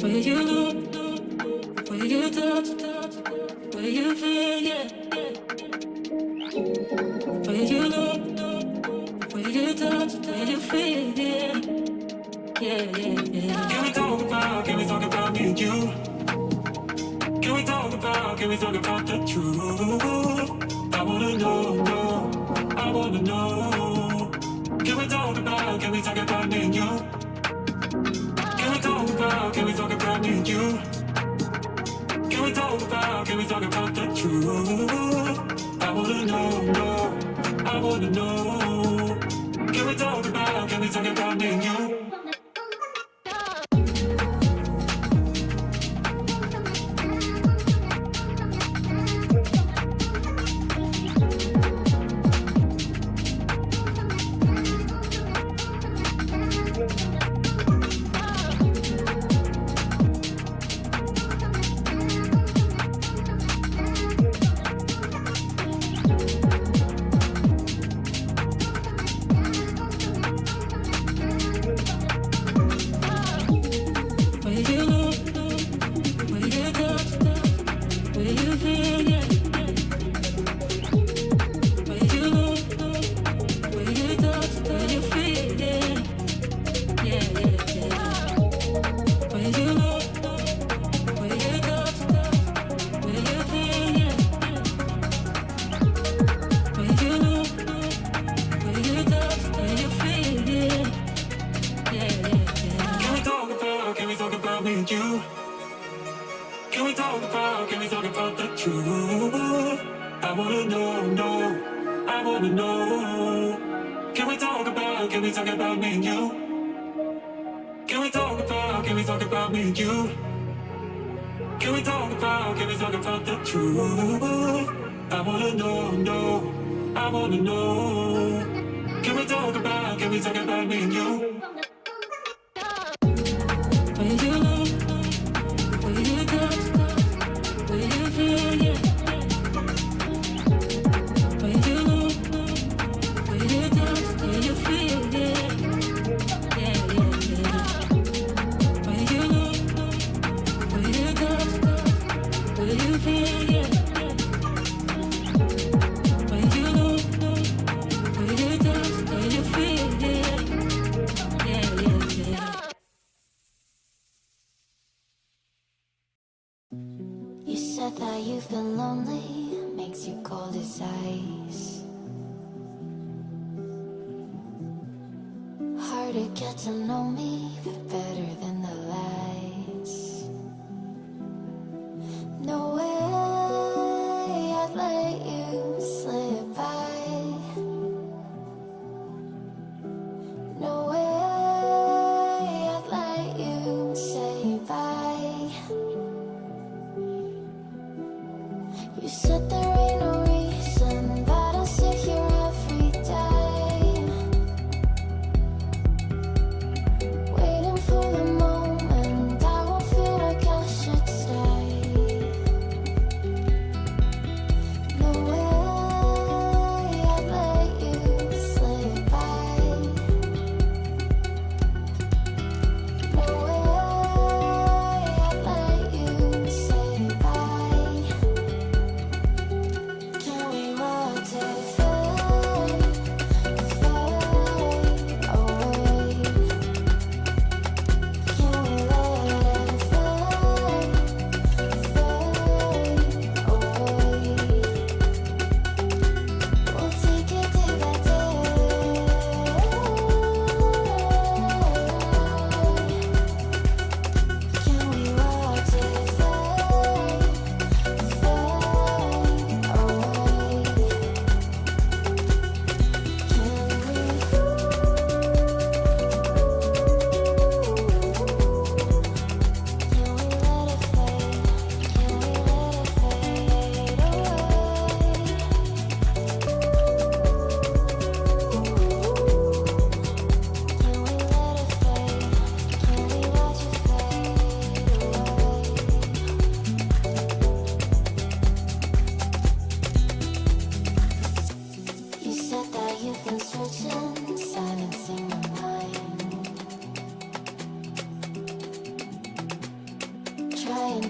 Where you look, where you touch, where you feel, yeah. Where you look, where you touch, where you feel, yeah. Yeah, yeah, yeah. Can we talk about me and you? Can we talk about the truth? I wanna know, no, I wanna know. Can we talk about me and you? Can we talk about me and you? Can we talk about the truth? I wanna know, no, I wanna know. Can we talk about me and you?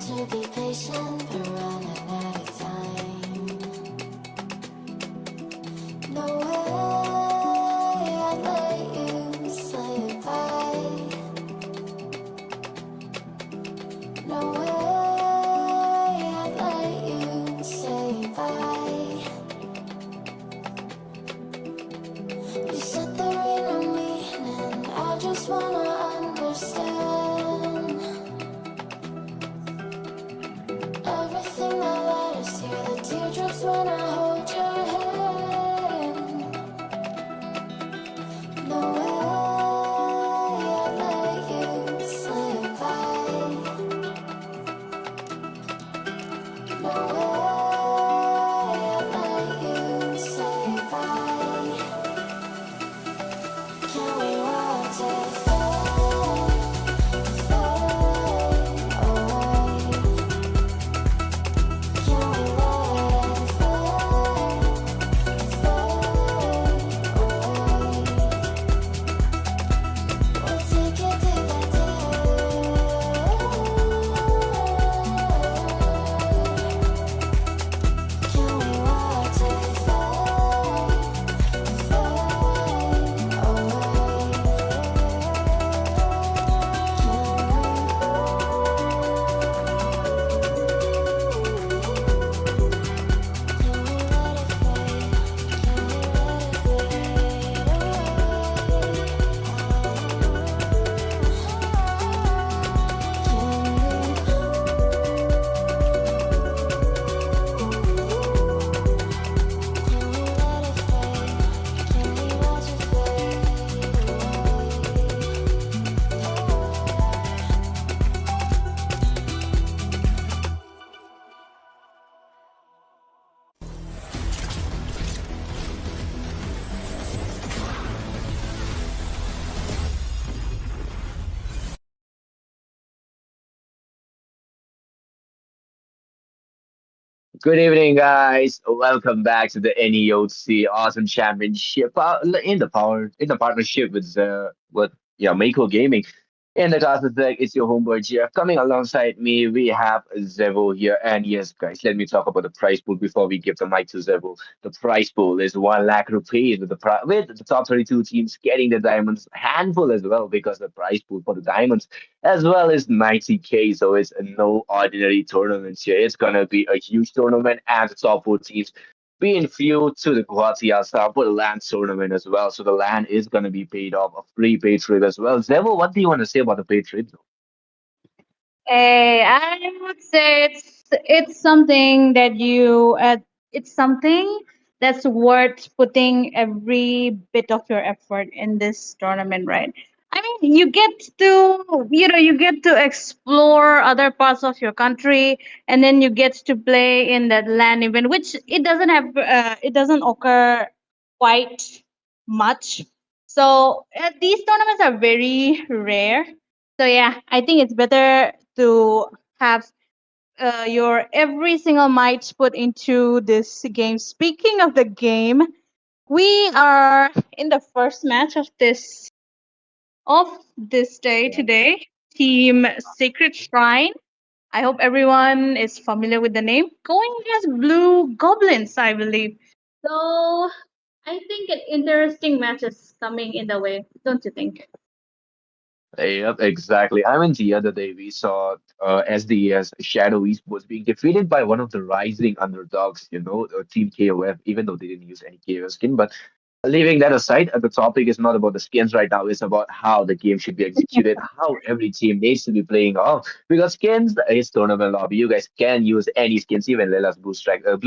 to be patient, but running out of time. No way I'd let you slip by. No way I'd let you say bye. You said there ain't no meaning, I just wanna understand everything that led us here, the teardrops when I hold your hand. No way I'd let you slip by. No way I'd let you say bye. Can we watch it fade, fade away? Can we let it fade, fade away? We'll take it day by day. Can we watch it fade, fade Good evening, guys. Welcome back to the NEOC Awesome Championship in the partnership with Mako Gaming. In the class deck, it's your homeboy GF. Coming alongside me, we have Zevo here. And yes, guys, let me talk about the prize pool before we give the mic to Zevo. The prize pool is 1 lakh rupees with the top 32 teams getting the diamonds handful as well because the prize pool for the diamonds as well as 90K. So it's no ordinary tournament here. It's gonna be a huge tournament, and the top four teams being few to the Qualifiers for the LAN tournament as well. So the LAN is gonna be paid off a free paid trip as well. Zevo, what do you want to say about the paid trip? I would say it's something that it's something that's worth putting every bit of your effort in this tournament, right? I mean, you get to explore other parts of your country, and then you get to play in that land event, which it doesn't occur quite much. So these tournaments are very rare. So yeah, I think it's better to have your every single might put into this game. Speaking of the game, we are in the first match of this day Yeah. today. Team Sacred Shrine. I hope everyone is familiar with the name. Going against Blue Goblins, I believe. So I think an interesting match is coming in the way, don't you think? Yep, exactly. I mean, the other day we saw SDS Shadow Esports being defeated by one of the rising underdogs, Team KOF, even though they didn't use any KOF skin. But leaving that aside, the topic is not about the skins right now. It's about how the game should be executed, how every team needs to be playing off. Because skins is tournament lobby. You guys can use any skins, even Lila's Blue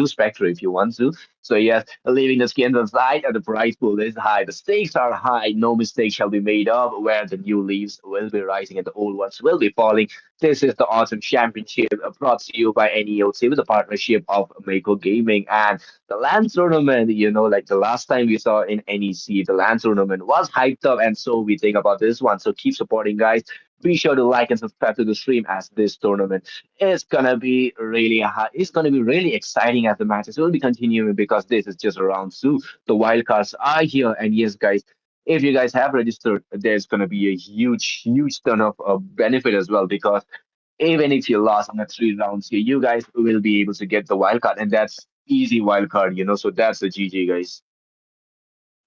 Spectre if you want to. So yes, leaving the skins aside, the prize pool is high. The stakes are high. No mistake shall be made of where the new leaves will be rising and the old ones will be falling. This is the Awesome Championship brought to you by NEOC with a partnership of Mako Gaming and the LAN tournament, like the last time we saw in NEC, the LAN tournament was hyped up, and so we think about this one. So keep supporting, guys. Be sure to like and subscribe to the stream as this tournament is gonna be really high. It's gonna be really exciting as the matches will be continuing because this is just round two. The wild cards are here, and yes, guys. If you guys have registered, there's gonna be a huge ton of benefit as well because Even if you lost on the 3 rounds here, you guys will be able to get the wild card, and that's easy wild card, so that's the GG, guys.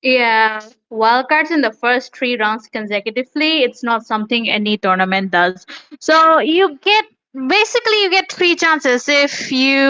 Yeah, wildcards in the first three rounds consecutively, it's not something any tournament does. So you get three chances if you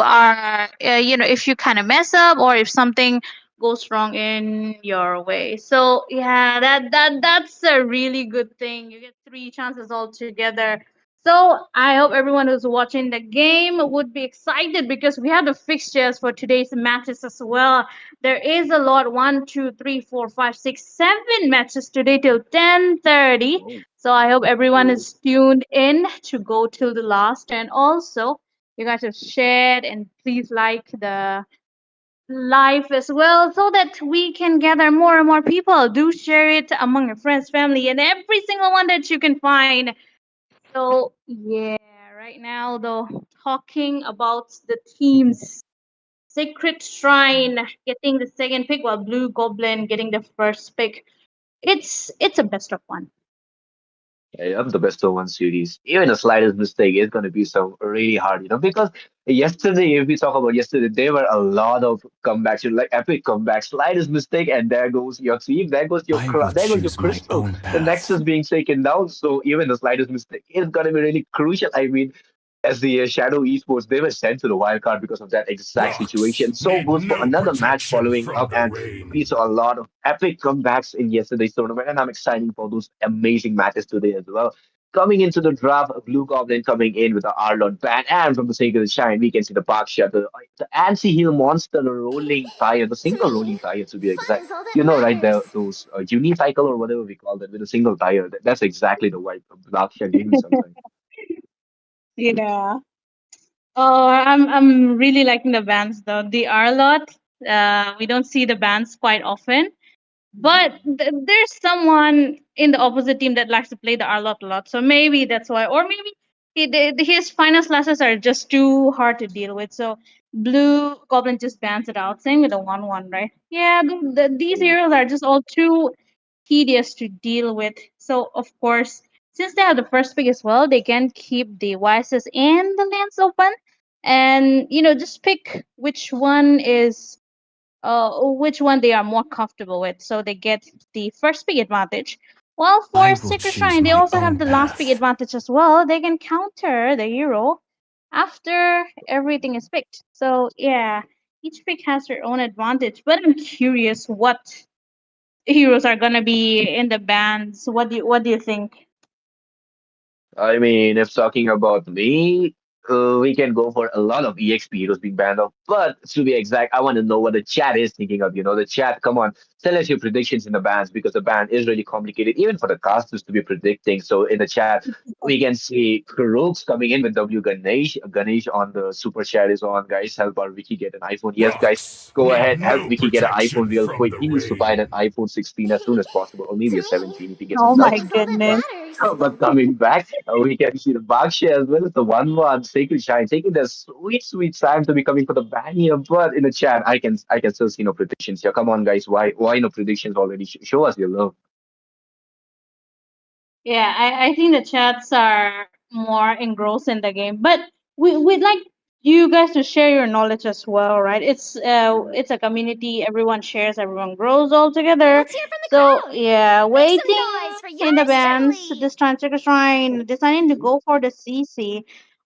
are, if you kind of mess up or if something goes wrong in your way. So yeah, that's a really good thing. You get three chances altogether. So I hope everyone who's watching the game would be excited because we have the fixtures for today's matches as well. There is a lot, one, two, three, four, five, six, 7 matches today till 10:30. Oh, So I hope everyone oh. is tuned in to go till the last. And also, you guys have shared and please like the live as well so that we can gather more and more people. Do share it among your friends, family, and every single one that you can find. So yeah, right now though, talking about the teams. Sacred Shrine getting the second pick while Blue Goblin getting the first pick. It's a best of one. Yeah, I'm the best of one series. Even the slightest mistake is going to be so really hard, because yesterday, if we talk about yesterday, there were a lot of comebacks, like epic comebacks. Slightest mistake, and there goes your team, I will there goes your choose my crystal. own The Nexus path. being taken down. So even the slightest mistake is going to be really crucial. I mean, as the Shadow Esports, they were sent to the wild card because of that exact situation. Rocks So need goes for no another match protection following from up, the and we rain. saw a lot of epic comebacks in yesterday's tournament, and I'm excited for those amazing matches today as well. Coming into the draft, a Blue Goblin coming in with the Arlon band, and from the Sacred Shine, we can see the Bark Shuttle, the anti-heal monster, the rolling tire, the To single rolling me, tire to be fun exact. is all that Right, matters. those unicycle or whatever we call that with a single tire. That's exactly the white Bark Shuttle gave me sometimes. Yeah. Oh, I'm really liking the bands though. They are a lot. We don't see the bands quite often. But there's someone in the opposite team that likes to play the Arlot a lot, so maybe that's why. Or maybe his final slashes are just too hard to deal with. So Blue Goblin just bans it out. Same with the 1/1, right? Yeah, these Oh, heroes are just all too tedious to deal with. So of course, since they have the first pick as well, they can keep the Wisest and the lands open, and just pick which one they are more comfortable with. So they get the first pick advantage. While I for will Sacred choose Shrine, they my also have own the last pick path. advantage as well. They can counter the hero after everything is picked. So yeah, each pick has their own advantage. But I'm curious what heroes are gonna be in the bands. What do you think? I mean, if talking about me, we can go for a lot of EXP heroes being banned off. But to be exact, I want to know what the chat is thinking of. The chat, come on, tell us your predictions in the bans because the ban is really complicated, even for the casters to be predicting. So in the chat, we can see Kurooks coming in with W Ganesh. Ganesh on the super chat is on, guys. Help our Wiki get an iPhone. Yes, guys, Rocks go need ahead, help no Wiki get an iPhone protection real from quick. the He needs to buy rain. an iPhone 16 as soon as possible, or To maybe a me, 17 if he gets Oh it my now. fun is all that goodness. matters. But coming back, we can see the Bakshi as well as the 1/1 Sacred Shine taking their sweet, sweet time to be coming for the ban here. But in the chat, I can still see no predictions here. Come on, guys, why no predictions already? Show us your love. Yeah, I think the chats are more engrossed in the game, but we'd like you guys to share your knowledge as well, right? It's a community, everyone shares, everyone grows all together. Let's hear from the So crowd. yeah, Make some waiting noise for in the yours bands, truly. this time Sacred Shrine deciding to go for the CC.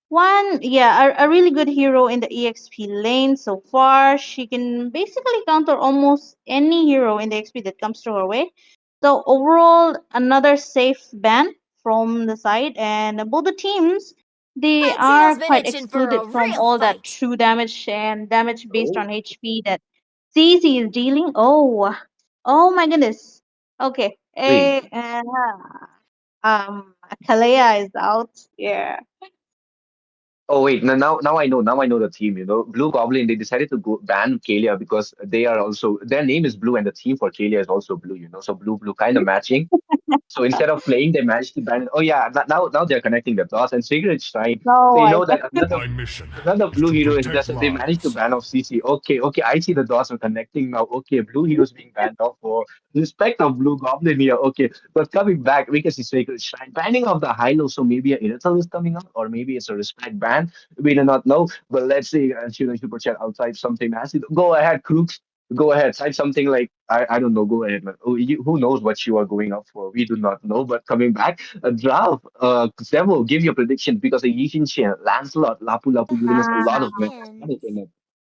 One, yeah, a really good hero in the EXP lane so far. She can basically counter almost any hero in the XP that comes to her way. So overall, another safe ban from the side, and both the teams they My tail's are been quite itching for a excluded from real all that fight. true damage and damage based Oh, on HP that CZ is dealing. Oh my goodness. Okay, wait. Kalea is out. Yeah. Oh wait, now I know. Now I know the team. Blue Goblin. They decided to go ban Kalia because they are also their name is Blue and the team for Kalia is also Blue. So blue, blue, kind of matching. So instead of playing, they managed to ban it. Oh yeah, now they're connecting the dots and Secret Shrine. So Oh, you I know that My mission another is blue to hero is protect just they managed to lives. ban off CC. Okay, okay, I see the dots are connecting now. Okay, blue heroes being banned off for respect of blue goblin here. Okay, but coming back, we can see Sacred Shrine banning of the high-low. So maybe a Irithel is coming up, or maybe it's a respect ban. We do not know. But let's see, shoot a super chat outside something massive. Go ahead, Crooks. Go ahead, type something like I don't know. Go ahead, man. Oh, who knows what you are going up for? We do not know. But coming back, draft. Several give your prediction because the Yixin Chen, Lancelot, Lapu Lapu, giving us a Ah, lot of members.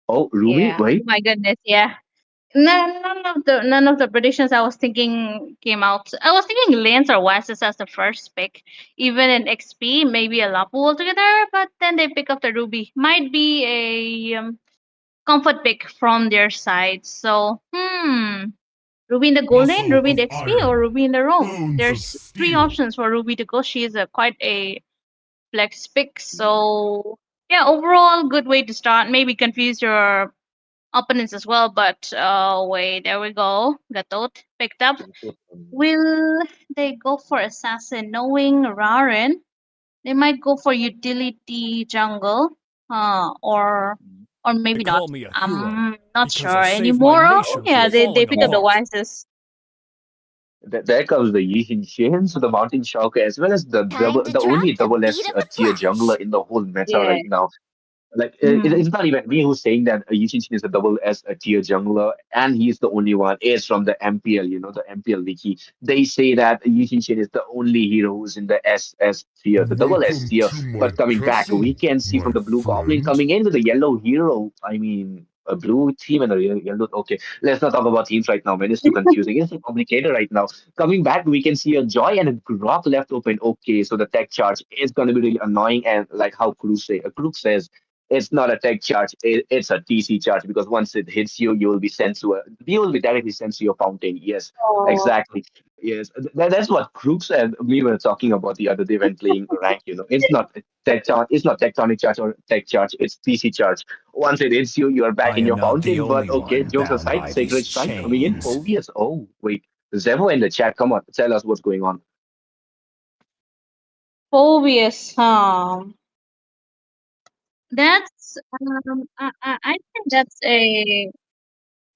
Oh, Ruby, yeah. Oh wait. my goodness, yeah. None of the predictions I was thinking came out. I was thinking Lance or Oasis as the first pick, even in XP, maybe a Lapu altogether. But then they pick up the Ruby. Might be a comfort pick from their side. So, Ruby in the Golden, Muscle Ruby in the of XP, or iron, Ruby in the Roam. bones of There's three steel. options for Ruby to go. She is a quite a flex pick. So yeah, overall good way to start. Maybe confuse your opponents as well. But wait, there we go. Gatot picked up. Will they go for assassin? Knowing Raren, they might go for utility jungle, or They maybe not. call me a hero I'm not because sure I saved my anymore. Oh nation yeah, from they falling pick up the apart. wisest. There comes the Yixin Chen, so the Mountain Shocker, as well as the only double S tier jungler in the whole meta Yeah. right now. Like Hmm. it's not even me who's saying that Yushin is a double S a tier jungler, and he's the only one. Is from the MPL, the MPL wiki. They say that Yushin is the only hero who's in the SS tier, the double S Welcome tier. to my But coming back, castle, we can see from my the blue goblin friend. coming in with a yellow hero. I mean. A blue team and a yellow. Okay, let's not talk about teams right now, man. It's too confusing. It's too complicated right now. Coming back, we can see a Joy and a Grok left open. Okay, so the tech charge is going to be really annoying. And like how Krug says, it's not a tech charge, it's a TC charge because once it hits you, you will be directly sent to your fountain. Yes, Oh, exactly. Yes, that's what Crooks and we were talking about the other day when playing rank. It's not a tech charge, it's not tectonic charge or tech charge, it's TC charge. Once it hits you, you are back I in am your not the fountain. But only okay, one jokes bound aside, by Sacred these Strike coming in. chains. Phobius. Oh wait, Zevo in the chat. Come on, tell us what's going on. phobias. That's I think that's a,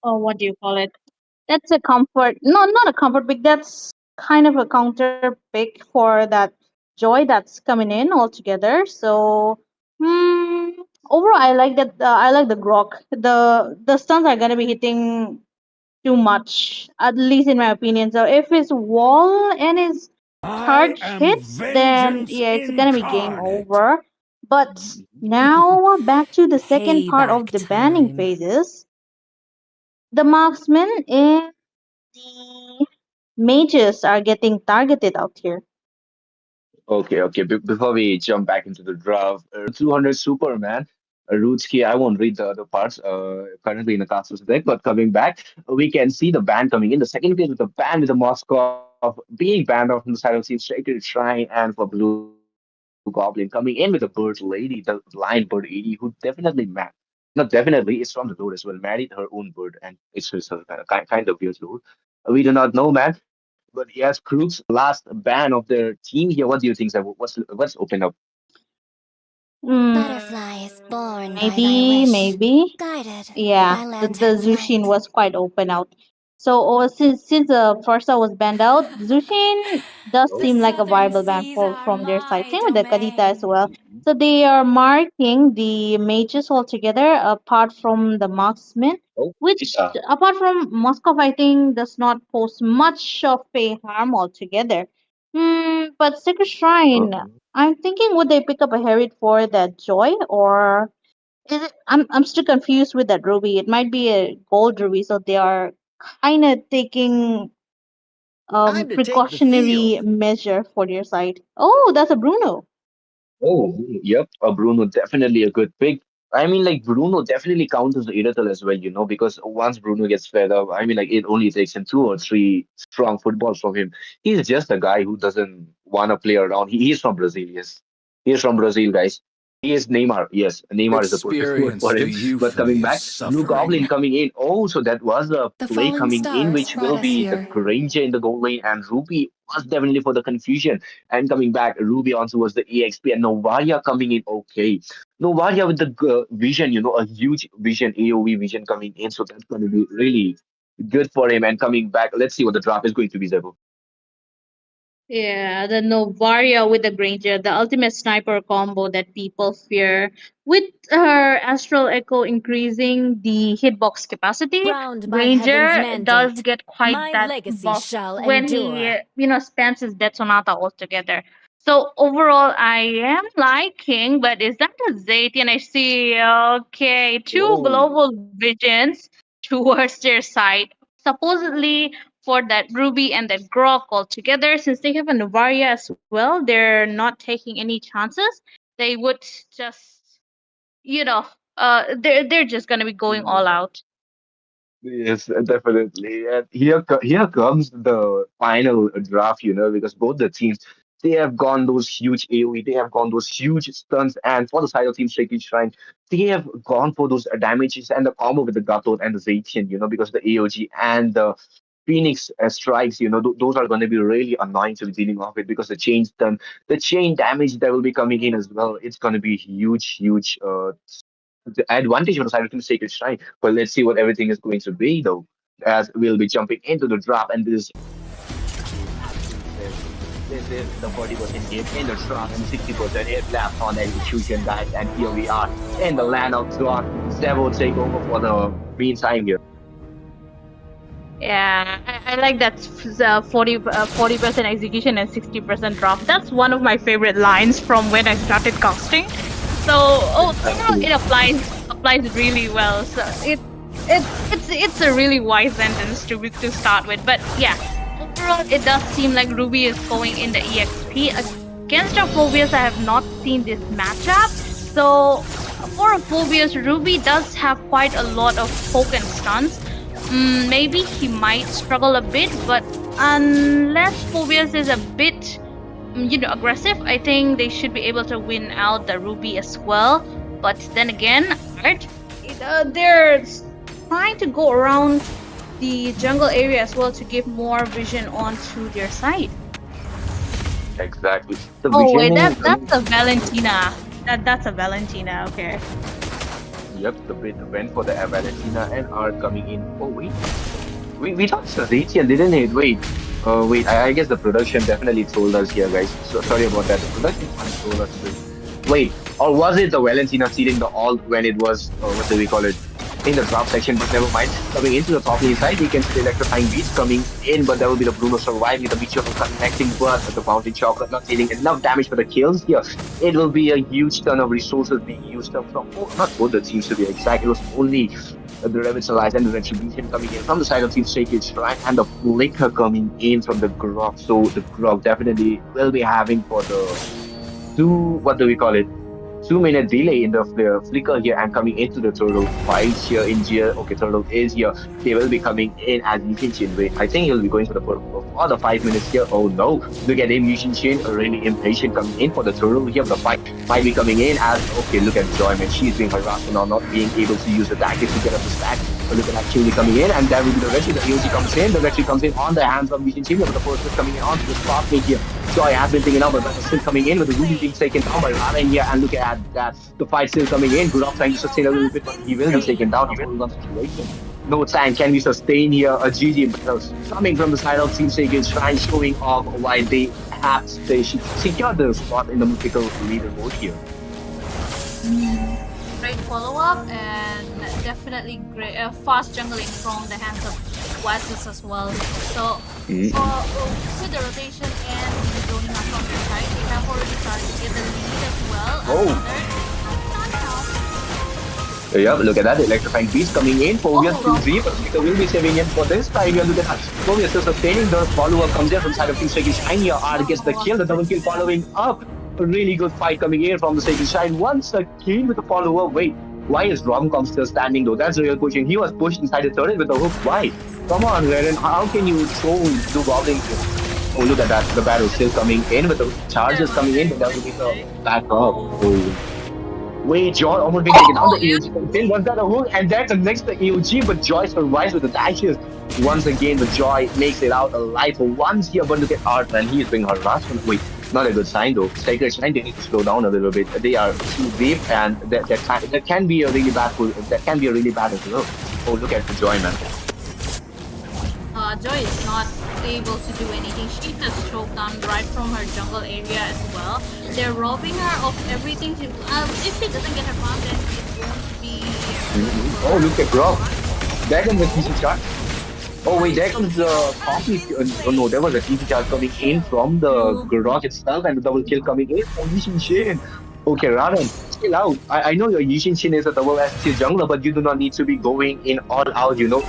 oh, what do you call it? That's a comfort. No, not a comfort pick. That's kind of a counter pick for that joy that's coming in altogether. So, hmm, overall, I like that. I like the grok. The stuns are gonna be hitting too much, at least in my opinion. So if his wall and his I charge am hits, then vengeance yeah, it's gonna be game incarnate. over. But now back to the second part of Payback the banning time. phases. The marksman and the mages are getting targeted out here. Okay, okay. Before we jump back into the draft, 200 Superman, Roots key. I won't read the other parts. Currently in the castle deck, but coming back, we can see the ban coming in. The second phase with the ban with the Moskov being banned off from the side of the Sacred Shrine, and for Blue Goblin coming in with the Bird Lady, the Lion Bird 80, who definitely not definitely is from the Lord as well, married her own bird, and it's just a kind of weird lore. We do not know, man. But yes, Krug's last ban of their team here. What do you think, Sir? What's open up? Maybe. Yeah, the Zushin was quite open out. So since the Forza was banned out, Zushin does Oh, seem like a Southern viable ban seas for are from their side. my Same with the Kadita as domain. well. So they are marking the mages altogether apart from the marksmen, oh, which Rita. apart from Moscow, I think does not pose much of a harm altogether. But Sacred Shrine, Uh-huh. I'm thinking would they pick up a Herit for that joy, or I'm still confused with that ruby. It might be a gold ruby, so they are kind of taking Time to take the precautionary field. measure for their side. Oh, that's a Bruno. Oh, yep. Bruno definitely a good pick. I mean, like Bruno definitely counts as the Irithel as well, because once Bruno gets fed up, I mean, like it only takes him two or three strong footballs from him. He's just a guy who doesn't want to play around. He's from Brazil, yes. He's from Brazil, guys. He is Neymar. Yes, Neymar is the perfect word Experience for the him. But coming euphony of back, Blue suffering. Goblin coming in. Oh, so that was a The play falling coming in, stars which brought will us be the here. Granger in the goal lane and Ruby. was definitely for the confusion. And coming back, Ruby on towards the EXP and Novaria coming in. Okay, Novaria with the vision, a huge vision, AOV vision coming in. So that's going to be really good for him. And coming back, let's see what the draft is going to be, Zebo. Yeah, the Novaria with the Granger, the ultimate sniper combo that people fear. With her Astral Echo increasing the hitbox capacity, Crowned by heaven's Granger does mandate, get quite my that legacy buff shall when he, endure. spams his Death Sonata altogether. So overall, I am liking, but is that a Zaytian? I see, okay, two Oh, global visions towards their side. Supposedly, for that Ruby and that Grok all together. Since they have a Novaria as well, they're not taking any chances. They would just, you know, they're just gonna be going all out. yes, definitely. And here comes the final draft, because both the teams they have gone those huge AoE, they have gone those huge stunts, and for the side of Team Shaky Shrine, they have gone for those damages and the combo with the Gatot and the Zacian, because the AOG and the Phoenix strikes, those are going to be really annoying to be dealing with because the chain stun, the chain damage that will be coming in as well. It's going to be huge, huge the advantage on the side of Team Sacred Shrine. But let's see what everything is going to be, though, as we'll be jumping into the draft. And this, as we said, this is the 40% game in the draft and 60% is left on execution, guys. And here we are in the land of draft. Several take over for the meantime here. Yeah, I like that 40% execution and 60% drop. That's one of my favorite lines from when I started casting. So overall, Exactly. it applies really well. So it's a really wise sentence to start with. But yeah, overall, it does seem like Ruby is going in the EXP against a Phobius. I have not seen this matchup. So for a Phobius, Ruby does have quite a lot of poke and stuns. Maybe he might struggle a bit, but unless Phobius is a bit, aggressive, I think they should be able to win out the Ruby as well. But then again, Art, they're trying to go around the jungle area as well to give more vision onto their side. Exactly. The Oh wait, visioning that's coming. a Valentina. That's a Valentina. Okay. Yep, the went for the Valentina and are coming in. Oh, wait. We thought Saritian, didn't it? Wait. I guess the production definitely told us here, guys. So sorry about that. The production kind of told us this. Wait, or was it the Valentina stealing the alt when it was, what do we call it, in the drop section? But never mind. Coming into the top lane side, we can see the electrifying beats coming in, but there will be the Bruno surviving the Meteor connecting, but the Bounty Chocolate not dealing enough damage for the kills here. It will be a huge ton of resources being used up from not both the teams to be exact. It was only the Revitalize and the Retribution coming in from the side of Team Sacred Shrine and the Flicker coming in from the Grok. So the Grok definitely will be having for the two, what do we call it? 2 minute delay in the flicker here and coming into the turtle fight here in here. Okay, turtle is here. They will be coming in as Yushin Chin. Wait, I think he'll be going for the 5 minutes here. Oh no, look at him, Yushin Chin, really impatient coming in for the turtle here. The fight might be coming in as okay. Look at Joyman, she's being harassed now, not being able to use the tactics to get up the stack. But look at that Chili coming in, and there will be the Retri. The AOG comes in. The Retri comes in on the hands of Yushin Chin, but the first is coming in onto the spot plate here. Joy has been taken out, but Red is still coming in with the Ruby being taken down by Rara here. And look at that. The fight still coming in. Gurov trying to sustain a little bit, but he will be taken down. A hold on situation. No time. Can we sustain here? A GG battle coming from the side of Team Sacred Shrine, showing off why they have secured the spot in the mythical leaderboard here. Great follow up and definitely great fast jungling from the hands of Wesses as well. So with the rotation and the zoning up from their side, they have already started to get the lead as well. Yeah, look at that. Electrifying beast coming in. Phobius to Reap. They will be saving it for this time. Look at that. Phobius still sustaining. The follower comes in from side of Team Sacred Shine here. R gets the kill. The double kill following up. A really good fight coming in from the Sacred Shine. Once again with the follower. Wait, why is Romcom still standing though? That's the real question. He was pushed inside the turret with the hook. Why? Come on, Reren. How can you do goblin here? Oh, look at that. The battle still coming in with the charges coming in. But that will be the back up. Oh. Wait, Joy almost being taken down. The AOG comes in. Was that a hook? And that connects the AOG, but Joy survives with the dashes. Once again, the Joy makes it out alive for once here. But look at Art, man. He is being harassed. Wait, not a good sign though. Sacred Shrine, they need to slow down a little bit. They are too deep, and that can be a really bad. That can be a really bad as well. Oh, look at the Joy, man. Joy is not able to do anything. She just choked down right from her jungle area as well. They're robbing her of everything. If she doesn't get her farm, then it won't be. Oh, look at Rob. There comes the TC charge. Oh wait, there comes the coffee. Oh no, there was a TC charge coming in from the garage itself, and the double kill coming in. Oh, Yishin Shin. Okay, Raran, chill out. I know your Yishin Shin is a double S tier jungler, but you do not need to be going in all out. You know,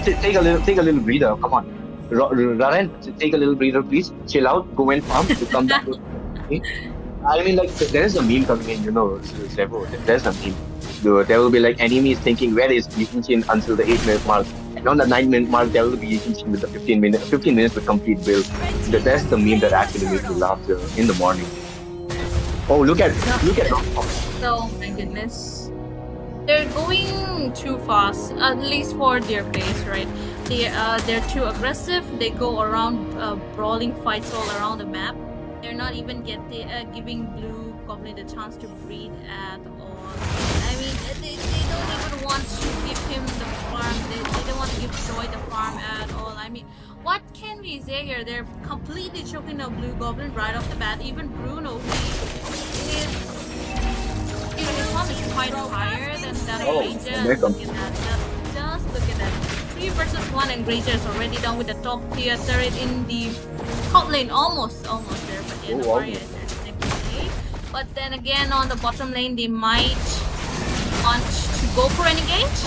take a little breather. Come on, Raran, take a little breather, please. Chill out. Go and farm. To come back. I mean, like, there's a meme coming in, you know, Zevo. There's a meme. There will be like enemies thinking, where is Yushin until the 8-minute mark? And on the 9-minute mark, there will be Yushin with the 15 minutes with complete build. That's the meme that actually makes me laugh in the morning. Oh, look at. Oh my goodness. They're going too fast, at least for their pace, right? They're too aggressive. They go around brawling fights all around the map. They're not even giving Blue Goblin the chance to breathe at all. I mean, they don't even want to give him the farm. They don't want to give Joy the farm at all. I mean, what can we say here? They're completely choking out Blue Goblin right off the bat. Even Bruno, his farm is quite higher than that of Ranger. Look at that. Just look at that. 3 versus 1, and Ranger is already done with the top tier turret in the top lane. Almost there, but yeah, the Warrior is there. But then again, on the bottom lane, they might want to go for an engage.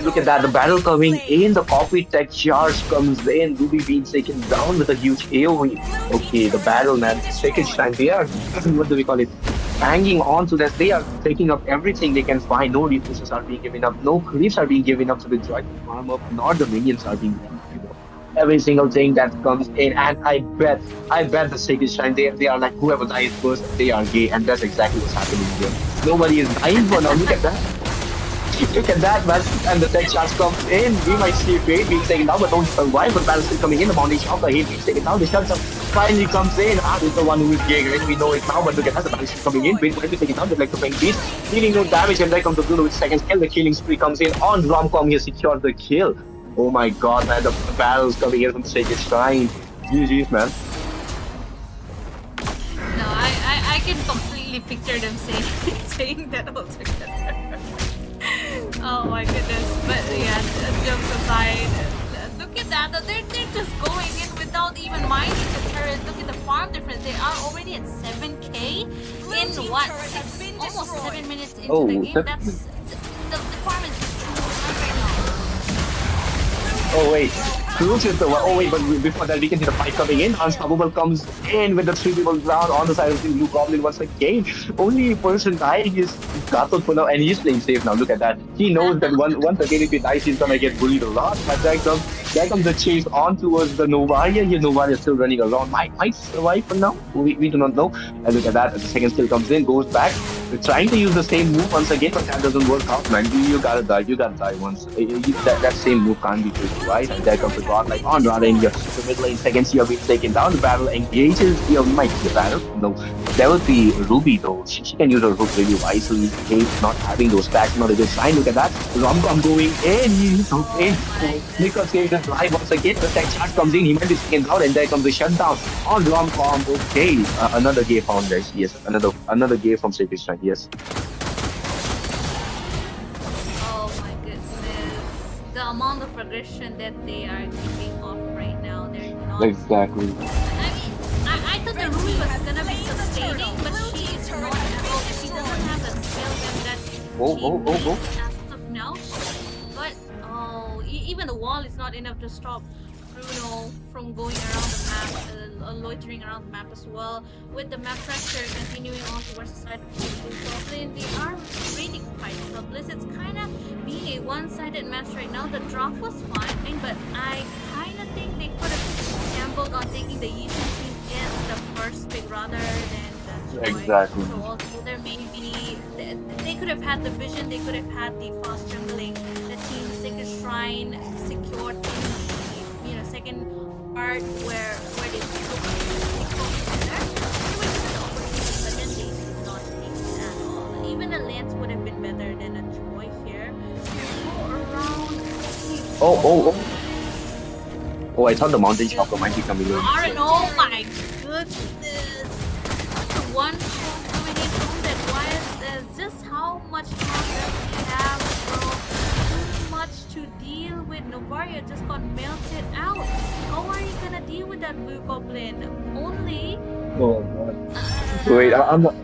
Look at that, the battle coming in, the coffee tech charge comes in, Ruby being taken down with a huge AoE. Okay, the battle, man, second time, they are, what do we call it, hanging on to this. They are taking up everything they can find. No resources are being given up, no creeps are being given up to the Joy to farm up, nor the minions are being given up. Every single thing that comes in, and I bet the Sacred Shrine, they are like, whoever dies first, they are gay, and that's exactly what's happening here. Nobody is dying for now. Look at that. Look at that, man. And the tech charge comes in. We might see Fate being taken down, but don't survive. But battle still coming in. The foundation of the hate being taken down. The shot finally comes in. Is the one who is gay, right? We know it now, but look at that. The battle still coming in. Fate will be taken down. They're like the playing beast. Dealing no damage, and there comes the Bruno with second kill. The killing spree comes in on Romcom. He secured the kill. Oh my god, man. The battle's coming in from the Sacred Shrine. GG's, man. No, I can completely picture them saying that all together. Oh my goodness. But yeah, jokes aside, look at that. They're just going in without even minding the turret. Look at the farm difference. They are already at 7k in what? Almost 7 minutes into the game. That's the farm is just too high right now. Oh wait, Cruz is the one. Oh wait, but before that we can see the fight coming in. Unstoppable comes in with the 3 people down on the side of the Blue Goblin once again. Only person dying is Gato for now, and he's playing safe now. Look at that. He knows that once again if he dies, he's gonna get bullied a lot. But there comes the chase on towards the Novaria. Here Novaria is still running around. Might survive for now. We do not know. And look at that. The second skill comes in, goes back. They're trying to use the same move once again, but that doesn't work out, man. You gotta die. You gotta die once. That same move can't be played twice. And there comes the god like on Rada in here. The mid lane seconds here being taken down. The battle engages. Here we might see a battle. No, there will be Ruby though. She can use her hook really wisely. Hates not having those stacks, not a good sign. Look at that. Romcom going in. He's in. Nicholas Cage is live once again. The tech charge comes in. He might be taken down, and there comes the shutdown on Romcom. Okay, another gay found guys. Yes, another gay from Sacred Shrine. Yes. Oh my goodness. The amount of aggression that they are giving off right now, they're not. Exactly. I mean, I thought the Ruby was gonna be sustaining, but she is not at all. She doesn't have the skill that she needs as of now. But even the wall is not enough to stop Bruno from going around the map, loitering around the map as well. With the map pressure continuing on towards the side of the Blue Goblin, they are really quite helpless. It's kind of being a one-sided match right now. The draft was fine, but I kind of think they could have gambled on taking the Yishin team as the first pick rather than the Joy. Exactly. So altogether, maybe could have had the vision, they could have had the fast jungling. The team Sacred Shrine secured in the second part where they took there. They were given the opportunity, but then they did not take it at all. Even a Lance would have been better than a Troy here. You go around. Oh, I thought the mountain chopper might be coming in. Oh my goodness. That's one shot coming in from that YSS. Just how much time does he have, bro? Too much to deal with. Novaria just got melted out. How are you gonna deal with that blue goblin? Only. Oh god. Wait, I'm not.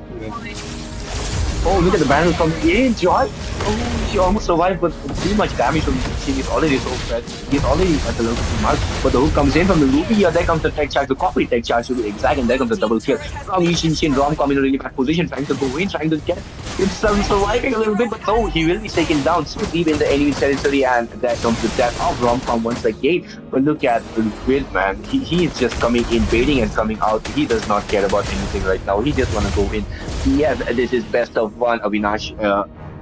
Oh, look at the battle from in, Joy. Oh, she almost survived, but too much damage from Yixin is already so fast. He's already at the level 2 mark. But the hook comes in from the Ruby. Here, there comes the tech charge, the copy tech charge to be exact, and there comes the double kill. From Yixin, Rom coming in a really bad position, trying to go in, trying to get himself surviving a little bit, but no, he will be taken down so deep in the enemy territory, and there comes the death of Rom once again. But look at Will, man. He is just coming in, baiting and coming out. He does not care about anything right now. He just want to go in. Yes, this is best of one. Avinash,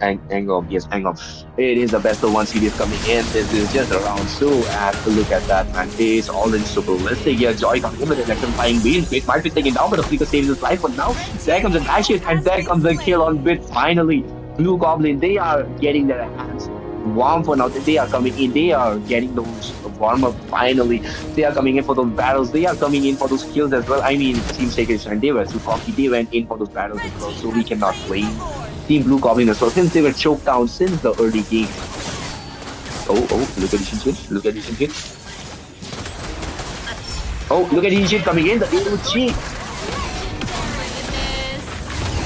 Angom. Yes, Angom. It is the best of one series coming in. This is just a round two, and look at that, man. It's already super realistic. Here, Joy coming in with an electrifying beam. It might be taken down, but the Flicker saves his life. But now, there comes the dash hit, and there comes the kill on Bit. Finally, Blue Goblin, they are getting their hands warm for now. They are coming in. They are getting those warm up finally. They are coming in for those battles. They are coming in for those kills as well. I mean, Team Sacred Shrine, they were too cocky. They went in for those battles as well. So we cannot blame Team Blue Goblin as well, since they were choked down since the early game. Oh, look at this shit. Look at this shit. Oh, look at this shit coming in. The AOG.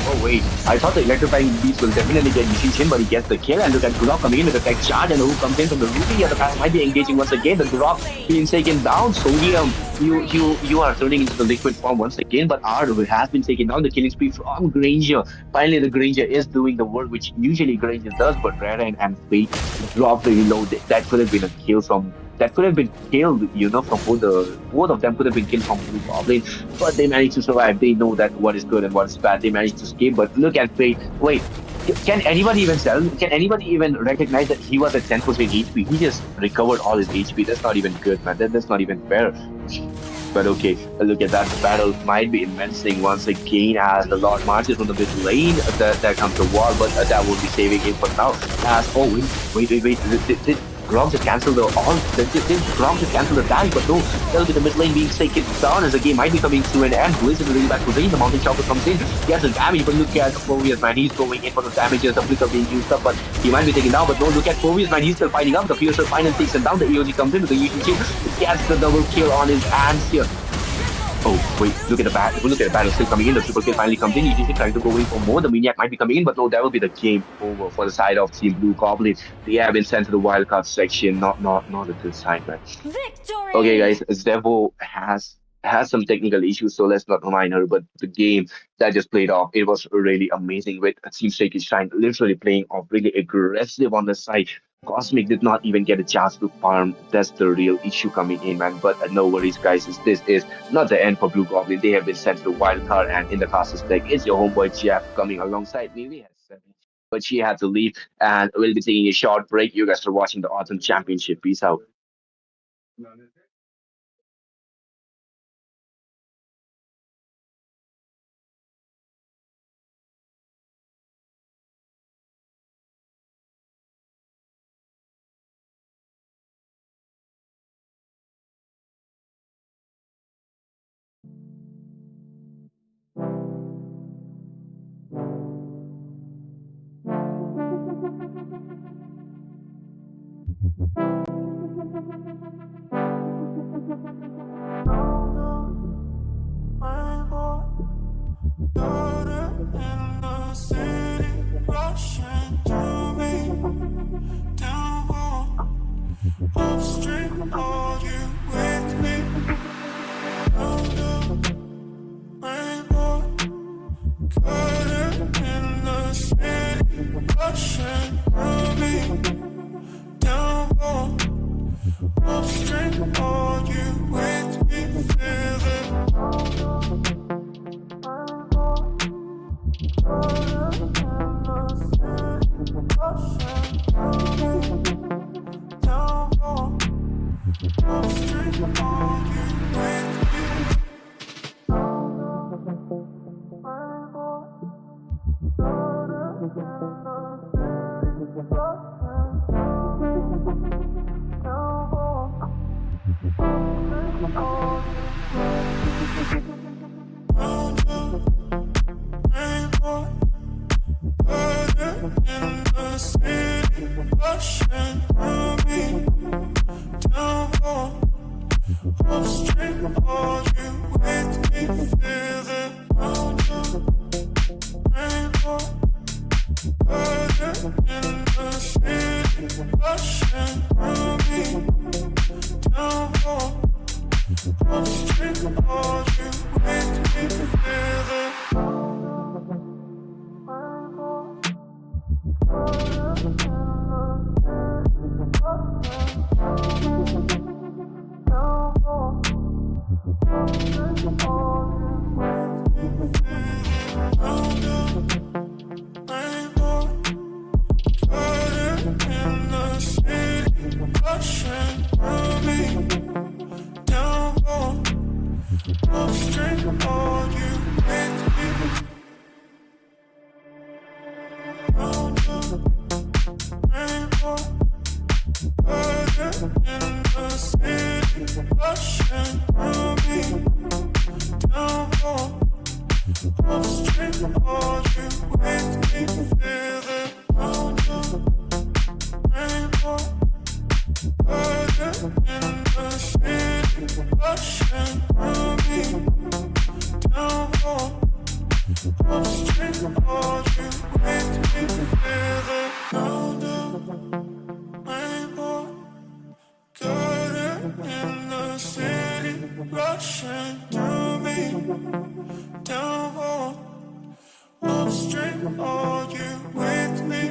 Oh wait, I thought the electrifying beast will definitely get Yushin, but he gets the kill, and look at Gurok coming in with the tech charge, and who comes in from the Ruby. The guy might be engaging once again. The Gurok being taken down. Sodium, you are turning into the liquid form once again, but R has been taken down. The killing spree from Granger. Finally, the Granger is doing the work which usually Granger does, but Rara and Fate dropped the reload. That could have been a kill from. That could have been killed, from both of them could have been killed from Blue Goblin, but they managed to survive. They know that what is good and what is bad. They managed to escape, but look at Fate. Wait, can anybody even tell? Can anybody even recognize that he was at 10% HP? He just recovered all his HP. That's not even good, man. That's not even fair. But okay, look at that. The battle might be immencing once again as the Lord marches on the mid lane. There comes the wall, but that will be saving it for now. As wait. Grom just cancel the all. Grom just cancel the dash, but no, that'll be the mid lane being taken down as the game might be coming to an end. Blizz is in a really bad position. The mountain chopper comes in, gets the damage, but look at Fovius, man. He's going in for the damages. The flicker being used up, but he might be taken down. But no, look at Fovius, man. He's still fighting up. The Fiercer finally takes him down. The EOG comes in with the UGG, gets the double kill on his hands here. Oh, wait, look at the battle. Look at the battle still coming in. The triple kill finally comes in. UGC trying to go in for more. The Maniac might be coming in, but no, that will be the game over for the side of Team Blue Goblin. They have been sent to the wildcard section. Not a good sign, man. Victory! Okay, guys, Zevo has some technical issues, so let's not remind her. But the game that just played off, it was really amazing with Team Sacred Shrine literally playing off really aggressive on the side. Cosmic did not even get a chance to farm. That's the real issue coming in, man. But no worries, guys. This is not the end for Blue Goblin. They have been sent to the wild card, and in the classes deck, it's your homeboy Jeff coming alongside me. We have 7, but she had to leave, and we'll be taking a short break. You guys are watching the Autumn Championship. Peace out. Upstream, are you with me? Rainbow, color in the city, rushing through me. Downpour, upstream, are you with me? Feel it. Round up, rainbow, burger in the city, rushing through me, downpour, upstream, are you with me? Feel it, round up, rainbow, burger in the city, rushing through me, downpour, upstream, are you with me? Feel it. Rushing through me, down upstream, are you with me?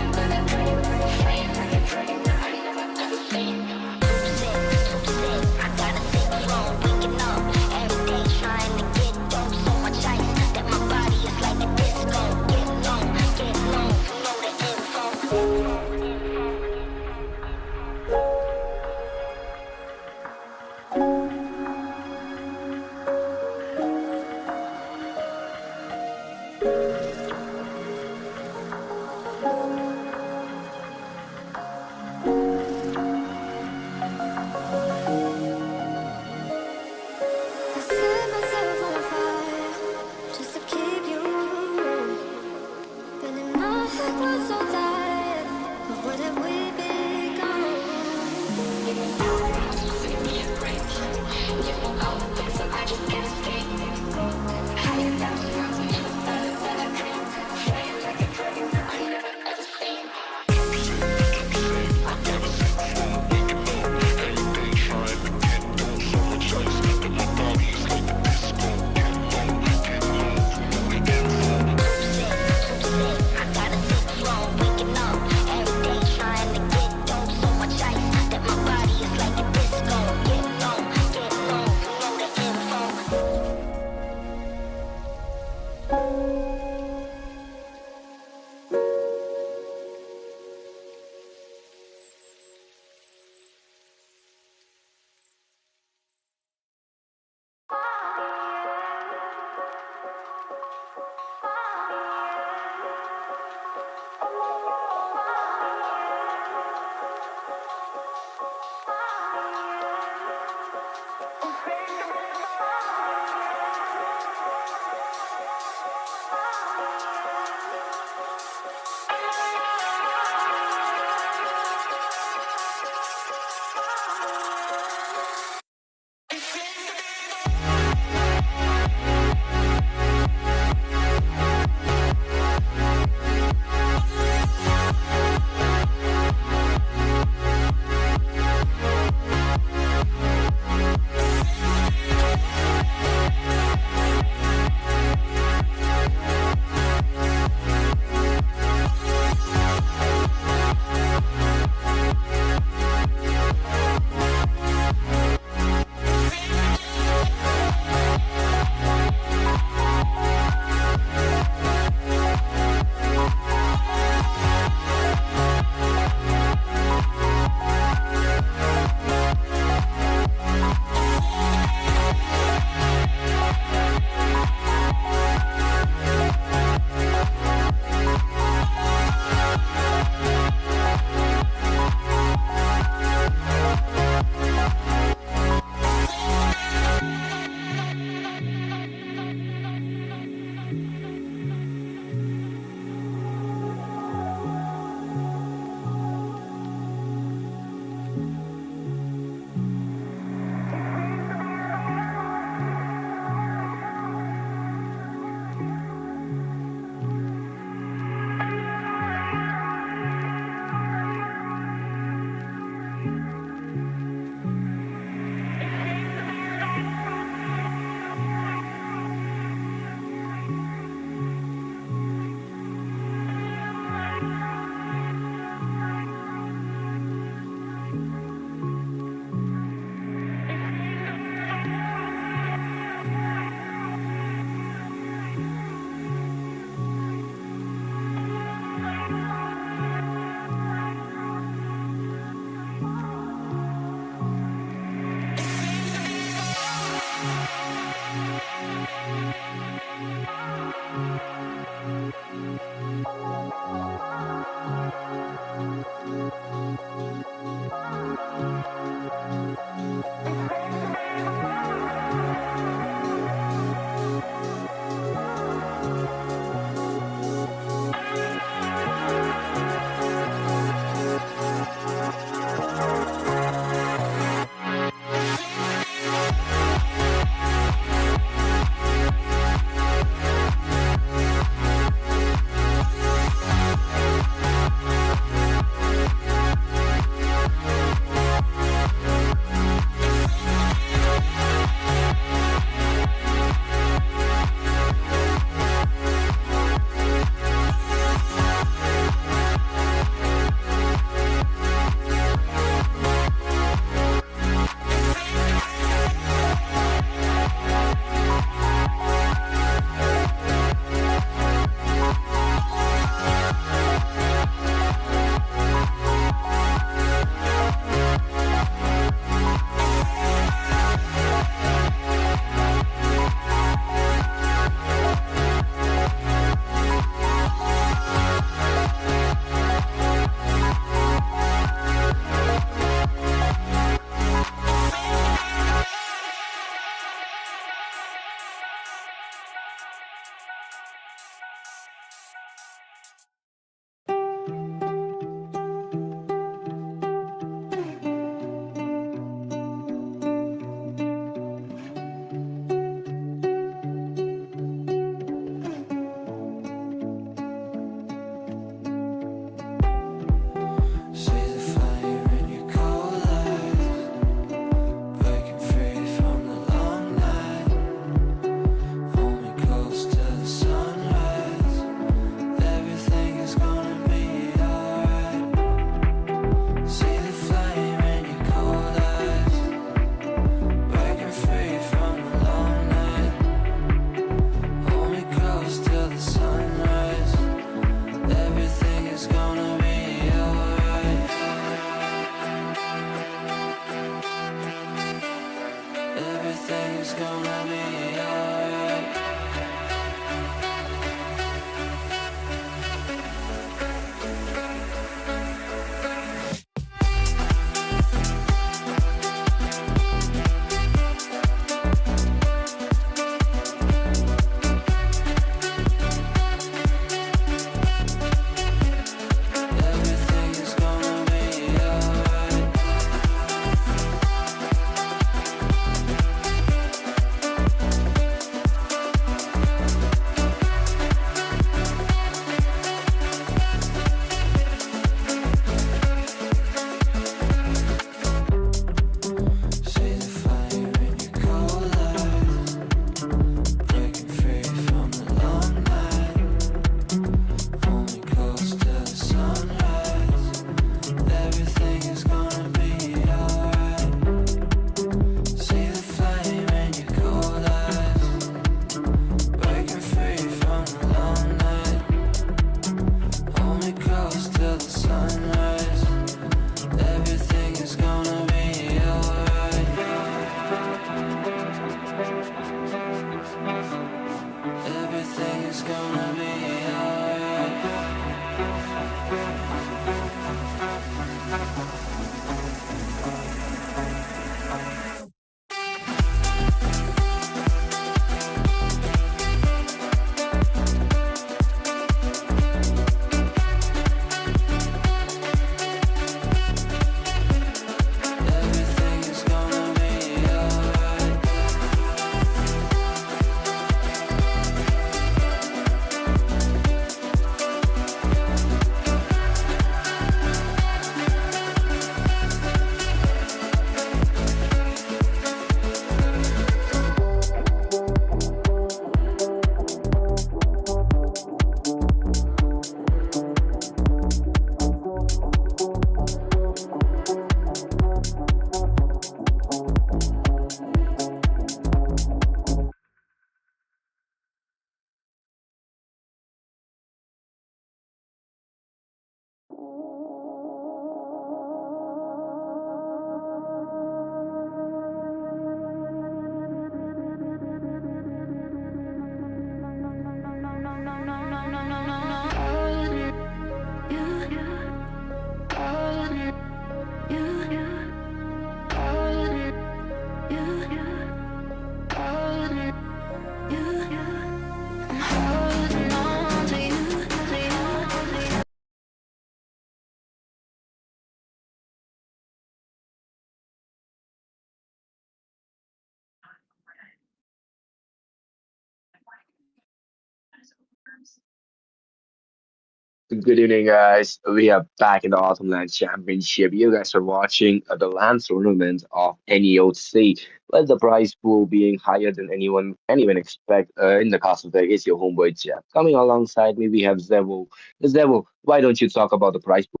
Good evening, guys. We are back in the Autumn Land Championship. You guys are watching the LAN tournament of NEOC, with the prize pool being higher than anyone can even expect. In the cast of deck is your homeboy Jeff. Coming alongside me, we have Zevo. Zevo, why don't you talk about the prize pool?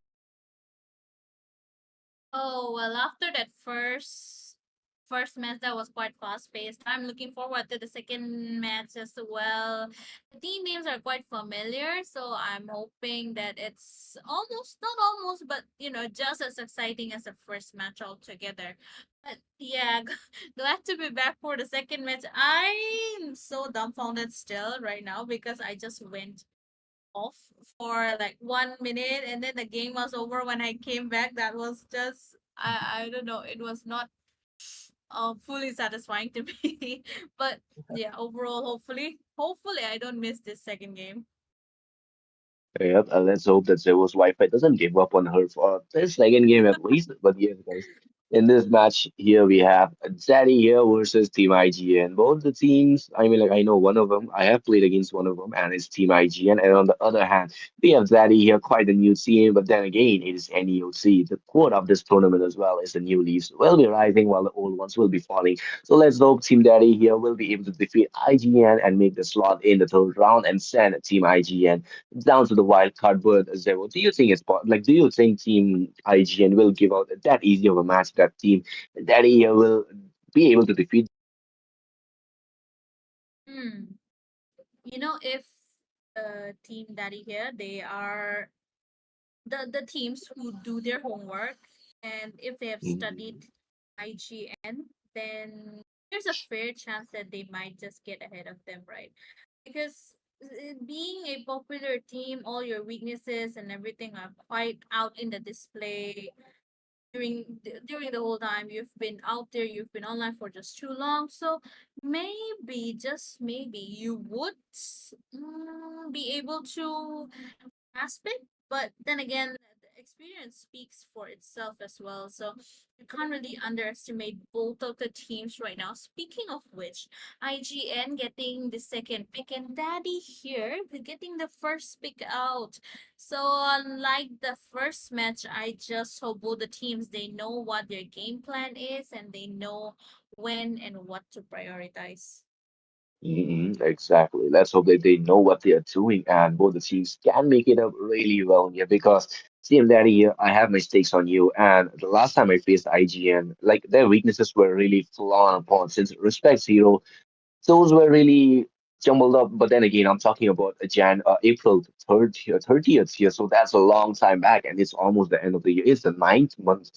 Oh, well, after that first match that was quite fast paced, I'm looking forward to the second match as well. The team names are quite familiar, so I'm hoping that it's almost not almost, but just as exciting as the first match altogether. But yeah, glad to be back for the second match. I'm so dumbfounded still right now because I just went off for like 1 minute and then the game was over when I came back. That was just I don't know, it was not fully satisfying to me. But yeah, overall hopefully I don't miss this second game. Yep, let's hope that Zero's Wi-Fi doesn't give up on her for the second game at least. But yes, guys, in this match here we have Zaddy here versus Team IGN. Both the teams, I mean, like I know one of them. I have played against one of them, and it's Team IGN. And on the other hand, we have Zaddy here, quite a new team. But then again, it is NEOC. The core of this tournament as well is the new leaves will be rising while the old ones will be falling. So let's hope Team Daddy here will be able to defeat IGN and make the slot in the third round and send Team IGN down to the wild card berth as well. Do you think it's like? Do you think Team IGN will give out that easy of a match? That Team Daddy will be able to defeat? Hmm. If Team Daddy here, they are the teams who do their homework, and if they have Mhm. studied IGN, then there's a fair chance that they might just get ahead of them, right? Because being a popular team, all your weaknesses and everything are quite out in the display during the whole time you've been out there, you've been online for just too long. So maybe, just maybe, you would be able to aspect. But then again, the experience speaks for itself as well. So you can't really underestimate both of the teams right now. Speaking of which, IGN getting the second pick and Daddy here getting the first pick out. So unlike the first match, I just hope both the teams they know what their game plan is and they know when and what to prioritize. Exactly. Let's hope that they know what they are doing and both the teams can make it up really well here because Team Daddy here, I have my stakes on you. And the last time I faced IGN, like their weaknesses were really flown upon since Respect Zero those were really jumbled up. But then again, I'm talking about April 30th here, so that's a long time back, and it's almost the end of the year. It's the ninth month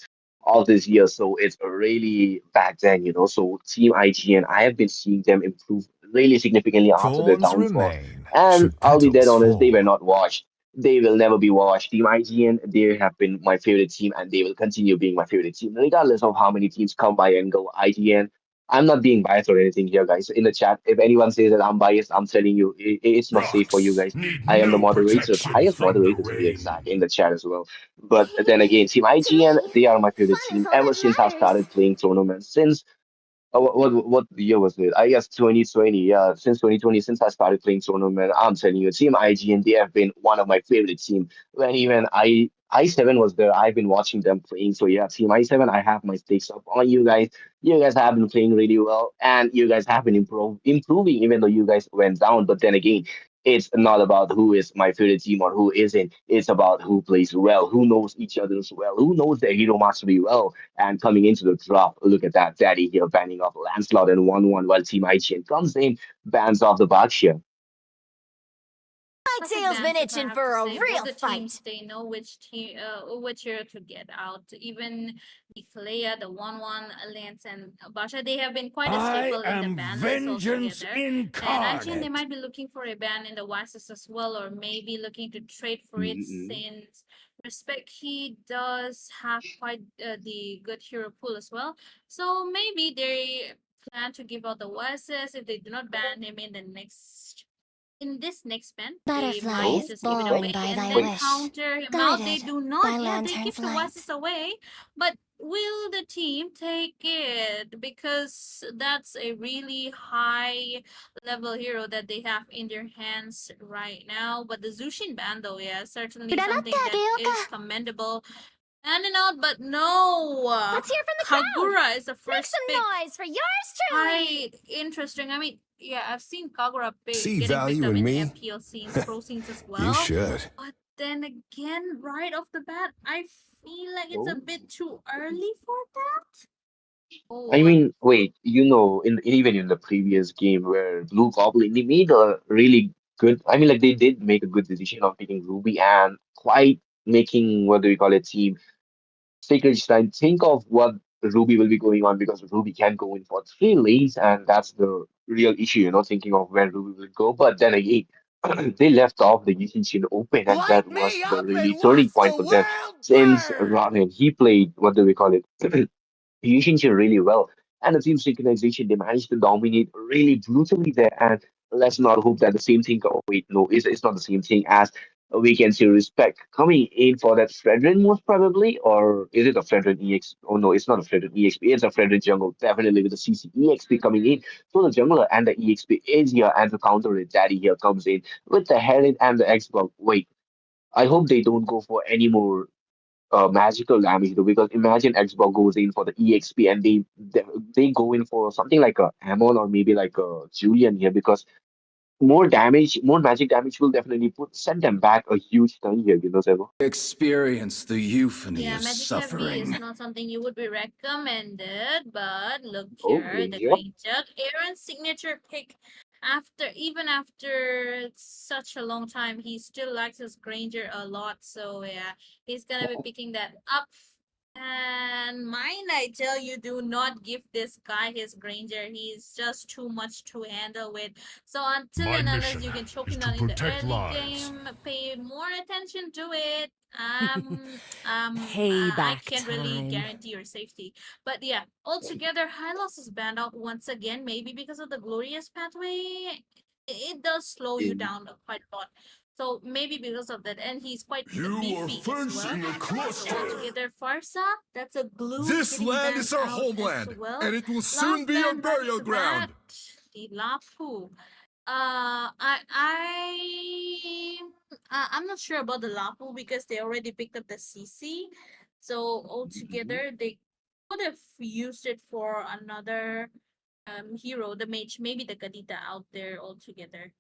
of this year, so it's really back then, you know. So Team IGN, I have been seeing them improve really significantly after their Thorns downfall, remain and should I'll be dead petals honest, they were fall. not washed. They will never be washed. Team IGN, they have been my favorite team, and they will continue being my favorite team, regardless of how many teams come by and go. IGN, I'm not being biased or anything here, guys. In the chat, if anyone says that I'm biased, I'm telling you, it's not safe for you Rocks guys. need I am the no moderator, the protection highest from the moderator to be exact, rain. in the chat as well. But then again, Team IGN, they are my favorite team ever since I started playing tournaments. Since what year was it? I guess 2020. Yeah, since 2020, since I started playing tournament, I'm telling you, Team IGN, they have been one of my favorite team. When even I7 was there, I've been watching them playing. So yeah, Team I7, I have my stakes up on you guys. You guys have been playing really well, and you guys have been improving, even though you guys went down. But then again, it's not about who is my favorite team or who isn't. It's about who plays well, who knows each other's well, who knows their hero mastery well. And coming into the drop, look at that. Daddy here banning off Lancelot and 1-1 while Team Aichin comes in, bans off the Baxia. Classic dance, if I have to say. Both the teams they know which hero to get out. Even the Kalea, the 1-1 Lance and Basha, they have been quite a I staple in the am ban list vengeance altogether. And IGN they incarnate. might be looking for a ban in the Wasis as well, or maybe looking to trade for it Mm-mm. since Respect he does have quite the good hero pool as well. So maybe they plan to give out the Wasis if they do not ban him in the next in this next band, they Butterfly might is Oh, just give it born away by and thy then wait. wish, counter him out. They guided do by not. Yeah, they give lantern's the light. Oasis away. But will the team take it? Because that's a really high level hero that they have in their hands right now. But the Zushin band, though, yeah, certainly something that is commendable. And out, but no. Let's hear from the crowd. Kagura is the Make first some pick. noise for yours truly. Quite interesting. I mean, yeah, I've seen Kagura See getting picked value up in in me? FPL scenes, pro scenes as You well. should. But then again, right off the bat, I feel like it's a Oh. bit too early for that. I Oh, mean, wait, even in the previous game where Blue Goblin, they made a really good, I mean, like they did make a good decision of picking Ruby and quite making, what do we call it, team Sacred Shrine think of what Ruby will be going on because Ruby can go in for 3 lanes, and that's the real issue, thinking of where Ruby will go. But then again, they left off the Yushin open, and that Light was me the up really and turning watch point the for them world since burn! Ramen, he played, what do we call it? Yushin really well. And the team synchronization, they managed to dominate really brutally there. And let's not hope that the same thing. Oh, wait, no, it's not the same thing as we can see respect coming in for that Fredrin most probably. Or is it a Fredrin EX? Oh, no, it's not a Fredrin EXP. It's a Fredrin jungle, definitely with the CC EXP coming in. So the jungler and the EXP is here. And to counter it, Daddy here comes in with the Heron and the Xbox. Wait, I hope they don't go for any more magical damage though, because imagine Xbox goes in for the EXP and they go in for something like a Amon or maybe like a Julian here, because more damage, more magic damage will definitely send them back a huge ton here, Sebo. Experience the euphony yeah, of magic heavy is suffering. not something you would be recommended. But look Oh, here, the yep. Green Jug, Aaron's signature pick. Even after such a long time, he still likes his Granger a lot. So yeah, he's gonna be picking that up. And mind, I tell you, do not give this guy his Granger. He's just too much to handle with. So until My and unless mission you can choke is him to down in the protect early lives. game, pay more attention to it. I Payback can't really time. guarantee your safety. But yeah, altogether, Hylos is banned out once again, maybe because of the glorious pathway. It does slow you Mm. down quite a lot. So maybe because of that, and he's quite You are beefy as well. facing a So cluster. altogether, Farsa, that's a glue This getting land banned is our out as homeland, well. and it will soon Last be our band right off burial the bat, ground. the Lapu. I'm not sure about the Lapu because they already picked up the CC. So altogether, they could have used it for another hero, the mage, maybe the Kadita out there altogether.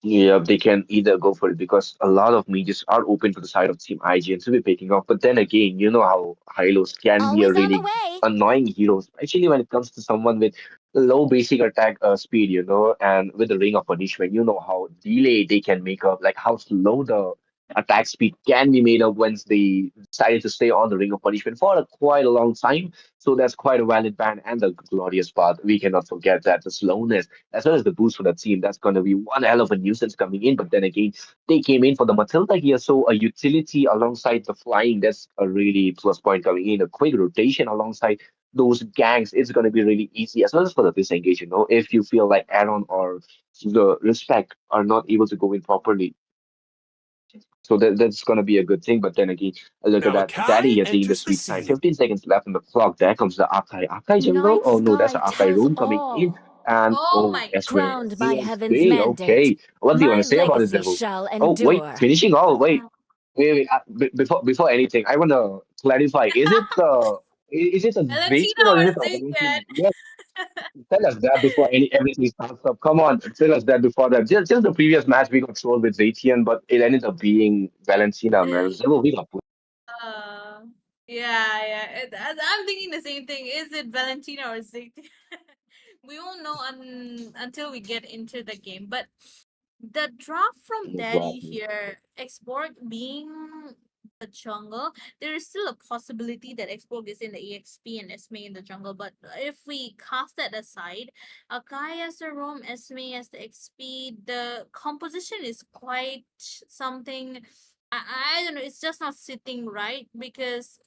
Yeah, they can either go for it because a lot of mages are open to the side of Team IGN to be picking off. But then again, you know how Hylos can be a Always on the really way. annoying hero, especially when it comes to someone with low basic attack speed, and with the Ring of Punishment, you know how delay they can make up, like how slow the attack speed can be made up once they decided to stay on the Ring of Punishment for quite a long time. So that's quite a valid ban. And the glorious part, we cannot forget that the slowness as well as the boost for the team. That's going to be one hell of a nuisance coming in. But then again, they came in for the Matilda here, so a utility alongside the flying, that's a really plus point coming in. A quick rotation alongside those gangs, it's going to be really easy as well as for the disengage. If you feel like Aaron or the respect are not able to go in properly, so that's going to be a good thing. But then again, look at Now that. Daddy Akai here taking the enters the sweet time. scene. 15 seconds left on the clock. There comes the Akai. Akai jungle? Night Oh no, that's an sky Akai tells room coming in. all. And Oh oh, my Esme, Crowned goodness. by heaven's EXP. mandate, Okay. What do you want my to say about this legacy level? shall Oh, wait, endure. finishing? Oh, wait. Before anything, I want to clarify. Is it a Valentina Zacian or or is it a Zaken? Valentino? Yes, tell us that before everything starts up. Come on, tell us that before that. Just the previous match we got trolled with Zacian, but it ended up being Valentina, man. So we got Uh, yeah. I'm thinking the same thing. Is it Valentina or Zaken? We won't know until we get into the game. But the drop from Daddy exactly. here, Xborg being the jungle, there is still a possibility that Xborg is in the EXP and Esme in the jungle. But if we cast that aside, Akai as the roam, Esme as the XP, the composition is quite something. I don't know, it's just not sitting right because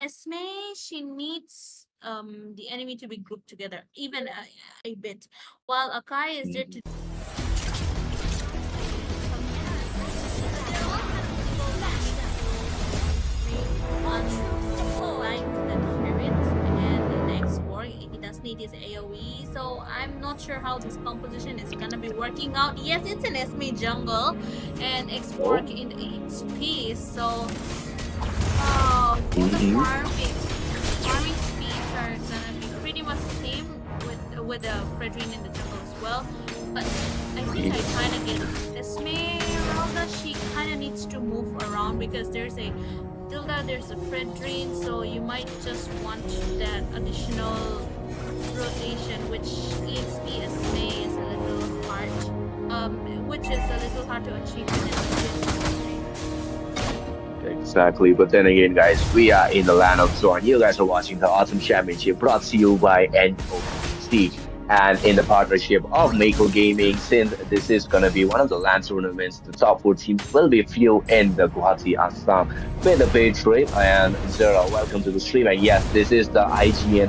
Esme, she needs the enemy to be grouped together, even a bit. While Akai is there to so I'm not sure how this composition is gonna be working out. Yes, it's an Esme jungle and Oh. X-Work in HP, so all the Mm-hmm. farming speeds are gonna be pretty much the same with the Fredrine in the jungle as well. But I think I kind of get Esmeralda. She kind of needs to move around because there's a Tilda, there's a Fredrine, so you might just want that additional rotation, which EXP Esme is a little hard, which is a little hard to achieve in an Exactly. But then again, guys, we are in the land of Zorn. You guys are watching the Autumn Championship brought to you by NOC and in the partnership of Mako Gaming. Since this is going to be one of the land tournaments, the top four teams will be few in the Guwahati, Assam with the paid trip. And Zara, welcome to the stream. And yes, this is the IGN,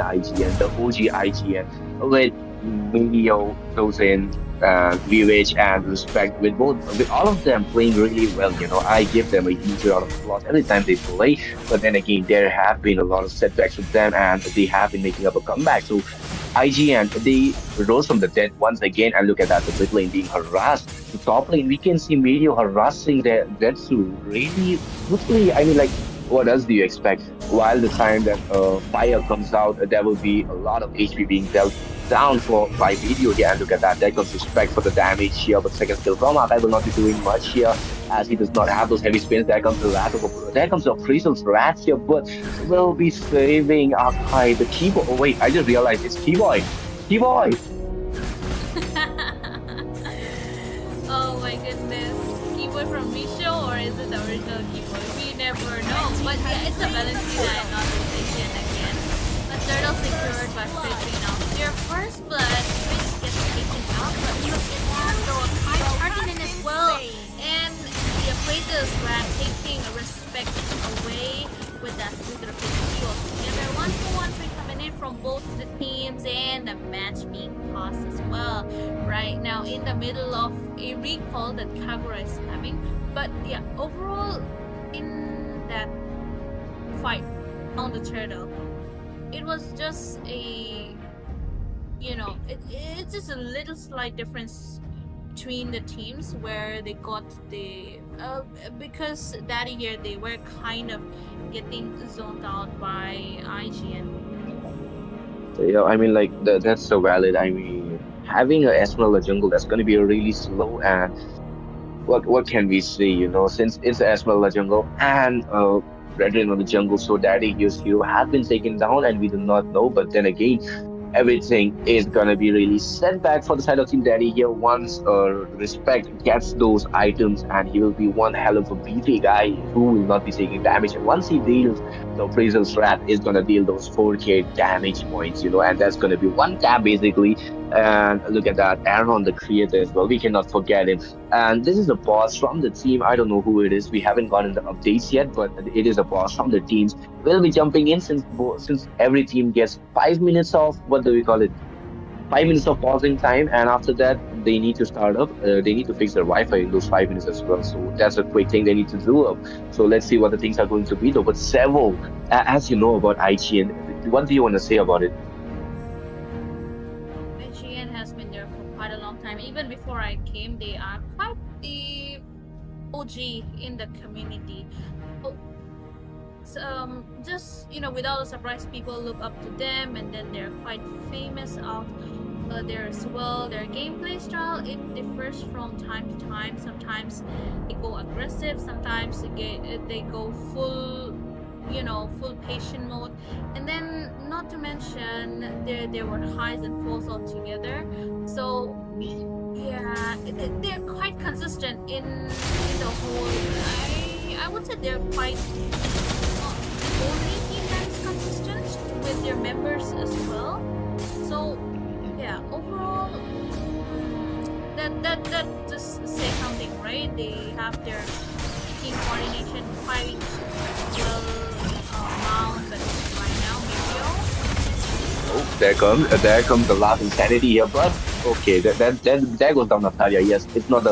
the OG IGN with Medio chosen Vivage and Respect with all of them playing really well. I give them a huge round of applause every time they play. But then again, there have been a lot of setbacks with them, and they have been making up a comeback. So IGN, they rose from the dead once again, and look at that, the mid lane being harassed. The top lane, we can see Medio harassing their Zetsu really quickly. I mean, like, what else do you expect? While the time that fire comes out, there will be a lot of HP being dealt down for by video here, and look at that. There comes Respect for the damage here, but second skill from Akai will not be doing much here as he does not have those heavy spins. There comes the Appraisal's Wrath here, but will be saving Akai. The keyboard. Oh wait, I just realized it's Keyboy. Keyboy. Oh my goodness. Keyboard from Misho, or is it the original keyboard? We never know. But yeah, it's a Valentina and not a Zacian again. A turtle secured by Fredrine now. Their first blood Fritz gets taken out, but look at that though. Kai charging in as well. And the appraisers were taking respect away with that slither of together. 1-for-1 trade coming in from both the teams, and the match being paused as well. Right now in the middle of a recall that Kagura is having. But yeah, overall in that fight on the turtle, it was just it's just a little slight difference between the teams where they got the because that year they were kind of getting zoned out by IGN. Yeah, I mean, like that's so valid. I mean, having a Esmeralda jungle that's going to be really slow, and what can we say? Since it's a Esmeralda jungle and Red Rain on the jungle, so Daddy Hughes hero has been taken down, and we do not know. But then again, everything is gonna be really set back for the side of Team Daddy here once Respect gets those items, and he will be one hell of a beefy guy who will not be taking damage. And once he deals, the Appraisal's Wrath is gonna deal those 4k damage points, and that's gonna be one tap basically. And look at that, Aaron the creator as well. We cannot forget him. And this is a boss from the team. I don't know who it is. We haven't gotten the updates yet, but it is a boss from the teams. We'll be jumping in since every team gets 5 minutes of what do we call it? 5 minutes of pausing time, and after that they need to start up. They need to fix their Wi-Fi in those 5 minutes as well. So that's a quick thing they need to do. So let's see what the things are going to be though. But Sevo, as you know about IGN, what do you want to say about it? IGN has been there for quite a long time. Even before I came, they are quite the OG in the community. Just without a surprise, people look up to them, and then they're quite famous out there as well. Their gameplay style, it differs from time to time. Sometimes they go aggressive, sometimes they go full patient mode, and then not to mention there were highs and falls altogether. So yeah, they're quite consistent in the whole. I would say they're quite only team that is consistent with their members as well. So yeah, overall, that just say something, right? They have their team coordination quite well bound, but right now, Miguel. Oh, there comes the last insanity here, but okay, there goes down Natalia. Yes, it's not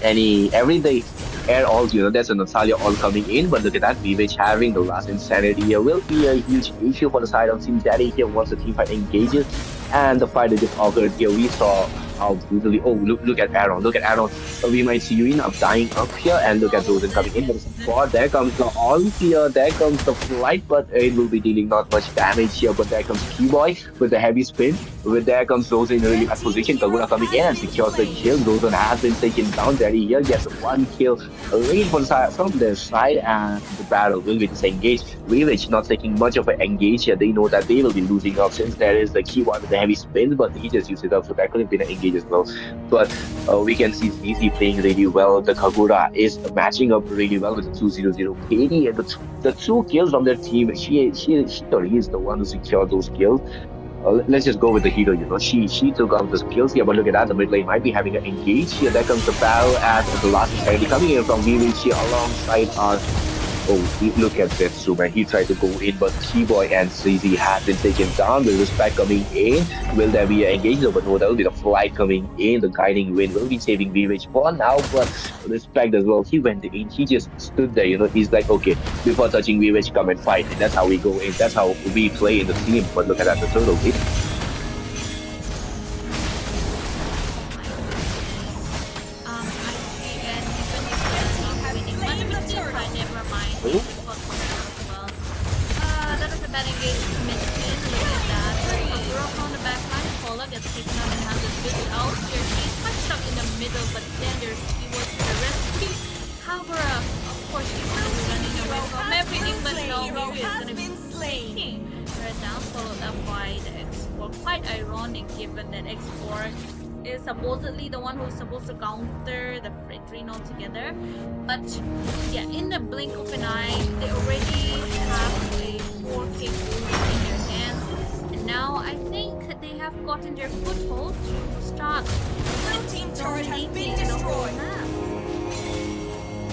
any everyday air all, there's a Natalia all coming in, but look at that, Vivage having the last insanity here will be a huge issue for the side of Team Daddy here once the team fight engages. And the fight that just occurred here, we saw how brutally. Oh, look at Aaron. Look at Aaron. We might see Yuna dying up here, and look at Zozen coming in. But spot, there comes the all here. There comes the flight, but it will be dealing not much damage here. But there comes Keyboy with the heavy spin. With there comes Zozen in a really bad position. Kagura coming in and secures the kill. Zozen has been taken down. Daddy here gets one kill right from their side, and the battle will be disengaged. Village not taking much of an engage here. They know that they will be losing up since there is the Keyboy with the heavy spin, but he just used it up, so that could have been an engage as well. But we can see ZZ playing really well. The Kagura is matching up really well with the 200 KD and the two kills from their team. She already is the one who secured those kills. Let's just go with the hero, She took out the skills here, but look at that. The mid lane might be having an engage here. There comes the battle as the last is currently coming in from Village here alongside us. Oh, look at Zetsu, man. He tried to go in, but Keyboy and CZ have been taken down. With Respect coming in, will there be an engagement? But no, there will be the flight coming in. The guiding wind will be saving Village for now, but Respect as well. He went in. He just stood there, He's like, okay, before touching Village, come and fight. And that's how we go in. That's how we play in the team. But look at that, the turtle. That is a bad engagement. Look at that. Kagura from the backline. Kola gets taken out and has a bit out here. He's quite stuck in the middle, but then there's Keyboard to the rescue. Kagura, of course, he's still running away from everything, but no, Miru is gonna be slain. Right now, followed up by the export. Quite ironic given that export is supposedly the one who's supposed to counter the freight train altogether. But yeah, in the blink of an eye, they already have a 4K gold in their hands. And now I think they have gotten their foothold to start dominating the whole map.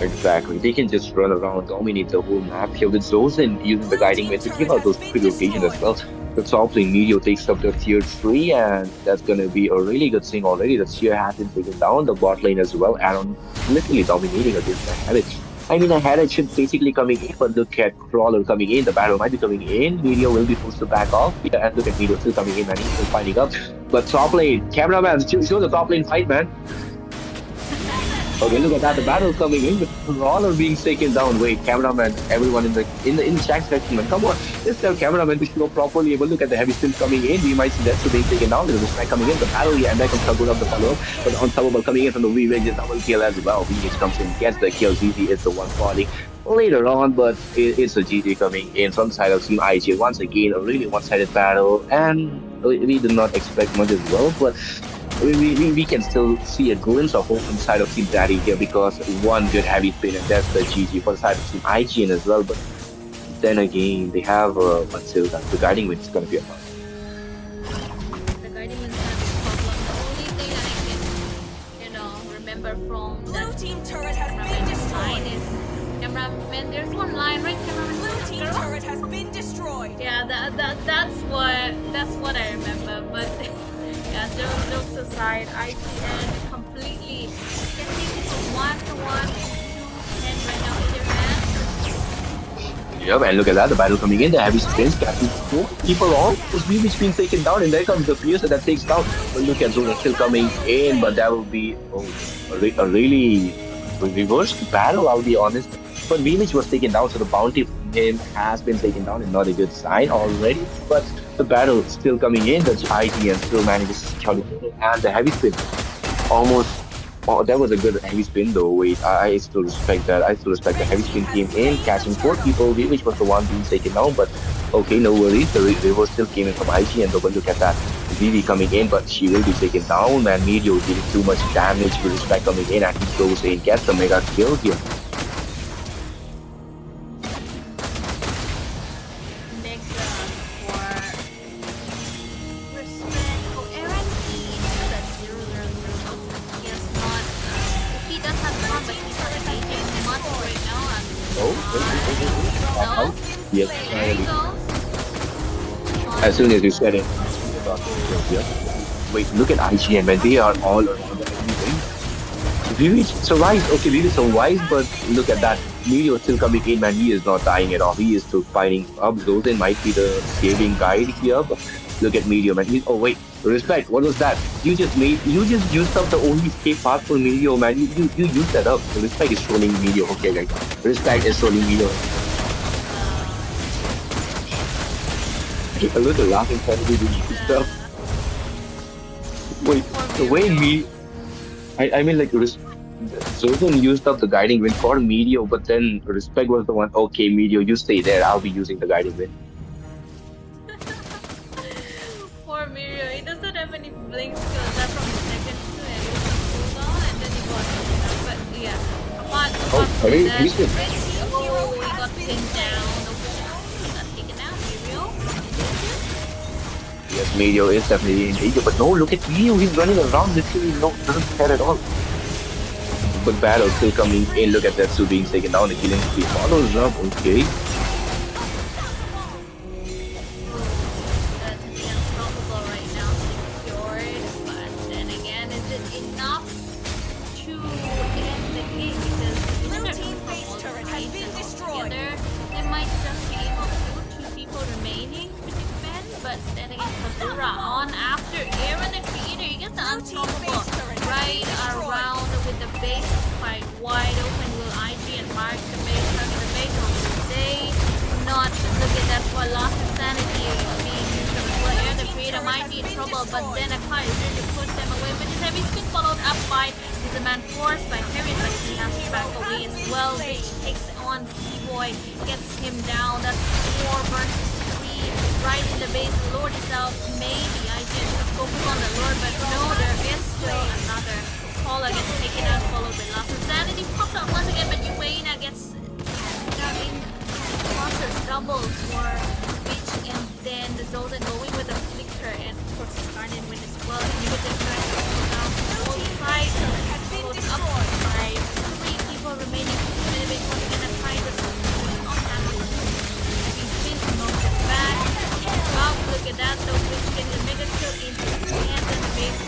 Exactly. They can just run around, dominate the whole map here with Zozen using the guiding wind to give out those quick rotations as well. The top lane Meteor takes up the tier 3, and that's gonna be a really good thing already. The tier has been taken down, the bot lane as well. Aaron literally dominating against the Hadith. I mean, a Hadith should basically coming in, but look at Crawler coming in. The battle might be coming in. Meteor will be forced to back off. Yeah, and look at Meteor still coming in, and he's still fighting up. But top lane, cameraman, show the top lane fight, man. Okay, look at that. The battle coming in with Crawler being taken down. Wait, cameraman, everyone in the chat section, man. Come on, let's tell cameraman to show properly. But look at the heavy spin coming in. We might see that being taken down. There's a strike coming in. The battle, yeah, and there comes Kagura the follow-up. But Unstoppable coming in from the V-Range is double kill as well. V-Range comes in, gets the kill. ZZ is the one falling later on, but it's a GG coming in from the side of Team IG. Once again, a really one-sided battle, and we did not expect much as well, but we can still see a glimpse of hope from the side of Team Daddy here, because one good heavy spin, and that's the GG for the side of Team IGN as well. But then again, they have until that the guiding wind is going to be a problem. The guiding wind is not a problem. The only thing that I can, remember from the Team turret has been destroyed. is cameraman. There's one line, right? Cameraman. Blue team turret has been destroyed. Yeah, that's what I remember. But yeah, jokes aside, IGN completely getting this 1-1 and right now in their hands. Yep, and look at that, the battle coming in, the heavy spins, catching 4 people on, this Beach being taken down, and there comes the Piercer that takes down. But look at Zona still coming in, but that will be a really reversed battle, I'll be honest. But Village was taken down, so the bounty from him has been taken down, and not a good sign already. But the battle is still coming in, the IGN still manages to secure the kill, and the heavy spin almost. Oh, that was a good heavy spin though. Wait, I still respect that. I still respect the heavy spin team in catching 4 people. Village was the one being taken down, but okay, no worries. The reverse still came in from IGN though, but look at that. Vivi coming in, but she will be taken down, man. Meteor dealing too much damage with Respect coming in, and he goes in, gets the mega kill here. Yes, as soon as you said it. Wait, look at IGN, man. They are all around everything. Vivi survives. Okay, Vivi survives, but look at that. Meteor still coming in, man. He is not dying at all. He is still fighting up. Zozen might be the saving guide here, but Look at Meteor, man. Oh wait, respect. What was that? You just used up the only escape path for Meteor, man. You used that up. Respect is trolling Meteor. Okay, guys. Respect is trolling Meteor. A little laughing family doing stuff. Wait, the way me, I mean like Zoltan used up the guiding wind for Meteor, but then respect was the one. Okay, Meteor, you stay there. I'll be using the guiding wind. Poor Mirio, he doesn't have any blink skills. That's from the second skill and he was on cooldown and then he got but yeah. Apart I from mean, that, he's good. oh, he got pinned down. The wall got taken out. Mirio. Yes, Meteor is definitely in danger, but no, look at Meteor. He's running around literally, no, doesn't care at all. But battle still coming in. Look at that Su being taken down. The killing spree follows up. Okay. Certainly unstoppable right now, secured. But then again, is it enough to end the game? Because if they're coming from all sides and all together, they might just be able to two people remaining to defend. But then again, Kagura on after Aaron the Creator, he gets unstoppable right around with the base quite wide open. Will IG and Mark the base target the base, or will they not? Look at that for Lost Insanity being used as well. Aaron the Creator might be in trouble, but then a Kai is there to push them away. But his heavy spin followed up by is a man forced by Harriet, but he has to back away as well, which takes on T-Boy, gets him down. That's 4 versus 3 right in the base. The Lord is out. Maybe I just focus on the Lord, but no, there is still another. Paula gets taken out, followed by Lost Insanity. Pops out once again, but Yuena gets in process double for Witch, and then the Zoltan going with a flicker, and of course Skarnin win as well. And you get the trying to pull down all sides, followed up by 3 people remaining. Anyway, once again, I'm trying to on handle. Heavy spin to knock it back. Wow, look at that, though. Witch getting the mega kill into his hands, and the base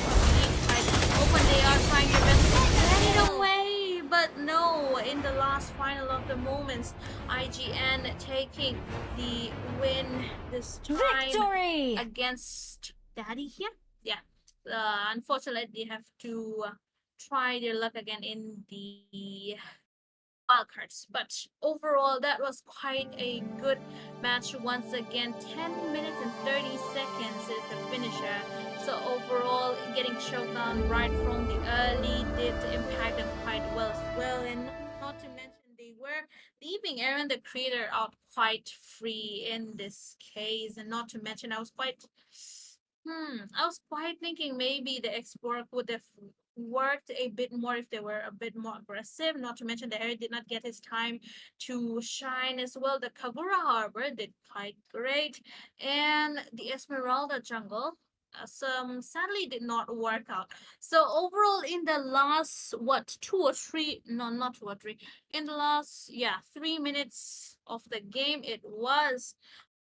open. They are trying to get it away, but no, in the last final of the moments, IGN taking the win this time against Daddy here. Yeah, unfortunately they have to try their luck again in the wildcards, but overall that was quite a good match. Once again, 10 minutes and 30 seconds is the finisher. So overall, getting showdown right from the early did impact them quite well as well. And not to mention, they were leaving Aaron the Creator out quite free in this case. And not to mention, I was quite thinking maybe the export would have worked a bit more if they were a bit more aggressive. Not to mention the Harry did not get his time to shine as well. The Kagura Harbor did quite great, and the Esmeralda jungle sadly did not work out. So overall, in the last in the last 3 minutes of the game, it was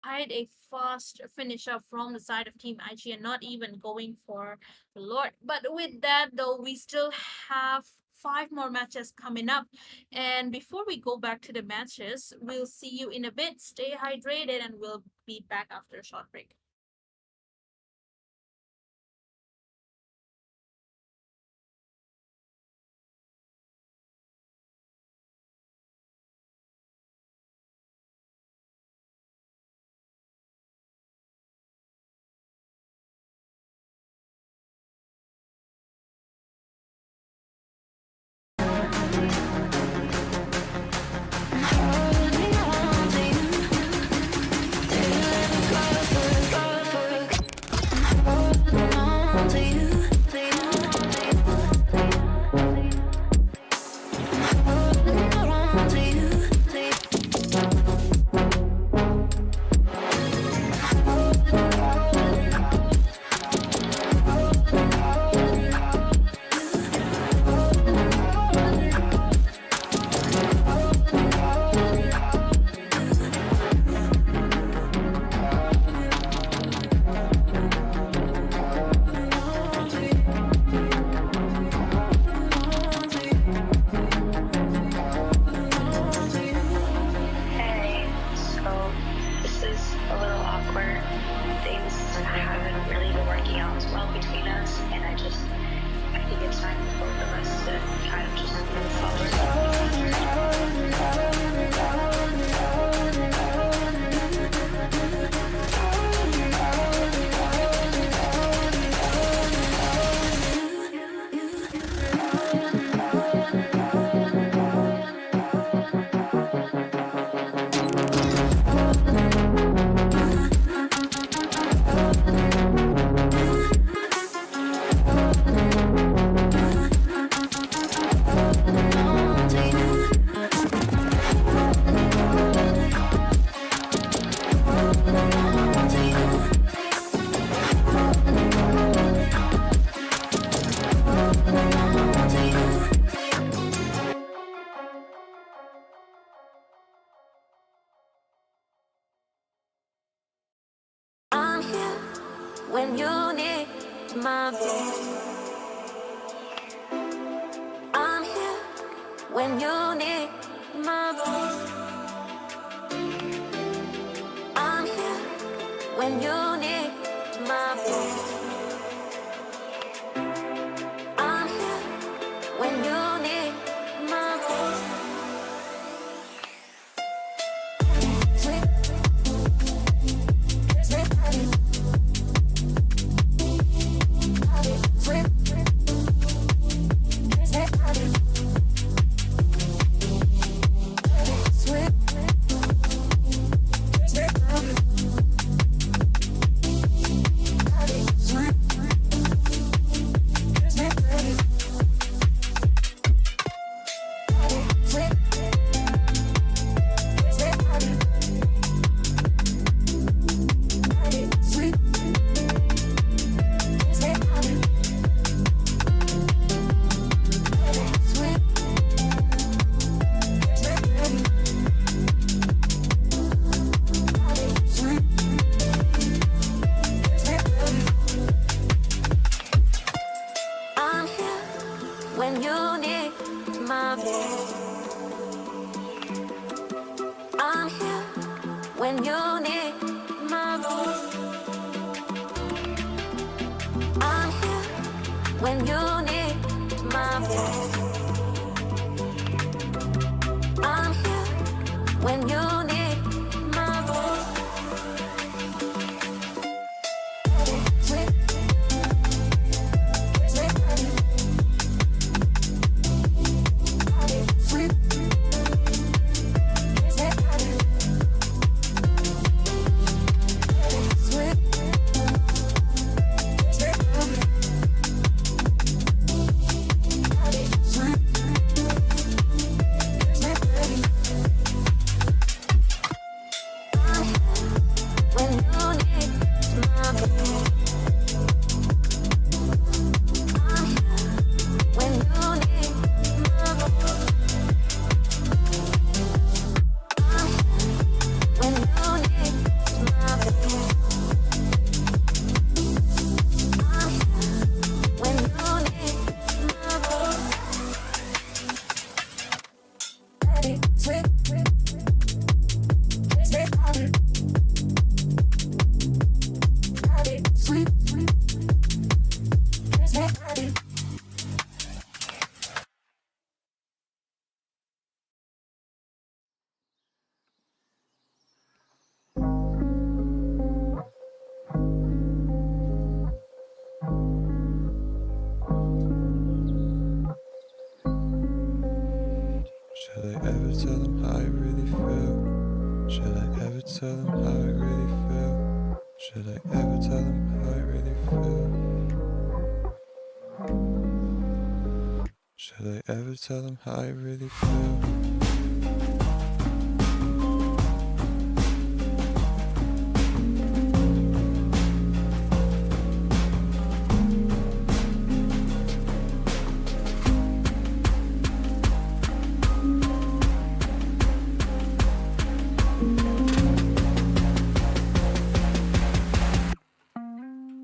quite a fast finisher from the side of Team IG, and not even going for the Lord. But with that, though, we still have 5 more matches coming up. And before we go back to the matches, we'll see you in a bit. Stay hydrated, and we'll be back after a short break. my voice. I'm here when you need my voice. I'm here when you need my voice. I'm here when you need my voice. Sweet, sweet, sweet, sweet, I'm here when you need my voice. I'm here when you need my voice. I'm here when you need my voice. I'm here when you need my voice. Sweet, sweet, sweet, sweet, when you need my voice. I'm here when you need my voice. I'm here when you need my voice. I'm here when you need my voice. Ready, sweet, sweet, ready, sweet, sweet, ready. Should I ever tell them how I really feel? Should I ever tell them how I really feel? Should I ever tell them how I really feel? Should I ever tell them how I really feel?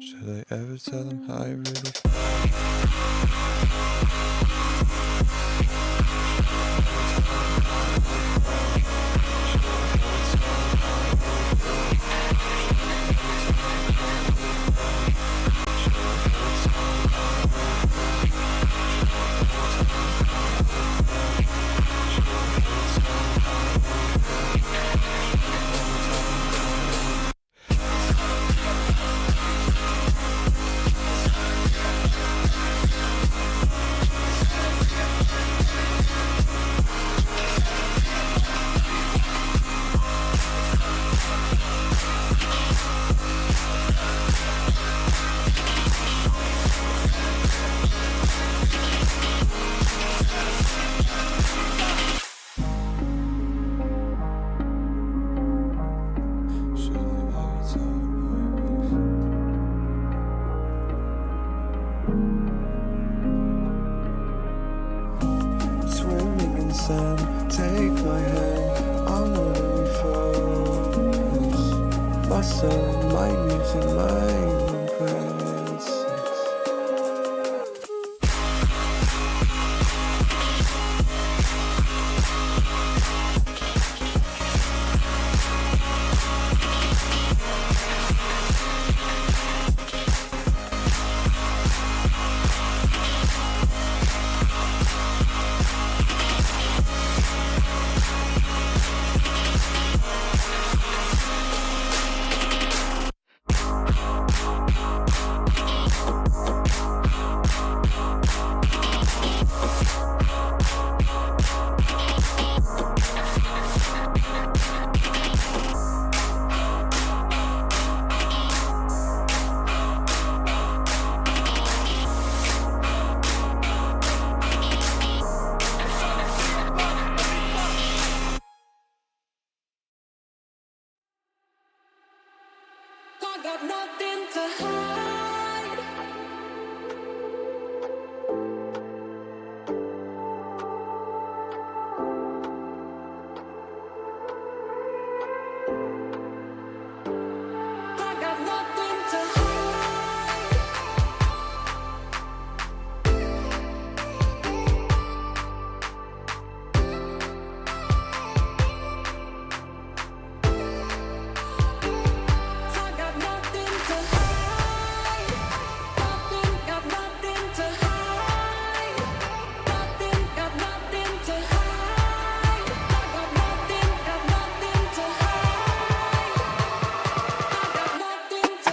Should I ever tell them how I really feel? Take my hand, I wanna refocus. My soul, my music, my own presence. got nothing to hide. I got nothing to hide. I got nothing to hide. Nothing, got nothing to hide. Nothing, got nothing to hide. I got nothing, got nothing to hide. I got nothing to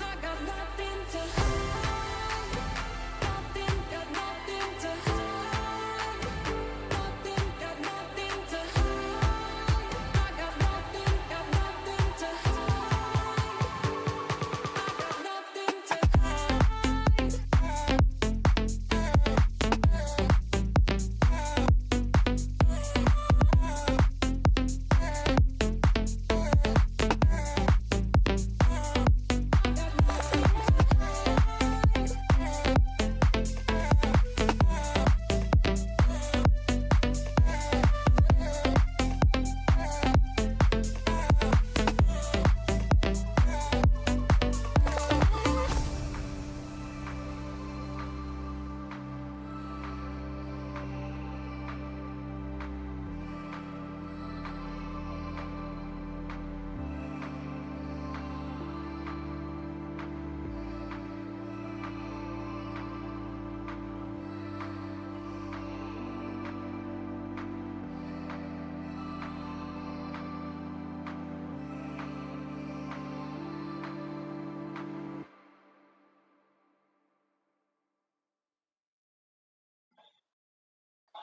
I got nothing to hide. Nothing, got nothing to hide. Nothing, got nothing to hide. I got nothing, got nothing to hide. I got nothing to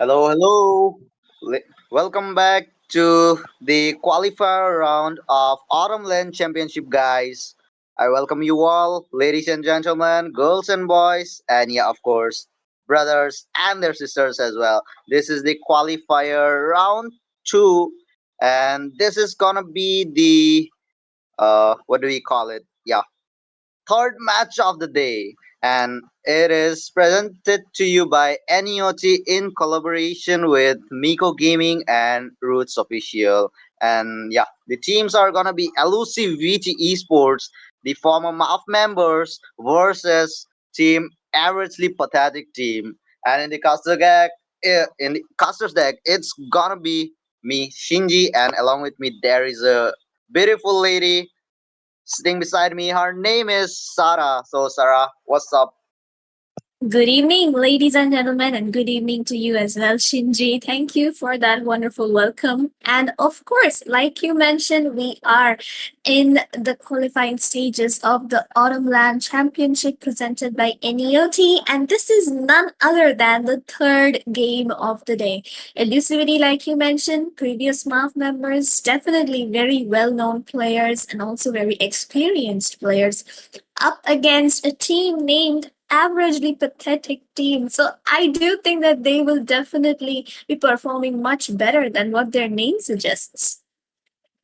Hello, hello. Welcome back to the qualifier round of Autumn Land Championship, guys. I welcome you all, ladies and gentlemen, girls and boys, and yeah, of course, brothers and their sisters as well. This is the qualifier round two, and this is gonna be the what do we call it? Yeah, third match of the day, and it is presented to you by NEOT in collaboration with Miko Gaming and Roots Official. And yeah, the teams are gonna be Elusive VT Esports, the former MAF members, versus Team Averagely Pathetic Team. And in the caster's deck, it's gonna be me, Shinji, and along with me there is a beautiful lady sitting beside me. Her name is Sarah. So, Sarah, what's up? Good evening, ladies and gentlemen, and good evening to you as well, Shinji. Thank you for that wonderful welcome. And of course, like you mentioned, we are in the qualifying stages of the Autumn Land Championship presented by NEOT, and this is none other than the third game of the day. Elusivity, like you mentioned, previous MAF members, definitely very well known players and also very experienced players up against a team named averagely pathetic team. So I do think that they will definitely be performing much better than what their name suggests.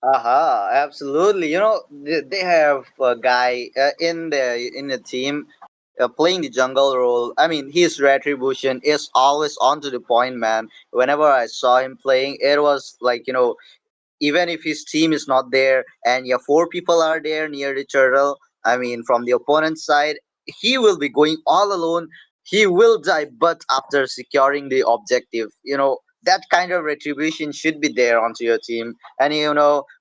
Aha, absolutely. You know, they have a guy in the team. playing the jungle role. I mean, his retribution is always on to the point, man. Whenever I saw him playing, it was like, even if his team is not there and yeah, four people are there near the turtle, I mean, from the opponent's side, he will be going all alone. He will die, but after securing the objective, that kind of retribution should be there onto your team. And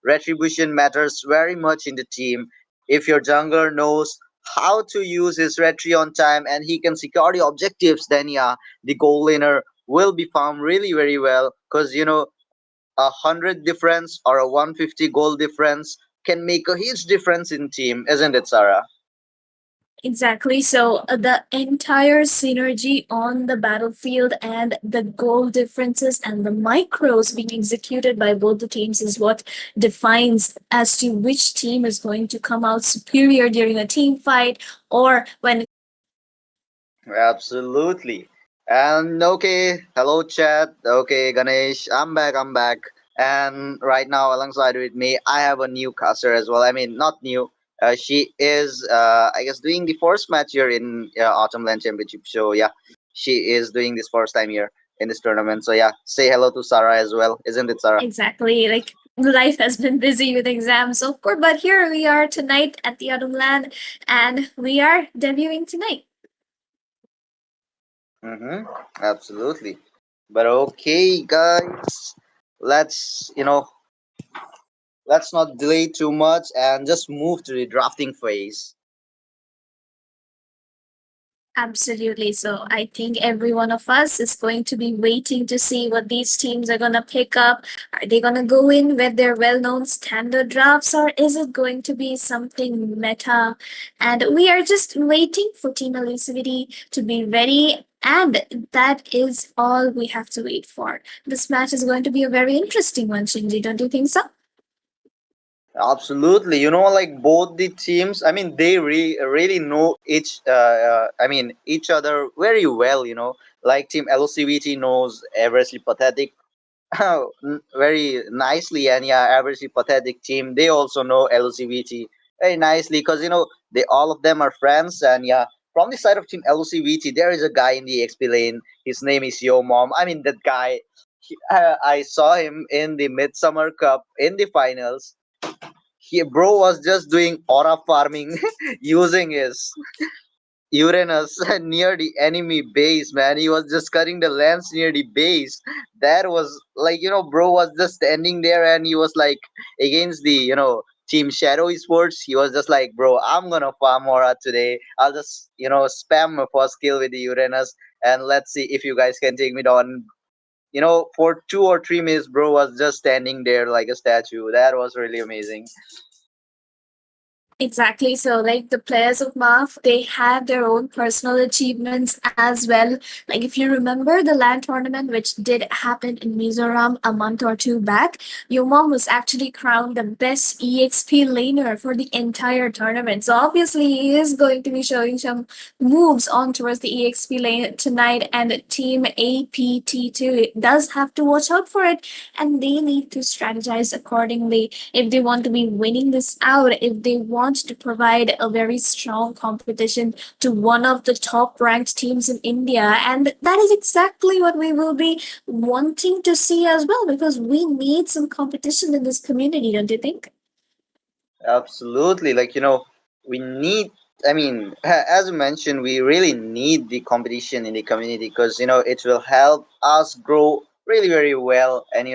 retribution matters very much in the team. If your jungler knows how to use his retri on time and he can secure the objectives, then yeah, the goal laner will be farmed really very well, because 100 difference or a 150 goal difference can make a huge difference in team, isn't it, Sarah? Exactly. So the entire synergy on the battlefield and the goal differences and the micros being executed by both the teams is what defines as to which team is going to come out superior during a team fight or when. Absolutely. And okay, hello chat. Okay, Ganesh, I'm back. I'm back. And right now, alongside with me, I have a new caster as well. I mean, not new. She is, I guess, doing the first match here in Autumn Land Championship. So yeah, she is doing this first time here in this tournament. So yeah, say hello to Sarah as well, isn't it, Sarah? Exactly. Like life has been busy with exams, of course, but here we are tonight at the Autumn Land and we are debuting tonight. Mm-hmm. Absolutely. But okay, guys, let's let's not delay too much and just move to the drafting phase. Absolutely. So I think every one of us is going to be waiting to see what these teams are going to pick up. Are they going to go in with their well known standard drafts or is it going to be something meta? And we are just waiting for Team Elusivity to be ready. And that is all we have to wait for. This match is going to be a very interesting one, Shinji. Don't you think so? Absolutely. Like both the teams, I mean, they really know each other very well, Like Team LCVT knows Eversley Pathetic very nicely, and yeah, Eversley Pathetic team, they also know LCVT very nicely, because, they all of them are friends, and yeah, from the side of Team LCVT, there is a guy in the XP lane. His name is Yo Mom. I mean, that guy, I saw him in the Midsummer Cup in the finals. Bro was just doing aura farming using his Uranus near the enemy base, man. He was just cutting the lens near the base. That was like, bro was just standing there and he was like against the, Team Shadow Esports. He was just like, bro, I'm gonna farm aura today. I'll just, spam my first kill with the Uranus and let's see if you guys can take me down. For 2 or 3 minutes, bro was just standing there like a statue. That was really amazing. Exactly. So, like the players of MAF, they have their own personal achievements as well. Like, if you remember the LAN tournament, which did happen in Mizoram a month or two back, Yomom was actually crowned the best EXP laner for the entire tournament. So, obviously, he is going to be showing some moves on towards the EXP lane tonight, and Team APT2 does have to watch out for it, and they need to strategize accordingly if they want to be winning this out, if they want to provide a very strong competition to one of the top ranked teams in India. And that is exactly what we will be wanting to see as well because we need some competition in this community, don't you think? Absolutely. Like, we need, I mean, as you mentioned, we really need the competition in the community because, it will help us grow really, very well. And,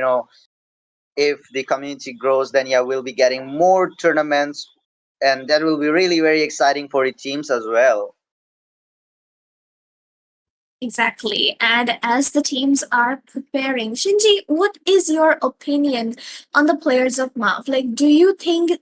if the community grows, then yeah, we'll be getting more tournaments and that will be really very exciting for the teams as well. Exactly. And as the teams are preparing, Shinji, what is your opinion on the players of MAF? Like, do you think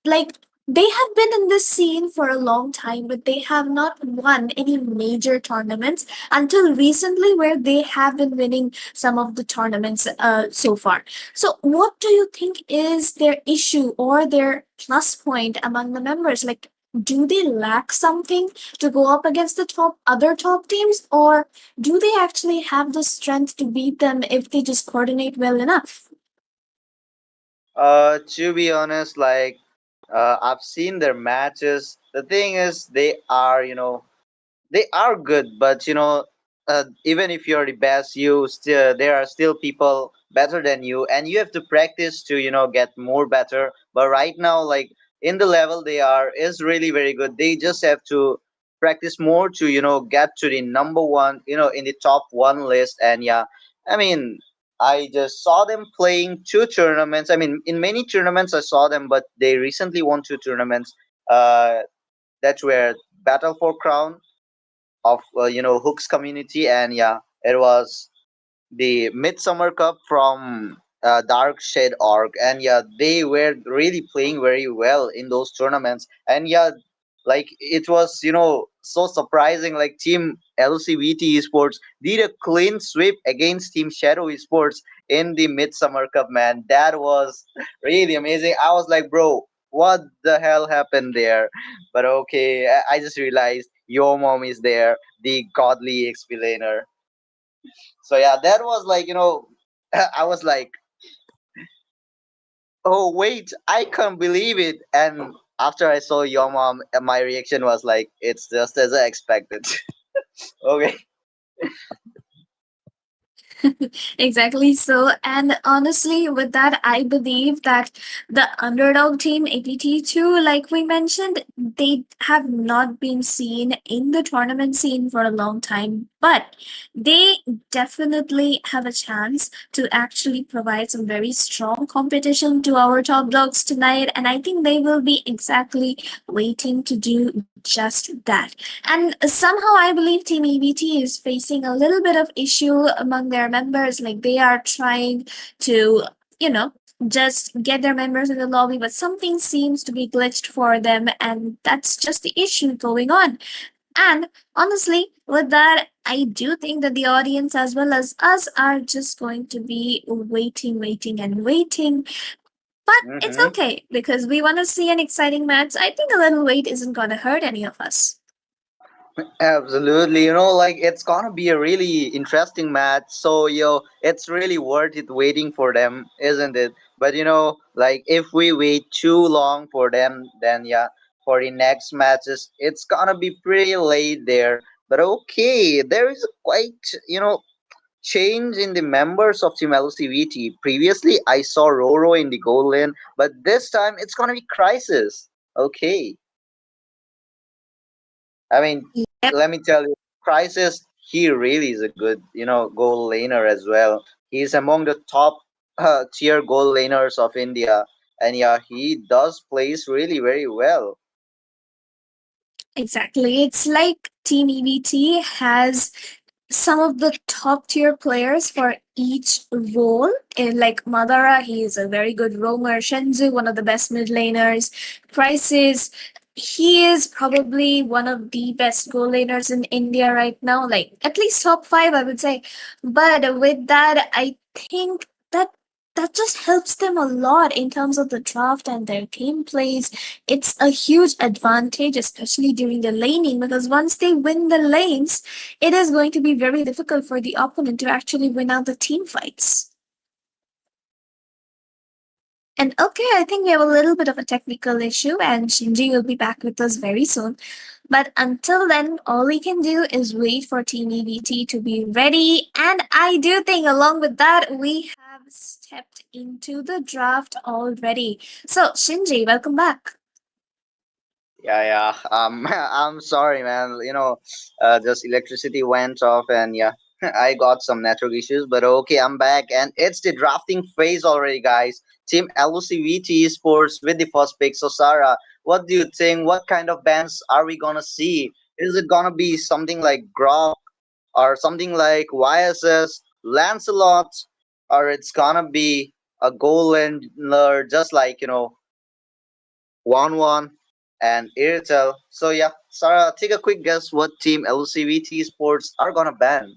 like they have been in this scene for a long time, but they have not won any major tournaments until recently, where they have been winning some of the tournaments so far. So, what do you think is their issue or their plus point among the members? Like, do they lack something to go up against the top teams, or do they actually have the strength to beat them if they just coordinate well enough? To be honest, like, I've seen their matches. The thing is, they are, they are good, but even if you're the best, you still there are still people better than you, and you have to practice to get more better. But right now, like in the level they are is really very good. They just have to practice more to get to the number one, in the top one list. And yeah, I mean, I just saw them playing two tournaments. I mean, in many tournaments I saw them, but they recently won two tournaments. That were Battle for Crown of Hook's community, and yeah, it was the Midsummer Cup from Dark Shade Org, and yeah, they were really playing very well in those tournaments, and yeah, like it was so surprising. Like Team LCVT Esports did a clean sweep against Team Shadow Esports in the Midsummer Cup. Man, that was really amazing. I was like, bro, what the hell happened there? But okay, I just realized your mom is there, the godly explainer. So yeah, that was like I was like, oh wait, I can't believe it. And after I saw your mom, my reaction was like, it's just as I expected. Okay. Exactly so. And honestly, with that, I believe that the underdog team, APT2, like we mentioned, they have not been seen in the tournament scene for a long time. But they definitely have a chance to actually provide some very strong competition to our top dogs tonight. And I think they will be exactly waiting to do just that. And somehow I believe Team EBT is facing a little bit of issue among their members. Like they are trying to, you know, just get their members in the lobby, but something seems to be glitched for them, and that's just the issue going on. And honestly, with that, I do think that the audience as well as us are just going to be waiting, waiting, and waiting. But it's Mm-hmm. okay because we want to see an exciting match. I think a little wait isn't going to hurt any of us. Absolutely. Like it's gonna be a really interesting match. So, it's really worth it waiting for them, isn't it? But like if we wait too long for them, then yeah, for the next matches, it's gonna be pretty late there. But okay, there is a quite, change in the members of Team LCVT. Previously, I saw Roro in the goal lane, but this time it's gonna be Crisis. Okay. I mean, let me tell you, Crisis, he really is a good, goal laner as well. He's among the top tier goal laners of India. And yeah, he does plays really very well. Exactly. It's like Team EBT has some of the top tier players for each role. Like Madara, he is a very good roamer. Shenzu, one of the best mid laners. Crisis, he is probably one of the best goal laners in India right now. Like at least top five, I would say. But with that, I think that just helps them a lot in terms of the draft and their gameplays. It's a huge advantage, especially during the laning, because once they win the lanes, it is going to be very difficult for the opponent to actually win out the team fights. And okay, I think we have a little bit of a technical issue, and Shinji will be back with us very soon. But until then, all we can do is wait for Team EBT to be ready. And I do think, along with that, we have stepped into the draft already. So, Shinji, welcome back. Yeah, yeah. I'm sorry, man. Just electricity went off, and yeah, I got some network issues. But okay, I'm back, and it's the drafting phase already, guys. Team LOCVT Sports with the first pick. So, Sarah, what do you think? What kind of bands are we gonna see? Is it gonna be something like Grok or something like YSS, Lancelot, or it's gonna be a Goldlander, just like 1-1 and Airtel. So yeah, Sarah, take a quick guess what team LCVT Sports are gonna ban.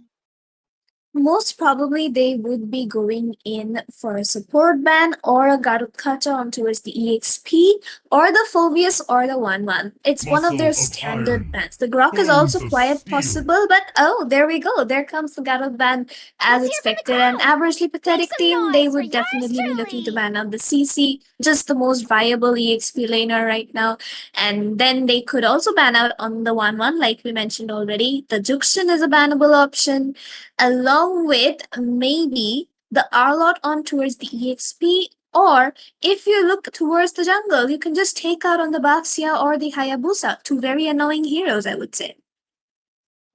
Most probably they would be going in for a support ban or a Garukata on towards the EXP or the Phobius or the 1-1. It's one of their Muscle of standard iron. bans. The Grok is also Bones of quite steel. possible, but oh, there we go. There comes the Garuk ban as expected. An averagely pathetic team, they would definitely be looking to ban out the CC, just the most viable EXP laner right now. And then they could also ban out on the 1-1, like we mentioned already. The Juxin is a bannable option along with maybe the Arlot on towards the EXP. Or if you look towards the jungle, you can just take out on the Baxia or the Hayabusa, two very annoying heroes, I would say.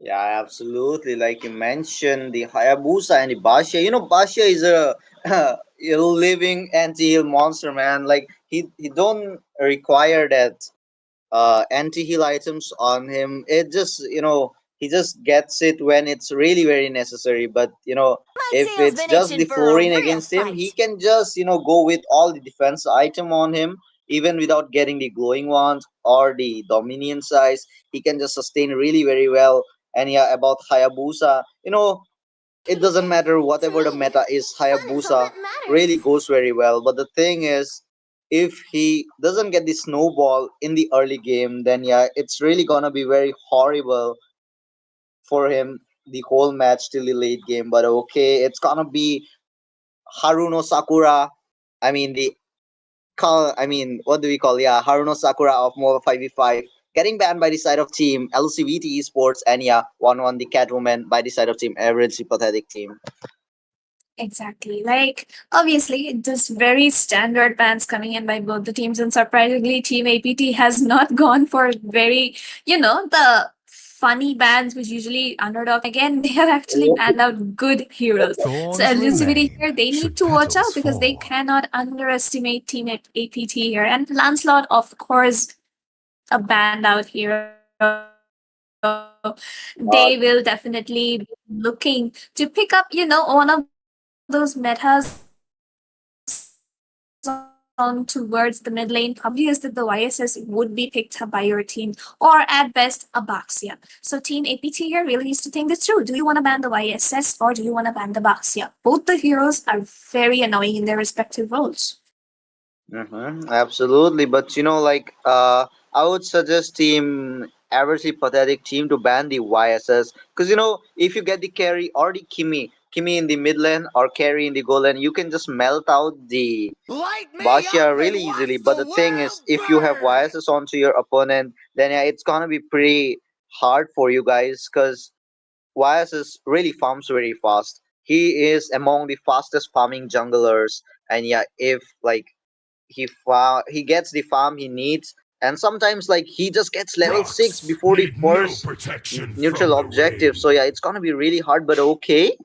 Yeah, absolutely. Like you mentioned, the Hayabusa and the Basha. You know, Basha is a living anti-heal monster, man. Like he don't require that anti-heal items on him. It just, he just gets it when it's really very necessary. But if it's just the Florine against him, he can just go with all the defense item on him, even without getting the glowing wand or the dominion size. He can just sustain really very well. And yeah, about Hayabusa, it doesn't matter whatever the meta is. Hayabusa really goes very well. But the thing is, if he doesn't get the snowball in the early game, then yeah, it's really gonna be very horrible for him the whole match till the late game. But okay, it's gonna be Haruno Sakura. I mean what do we call? Yeah, Haruno Sakura of MOBA 5v5 getting banned by the side of team LCVT Esports, and yeah, 1-1 the Catwoman by the side of team Average Pathetic team. Exactly. Like, obviously, just very standard bans coming in by both the teams, and surprisingly, Team APT has not gone for very, the funny bans which usually underdog again. They have actually banned out good heroes. So Thorns LGCVD remain here, they need should to watch out petals because they fall. cannot underestimate Team APT here. And Lancelot, of course, a banned out hero. They will Uh, definitely be looking to pick up, one of those metas on towards the mid lane. Obvious that the YSS would be picked up by your team, or at best a Baxia. So Team APT here really needs to think this through. Do you want to ban the YSS or do you want to ban the Baxia? Both the heroes are very annoying in their respective roles. Absolutely, but I would suggest team averagely pathetic team to ban the YSS, because if you get the carry or the Kimi in the mid lane or carry in the goal lane, you can just melt out the Basha really easily. But the thing is, if you have YSS onto your opponent, then yeah, it's gonna be pretty hard for you guys, because YSS really farms very fast. He is among the fastest farming junglers, and yeah, if like he gets the farm he needs, and sometimes like he just gets level 6 Rocks before the need no first protection from neutral the objective. So rain. yeah, it's gonna be really hard, but okay.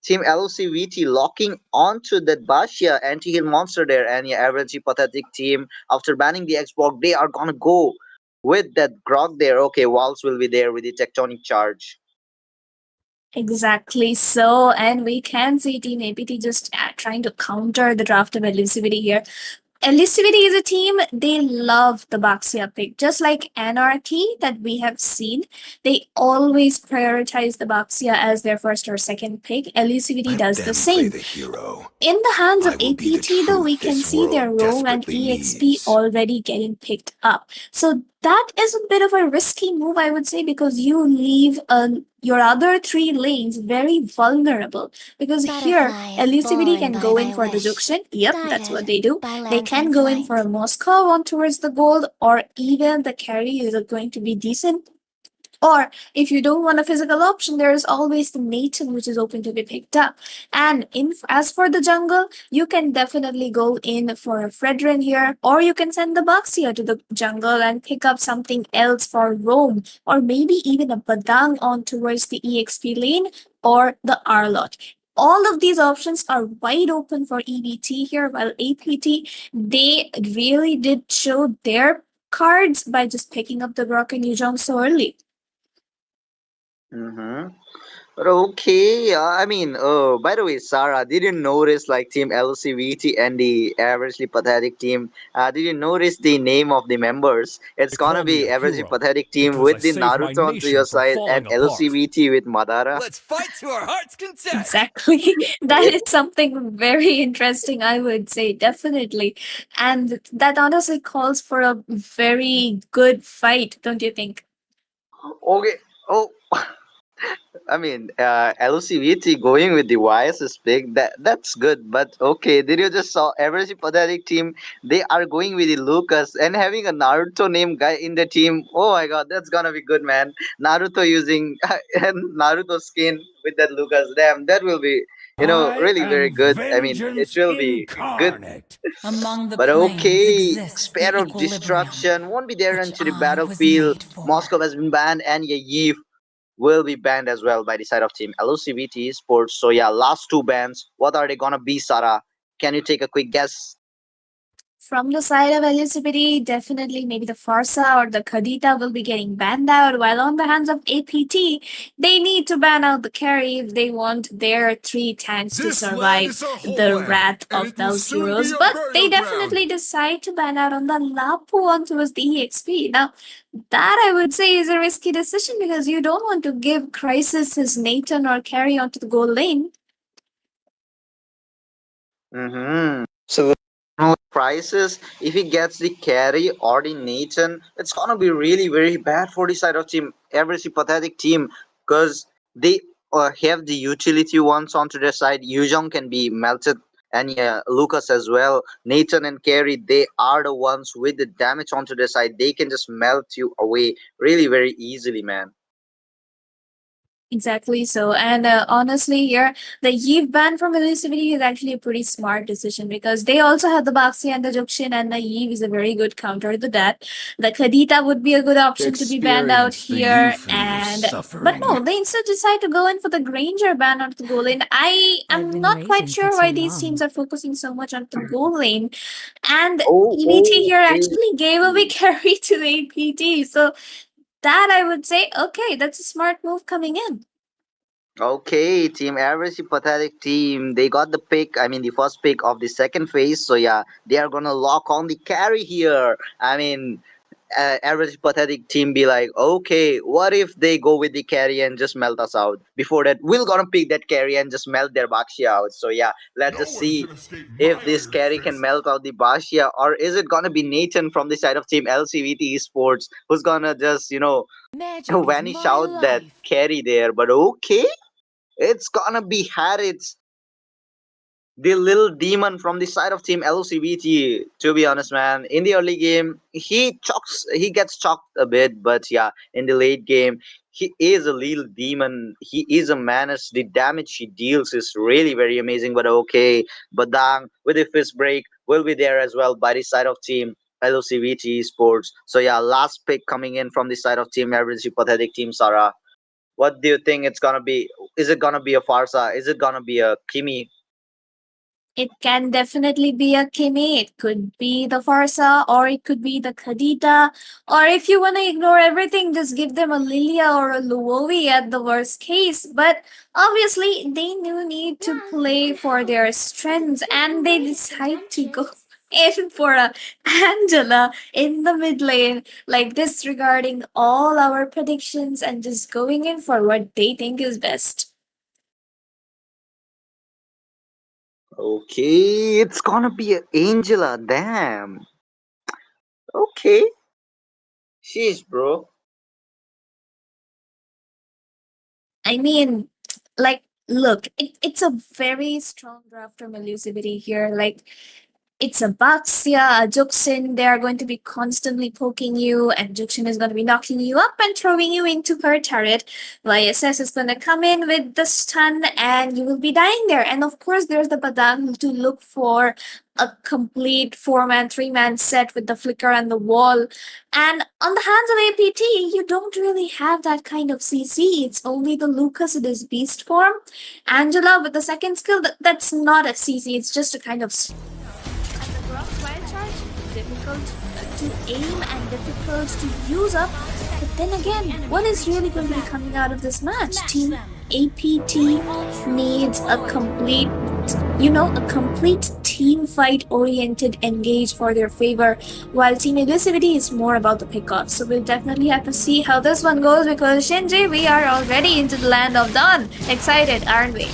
Team LCVT locking onto that Bashia anti-heal monster there, and yeah, average pathetic team after banning the Xbox, they are gonna go with that Grog there. Okay, Waltz will be there with the tectonic charge. Exactly so, and we can see Team APT just trying to counter the draft of elusivity here. Elusivity is a team, they love the Baxia pick. Just like Anarchy that we have seen, they always prioritize the Baxia as their first or second pick. Elusivity Let does the them play same. the hero. In the hands of I will be the APT, though, we truth can this see their world role and desperately EXP needs. already getting picked up. So that is a bit of a risky move, I would say, because you leave your other three lanes very vulnerable. Because here, Elusivity can go in for the Juxian. Yep, that's what they do. They can go in for a Moscow on towards the gold, or even the carry is going to be decent. Or if you don't want a physical option, there is always the Maiden, which is open to be picked up. And as for the jungle, you can definitely go in for a Fredrin here, or you can send the Baxia to the jungle and pick up something else for Roam, or maybe even a Badang on towards the EXP lane or the Arlot. All of these options are wide open for EBT here, while APT, they really did show their cards by just picking up the Broken Yuzhong so early. Mm-hmm. But okay, I mean, by the way, Sarah, did you notice like Team LCVT and the averagely pathetic team? Did you notice the name of the members? It's They gonna call me be a averagely hero pathetic team because I with the saved my Naruto onto your nation from side and falling apart. LCVT with Madara. Let's fight to our heart's content. Exactly. That It, is something very interesting, I would say, definitely. And that honestly calls for a very good fight, don't you think? okay. Oh, I mean, LCVT going with the YSS pick, that's good. But okay, did you just saw average pathetic team? They are going with the Lucas and having a Naruto name guy in the team. Oh my god, that's gonna be good, man. Naruto using and Naruto skin with that Lucas. Damn, that will be I really very am good. I mean, it vengeance will be good. incarnate. Among the But planes okay, exists Spare the of equilibrium, Destruction won't be there which into the I was battlefield. made for. Moscow has been banned, and Yayiv will be banned as well by the side of Team LOCVT Sports. So yeah, last two bans. What are they gonna be, Sarah? Can you take a quick guess? From the side of Elusivity, definitely maybe the Farsa or the Kadita will be getting banned out, while on the hands of APT, they need to ban out the carry if they want their three tanks to This land survive is our the homeland, wrath and of it will those soon be heroes. a But they burial ground. definitely decide to ban out on the Lapu one towards the EXP. Now, that I would say is a risky decision because you don't want to give Crisis his Nathan or carry onto the goal lane. So prices, if he gets the carry or the Nathan, it's gonna be really very bad for the side of team. Every pathetic team, because they have the utility ones onto their side. Yuzhong can be melted, and yeah, Lucas as well. Nathan and carry, they are the ones with the damage onto their side. They can just melt you away really very easily, man. Exactly so. And honestly, here, the Eve ban from elusivity is actually a pretty smart decision because they also have the Baxi and the Jukshin, and the Eve is a very good counter to that. The Kadita would be a good To option to be banned out experience the here. euphony of And but suffering. no, they instead decide to go in for the Granger ban onto the goal lane. I I've am been not quite waiting for sure too why these long. teams are focusing so much on the goal lane. And EVT Oh, here okay. actually gave away carry to the APT. So that I would say, okay, that's a smart move coming in. Okay, Team Average Pathetic Team. They got the pick, I mean, the first pick of the second phase. So, yeah, they are going to lock on the carry here. I mean, Average Pathetic Team be like, okay, what if they go with the carry and just melt us out? Before that, we're going to pick that carry and just melt their Bakshia out. So, yeah, let's No just one see can escape my if this iron carry can fist. melt out the Bashia, or is it going to be Nathan from the side of Team LCVT Esports who's going to just, Magic is vanish my out that life. carry there. But okay. It's gonna be Harrods, the little demon from the side of Team LCBT. To be honest, man, in the early game, he gets chalked a bit, but yeah, in the late game, he is a little demon. He is a menace. The damage he deals is really very amazing. But okay, Badang with the fist break will be there as well by the side of Team LCBT Sports. So yeah, last pick coming in from the side of Team Average Pathetic Team Sarah. What do you think it's gonna be? Is it gonna be a Farsa? Is it gonna be a Kimi? It can definitely be a Kimi, it could be the Farsa, or it could be the Khadita, or if you want to ignore everything, just give them a Lilia or a Luovi at the worst case. But obviously, they do need to play for their strengths, and they decide to go in for a Angela in the mid lane, like disregarding all our predictions and just going in for what they think is best. Okay, it's gonna be a Angela. Damn. Okay, sheesh, bro. I mean, like, look, it's a very strong draft from Elusivity here. Like, it's a Baxia, a Juxin. They are going to be constantly poking you, and Juxin is going to be knocking you up and throwing you into her turret. YSS is going to come in with the stun, and you will be dying there. And of course, there's the Badang to look for a complete 4-man, 3-man set with the flicker and the wall. And on the hands of APT, you don't really have that kind of CC. It's only the Lucas in his beast form. Angela with the second skill, that's not a CC, it's just a kind of and the Grok's wild charge, difficult to aim and difficult to use up. But then again, what is really going to be coming out of this match, team APT needs a complete, a complete team fight oriented engage for their favor, while Team Elusivity is more about the pickoff. So we'll definitely have to see how this one goes because Shinji, we are already into the land of dawn. Excited, aren't we?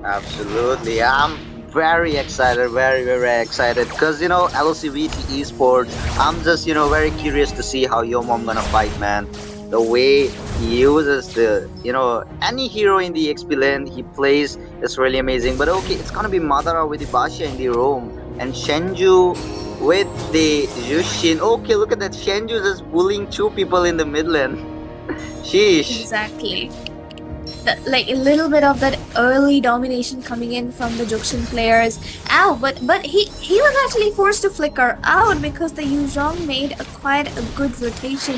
Absolutely. I'm very excited, very excited. Because, LOCVT Esports, I'm just, very curious to see how Yo Mom gonna fight, man. The way he uses any hero in the XP lane he plays is really amazing. But okay, it's gonna be Madara with the Basha in the roam and Shenju with the Jushin. Okay, look at that. Shenju just bullying two people in the mid lane. Sheesh. Exactly. Like a little bit of that early domination coming in from the Juxin players. Ow, but he was actually forced to flicker out because the Yuzhong made quite a good rotation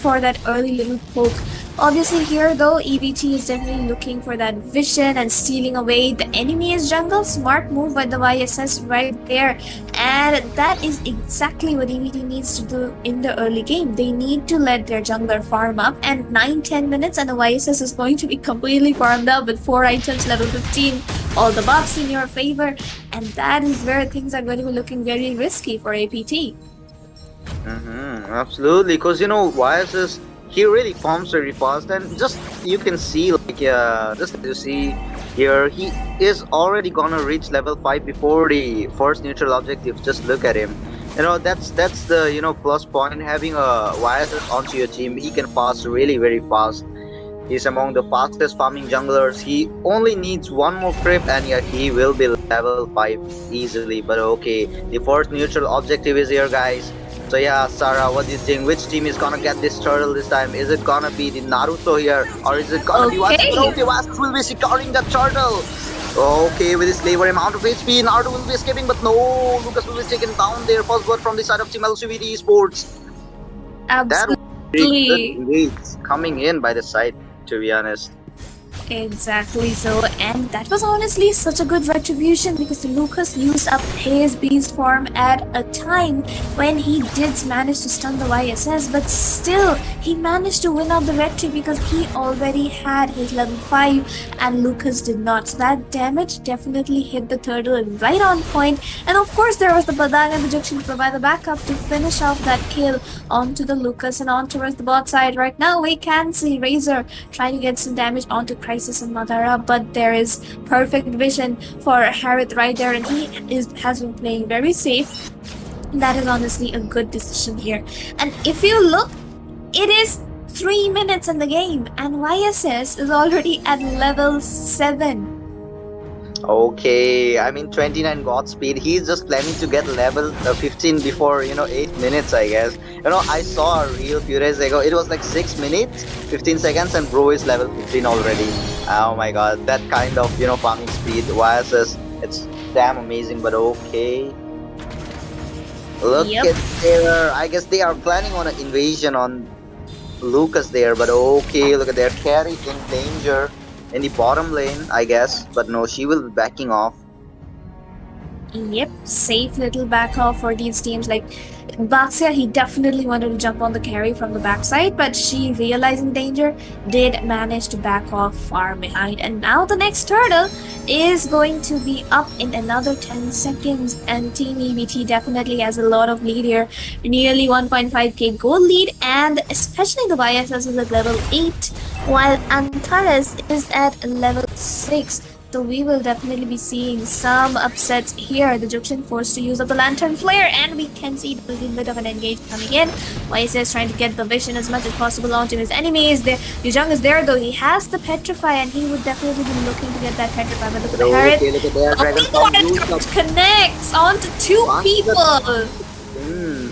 for that early little poke. Obviously here though, EBT is definitely looking for that vision and stealing away the enemy's jungle. Smart move by the YSS right there. And that is exactly what EBT needs to do in the early game. They need to let their jungler farm up, and 9-10 minutes and the YSS is going to be completely farmed up with 4 items level 15, all the buffs in your favor, and that is where things are going to be looking very risky for APT. Absolutely, because YSS, he really farms very fast, and just you can see just as you see here, he is already gonna reach level 5 before the first neutral objective. Just look at him. That's the plus point having a YSS onto your team. He can pass really very fast. He's among the fastest farming junglers. He only needs one more creep and yeah, he will be level 5 easily. But okay, the first neutral objective is here, guys. So yeah, Sarah, what do you think? Which team is gonna get this turtle this time? Is it gonna be the Naruto here, or is it gonna be YSS? Okay, YSS will be securing the turtle. Okay, with his labor amount of HP, Naruto will be escaping, but no, Lucas will be taken down there. First word from the side of Team LCVD Esports. Absolutely. That coming in by the side, to be honest. Exactly so, and that was honestly such a good retribution because Lucas used up his beast form at a time when he did manage to stun the YSS, but still he managed to win out the retri because he already had his level 5 and Lucas did not. So that damage definitely hit the turtle right on point, and of course there was the Badang and the Juxin to provide the backup to finish off that kill onto the Lucas and on towards the bot side. Right now we can see Razor trying to get some damage onto Crisis and Madara, but there is perfect vision for Harith right there, and he has been playing very safe. That is honestly a good decision here. And if you look, it is 3 minutes in the game and YSS is already at level 7. Okay, I mean 29 God speed. He's just planning to get level 15 before 8 minutes, I guess. I saw a reel few days ago. It was like 6 minutes, 15 seconds, and bro is level 15 already. Oh my god, that kind of farming speed. YSS, it's damn amazing. But okay, look at there. I guess they are planning on an invasion on Lucas there. But okay, look at their carry in danger in the bottom lane, I guess, but no, she will be backing off. Yep, safe little back off for these teams. Like Baxia, he definitely wanted to jump on the carry from the backside, but she, realizing danger, did manage to back off far behind. And now the next turtle is going to be up in another 10 seconds, and Team EBT definitely has a lot of lead here. Nearly 1.5k gold lead, and especially the YSS is at level 8, while Antares is at level 6. So we will definitely be seeing some upsets here. The Juxin forced to use up the Lantern Flare, and we can see a little bit of an engage coming in. YSS trying to get the vision as much as possible onto his enemies. Yuzhong is there though. He has the Petrify, and he would definitely be looking to get that Petrify. But look at the Harith. Okay, look at there, Dragon connects onto 2 people.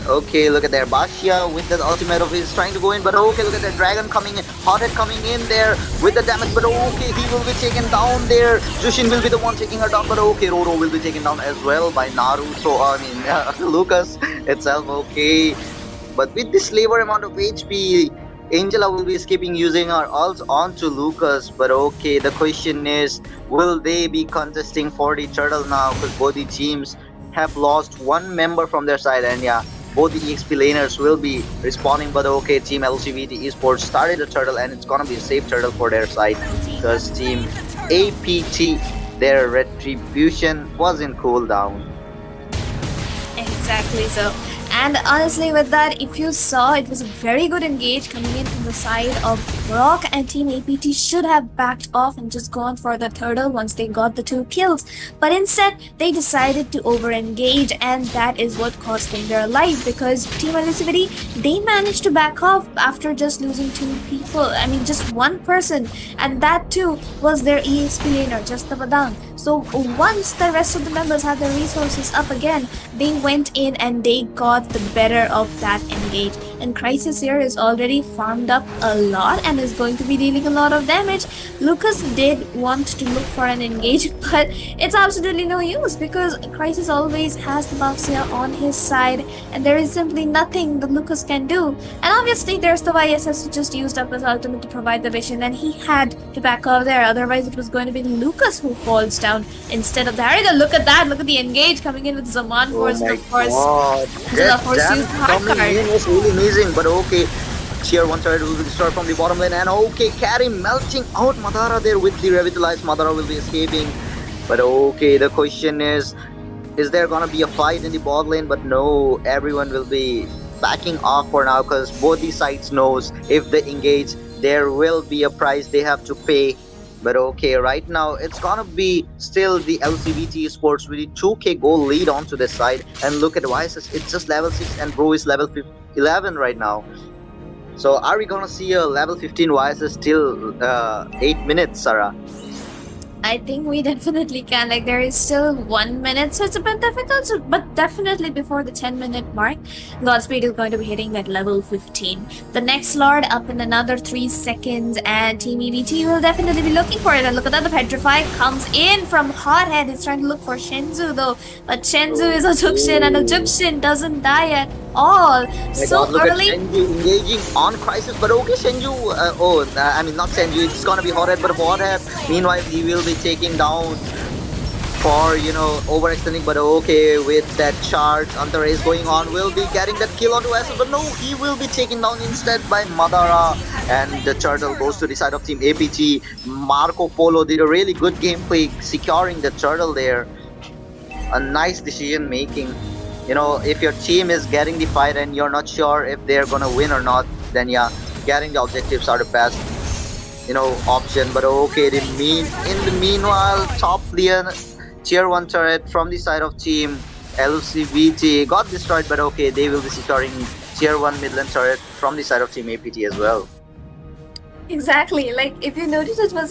Okay, look at there. Bashia with the ultimate of his trying to go in, but okay, look at that Dragon coming in. Hothead coming in there with the damage, but okay, he will be taken down there. Jushin will be the one taking her down, but okay, Roro will be taken down as well by Naruto. Lucas itself. Okay, but with this labor amount of HP, Angela will be skipping using her ults onto Lucas. But okay, the question is, will they be contesting for the turtle now? Because both the teams have lost one member from their side, and yeah, both the EXP laners will be responding, but okay, Team LCVT Esports started a turtle, and it's gonna be a safe turtle for their side, because Team APT, their retribution was in cooldown. Exactly so. And honestly, with that, if you saw, it was a very good engage coming in from the side of Rock, and Team APT should have backed off and just gone for the turtle once they got the 2 kills. But instead, they decided to over engage, and that is what cost them their life, because Team Elusivity, they managed to back off after just losing 2 people. I mean, just one person, and that too was their EXP laner, just the Badang. So once the rest of the members had their resources up again, they went in and they got the better of that engage. And Crisis here is already farmed up a lot and is going to be dealing a lot of damage. Lucas did want to look for an engage, but it's absolutely no use, because Crisis always has the Baxia on his side, and there is simply nothing that Lucas can do. And obviously there's the YSS who just used up his ultimate to provide the vision, and he had to back off there, otherwise it was going to be Lucas who falls down instead of the Harrigan. Look at that, look at the engage coming in with Zaman Force, and of course Angela Force used hard coming card. in was really amazing, but okay. Tier 1 turret will be destroyed from the bottom lane, and okay, carry melting out Madara there with the revitalized. Madara will be escaping, but okay, the question is there gonna be a fight in the bot lane? But no, everyone will be backing off for now, because both the sides knows if they engage, there will be a price they have to pay. But okay, right now it's gonna be still the LCVT Sports with the 2k goal lead onto this side. And look at YSS, it's just level 6 and Bro is level 11 right now. So are we gonna see a level 15 YSS till 8 minutes, Sarah? I think we definitely can. Like, there is still 1 minute, so it's a bit difficult. So, but definitely before the 10-minute mark, Godspeed is going to be hitting that level 15. The next Lord up in another 3 seconds, and Team EVT will definitely be looking for it. And look at that, the Petrify comes in from Hothead. It's trying to look for Shenzu though, but Shenzu is a Jukshin, and a Jukshin doesn't die at all. So look early. at Shenju engaging on Crisis, but okay, Shenju, I mean not Shenju, it's gonna be Hothead, but Hothead, meanwhile he will be taking down for, overextending, but okay, with that charge, Antara is going on, will be getting that kill onto Essel, but no, he will be taken down instead by Madara, and the turtle goes to the side of Team APT. Marco Polo did a really good gameplay securing the turtle there. A nice decision making. If your team is getting the fight and you're not sure if they're gonna win or not, then yeah, getting the objectives are the best option. But okay, in the meanwhile, top lane tier 1 turret from the side of Team LCVT got destroyed, but okay, they will be securing tier 1 mid lane turret from the side of Team APT as well. Exactly. Like, if you notice, it was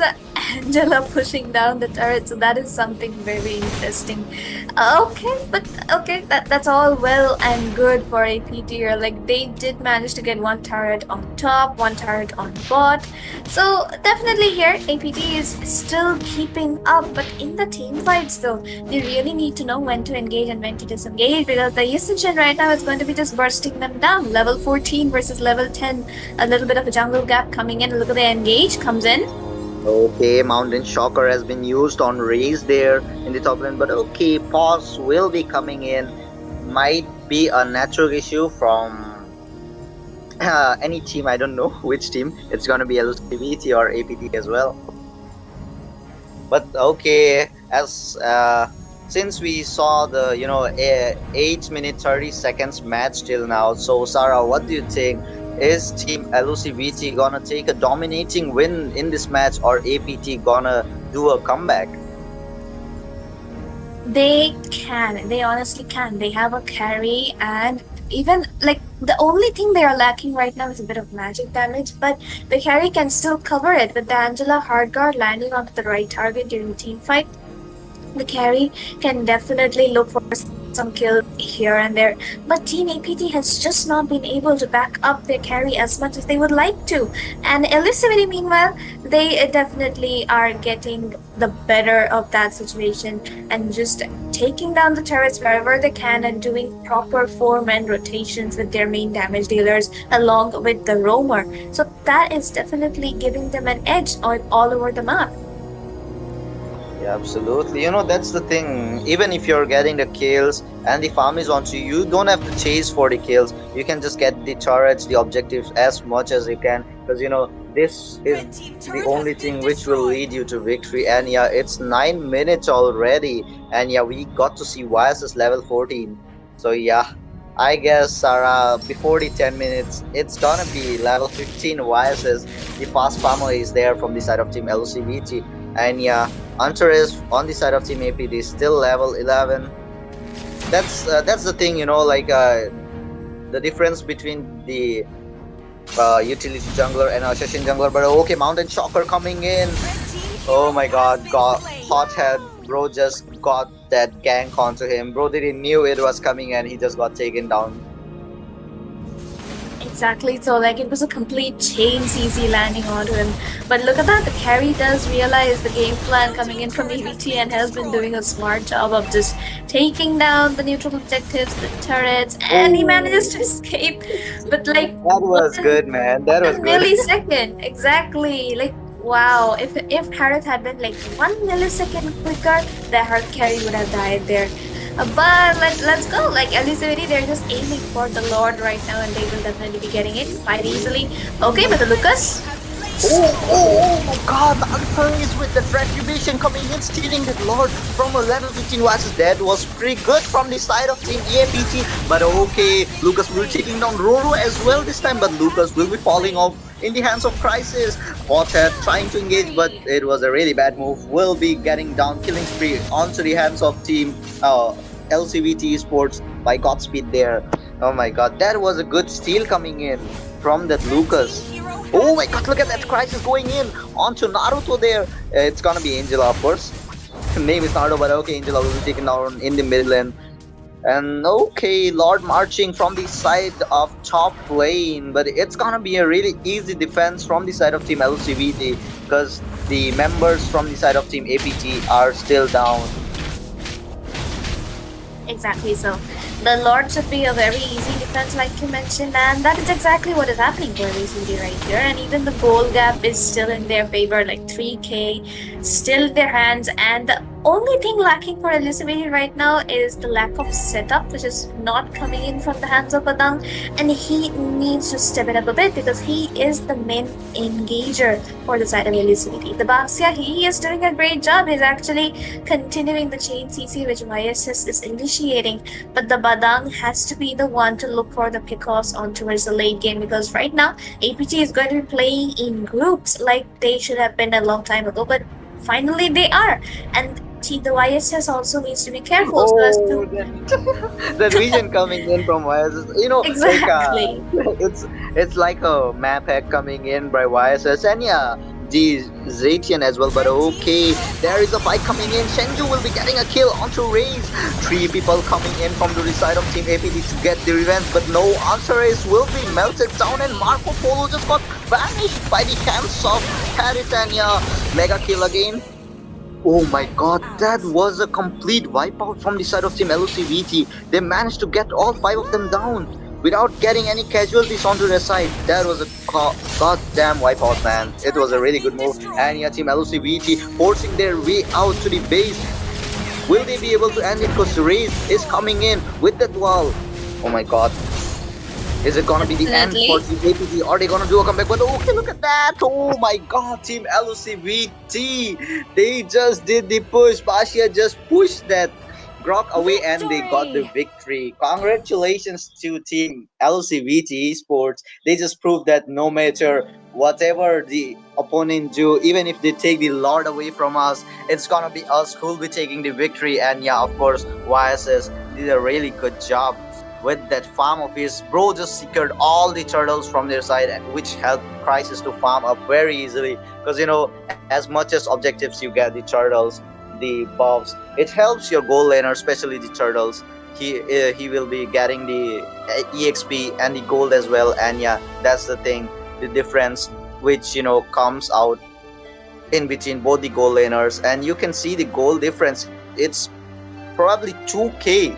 Angela pushing down the turret, so that is something very interesting. Okay, that's all well and good for APT here. Like, they did manage to get 1 turret on top, 1 turret on bot. So definitely here, APT is still keeping up, but in the team fights though, they really need to know when to engage and when to disengage, because the Yisenshin right now is going to be just bursting them down. Level 14 versus level 10, a little bit of a jungle gap coming in. Look at the engage comes in. Okay, Mountain Shocker has been used on Raze there in the top lane, but okay, pause will be coming in. Might be a natural issue from any team, I don't know which team. It's gonna be LCVT or APT as well. But okay, as since we saw the 8 minute 30 seconds match till now, so Sarah, what do you think? Is Team LCVT gonna take a dominating win in this match, or APT gonna do a comeback? They can. They honestly can. They have a carry, and even like the only thing they are lacking right now is a bit of magic damage, but the carry can still cover it with the Angela hard guard landing onto the right target during the team fight. The carry can definitely look for some kills here and there, but Team APT has just not been able to back up their carry as much as they would like to. And Elusivity, meanwhile, they definitely are getting the better of that situation and just taking down the turrets wherever they can and doing proper 4-man rotations with their main damage dealers along with the roamer. So that is definitely giving them an edge all over the map. Yeah, absolutely. That's the thing. Even if you're getting the kills and the farm is onto you, you don't have to chase for the kills. You can just get the turrets, the objectives as much as you can. Because, this is the only thing which will lead you to victory. And yeah, it's 9 minutes already. And yeah, we got to see YS's level 14. So yeah, I guess, Sarah, before the 10 minutes, it's gonna be level 15 YS's. The fast farmer is there from the side of Team LCVT. And yeah, Hunter is on the side of Team APD, still level 11. That's the thing, like the difference between the utility jungler and assassin jungler. But okay, Mountain Shocker coming in. Oh my God, Hothead, bro just got that gank onto him. Bro didn't knew it was coming and he just got taken down. Exactly. So like it was a complete chain CC landing onto him. But look at that, the carry does realize the game plan coming in from EVT and has been doing a smart job of just taking down the neutral objectives, the turrets, and he manages to Oh, escape. But like that was good, man. That was one good. millisecond, exactly. Like wow, if Harith had been like 1 millisecond quicker, the hard carry would have died there. But let's go. Like Elisavity, they're just aiming for the Lord right now, and they will definitely be getting it quite easily. Okay, but the Lucas. Oh my God, the Arthur is with the retribution coming in, stealing that Lord from a level 15 versus that was pretty good from the side of Team EAPT. But okay, Lucas will be taking down Roro as well this time, but Lucas will be falling off in the hands of Crisis. Hothead trying to engage, but it was a really bad move. Will be getting down, killing spree onto the hands of Team LCVT Sports by Godspeed there. Oh my God, that was a good steal coming in from that Lucas. Oh my God, look at that Crisis going in onto Naruto there. It's gonna be Angela, of course. Name is Naruto, but okay, Angela will be taken down in the mid lane. And okay, Lord marching from the side of top lane, but it's gonna be a really easy defense from the side of Team LCVT because the members from the side of Team APT are still down. Exactly. So the Lord should be a very easy defense, like you mentioned, and that is exactly what is happening for LCD right here. And even the goal gap is still in their favor, like 3k, still in their hands. And the only thing lacking for LCD right now is the lack of setup, which is not coming in from the hands of Badang. And he needs to step it up a bit because he is the main engager for the side of LCD. The Baxia, he is doing a great job. He's actually continuing the chain CC which YSS is initiating, but the Badang has to be the one to look for the pickoffs on towards the late game because right now APT is going to be playing in groups like they should have been a long time ago, but finally they are. And the YSS also needs to be careful so as Oh, to that vision coming in from YSS, like exactly. it's like a map hack coming in by YSS, and yeah, the Zatian as well. But okay, there is a fight coming in. Shenju will be getting a kill onto Raze. Three people coming in from the side of Team APD to get the revenge, but no answer is will be melted down, and Marco Polo just got vanished by the hands of Haritania. Mega kill again. Oh my God, that was a complete wipeout from the side of Team LOCVT. They managed to get all five of them down without getting any casualties onto their side. That was a goddamn wipeout, man. It was a really good move. And yeah, Team LOCVT forcing their way out to the base. Will they be able to end it? Because Raze is coming in with that wall. Oh my God. Is it gonna be the end for Definitely. Team APT? Are they gonna do a comeback? But okay, look at that! Oh my God, Team LCVT! They just did the push. Basia just pushed that Grok away, and they got the Victory! victory. Congratulations to Team LCVT Esports. They just proved that no matter whatever the opponent do, even if they take the Lord away from us, it's gonna be us who'll be taking the victory. And yeah, of course, YSS did a really good job with that farm of his. Bro just secured all the turtles from their side, which helped Crisis to farm up very easily. Because as much as objectives you get, the turtles, the buffs, it helps your goal laner, especially the turtles. He will be getting the exp and the gold as well. And yeah, that's the thing, the difference which comes out in between both the goal laners. And you can see the goal difference. It's probably 2k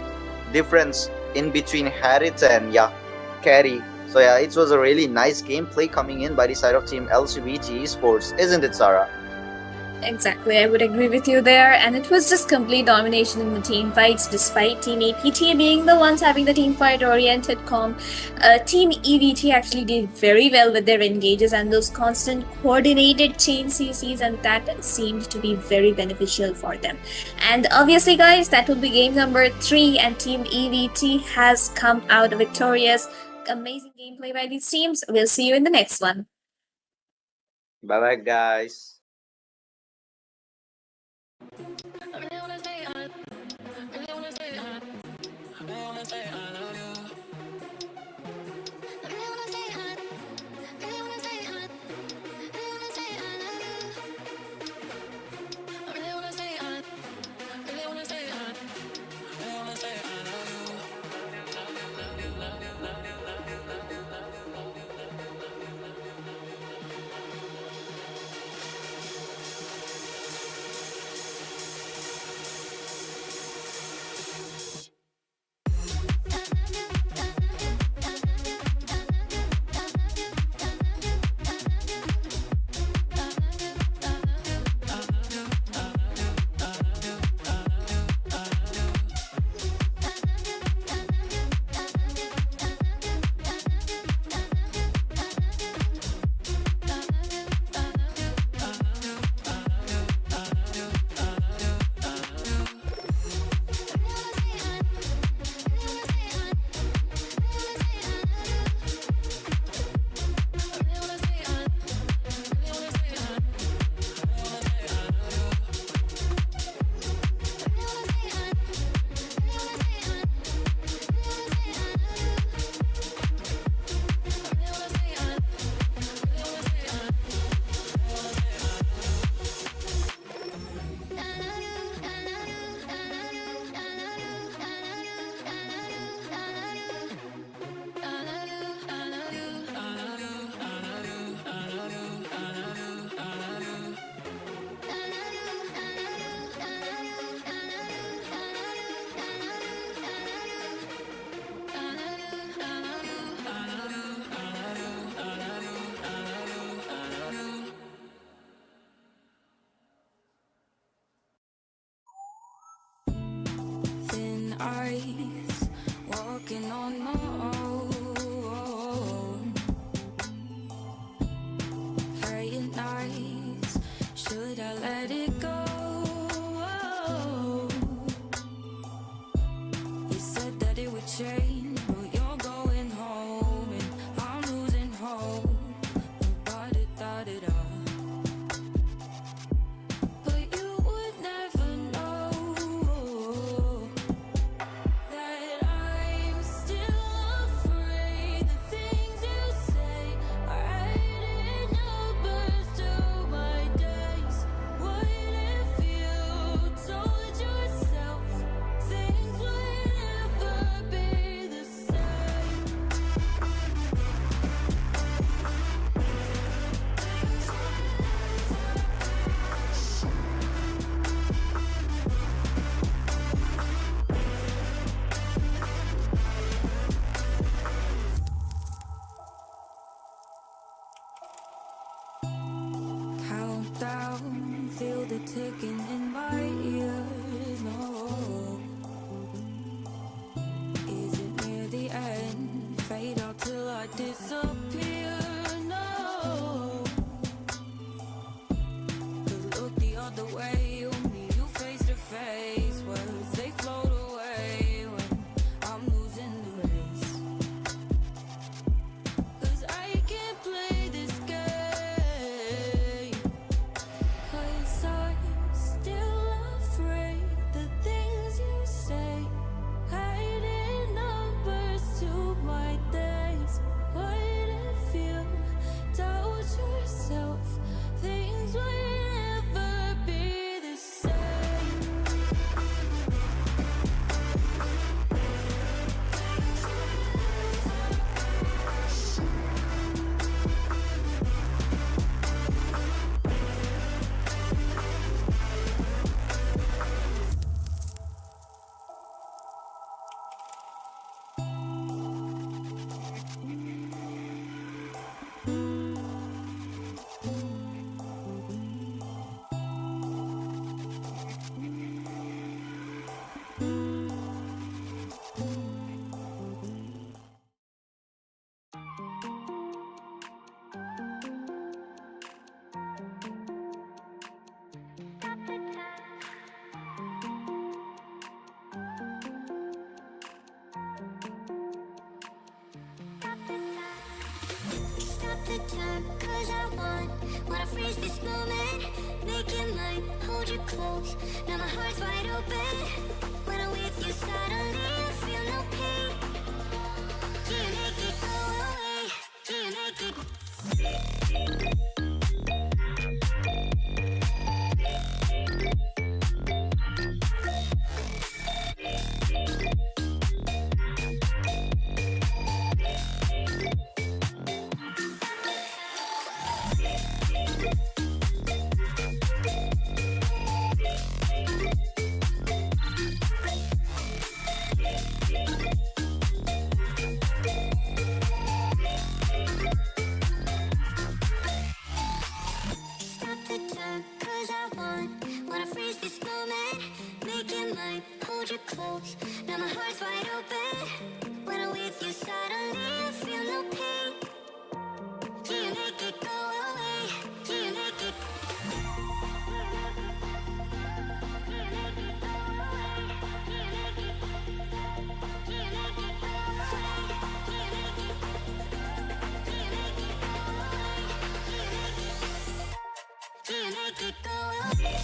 difference in between Harith and yeah, Carry. So yeah, it was a really nice gameplay coming in by the side of Team LCBT Esports, isn't it, Sarah? Exactly, I would agree with you there. And it was just complete domination in the team fights, despite Team APT being the ones having the team fight oriented comp. Team EVT actually did very well with their engages and those constant coordinated chain CCs, and that seemed to be very beneficial for them. And obviously, guys, that will be game number 3, and Team EVT has come out victorious. Amazing gameplay by these teams. We'll see you in the next one. Bye bye, guys. Thin ice, walking on my own. Playing nice, should I let it go? You said that it would change, but you're going home, and I'm losing hope. Ba-da-da-da-da. But you would never know that I'm still afraid. The things you say are adding numbers to my days. What if you told yourself things would never be the same? Countdown, feel the ticking in my ears. No, is it near the end? Fade out till I disappear. No, 'cause look the other way, only you face to face. Words they float away when I'm losing the race. 'Cause I can't play this game. 'Cause I'm still afraid. The things you say hiding numbers to my days. What if you the time, 'cause I wanna freeze this moment. Make it mine, hold you close. Now my heart's wide open. When I'm with you, suddenly I feel no pain. Do you make it go away? Do you make it? Stop the time, 'cause I wanna freeze this moment. Make it mine, hold you close. Now my heart's wide open. When I'm with you, suddenly I feel no pain. Do you make it go away? Do you make it? Do you make it go away?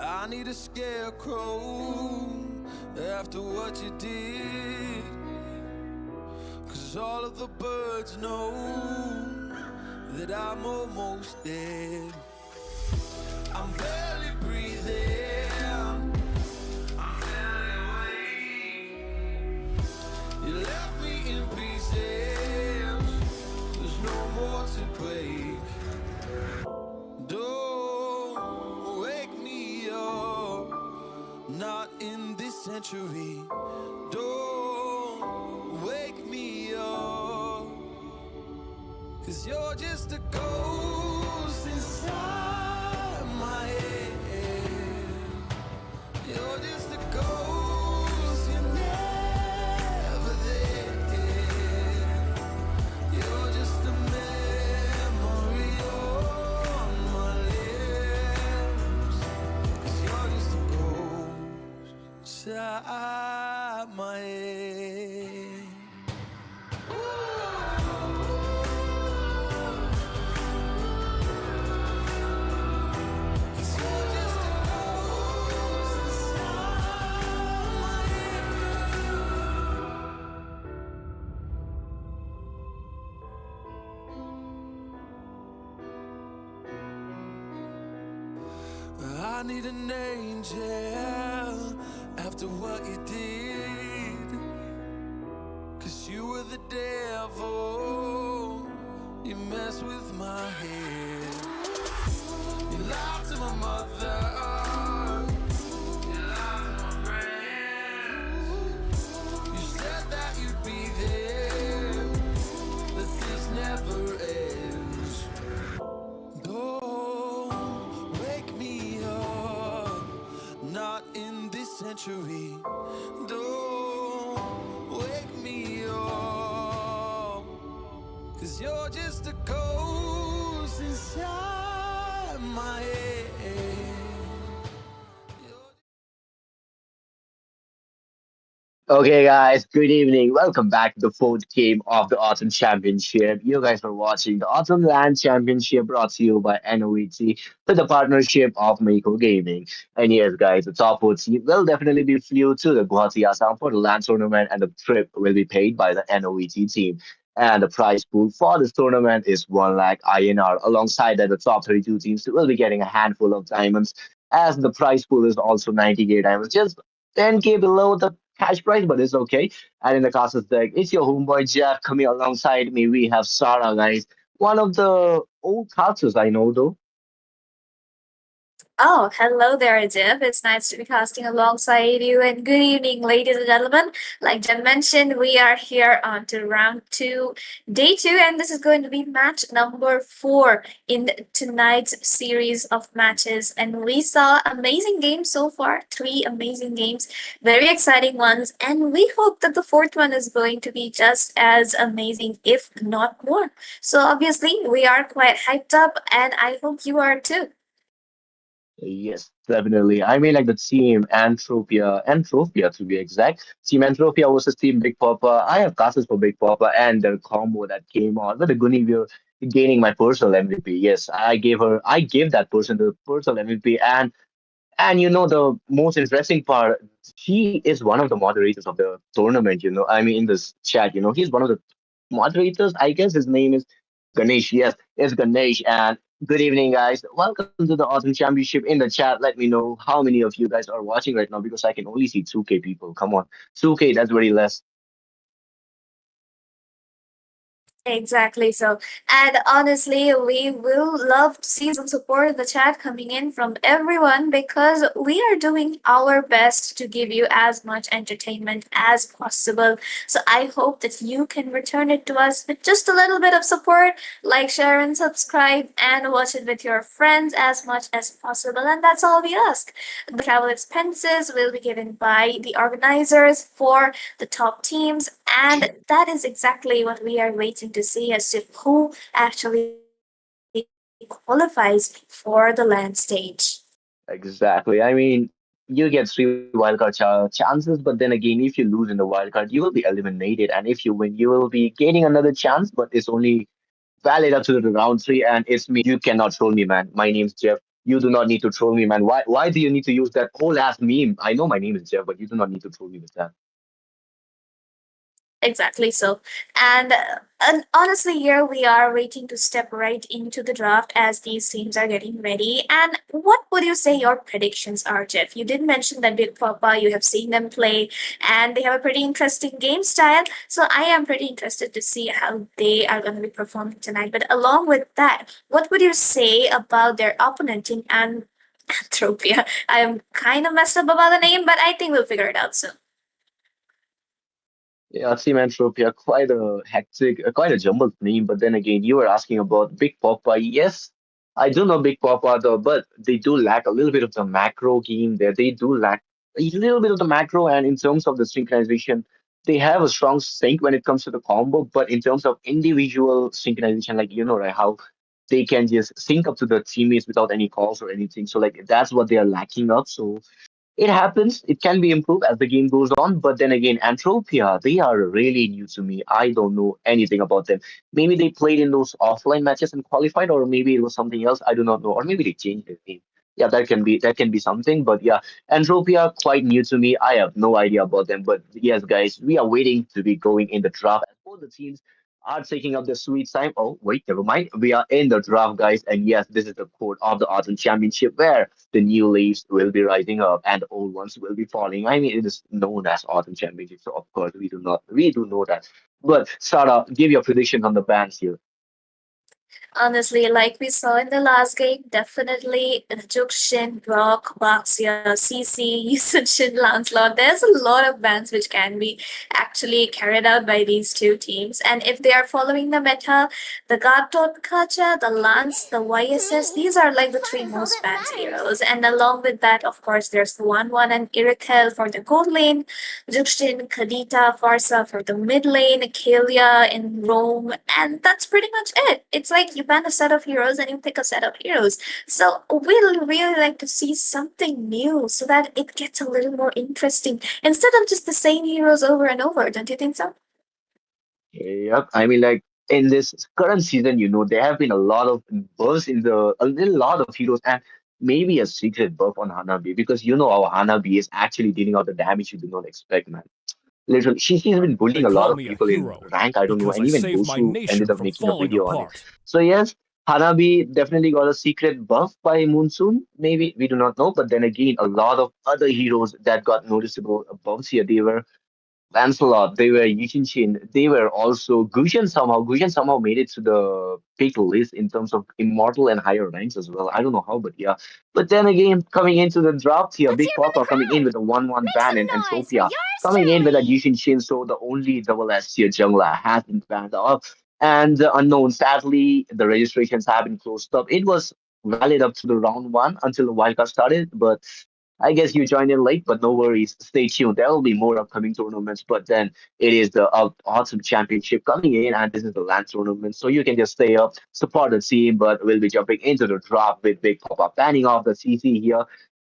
I need a scarecrow after what you did. 'Cause all of the birds know that I'm almost dead. I'm barely breathing, I'm barely awake. You left me in pieces, there's no more to break. Don't wake me up, not in this century. Don't wake me up, 'cause you're just a ghost inside my head. You're just a ghost, you're never there. You're just a memory on my lips. 'Cause you're just a ghost inside my head. I need an angel after what you did. 'Cause you were the devil, you messed with my head. You lied to my mother, you lied to my friends. You said that you'd be there, but this never ends. Don't wake me up, not in this century. Don't wake me up, 'cause you're just a ghost inside my head. Okay, guys, good evening. Welcome back to the fourth game of the Autumn Championship. You guys are watching the Autumn Land Championship brought to you by NOET with the partnership of Mako Gaming. And yes, guys, the top four team will definitely be flew to the Guwahati Assam for the land tournament, and the trip will be paid by the NOET team. And the prize pool for this tournament is 1 lakh INR. Alongside that, the top 32 teams will be getting a handful of diamonds, as the prize pool is also 90k diamonds, just 10k below the cash prize, but it's okay. And in the castles deck, it's your homeboy Jeff coming alongside me. We have Sarah, guys. One of the old castles I know, though. Oh, hello there, Jeff. It's nice to be casting alongside you. And good evening, ladies and gentlemen. Like Jen mentioned, we are here on to round two, day two, and this is going to be match number four in tonight's series of matches. And we saw amazing games so far, three amazing games, very exciting ones. And we hope that the fourth one is going to be just as amazing, if not more. So obviously, we are quite hyped up, and I hope you are too. Yes, definitely. I mean, like the team Entropia to be exact. Team Entropia versus Team Big Papa. I have classes for Big Papa and the combo that came on with the Guinevere gaining my personal MVP. Yes, I gave that person the personal MVP, and the most interesting part, he is one of the moderators of the tournament. I mean, in this chat, he's one of the moderators. I guess his name is Ganesh. Yes, it's Ganesh. And good evening, guys. Welcome to the Autumn Championship. In the chat, let me know how many of you guys are watching right now because I can only see 2K people. Come on, 2K, that's very less. Exactly so. And honestly, we will love to see some support in the chat coming in from everyone because we are doing our best to give you as much entertainment as possible. So I hope that you can return it to us with just a little bit of support, like, share, and subscribe, and watch it with your friends as much as possible. And that's all we ask. The travel expenses will be given by the organizers for the top teams. And that is exactly what we are waiting to see as to who actually qualifies for the land stage. Exactly. I mean, you get three wildcard chances, but then again, if you lose in the wildcard, you will be eliminated. And if you win, you will be gaining another chance, but it's only valid up to the round three, and it's me. You cannot troll me, man. My name's Jeff. You do not need to troll me, man. Why do you need to use that whole ass meme? I know my name is Jeff, but you do not need to troll me with that. Exactly so. And honestly, here we are waiting to step right into the draft as these teams are getting ready. And what would you say your predictions are, Jeff? You did mention that Big Papa, you have seen them play, and they have a pretty interesting game style. So I am pretty interested to see how they are going to be performing tonight. But along with that, what would you say about their opponent in Anthropia? I am kind of messed up about the name, but I think we'll figure it out soon. Yeah, Team Entropia, quite a hectic, quite a jumbled name. But then again, you were asking about Big Papa. Yes, I do know Big Papa though, but they do lack a little bit of the macro game there. They do lack a little bit of the macro, and in terms of the synchronization, they have a strong sync when it comes to the combo. But in terms of individual synchronization, like right, how they can just sync up to the teammates without any calls or anything. So like that's what they are lacking of. So it happens. It can be improved as the game goes on. But then again, Antropia, they are really new to me. I don't know anything about them. Maybe they played in those offline matches and qualified, or maybe it was something else. I do not know. Or maybe they changed their name. Yeah, that can be something. But yeah, Antropia, quite new to me. I have no idea about them. But yes, guys, we are waiting to be going in the draft. As for the teams are taking up the sweet time. Oh, wait, never mind. We are in the draft, guys. And yes, this is the code of the Autumn Championship where the new leaves will be rising up and the old ones will be falling. I mean, it is known as Autumn Championship, so of course we do know that. But Sarah, give your predictions on the bands here. Honestly, like we saw in the last game, definitely Juxin, Brock, Baxia, CC, Yusunshin, Lancelot. There's a lot of bans which can be actually carried out by these two teams. And if they are following the meta, the Gatot Kacha, the Lance, the YSS, these are like the three most banned heroes. And along with that, of course, there's the 1-1 and Iritel for the gold lane, Juxin, Kadita, Farsa for the mid lane, Kalia in Rome, and that's pretty much it. It's like you ban a set of heroes and you pick a set of heroes. So we'll really like to see something new so that it gets a little more interesting instead of just the same heroes over and over. Don't you think so? Yep. I mean, like in this current season, there have been a lot of buffs a little lot of heroes, and maybe a secret buff on Hanabi because our Hanabi is actually dealing out the damage you do not expect, man. Literally, she's been They bullying a lot call of me a people in hero rank. I don't know, because and I even saved those my who ended nation up from making a falling video on it. apart. So yes, Hanabi definitely got a secret buff by Monsoon. Maybe we do not know, but then again, a lot of other heroes that got noticeable buffs here. They were Lancelot, they were Yushin, they were also Gushen somehow. Gushen somehow made it to the big list in terms of immortal and higher ranks as well. I don't know how, but yeah. But then again, coming into the draft here, Let's Big hear from the Papa coming in crowd. with a 1-1 Make ban some and noise for Sophia yours coming in with that truly. Yushin, so the only double S tier jungler has been banned off. And the unknown, sadly, the registrations have been closed up. It was valid up to the round one until the wildcard started, but I guess you joined in late, but no worries. Stay tuned. There will be more upcoming tournaments, but then it is the awesome championship coming in, and this is the LAN tournament. So you can just stay up, support the team, but we'll be jumping into the draft with Big Papa banning off the CC here.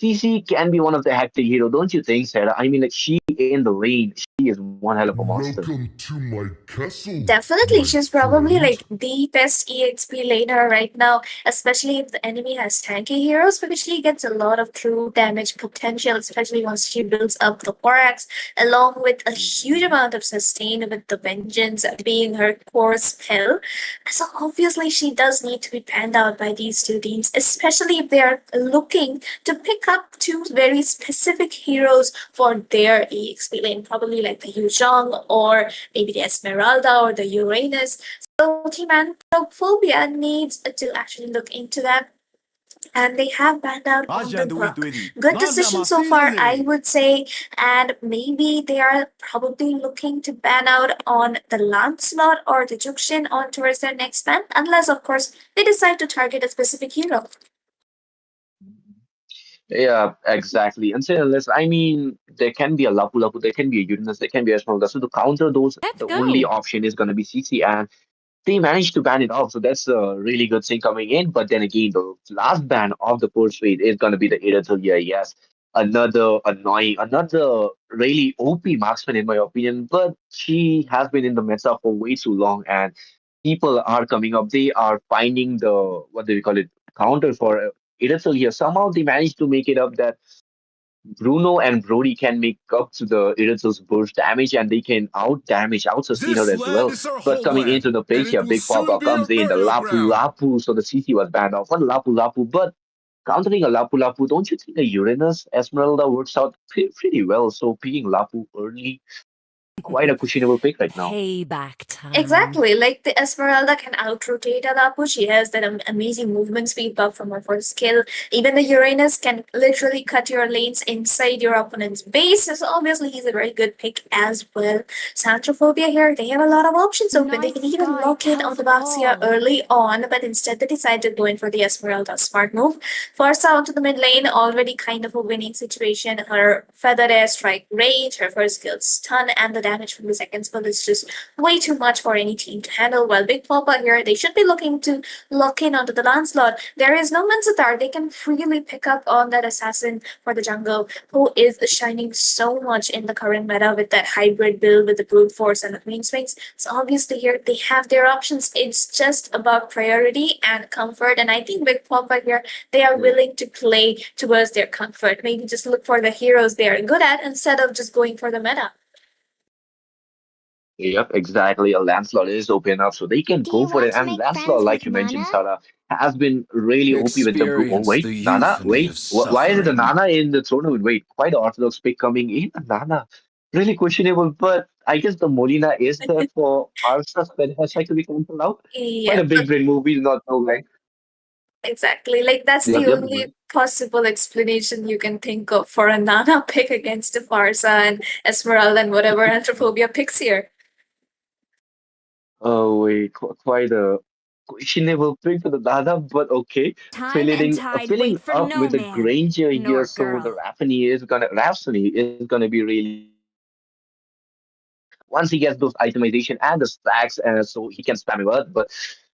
CC can be one of the hectic hero, don't you think, Sarah? I mean, like, she in the lane, she is one hell of a monster. Welcome to my castle, Definitely, my she's probably friend. like the best EXP laner right now, especially if the enemy has tanky heroes, because she gets a lot of true damage potential, especially once she builds up the Borax, along with a huge amount of sustain with the Vengeance being her core spell. So obviously, she does need to be panned out by these two teams, especially if they are looking to pick up two very specific heroes for their EXP lane, probably like the Yuzhong or maybe the Esmeralda or the Uranus. So Team Anthropophobia needs to actually look into that. And they have banned out on the Brock. Good decision so far, I would say. And maybe they are probably looking to ban out on the Lancelot or the Juxin on towards their next ban, unless, of course, they decide to target a specific hero. Yeah, exactly. And say unless, I mean, there can be a Lapu Lapu, there can be a Uranus, there can be a Esmeralda. So to counter those, Let's the only go. option is going to be CC, and they managed to ban it off. So that's a really good thing coming in. But then again, the last ban of the pursuit is going to be the Iratalia. Yes, another annoying, another really OP marksman in my opinion. But she has been in the meta for way too long, and people are coming up. They are finding the what do we call it counter for Iratalia. Somehow they managed to make it up that Bruno and Brody can make up to the Irritals' burst damage and they can out damage, out sustain her This as land well. is our But coming homeland, into the and pick it here, will Big soon Papa be our comes in, the burial Lapu ground. Lapu, so the CC was banned off. What Lapu Lapu? But countering a Lapu Lapu, don't you think a Uranus Esmeralda works out pretty well? So picking Lapu early, quite a questionable pick right now. Payback time. Exactly, like the Esmeralda can out-rotate Adapu. She has that amazing movement speed buff from her first skill. Even the Uranus can literally cut your lanes inside your opponent's base. So obviously he's a very good pick as well. Santrophobia here, they have a lot of options open. They Night can even sky lock in tells on the it Baxia all. early on, but instead they decided to go in for the Esmeralda. Smart move. First out to the mid lane, already kind of a winning situation. Her feather air strike range, her first skill stun, and the damage from the second spell is just way too much for any team to handle. While Big Papa here, they should be looking to lock in onto the Lancelot. There is no Mensatar. They can freely pick up on that assassin for the jungle, who is shining so much in the current meta with that hybrid build with the brute force and the queen swings. So obviously here they have their options. It's just about priority and comfort. And I think Big Papa here, they are willing to play towards their comfort. Maybe just look for the heroes they are good at instead of just going for the meta. Yep, exactly. A Lancelot is open up, so they can Do go you for want it. to And make Lancelot, friends like with you mentioned, Nana? Sarah, has been really OP with the blue. Oh, Experience wait, the Nana, euphony wait, of why is it a suffering. Nana in the tournament? Wait, quite an orthodox pick coming in. Nana, really questionable, but I guess the Molina is there for Arsa's that has to be cancelled out. Quite Yeah, a big brain movie, not know, right? exactly. Like that's Yep, the yep. only possible explanation you can think of for a Nana pick against a Farsa and Esmeralda and whatever Anthrophobia picks here. Oh, wait, quite a questionable pick for the Nana, but okay. Time and Filling tide wait for up no with a man, Granger here, nor so the girl. Rhapsody is gonna be really useful once he gets those itemization and the stacks, so he can spam it out. But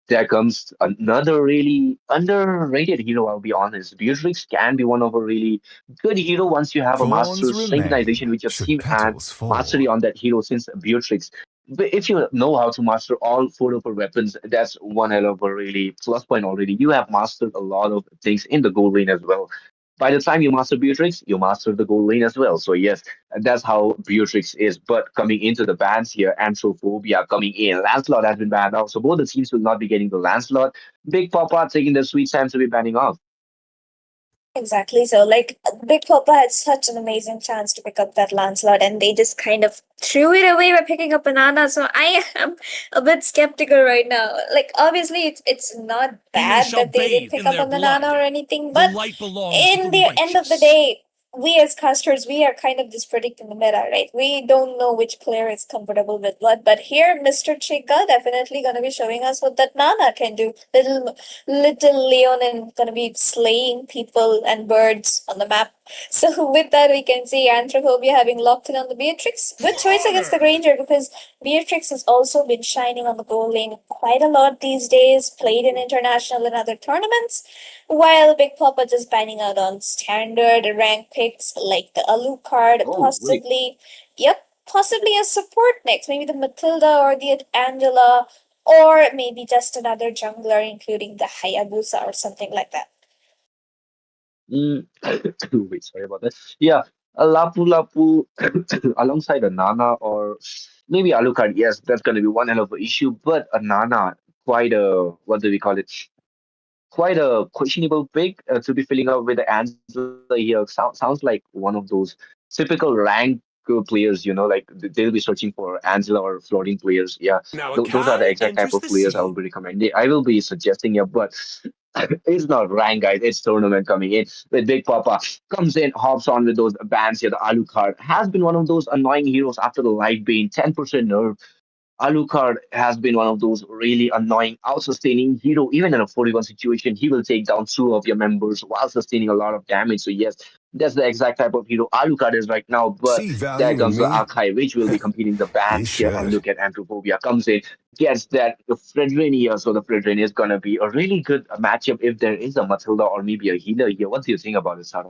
there comes another really underrated hero. I'll be honest, Beatrix can be one of a really good hero once you have a master Thorns synchronization remain with your should team and petals mastery fall. on that hero. Since Beatrix, but if you know how to master all four of her weapons, that's one hell of a really plus point already. You have mastered a lot of things in the gold lane as well. By the time you master Beatrix, you master the gold lane as well. So yes, that's how Beatrix is. But coming into the bans here, Anthrophobia coming in. Lancelot has been banned out. So both the teams will not be getting the Lancelot. Big Papa taking the sweet time to be banning off. Exactly. So, like, Big Papa had such an amazing chance to pick up that Lancelot, and they just kind of threw it away by picking up Banana. So, I am a bit skeptical right now. Like, obviously, it's not Demons bad shall that they didn't bathe pick in up their a Banana or blood. anything, The but light belongs to in the the end of the righteous. day, we as casters, we are kind of just predicting the meta, right? We don't know which player is comfortable with what, but here, Mr. Chica definitely gonna be showing us what that Nana can do. Little Leon gonna be slaying people and birds on the map. So with that, we can see Anthrophobia having locked in on the Beatrix. Good choice against the Granger because Beatrix has also been shining on the goal lane quite a lot these days, played in international and other tournaments, while Big Papa just banning out on standard rank picks like the Alucard, Oh, really? possibly, yep, possibly a support next, maybe the Matilda or the Angela, or maybe just another jungler, including the Hayabusa or something like that. Mm. Wait, sorry about that. Yeah, a Lapu Lapu alongside a Nana or maybe Alucard. Yes, that's going to be one hell of an issue. But a Nana, quite a, what do we call it? Quite a questionable pick to be filling up with the Angela here. Sounds like one of those typical rank players, like they'll be searching for Angela or floating players. Yeah, Now a those are the Kai exact type enters of the players I will scene. be recommending. I will be suggesting here, but it's not rank, guys. It's tournament coming in. With Big Papa comes in, hops on with those bans here. The Alucard has been one of those annoying heroes after the Light Bane, 10% nerf. Alucard has been one of those really annoying, out-sustaining hero. Even in a 41 situation, he will take down two of your members while sustaining a lot of damage. So yes, that's the exact type of hero Alucard is right now. But See there value in comes the me? Archive, which will be competing the You bans here. And should. look at Anthrophobia comes in, gets that the Fredrin here. So the Fredrin is gonna be a really good matchup if there is a Matilda or maybe a healer here. What do you think about it, Sarah?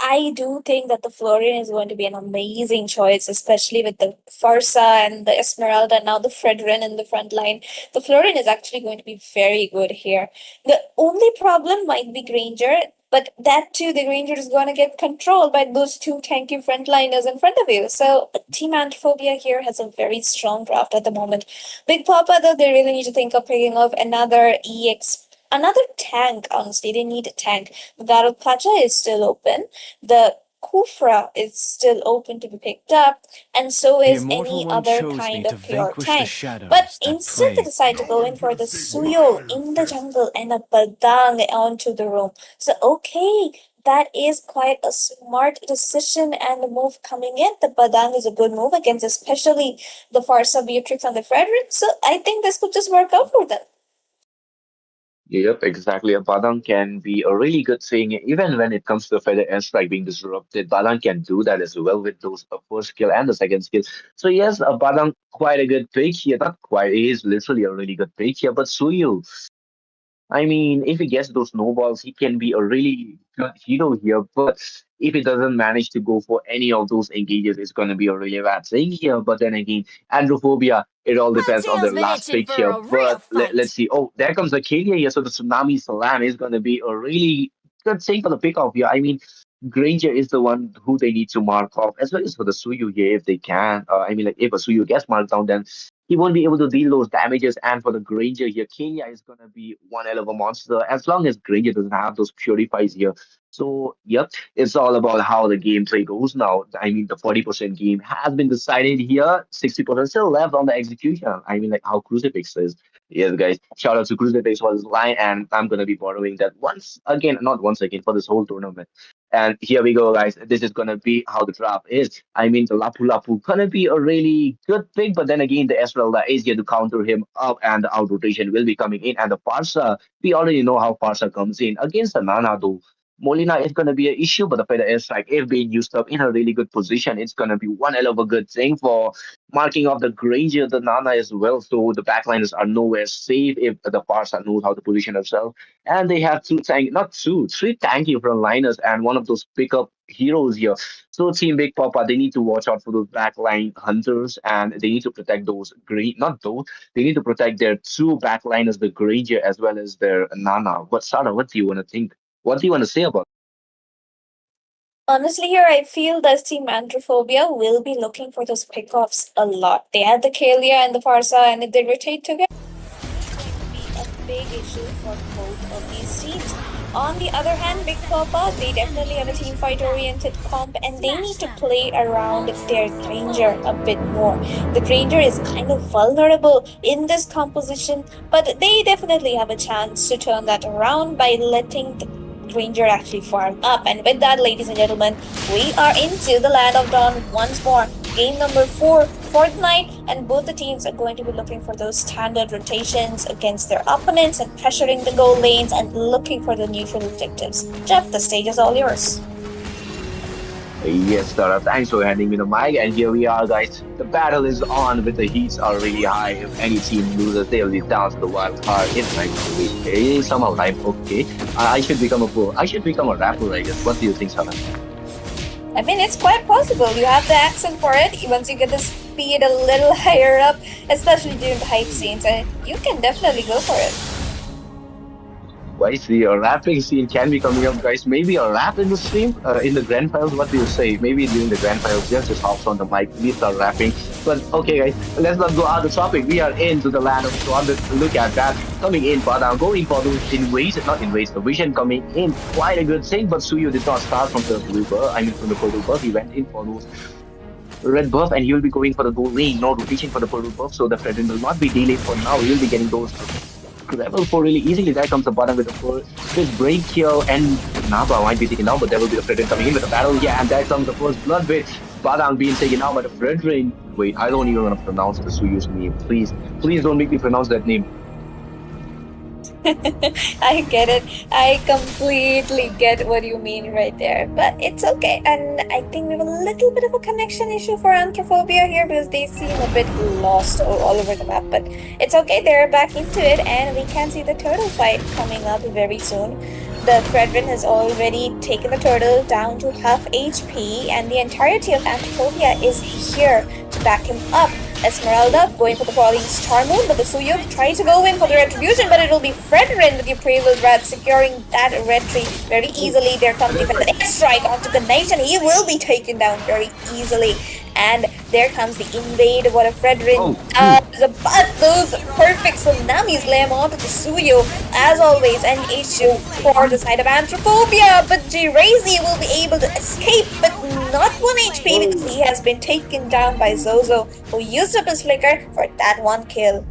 I do think that the Florian is going to be an amazing choice, especially with the Farsa and the Esmeralda, now the Fredrin in the front line. The Florian is actually going to be very good here. The only problem might be Granger, but that too, the Granger is going to get controlled by those two tanky frontliners in front of you. So Team Antiphobia here has a very strong draft at the moment. Big Papa, though, they really need to think of picking up another EX. Another tank, honestly, they need a tank. The Garukacha is still open. The Kufra is still open to be picked up, and so The is Immortal any One other chose me kind to of pure vanquish the tank. But shadows that instead, they prey. decide to go in for the Suyo in the jungle and a Badang onto the room. So, okay, that is quite a smart decision and a move coming in. The Badang is a good move against, especially the Farsa Beatrix and the Frederick. So, I think this could just work out for them. Yep, exactly. A Badang can be a really good thing, even when it comes to the feather airstrike being disrupted. Badang can do that as well with those first skill and the second skill. So yes, a Badang quite a good pick here. Not quite, he is literally a really good pick here. But Suyu, I mean, if he gets those snowballs, he can be a really good hero here. But if he doesn't manage to go for any of those engages, it's going to be a really bad thing here. But then again, Androphobia, it all depends on their Frontier's been last itching pick for here. a real But let's fight. see. Oh, there comes the Kalia here. So the Tsunami Salam is going to be a really good thing for the pickoff here. I mean, Granger is the one who they need to mark off, as well as for the Suyu here if they can. I mean, like if a Suyu gets marked down, then he won't be able to deal those damages. And for the Granger here, Kenya is gonna be one hell of a monster as long as Granger doesn't have those purifies here. So yep, it's all about how the gameplay goes now. I mean, the 40% game has been decided here. 60% still left on the execution. I mean, like how Crucifix is. Yes, guys. Shout out to Crucifix for this line, and I'm gonna be borrowing that once again, not once again, for this whole tournament. And here we go, guys. This is gonna be how the draft is. I mean, the Lapu Lapu gonna be a really good pick, but then again, the Esmeralda is here to counter him up, and the out rotation will be coming in. And the Parsa, we already know how Parsa comes in against the Nana, though. Molina is going to be an issue, but the Feather Airstrike, if being used up in a really good position, it's going to be one hell of a good thing for marking off the Granger, the Nana as well. So the backliners are nowhere safe if the Parsa knows how to position herself. And they have not two, three tanky frontliners and one of those pickup heroes here. So Team Big Papa, they need to watch out for those backline hunters and they need to protect those green, not those, they need to protect their two backliners, the Granger as well as their Nana. But Sarah, what do you want to think? What do you want to say about? Honestly, here I feel that Team Androphobia will be looking for those pickoffs a lot. They had the Kalia and the Farsa, and if they rotate together, it's going to be a big issue for both of these teams. On the other hand, Big Papa, they definitely have a team fight oriented comp and they need to play around their Granger a bit more. The Granger is kind of vulnerable in this composition, but they definitely have a chance to turn that around by letting the Granger actually farm up. And with that, ladies and gentlemen, we are into the Land of Dawn once more. Game number 4 for the night, and both the teams are going to be looking for those standard rotations against their opponents and pressuring the goal lanes and looking for the neutral objectives. Jeff, the stage is all yours. Yes, Tara, thanks for handing me the mic. And here we are, guys. The battle is on with the heats are really high. If any team loses, they'll be down to the wild card. It's like, wait, hey, somehow life, okay. I should become a pro. I should become a rapper, I guess. What do you think, Sarah? I mean, it's quite possible. You have the accent for it. Once you get the speed a little higher up, especially during the hype scenes, and you can definitely go for it. Guys, the rapping scene can be coming up, guys. Maybe a rap in the stream, in the grand finals. What do you say? Maybe during the grand finals, just hops on the mic, please start rapping. But okay, guys, let's not go out of the topic. We are into the land of Dawn. Let's look at that coming in. But I'm going for those invades, not invades. The vision coming in, quite a good thing. But Suyo did not start from the blue buff. I mean, from the purple buff. He went in for those red buff, and he will be going for the gold lane, no rotation for the purple buff. So the Fredrin will not be delayed for now. He will be getting those level 4 really easily. There comes the bottom with the 4 with break kill, and Naba might be taken down, but there will be the Fredrin coming in with the battle. Yeah, and there comes the first blood with Badang being taken out by the Fredrin. Wait, I don't even want to pronounce the Suyu's name. Please don't make me pronounce that name. I get it. I completely get what you mean right there. But it's okay. And I think we have a little bit of a connection issue for Anthrophobia here because they seem a bit lost all over the map. But it's okay. They're back into it, and we can see the turtle fight coming up very soon. The Fredrin has already taken the turtle down to half HP, and the entirety of Anthrophobia is here to back him up. Esmeralda going for the falling star moon, but the Suyuk try to go in for the retribution, but it will be Fredrin with the Appraisal Rat securing that retry very easily. There comes the airstrike onto the nation. He will be taken down very easily. And there comes the invade. What a Fredrin does. But those perfect tsunamis slam onto the Suyo. As always, an issue for the side of Anthrophobia. But Jirazi will be able to escape, but not 1 HP because he has been taken down by Zozo, who used up his flicker for that 1 kill.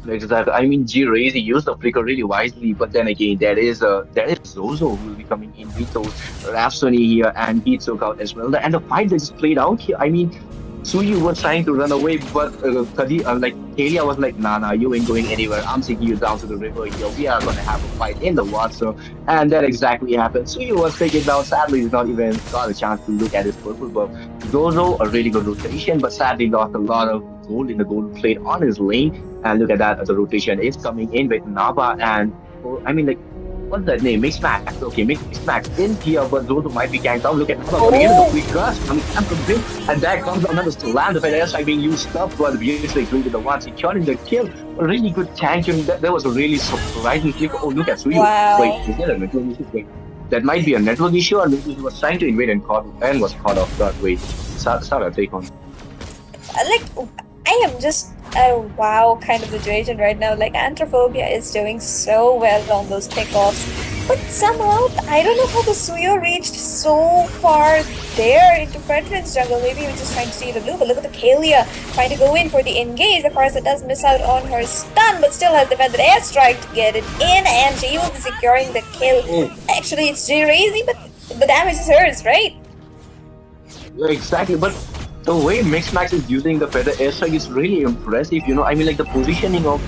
Exactly. I mean, G Razy used the flicker really wisely, but then again, there is Zozo who will be coming in with those Rhapsody here, and he took out as well. And the fight that just played out here, I mean, Suyu was trying to run away, but Kalia was like, nah, you ain't going anywhere. I'm taking you down to the river here. We are gonna have a fight in the water, and that exactly happened. Suyu was taken down. Sadly, he's not even got a chance to look at his purple buff. Zozo, a really good rotation, but sadly lost a lot of gold in the gold plate on his lane. And look at that, the rotation is coming in with Naba and, what's that name? Mix Max. Okay, Mix Max in here, but Zozo might be ganked out. Look at Naba coming in with a quick crush coming from him. And there comes another slam. The Federer strike being used up, but beautifully doing the one, securing the kill. A really good tank. That was a really surprising clip. Oh, look at Suyu. Wow. Wait, is there a network issue? Wait, that might be a network issue, or maybe he was trying to invade and was caught off guard. Wait, Sarah, take on. I am just a wow kind of situation right now. Like, Anthrophobia is doing so well on those pickoffs. But somehow, I don't know how the Suyo reached so far there into Fredrin's jungle. Maybe he was just trying to see the blue, but look at the Kalia trying to go in for the engage. Of course, it does miss out on her stun, but still has defended airstrike to get it in, and she will be securing the kill. Actually, it's Jirazi, but the damage is hers, right? Exactly, but the way Mixmax is using the feather airstrike is really impressive. I mean, like, the positioning of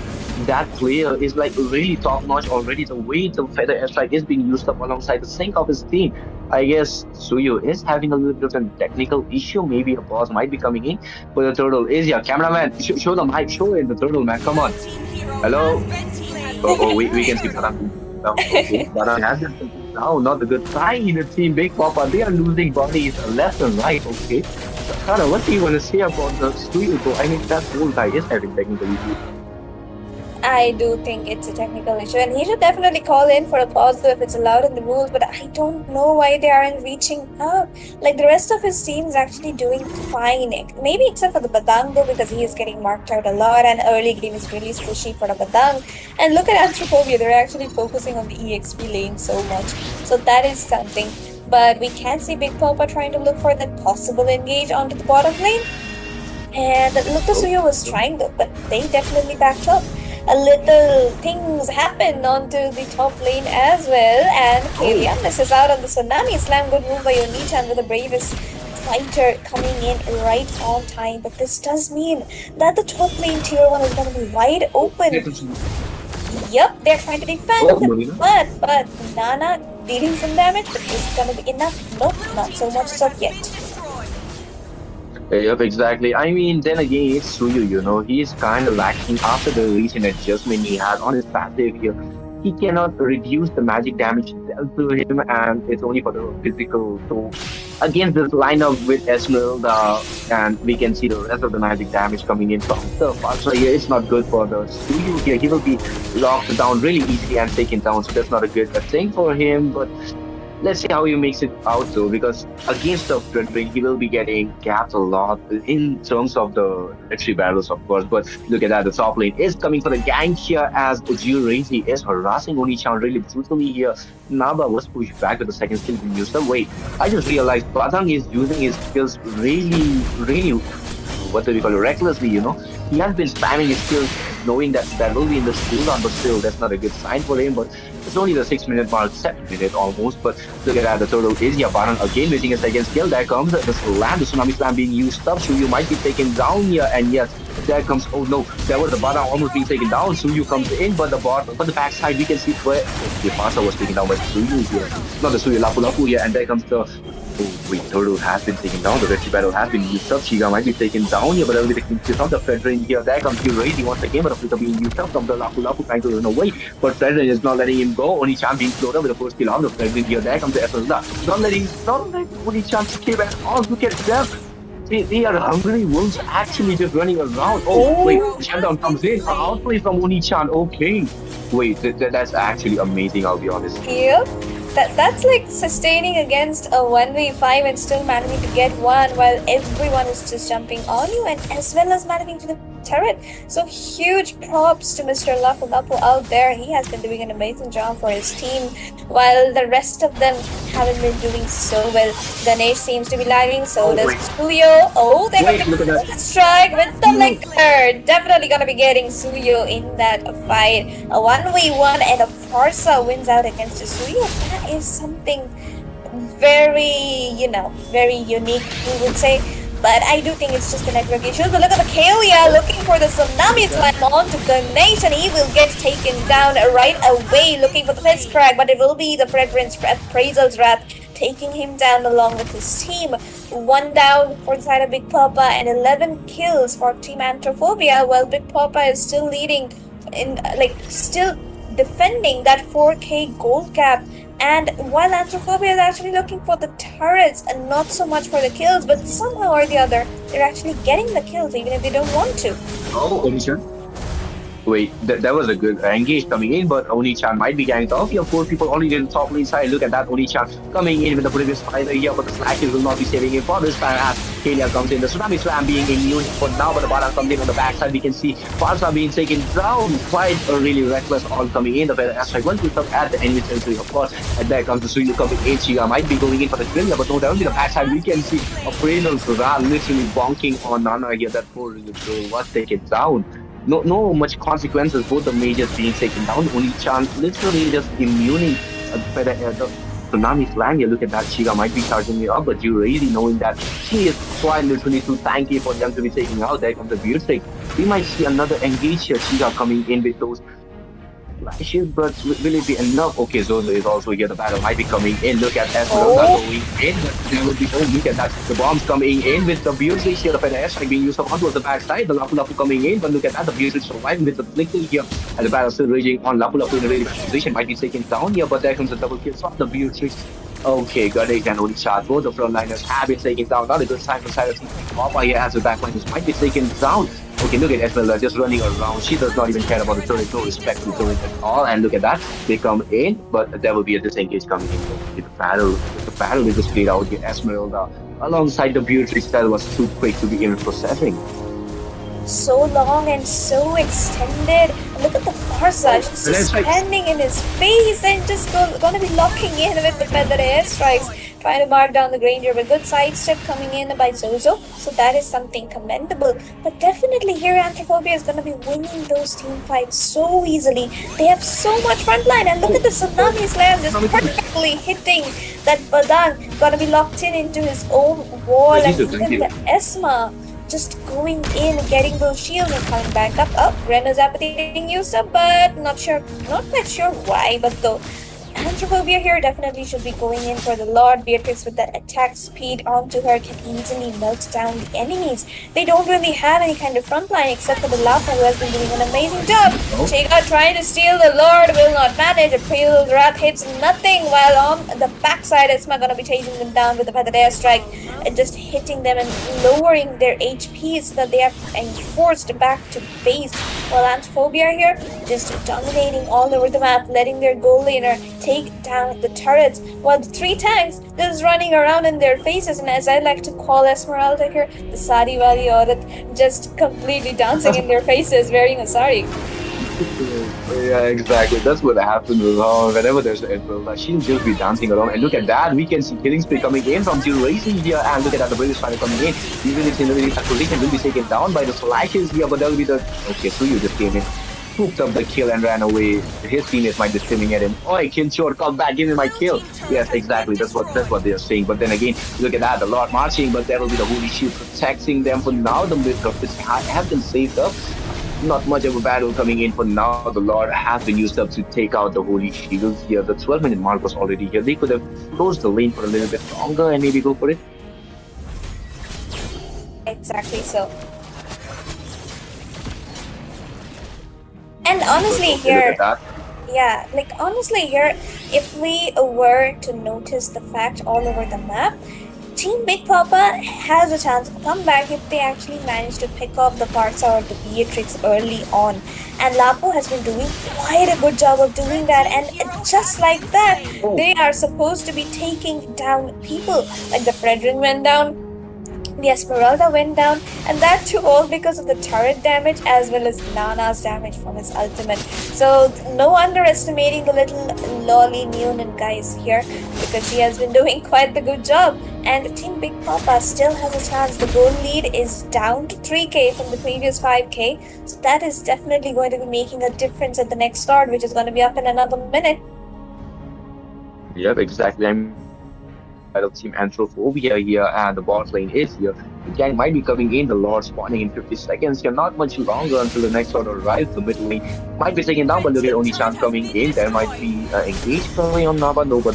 that player is like really top notch already. The way the feather airstrike is being used up alongside the sync of his team. I guess Suyu is having a little bit of a technical issue. Maybe a pause might be coming in, but the turtle is here. Cameraman, show the mic, show it, the turtle, man. Come on. Hello. We can see Baran. Okay, Baran has it. Now, not a good sign in the team. Big Papa, they are losing bodies left and right. Okay. Kana, what do you want to say about the Suyu? I mean, that whole guy is having technical issues. I do think it's a technical issue, and he should definitely call in for a pause though if it's allowed in the rules. But I don't know why they aren't reaching out. Like the rest of his team is actually doing fine, maybe except for the Badang though, because he is getting marked out a lot, and early game is really squishy for the Badang. And look at Anthrophobia; they're actually focusing on the EXP lane so much, so that is something. But we can see Big Papa trying to look for that possible engage onto the bottom lane. And Lucasuyo was trying though, but they definitely backed up. A little things happen onto the top lane as well, and Kalia misses out on the Tsunami Slam. Good move by Onichan with the bravest fighter coming in right on time. But this does mean that the top lane tier 1 is going to be wide open. Yep, they're trying to defend, but Nana dealing some damage, but is it going to be enough? Nope, not so much as of yet. Yep, exactly. I mean, then again, it's Suyu, he's kind of lacking after the recent adjustment he had on his passive here. He cannot reduce the magic damage dealt to him, and it's only for the physical. So, against this lineup with Esmeralda, and we can see the rest of the magic damage coming in from the Falsa here, it's not good for the Suyu here. He will be locked down really easily and taken down, so that's not a good thing for him, but let's see how he makes it out though, because against the Frederick, he will be getting gapped a lot in terms of the victory battles, of course. But look at that, the top lane is coming for the gank here as Ujirazi is harassing Oni-chan really brutally here. Naba was pushed back with the second skill being used. Wait, I just realized Batang is using his skills really, what do we call it, recklessly, He has been spamming his skills knowing that that will be in the cooldown, but still, that's not a good sign for him. But it's only the 6-minute mark, 7-minute almost. But look at that, the total is Yabaran again missing a second skill. There comes the slam, the Tsunami Slam being used up. Suyu might be taken down here, and yes, there comes, oh no, there was the Baran almost being taken down. Suyu comes in, but the backside we can see where the Pasa was taken down by Suyu here. Not the Suyu, Lapu Lapu here, and there comes the wait, Turtle has been taken down. The Victory Battle has been used up. Chiga might be taken down here, but there will be the kill from the Fredrin here. There comes you raising once again, but the flicker being used up from the Lapu Lapu trying to run away. But Fredrin is not letting him go. Oni-chan being slowed up with the first kill on the Fredrin here. There comes the Esmeralda. Not letting Oni-chan escape at all. Look at them. They are hungry wolves actually just running around. Oh, wait, Showdown comes in. Outplay from Oni-chan. Okay. Wait, that's actually amazing, I'll be honest. Yep. That's like sustaining against a 1v5 and still managing to get one while everyone is just jumping on you, and as well as managing to the turret. So huge props to Mr. Lapu Lapu out there. He has been doing an amazing job for his team, while the rest of them haven't been doing so well. Ganesh seems to be lagging, so does Suyo. Oh, they got the strike with the liquor. Definitely gonna be getting Suyo in that fight. A 1v1 and a Farsa wins out against a Suyo. That is something very, very unique, we would say. But I do think it's just a network issue. But look at the Kalia looking for the Tsunami Slam onto Ganesh, and he will get taken down right away, looking for the fist crack. But it will be the Fredrin's Appraisal's Wrath taking him down along with his team. 1 down for the side of Big Papa and 11 kills for Team Anthrophobia, while Big Papa is still leading in, still defending that 4K gold cap. And while Anthrophobia is actually looking for the turrets and not so much for the kills, but somehow or the other, they're actually getting the kills even if they don't want to. Oh, Oni-chan. Wait, that was a good engage coming in, but Oni-chan might be ganked off here. 4 people only in the top lane side. Look at that, Oni-chan coming in with the previous fighter here, but the slashes will not be saving him for this time as Kalia comes in. The Tsunami Slam being immune for now, but the Baran comes in on the backside. We can see Farsa being taken down. Quite a really reckless all coming in. The better airstrike once we up at the enemy territory, of course. And there comes the Suyu coming in. Chiga might be going in for the Trillia, but no, there will be the backside. We can see Appraisal Sura literally bonking on Nana here. That poor little girl was taken down. No much consequences, both the majors being taken down. Only chance literally just immuning the Tsunami Slam here. Look at that, Chiga might be charging it up, but you really knowing that she is quite literally too tanky for them to be taking out. There comes the Beauty. We might see another engage here, Chiga coming in with those flashes, but will it be enough? Okay, Zozo is also here. The battle might be coming in. Look at Esmeralda going in, but there will be, look at that. The bombs coming in with the Beauty here. The airstrike being used up onto the backside. The Lapu Lapu coming in, but look at that. The Beauty surviving with the flicker here. And the battle still raging on. Lapu Lapu in a really bad position. Might be taken down here, but there comes the double kill from the Beauty. Okay, Ganesh and Oni-chan, both the frontliners have been taken down. Not a good sign for side of Team Papa here as the backliners might be taken down. Okay, look at Esmeralda just running around. She does not even care about the turret, no respect to the turret at all. And look at that, they come in, but there will be a disengage coming in. Okay, the battle is just played out here. Esmeralda, alongside the Beatrix, that was too quick to be even processing. So long and so extended. Look at the Farsa, Oh, just and then it's like, standing in his face and just gonna be locking in with the feather airstrikes, trying to mark down the Granger. But good sidestep coming in by Zozo, so that is something commendable. But definitely here, Anthrophobia is gonna be winning those team fights so easily. They have so much frontline, and look at oh, the Tsunami Slam just economic damage. perfectly hitting that Badang. Gonna be locked in into his own wall, Yeah, and Jesus, thank even you. the Esma just going in, getting those shields and coming back up. Oh, Rena's appetite getting used up, but not quite sure why. But though, Anthrophobia here definitely should be going in for the Lord. Beatrix with that attack speed onto her can easily melt down the enemies. They don't really have any kind of front line except for the Lapa who has been doing an amazing job. Oh, Chiga trying to steal the Lord will not manage. A Pale Wrath hits nothing while on the backside Isma gonna be chasing them down with a feathered airstrike and just hitting them and lowering their HP so that they are forced back to base. While Anthrophobia here just dominating all over the map, letting their goal laner take down the turrets, while the three tanks just running around in their faces, and as I like to call Esmeralda here, the Sari Wali Aurat, just completely dancing in their faces wearing a sari. yeah, exactly. That's what happens with her. Whenever there's an Esmeralda, she'll just be dancing around. And look at that, we can see killing spree coming in from Jill Racing here. And look at that, the British fighter coming in. Even if in a really bad position, will be taken down by the flashes here, but that'll be the. Okay, so you just came in, scooped up the kill and ran away. His teammates might be screaming at him, "Oi, kill short, come back, give me my kill." Yes, exactly. That's what they are saying. But then again, look at that, the Lord marching, but there will be the Holy Shield protecting them for now. The mid have been saved up. Not much of a battle coming in for now. The Lord has been used up to take out the Holy Shields here. The 12-minute mark was already here. They could have closed the lane for a little bit longer and maybe go for it. Exactly so. And But honestly, okay, look here, at that. yeah, like honestly, here, if we were to notice the fact all over the map, Team Big Papa has a chance of a comeback if they actually manage to pick off the Farsa or the Beatrix early on. And Lapo has been doing quite a good job of doing that, and just like that, Oh, they are supposed to be taking down people. Like the Fredrin went down, the Esmeralda went down, and that too all because of the turret damage as well as Nana's damage from his ultimate. So no underestimating the little lolly Neonan guys here, because she has been doing quite the good job. And Team Big Papa still has a chance. The goal lead is down to 3k from the previous 5k, so that is definitely going to be making a difference at the next start, which is going to be up in another minute. yep, exactly. I mean, battle team Anthrophobia here, and the bot lane is here. The gang might be coming in, the Lord spawning in 50 seconds. You're not much longer until the next order arrives. The mid lane might be taken down, but look at only chance coming in. There might be engage currently on Nava. No, but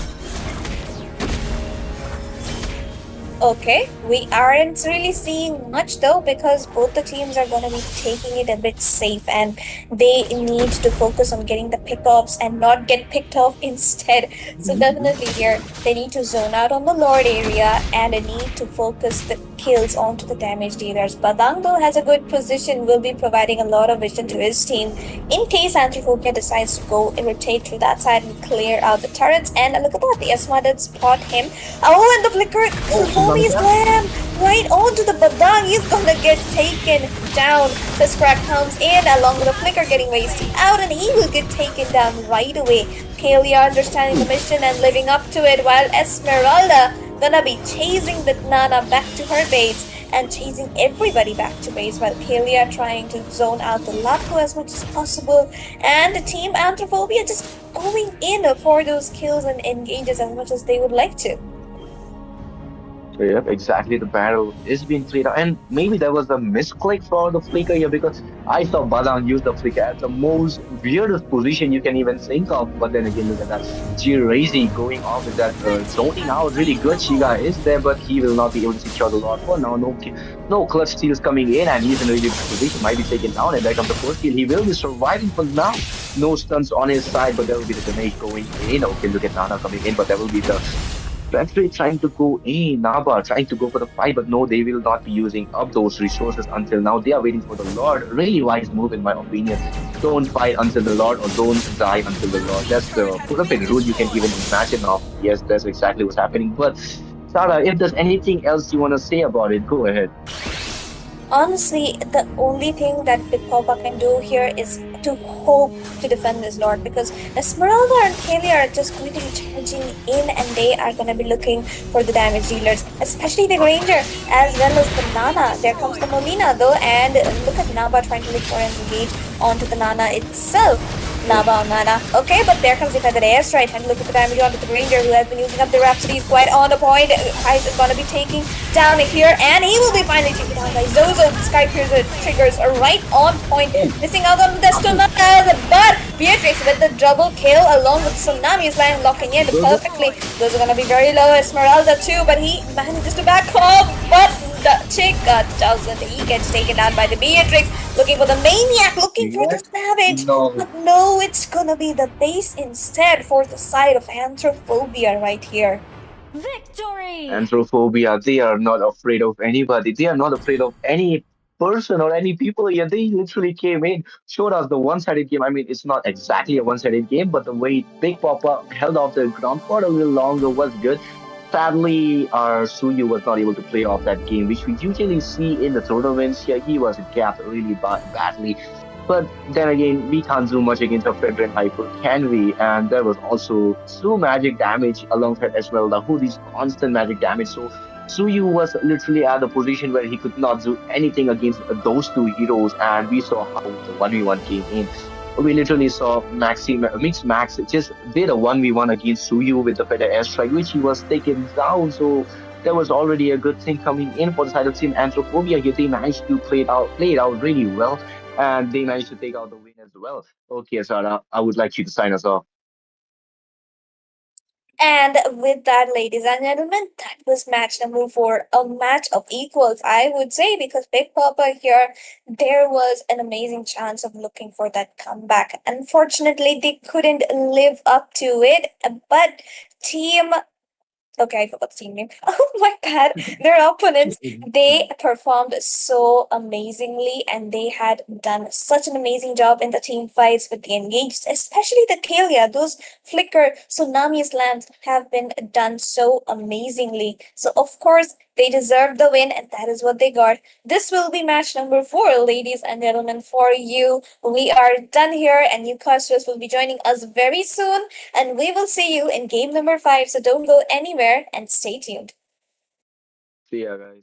Okay, we aren't really seeing much though, because both the teams are going to be taking it a bit safe, and they need to focus on getting the pickoffs and not get picked off instead. So definitely here they need to zone out on the Lord area, and they need to focus the kills onto the damage dealers. Badang though has a good position, will be providing a lot of vision to his team in case Anthrophobia decides to go rotate through that side and clear out the turrets. And look at that, the Esma did spot him. Oh, and the flicker, Holy Slam right onto the Badang. He's gonna get taken down. The Scrap comes in along with the flicker getting wasted out, and he will get taken down right away. Kalia understanding the mission and living up to it, while Esmeralda gonna be chasing the Nana back to her base and chasing everybody back to base, while Kalia trying to zone out the Lapu as much as possible, and the team Anthrophobia just going in for those kills and engages as much as they would like to. yep, exactly. The battle is being played out, and maybe there was a misclick for the flicker here because I saw Badang use the flicker at the most weirdest position you can even think of. But then again, look at that, G-Razy going off with that zoning out. Really good. Shiga is there, but he will not be able to secure the Lord for now. No clutch steals coming in, and he's in a really good position. Might be taken down, and there comes the first kill. He will be surviving for now. No stunts on his side, but there will be the damage going in. Okay, look at Nana coming in, but there will be the Frederick trying to go in, Naba trying to go for the fight, but no, they will not be using up those resources until now. They are waiting for the Lord. Really wise move, in my opinion. Don't fight until the Lord, or don't die until the Lord. That's the perfect rule you can even imagine of. Yes, that's exactly what's happening. But Sarah, if there's anything else you want to say about it, go ahead. Honestly, the only thing that Big Papa can do here is to hope to defend his lord, because Esmeralda and Kelly are just going to be charging in and they are going to be looking for the damage dealers, especially the Granger as well as the Nana. There comes the Molina though, and look at Naba trying to look for an engage onto the Nana itself. Naba on Nana. Okay, but there comes the feathered airstrike, and look at the damage onto the Granger who has been using up the Rhapsody. Is quite on the point. He's gonna be taking down here, and he will be finally taken down by Zozo. The Sky Piercer triggers are right on point, missing out on the Tsunamis, but Beatrix with the double kill along with Tsunami's land locking in perfectly. Those are gonna be very low. Esmeralda too, but he manages to back off, but the chick doesn't. He gets taken down by the Beatrix, looking for the Maniac, looking for the Yes. Savage, No. but no, it's gonna be the base instead for the side of Anthrophobia right here. Victory! Anthrophobia, they are not afraid of anybody. They are not afraid of any person or any people here. They literally came in, showed us the one-sided game. I mean, it's not exactly a one-sided game, but the way Big Papa held off the ground for a little longer was good. Sadly, our Suyu was not able to play off that game, which we usually see in the tournaments. Yeah, he was gapped really badly. But then again, we can't do much against a Fredrin Hyper, can we? And there was also Su magic damage alongside Esmeralda, who these constant magic damage. So Suyu was literally at a position where he could not do anything against those two heroes, and we saw how the 1v1 came in. We literally saw Mix Max just did a 1v1 against Suyu with the Feather Airstrike, which he was taken down. So there was already a good thing coming in for the side of Team Anthrophobia here. They managed to play it out really well, and they managed to take out the win as well. Okay, Sarah, I would like you to sign us off. And with that, ladies and gentlemen, that was match number four, a match of equals, I would say, because Big Papa here, there was an amazing chance of looking for that comeback. Unfortunately, they couldn't live up to it, but Team Okay, I forgot the team name. Oh my god, their opponents, they performed so amazingly and they had done such an amazing job in the team fights with the engaged, especially the Kalia. Those flicker tsunamis lands have been done so amazingly. So of course they deserve the win and that is what they got. This will be match number four, ladies and gentlemen, for you. We are done here and you customers will be joining us very soon and we will see you in game number five. So don't go anywhere and stay tuned. See ya, guys.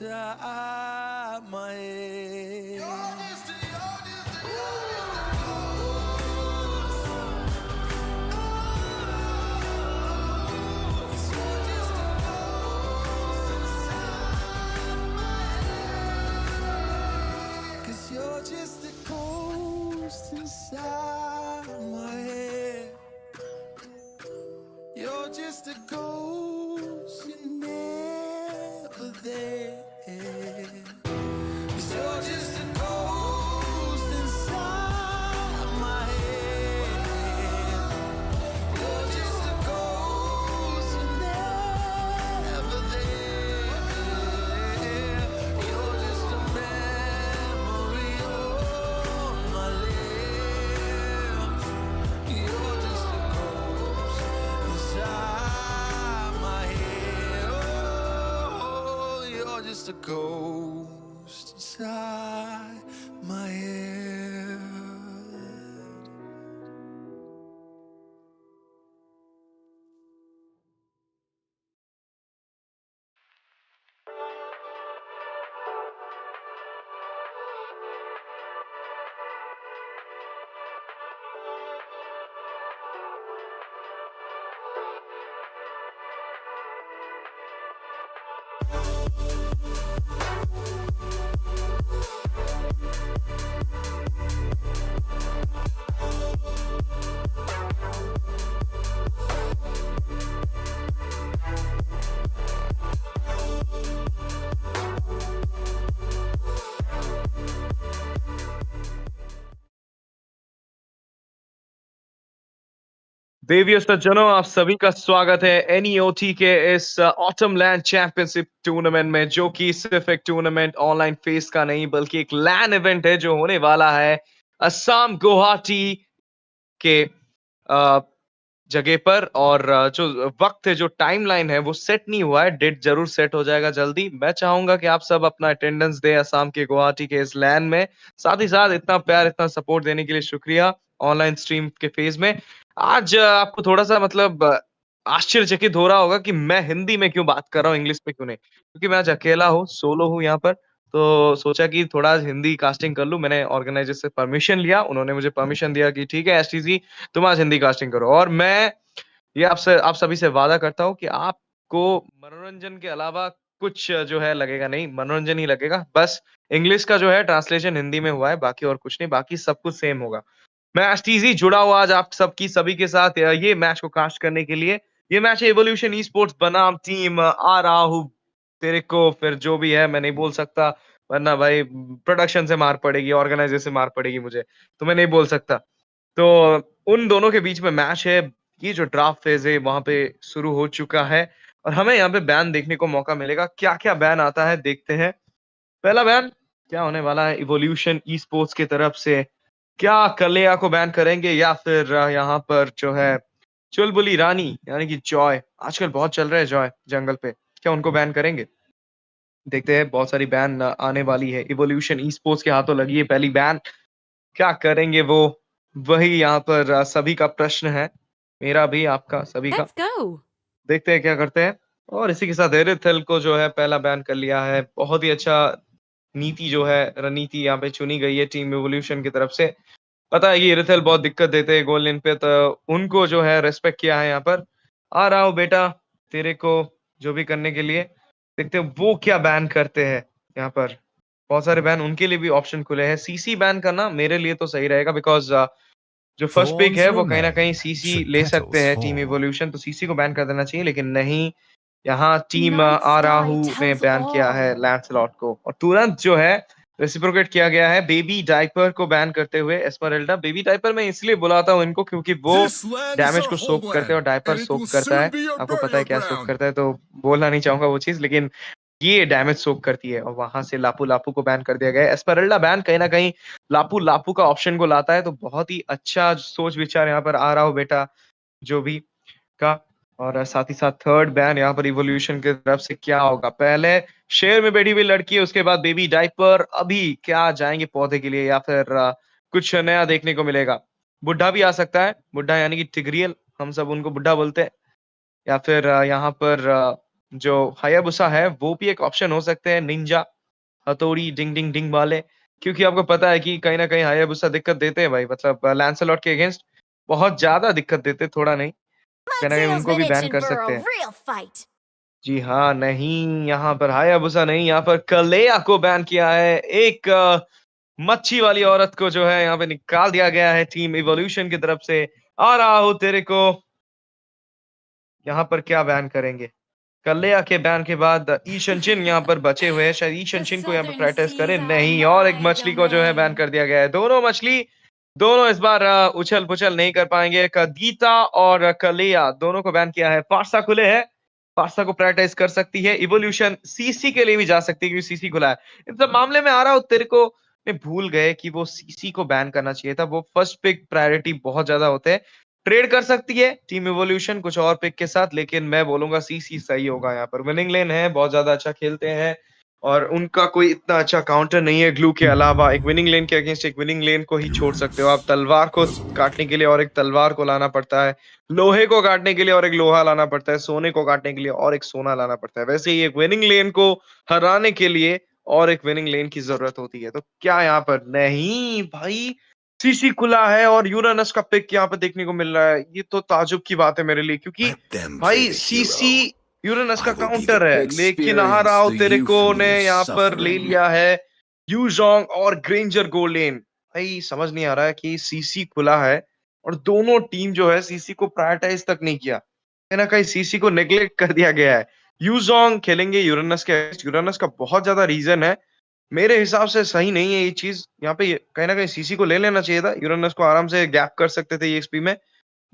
inside my head. Cause you're just a ghost inside my head. You're just a ghost, you're never there. 'Cause you're just a ghost inside my head. You're just a ghost, you're never there. You're just a memory on my lips. You're just a ghost inside my head. Oh, you're just a ghost inside my head. देवियों सज्जनों, आप सभी का स्वागत है एनईओटी के इस autumn land championship tournament में, जो कि सिर्फ एक टूर्नामेंट ऑनलाइन फेस का नहीं बल्कि एक लैन इवेंट है जो होने वाला है असम गुवाहाटी के जगह पर। और जो वक्त है, जो टाइमलाइन है, वो सेट नहीं हुआ है। डेट जरूर सेट हो जाएगा जल्दी। मैं चाहूंगा कि आप सब अपना अटेंडेंस दें असम के गुवाहाटी के इस लैन में। साथ ही साथ इतना प्यार, इतना सपोर्ट देने के लिए शुक्रिया ऑनलाइन स्ट्रीम के फेज में। आज आपको थोड़ा सा मतलब आश्चर्यचकित हो रहा होगा कि मैं हिंदी में क्यों बात कर रहा हूँ, इंग्लिश में क्यों नहीं, क्योंकि मैं आज अकेला हूँ, सोलो हूँ यहाँ पर। तो सोचा कि थोड़ा आज हिंदी कास्टिंग कर लूं। मैंने ऑर्गेनाइजर से परमिशन लिया, उन्होंने मुझे परमिशन दिया कि ठीक है एसटीजी, तुम आज हिंदी कास्टिंग करो। और मैं ये आपसे, आप सभी से वादा करता हूँ कि आपको मनोरंजन के अलावा कुछ जो है लगेगा नहीं, मनोरंजन ही लगेगा। बस इंग्लिश का जो है ट्रांसलेशन हिंदी में हुआ है, बाकी और कुछ नहीं, बाकी सब कुछ सेम होगा। मैं एसटीजी जुड़ा हुआ आज आप सबकी सभी के साथ ये मैच को कास्ट करने के लिए। ये मैच है इवोल्यूशन ई स्पोर्ट्स बनाम टीम आ रहा हूँ तेरे को, फिर जो भी है मैं नहीं बोल सकता, वरना भाई प्रोडक्शन से मार पड़ेगी, ऑर्गेनाइजर से मार पड़ेगी मुझे, तो मैं नहीं बोल सकता। तो उन दोनों के बीच में मैच है। ये जो ड्राफ्ट फेज है वहां पे शुरू हो चुका है और हमें यहाँ पे बैन देखने को मौका मिलेगा। क्या क्या बैन आता है देखते हैं। पहला बैन क्या होने वाला है इवोल्यूशन ई स्पोर्ट्स की तरफ से। क्या कलेया को बैन करेंगे या फिर यहाँ पर जो है चुलबुली रानी यानी कि जॉय, आजकल बहुत चल रहा है जॉय जंगल पे, क्या उनको बैन करेंगे? देखते हैं, बहुत सारी बैन आने वाली है। इवोल्यूशन ई स्पोर्ट्स के हाथों लगी है पहली बैन, क्या करेंगे वो? वही यहाँ पर सभी का प्रश्न है, मेरा भी, आपका, सभी का। Let's go. देखते हैं क्या करते हैं। और इसी के साथ एरिथल को जो है पहला बैन कर लिया है। बहुत ही अच्छा नीति जो है, रणनीति यहाँ पे चुनी गई है टीम इवोल्यूशन की तरफ से। पता है कि एरिथल बहुत दिक्कत देते हैं गोल लाइन पे, तो उनको जो है रेस्पेक्ट किया है यहाँ पर। आ रहा हूँ बेटा तेरे को जो भी करने के लिए। देखते हैं वो क्या बैन करते हैं यहाँ पर। बहुत सारे बैन उनके लिए भी ऑप्शन खुले हैं। सीसी बैन करना मेरे लिए तो सही रहेगा, बिकॉज जो फर्स्ट पिक Thorns है वो कहीं ना कहीं remain सीसी should ले सकते petals हैं टीम fall. इवोल्यूशन, तो सीसी को बैन कर देना चाहिए। लेकिन नहीं, यहाँ टीम Night आराहू sky ने tells बैन किया है all. लैंसलॉट को, और तुरंत जो है रेसिप्रोकेट किया गया है बेबी डायपर को बैन करते हुए। एस्मरल्डा, बेबी डायपर मैं इसलिए बुलाता हूँ इनको क्योंकि वो This land is damage our को सोक करते हैं और homeland, diaper and it will सोक करता soon है। be our आपको पता है burial क्या सोक ground. करता है, तो बोलना नहीं चाहूंगा वो चीज, लेकिन ये डैमेज सोक करती है। और वहां से लापू लापू को बैन कर दिया गया है। एस्परल्डा बैन कहीं ना कहीं लापू लापू का ऑप्शन को लाता है, तो बहुत ही अच्छा सोच विचार यहाँ पर आ रहा हो बेटा जो भी का। और साथ ही साथ थर्ड बैन यहाँ पर इवोल्यूशन की तरफ से क्या होगा। पहले शेर में बैठी हुई लड़की है, उसके बाद बेबी डायपर, अभी क्या जाएंगे पौधे के लिए या फिर कुछ नया देखने को मिलेगा। बुढ़ा भी आ सकता है, बुढ़ा यानी कि टिग्रियल, हम सब उनको बुढ़ा बोलते हैं। या फिर यहाँ पर जो हायाबुसा है वो भी एक ऑप्शन हो सकते हैं, निंजा, हथौड़ी, डिंग डिंग डिंग वाले, क्योंकि आपको पता है कि कहीं न कहीं हायाबुसा दिक्कत देते हैं भाई, मतलब लैंसलॉट के अगेंस्ट बहुत ज़्यादा दिक्कत देते हैं, थोड़ा नहीं। कहीं न कहीं Tail's उनको been भी बैन itching कर for a सकते हैं। real fight. जी हाँ, नहीं यहाँ पर हायाबुसा नहीं, यहाँ पर कलेया को बैन किया है। एक मच्छी वाली औरत को जो है यहाँ पे निकाल दिया गया है टीम इवोल्यूशन की तरफ से। आ रहा हूँ तेरे को, यहाँ पर क्या बैन करेंगे? कल्लेया के बैन के बाद ईशन चिन यहाँ पर बचे हुए हैं। शायद ईशन The चिन को यहाँ पे southern प्रैक्टिस seas करें, are नहीं, और एक my मछली को जो है बैन domain. कर दिया गया है। दोनों मछली, दोनों इस बार उछल-पुछल नहीं कर पाएँगे। कदीता और कलेया दोनों को बैन किया है। पार्सा खुले है, पार्सा को प्रैक्टिस कर सकती है। इवोल्यूशन सीसी के लिए भी जा सकती है क्योंकि सीसी खुला है। इन सब मामले में आ रहा हूँ तेरे को, मैं भूल गए कि वो सीसी को बैन करना चाहिए था। वो फर्स्ट पिक प्रायोरिटी बहुत ज़्यादा होते हैं। ट्रेड कर सकती है टीम इवोल्यूशन कुछ और पिक के साथ, लेकिन मैं बोलूँगा सीसी सही होगा यहाँ पर। विनिंग लेन है, बहुत ज़्यादा अच्छा खेलते हैं और उनका कोई इतना अच्छा काउंटर नहीं है ग्लू के अलावा। एक विनिंग लेन के अगेंस्ट एक विनिंग लेन को ही छोड़ सकते हो आप। तलवार को काटने के लिए और एक तलवार को लाना पड़ता है, लोहे को काटने के लिए और एक लोहा लाना पड़ता है, सोने को काटने के लिए और एक सोना लाना पड़ता है। वैसे ही एक विनिंग लेन को हराने के लिए और एक विनिंग लेन की ज़रूरत होती है। तो क्या यहाँ पर नहीं भाई, सीसी खुला है और यूरेनस का पिक यहाँ पे देखने को मिल रहा है। ये तो ताज्जुब की बात है मेरे लिए, क्योंकि Let them play भाई the सीसी hero. यूरेनस का I will be the counter है, लेकिन आ रहा experience हो the तेरे को ने euphony of यहाँ पर ले suffering. लिया है यूजोंग और ग्रेंजर गोलेन। भाई समझ नहीं आ रहा है कि सीसी खुला है और दोनों टीम जो है सीसी को प्रायोरिटाइज तक नहीं किया। कहीं न कहीं सीसी को नेग्लेक्ट कर दिया गया है। यूजोंग खेलेंगे यूरेनस के अगेंस्ट, यूरेनस का बहुत ज़्यादा रीज़न है। मेरे हिसाब से सही नहीं है ये चीज़। यहाँ पे ये कहीं न कहीं सीसी को ले लेना चाहिए था। यूरेनस को आराम से गैप कर सकते थे ईएक्सपी में,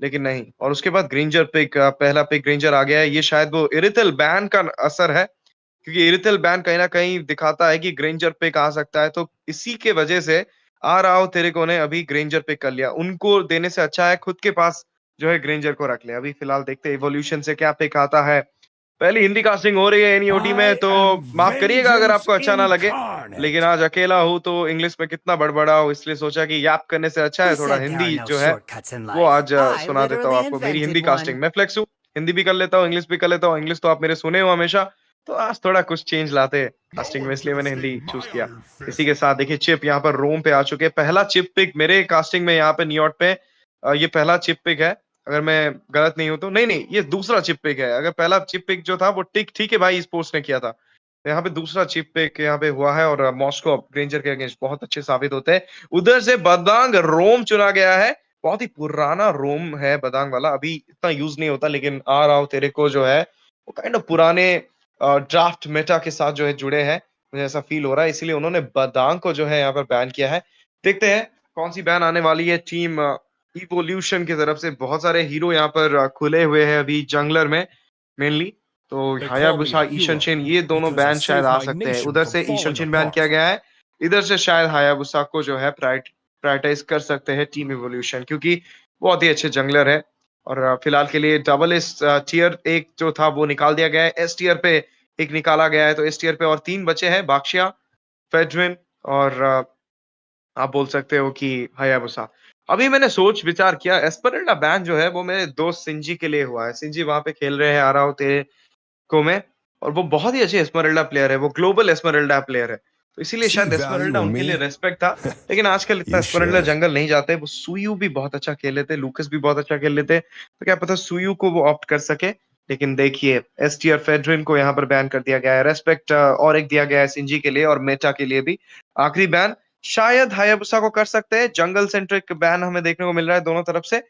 लेकिन नहीं। और उसके बाद ग्रेंजर पिक, पहला पिक ग्रेंजर आ गया है। ये शायद वो इरिथल बैन का असर है, क्योंकि इरिथल बैन कहीं न कहीं दिखाता है कि ग्रेंजर पिक आ सकता है। तो इसी के वजह से आ रहा हो तेरे को ने अभी ग्रेंजर पिक कर लिया। उनको देने से अच्छा है खुद के पास जो है ग्रेंजर को रख ले। अभी फिलहाल देखते हैं इवोल्यूशन से क्या पिक आता है। पहली हिंदी कास्टिंग हो रही है एनईओटी में, I तो am माफ़ करिएगा अगर vengeance आपको अच्छा ना लगे। लेकिन incarnate. आज अकेला हूँ तो इंग्लिश में कितना बड़बड़ा हूँ, इसलिए सोचा कि याप करने से अच्छा Who है थोड़ा said there are Hindi no जो है shortcuts in वो life? आज I सुना देता हूँ literally आपको। मेरी invented हिंदी कास्टिंग one. मैं फ्लेक्स हूँ, हिंदी भी कर लेता हूँ, इंग्लिश भी कर लेता हूँ। इंग्लिश तो आप मेरे सुने हो हमेशा, तो आज थोड़ा कुछ चेंज लाते हैं कास्टिंग में, इसलिए मैंने हिंदी चूज़ किया। इसी के साथ देखिए चिप यहाँ पर रोम पे आ चुके हैं। पहला चिप पिक मेरे कास्टिंग में यहाँ पे न्यूयॉर्क पे ये पहला चिप पिक है, अगर मैं गलत नहीं हूँ तो। नहीं, ये दूसरा चिप पिक है। अगर पहला चिप पिक जो था वो ठीक है भाई स्पोर्ट्स ने किया था। तो यहाँ पे दूसरा चिप पिक यहाँ पे हुआ है और मॉस्को ग्रेंजर के अगेंस्ट बहुत अच्छे साबित होते हैं। उधर से बदांग रोम चुना गया है। बहुत ही पुराना रोम है बदांग वाला, अभी इतना यूज़ नहीं होता, लेकिन आ रहा हो तेरे को जो है वो काइंड ऑफ पुराने ड्राफ्ट मेटा के साथ जो है जुड़े हैं। मुझे ऐसा फ़ील हो रहा है, इसीलिए उन्होंने बदांग को जो है यहाँ पर बैन किया है। देखते हैं कौन-सी बैन आने वाली है। टीम इवोल्यूशन की तरफ से बहुत सारे हीरो यहाँ पर खुले हुए हैं अभी जंगलर में मेनली। तो They call me a Hayabusa, Ishan hero चिन ये दोनों because I बैन शायद saved आ my सकते हैं। nation उधर from से ईशन falling चिन बैन किया apart. गया है, इधर से शायद हायाबुसा को जो है प्रायोरिटाइज़ कर सकते हैं टीम इवोल्यूशन, क्योंकि बहुत ही अच्छे जंगलर है। और फिलहाल के लिए डबल एस टियर 1 जो था वो निकाल दिया गया है, एस टियर पे 1 निकाला गया है, तो एस टियर पे और 3 बचे हैं, बाक्शिया, फेड्रिन और आप बोल सकते हो कि हायाबुसा। अभी मैंने सोच विचार किया, एस्पेरेल्डा बैन जो है वो मेरे दोस्त सिंजी के लिए हुआ है। सिंजी वहाँ पे खेल रहे हैं आराउते को में, और वो बहुत ही अच्छे एस्मेराल्डा प्लेयर है, वो ग्लोबल एस्मेराल्डा प्लेयर है। तो इसीलिए See शायद value एस्मेराल्डा in उनके लिए me? रिस्पेक्ट था, लेकिन आजकल इतना You एस्मेराल्डा should. जंगल नहीं जाते। वो सुयू भी बहुत अच्छा खेल लेते हैं, लूकस भी बहुत अच्छा खेल लेते हैं, तो क्या पता सुयू को वो ऑप्ट कर सके। लेकिन देखिए एसटीआर फेडरिन को यहाँ पर बैन कर दिया गया है। रेस्पेक्ट और एक दिया गया है सिंजी के लिए और मेटा के लिए भी। आखिरी बैन शायद हायाबुसा को कर सकते हैं। जंगल सेंट्रिक बैन हमें देखने को मिल रहा है दोनों तरफ से।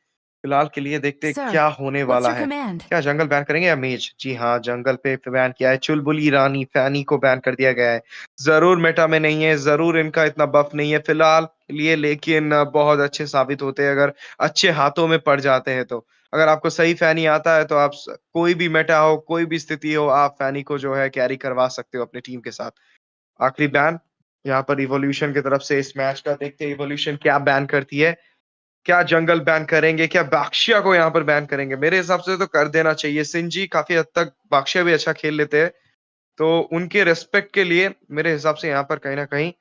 फिलहाल के लिए देखते हैं Sir, क्या होने what's वाला your है। command? क्या जंगल बैन करेंगे या मेज? जी हाँ, जंगल पे बैन किया है। चुलबुली रानी फैनी को बैन कर दिया गया है। ज़रूर मेटा में नहीं है, ज़रूर इनका इतना बफ नहीं है फिलहाल के लिए, लेकिन बहुत अच्छे साबित होते हैं अगर अच्छे हाथों में पड़ जाते हैं तो। अगर आपको सही फैनी आता है तो आप कोई भी मेटा हो, कोई भी स्थिति हो, आप फैनी को जो है कैरी करवा सकते हो अपनी टीम के साथ। आखिरी बैन यहाँ पर इवोल्यूशन की तरफ से इस मैच का। देखते हैं इवोल्यूशन क्या बैन करती है। क्या जंगल बैन करेंगे? क्या बाक्शिया को यहाँ पर बैन करेंगे? मेरे हिसाब से तो कर देना चाहिए। सिंजी काफ़ी हद तक बाक्शिया भी अच्छा खेल लेते हैं, तो उनके रिस्पेक्ट के लिए मेरे हिसाब से यहाँ पर कहीं न कहीं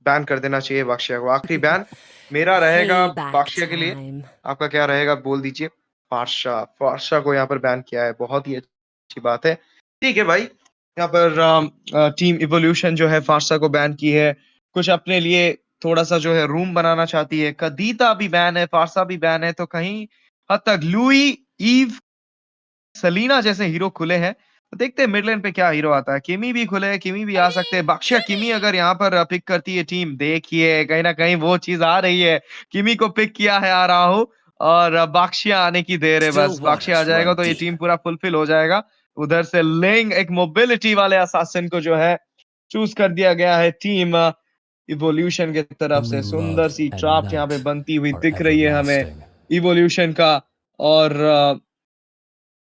बैन कर देना चाहिए बाक्शिया को। आखिरी बैन मेरा रहेगा Payback बाक्शिया के लिए। time. आपका क्या रहेगा बोल दीजिए? फ़ारशा को यहाँ पर बैन किया है, बहुत ही अच्छी बात है। ठीक है भाई, यहाँ पर टीम इवोल्यूशन जो है फारसा को बैन की है, कुछ अपने लिए थोड़ा सा जो है रूम बनाना चाहती है। कदीता भी बैन है, फारसा भी बैन है, तो कहीं हद तक लुई, ईव, सलीना जैसे हीरो खुले हैं। तो देखते हैं मिडलैंड पे क्या हीरो आता है। किमी भी खुले हैं, किमी भी आ सकते हैं। बक्शिया किमी अगर यहाँ पर पिक करती है टीम, देखिए कहीं ना कहीं वो चीज आ रही है। किमी को पिक किया है आ रहा हूँ, और बाक्शिया आने की देर है बस। बाक्शिया आ जाएगा तो ये टीम पूरा फुलफिल हो जाएगा। उधर से लेंग एक मोबिलिटी वाले असासिन को जो है चूज कर दिया गया है टीम इवोल्यूशन की तरफ से। सुंदर सी ट्रैप यहाँ पे बनती हुई दिख रही है हमें इवोल्यूशन का। और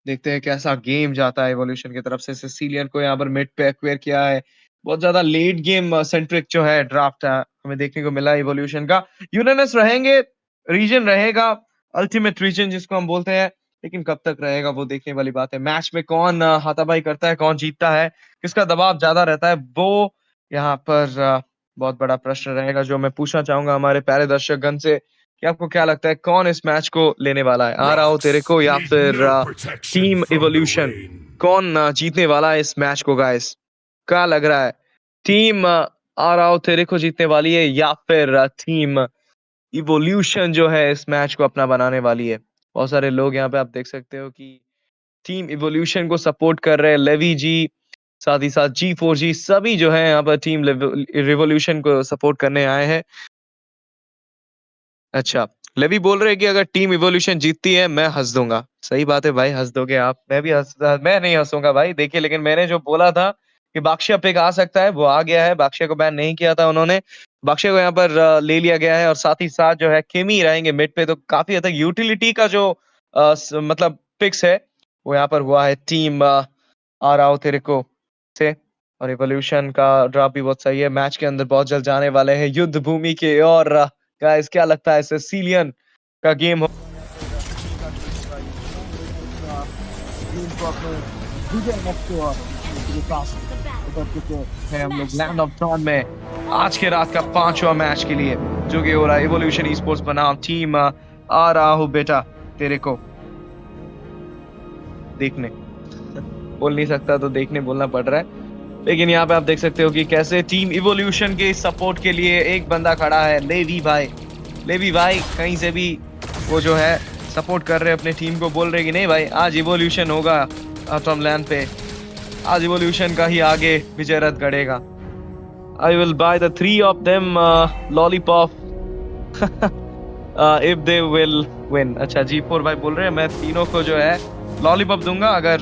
देखते हैं कैसा गेम जाता है इवोल्यूशन की तरफ से। सिसिलियन को यहाँ पर मिड पे एक्वायर किया है। बहुत ज्यादा लेट गेम सेंट्रिक जो है ड्राफ्ट हमें देखने को मिला है इवोल्यूशन का। यूरेनस रहेंगे, रीजन रहेगा, अल्टीमेट रीजन जिसको हम बोलते हैं, लेकिन कब तक रहेगा वो देखने वाली बात है। मैच में कौन हाथापाई करता है, कौन जीतता है, किसका दबाव ज्यादा रहता है, वो यहाँ पर बहुत बड़ा प्रश्न रहेगा जो मैं पूछना चाहूंगा हमारे प्यारे दर्शक गण से कि आपको क्या लगता है कौन इस मैच को लेने वाला है। आ रहा हो तेरे को या फिर टीम इवोल्यूशन, कौन जीतने वाला है इस मैच को गाइस? क्या लग रहा है, टीम आ रहा हो तेरे को जीतने वाली है या फिर टीम इवोल्यूशन जो है इस मैच को अपना बनाने वाली है? बहुत सारे लोग यहाँ पे आप देख सकते हो कि टीम इवोल्यूशन को सपोर्ट कर रहे हैं। लेवी जी, साथ ही साथ G4G, सभी जो है यहाँ पर टीम रिवोल्यूशन को सपोर्ट करने आए हैं। अच्छा, लेवी बोल रहे हैं कि अगर टीम इवोल्यूशन जीतती है मैं हंस दूंगा। सही बात है भाई, हंस दोगे आप। मैं नहीं हंसूंगा भाई। देखिए, लेकिन मैंने जो बोला था कि बाक्शिया पिक आ सकता है, वो आ गया है। बाक्शिया को बैन नहीं किया था उन्होंने, बाक्शिया को यहाँ पर ले लिया गया है। और साथ ही साथ जो है किमी रहेंगे मिड पे, तो काफी हद तक यूटिलिटी का जो मतलब पिक्स है वो यहाँ पर हुआ है टीम आ रहा हो तेरे को से। और इवोल्यूशन का ड्रॉप भी बहुत सही है। मैच के अंदर बहुत जल्द जाने वाले हैं युद्ध भूमि के। और गाइस क्या लगता है सिसिलियन का गेम हो है हम लोग लैंड ऑफ डॉन में आज के रात का 5वां मैच के लिए जो कि हो रहा है इवोल्यूशन ई-स्पोर्ट्स बनाम टीम आ रहा हूँ बेटा तेरे को देखने। बोल नहीं सकता तो देखने बोलना पड़ रहा है। लेकिन यहाँ पे आप देख सकते हो कि कैसे टीम इवोल्यूशन के सपोर्ट के लिए एक बंदा खड़ा है, लेवी भाई। लेवी भाई कहीं से भी वो जो है सपोर्ट कर रहे हैं अपने टीम को, बोल रहे कि नहीं भाई आज इवोल्यूशन होगा एटम लैंड पे, आज इवोल्यूशन का ही आगे विजय रथ गढ़ेगा। I will buy the 3 of them lollipop if they will win. अच्छा, G4 भाई बोल रहे हैं मैं तीनों को जो है लॉलीपॉप दूंगा अगर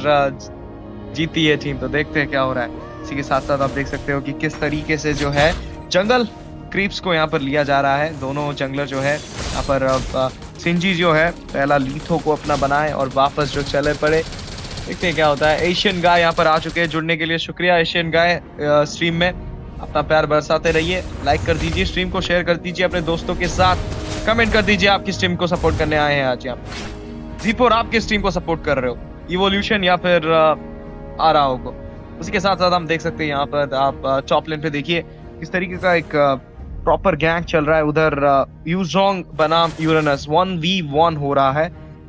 जीती है टीम। तो देखते हैं क्या हो रहा है। इसी के साथ साथ आप देख सकते हो कि किस तरीके से जो है जंगल क्रीप्स को यहाँ पर लिया जा रहा है। दोनों जंगलर जो है यहाँ पर सिंजी जो है पहला लीथो को अपना बनाए और वापस जो चले पड़े। देखते हैं क्या होता है। एशियन गाय यहाँ पर आ चुके हैं, जुड़ने के लिए शुक्रिया एशियन गाय। स्ट्रीम में अपना प्यार बरसाते रहिए, लाइक कर दीजिए, स्ट्रीम को शेयर कर दीजिए अपने दोस्तों के साथ, कमेंट कर दीजिए आप किस टीम को सपोर्ट करने आए हैं आज। यहाँ G4 आप किस टीम को सपोर्ट कर रहे हो, इवोल्यूशन या फिर आ रहा हो को? उसी के साथ साथ हम देख सकते हैं यहाँ पर आप टॉप लेन पे देखिए किस तरीके का एक प्रॉपर गैंग चल रहा है। उधर यूजोंग बनाम यूरेनस 1v1 हो रहा है।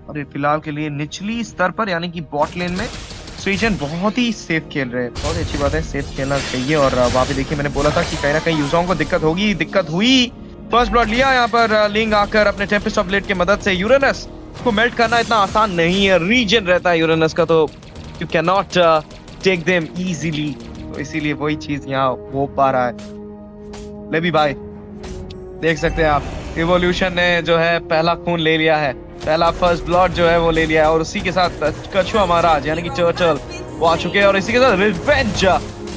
और फिलहाल के लिए निचली स्तर पर यानी कि बॉट लेन में स्वीजन बहुत ही सेफ खेल रहे हैं। बहुत अच्छी बात है, सेफ खेलना चाहिए। और वहाँ पे देखिए मैंने बोला था कि कहीं ना कहीं यूजोंग को दिक्कत होगी, दिक्कत हुई। फर्स्ट ब्लड लिया यहाँ पर लिंग आकर अपने टेम्पेस्ट ऑफ ब्लेड की मदद से। यूरेनस को मेल्ट करना इतना आसान नहीं है, रीजन रहता है यूरेनस का, तो you can not take them easily. तो इसीलिए वही चीज यहाँ हो पा रहा है। लेवी भाई देख सकते हैं आप, इवोल्यूशन ने जो है पहला खून ले लिया है, पहला फर्स्ट ब्लड जो है वो ले लिया है। और उसी के साथ कछुआ महाराज यानी कि टर्टल वो आ चुके हैं। और इसी के साथ रिवेंज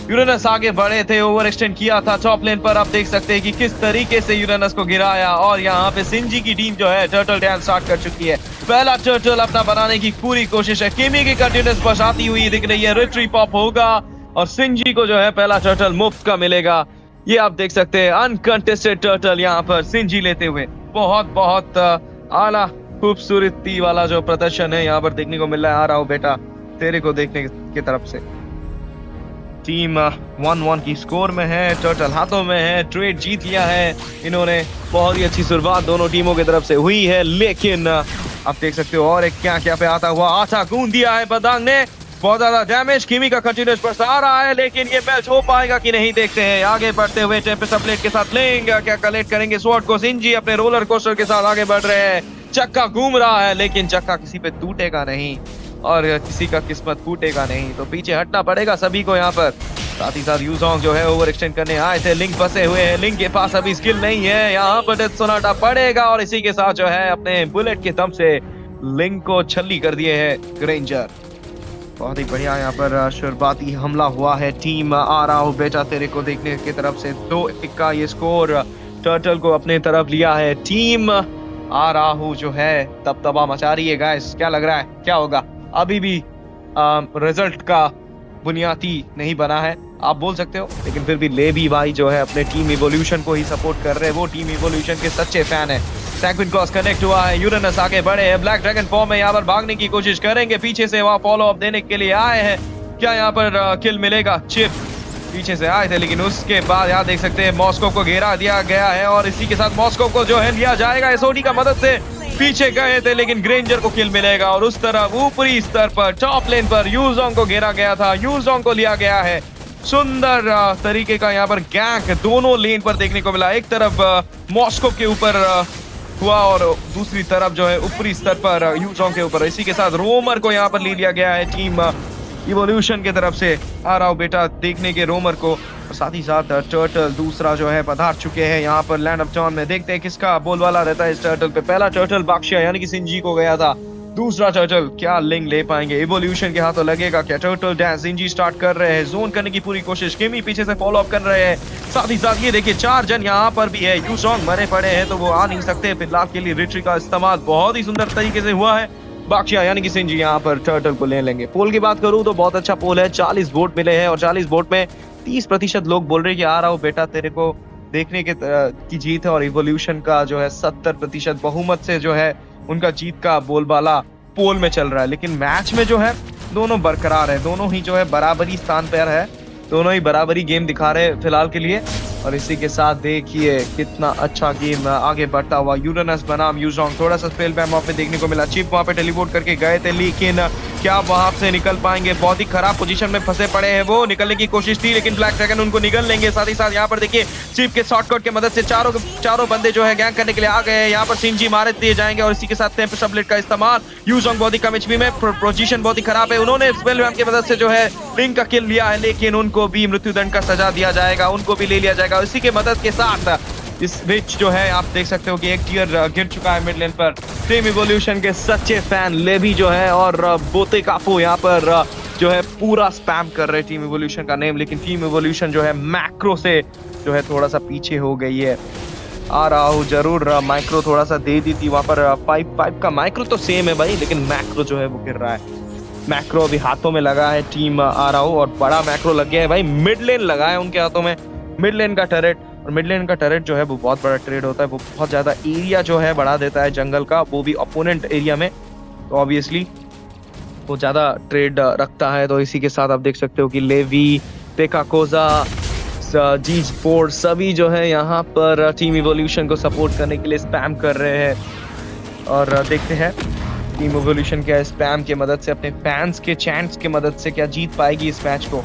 यूरेनस आगे बढ़े थे, ओवर एक्सटेंड किया था टॉप लेन पर। आप देख सकते हैं कि किस तरीके से यूरेनस को गिराया। और यहाँ पे सिंजी की टीम जो है टर्टल डांस स्टार्ट कर चुकी है। पहला टर्टल अपना बनाने की पूरी कोशिश है। किमी की कंटिन्यूस बस आती हुई दिख रही है। रिट्री पॉप होगा और सिंजी को जो है पहला टर्टल मुफ्त का मिलेगा। ये आप देख सकते हैं अनकंटेस्टेड टर्टल यहाँ पर सिंजी लेते हुए। बहुत बहुत आला खूबसूरती वाला जो प्रदर्शन है यहाँ पर देखने को मिल रहा है। आ रहा हूँ बेटा तेरे को देखने की तरफ से। टीम 1-1 की स्कोर में है, टर्टल हाथों में है, ट्रेड जीत लिया है इन्होंने। बहुत ही अच्छी शुरुआत दोनों टीमों की तरफ से हुई है। लेकिन आप देख सकते हो और एक क्या क्या पे आता हुआ आटा गूंद दिया है बदांग ने। बहुत ज्यादा डैमेज, किमी का कंटिन्यूस बर्स्ट आ रहा है, लेकिन ये मैच हो पाएगा कि नहीं देखते हैं। आगे बढ़ते हुए टेम्पेस्ट प्लेट के साथ लेंगे, क्या कलेक्ट करेंगे स्वॉर्ड को। सिंजी अपने रोलर कोस्टर के साथ आगे बढ़ रहे हैं। चक्का घूम रहा है, लेकिन चक्का किसी पे टूटेगा नहीं और किसी का किस्मत फूटेगा नहीं, तो पीछे हटना पड़ेगा सभी को यहाँ पर। साथ ही साथ यूजोंग जो है ओवर एक्सटेंड करने आए थे, लिंक फंसे हुए हैं, लिंक के पास अभी स्किल नहीं है, यहाँ पर डेथ सोनाटा पड़ेगा और इसी के साथ जो है अपने बुलेट के दम से लिंक को छल्ली कर दिए है ग्रेंजर। बहुत ही बढ़िया यहाँ पर शुरुआती हमला हुआ है। टीम आ रहा हूँ बेटा तेरे को देखने की तरफ से 2-1 का ये स्कोर टर्टल को अपने तरफ लिया है। टीम आ रहा हूँ जो है तबतबा मचा रही है गाइस। क्या लग रहा है क्या होगा? अभी भी रिजल्ट का बुनियादी नहीं बना है आप बोल सकते हो, लेकिन फिर भी ले भी भाई जो है अपने टीम इवोल्यूशन को ही सपोर्ट कर रहे हैं। वो टीम इवोल्यूशन के सच्चे फैन है। सैंक्विन क्रॉस कनेक्ट हुआ है, यूरेनस आगे बढ़े हैं, ब्लैक ड्रैगन फॉर्म में यहाँ पर भागने की कोशिश करेंगे, पीछे से वहाँ फॉलो अप देने के लिए आए हैं। क्या यहाँ पर किल मिलेगा? चिप पीछे से आए थे, लेकिन उसके बाद यहाँ देख सकते हैं मॉस्को को घेरा दिया गया है और इसी के साथ मॉस्को को जो है लिया जाएगा। एसओडी का मदद से पीछे गए थे, लेकिन ग्रेंजर को किल मिलेगा और उस तरफ ऊपरी स्तर पर टॉप लेन पर यूजोंग को घेरा गया था, यूजोंग को लिया गया है। सुंदर तरीके का यहाँ पर गैंग दोनों लेन पर देखने को मिला। एक तरफ मॉस्को के ऊपर हुआ और दूसरी तरफ जो है ऊपरी स्तर पर यूजोंग के ऊपर। इसी के साथ रोमर को यहाँ पर ले लिया गया है टीम इवोल्यूशन की तरफ से। आ रहा हूँ बेटा देखने के रोमर को। और साथ ही साथ टर्टल दूसरा जो है पधार चुके हैं यहाँ पर लैंड ऑफ जॉन में। देखते हैं किसका बोलबाला रहता है इस टर्टल पे। पहला टर्टल बाक्शिया यानी कि सिंजी को गया था। दूसरा टर्टल क्या लिंक ले पाएंगे? इवोल्यूशन के हाथों लगेगा क्या? टर्टल डैंस सिंजी स्टार्ट कर रहे हैं, जोन करने की पूरी कोशिश, किमी पीछे से फॉलो अप कर रहे हैं। साथ ही साथ ये देखिए 4 जन यहाँ पर भी है। यूजोंग मरे पड़े हैं तो वो आ नहीं सकते। फिलहाल के लिए रिट्री का इस्तेमाल बहुत ही सुंदर तरीके से हुआ है। बाक्शिया यानी कि सिंजी यहाँ पर टर्टल को ले लेंगे। पोल की बात करूं तो बहुत अच्छा पोल है, 40 वोट मिले हैं और 40 वोट में 30% लोग बोल रहे हैं कि आ रहा हूँ बेटा तेरे को देखने के की जीत है और इवोल्यूशन का जो है 70% बहुमत से जो है उनका जीत का बोलबाला पोल में चल रहा है। लेकिन मैच में जो है दोनों बरकरार है, दोनों ही जो है बराबरी स्थान पर है, दोनों ही बराबरी गेम दिखा रहे हैं फिलहाल के लिए। और इसी के साथ देखिए कितना अच्छा गेम आगे बढ़ता हुआ। यूरेनस बनाम यूजोंग थोड़ा सा स्पेल बैम वहाँ पे देखने को मिला। चिप वहाँ पे टेलीपोर्ट करके गए थे, लेकिन क्या वहां से निकल पाएंगे? बहुत ही खराब पोजीशन में फंसे पड़े हैं वो। निकलने की कोशिश थी लेकिन ब्लैक ड्रैगन उनको निकल लेंगे। साथ ही साथ यहाँ पर देखिए चिप के शॉर्टकट की मदद से चारों बंदे जो है गैंग करने के लिए आ गए हैं। यहाँ पर सिंजी मारे दिए जाएंगे और इसी के साथ टेम्पेस्ट ब्लेड का इस्तेमाल। यूजोंग बहुत ही कम एचपी में, पोजीशन बहुत ही खराब है। उन्होंने स्पेल बैम की मदद से जो है लिंक का किल लिया है, लेकिन उनको भी मृत्युदंड का सजा दिया जाएगा, उनको भी ले लिया जाएगा। इसी के मदद के साथ इस बीच जो है आप देख सकते हो कि एक टीयर गिर चुका है मिड लेन पर। टीम इवोल्यूशन के सच्चे फैन लेवी जो है और बोते काफो यहाँ पर जो है पूरा स्पैम कर रहे हैं टीम इवोल्यूशन का नेम, लेकिन टीम इवोल्यूशन जो है मैक्रो से जो है थोड़ा सा पीछे हो गई है। आ रहा हूँ जरूर, माइक्रो थोड़ा सा दे दी थी वहां पर। 5 का माइक्रो तो सेम है भाई, लेकिन मैक्रो जो है वो गिर रहा है। मैक्रो अभी हाथों में लगा है टीम आ रहा हूँ और बड़ा मैक्रो लग गया है भाई। मिड लेन लगा है उनके हाथों में, मिड लेन का टरेट। और मिड लेन का टरेट जो है वो बहुत बड़ा ट्रेड होता है, वो बहुत ज्यादा एरिया जो है बढ़ा देता है जंगल का, वो भी ओपोनेंट एरिया में, तो ऑब्वियसली वो ज्यादा ट्रेड रखता है। तो इसी के साथ आप देख सकते हो कि लेवी, पेकाकोजा, जी स्पोर्ट सभी जो है यहाँ पर टीम इवोल्यूशन को सपोर्ट करने के लिए स्पैम कर रहे हैं। और देखते हैं टीम इवोल्यूशन क्या स्पैम की मदद से, अपने फैंस के चैंट्स की मदद से क्या जीत पाएगी इस मैच को।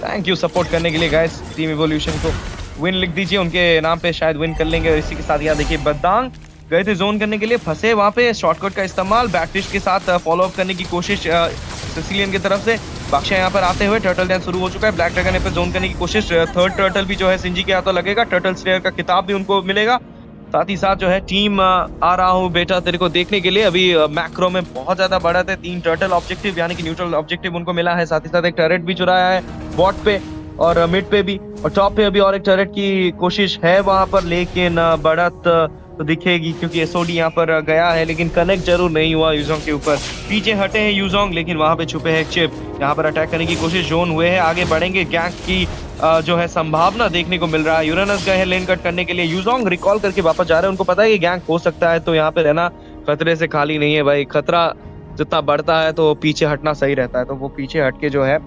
थैंक यू सपोर्ट करने के लिए गाइस। टीम इवोल्यूशन को विन लिख दीजिए, उनके नाम पे शायद विन कर लेंगे। और इसी के साथ यहाँ देखिए बदांग गए थे जोन करने के लिए, फंसे वहाँ पे, शॉर्टकट का इस्तेमाल, बैकटिश के साथ फॉलो अप करने की कोशिश सिसिलियन की तरफ से। बाक्शा यहाँ पर आते हुए टर्टल डैंस शुरू हो चुका है, ब्लैक ड्रैगन पे जोन करने की कोशिश। थर्ड टर्टल भी जो है सिंजी के हाथों लगेगा, टर्टल स्लेयर का किताब भी उनको मिलेगा। साथ ही साथ जो है टीम आ रहा हूँ बेटा तेरे को देखने के लिए। अभी मैक्रो में बहुत ज्यादा बढ़त है, 3 टर्टल ऑब्जेक्टिव यानी कि न्यूट्रल ऑब्जेक्टिव उनको मिला है। साथ ही साथ एक टर्रेट भी चुराया है बॉट पे और मिड पे भी, और टॉप पे अभी और एक टर्रेट की कोशिश है वहां पर, लेकिन बढ़त तो दिखेगी क्योंकि एसओडी यहाँ पर गया है, लेकिन कनेक्ट जरूर नहीं हुआ यूजोंग के ऊपर। पीछे हटे हैं यूजोंग, लेकिन वहां पे छुपे हैं चिप, यहाँ पर अटैक करने की कोशिश जोन हुए हैं, आगे बढ़ेंगे, गैंग की जो है संभावना देखने को मिल रहा है। यूरेनस गए हैं लेन कट करने के लिए, यूजोंग रिकॉल करके वापस जा रहे हैं, उनको पता है कि गैंग हो सकता है, तो यहाँ पे रहना खतरे से खाली नहीं है भाई। खतरा जितना बढ़ता है तो पीछे हटना सही रहता है, तो वो पीछे हटके जो है,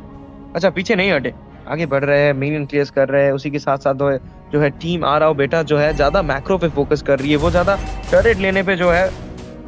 अच्छा पीछे नहीं हटे, आगे बढ़ रहे हैं, मिनियन क्लियर कर रहे हैं। उसी के साथ साथ जो है टीम आ रहा हो बेटा जो है ज्यादा मैक्रो पे फोकस कर रही है, वो ज्यादा टर्रेट लेने पे जो है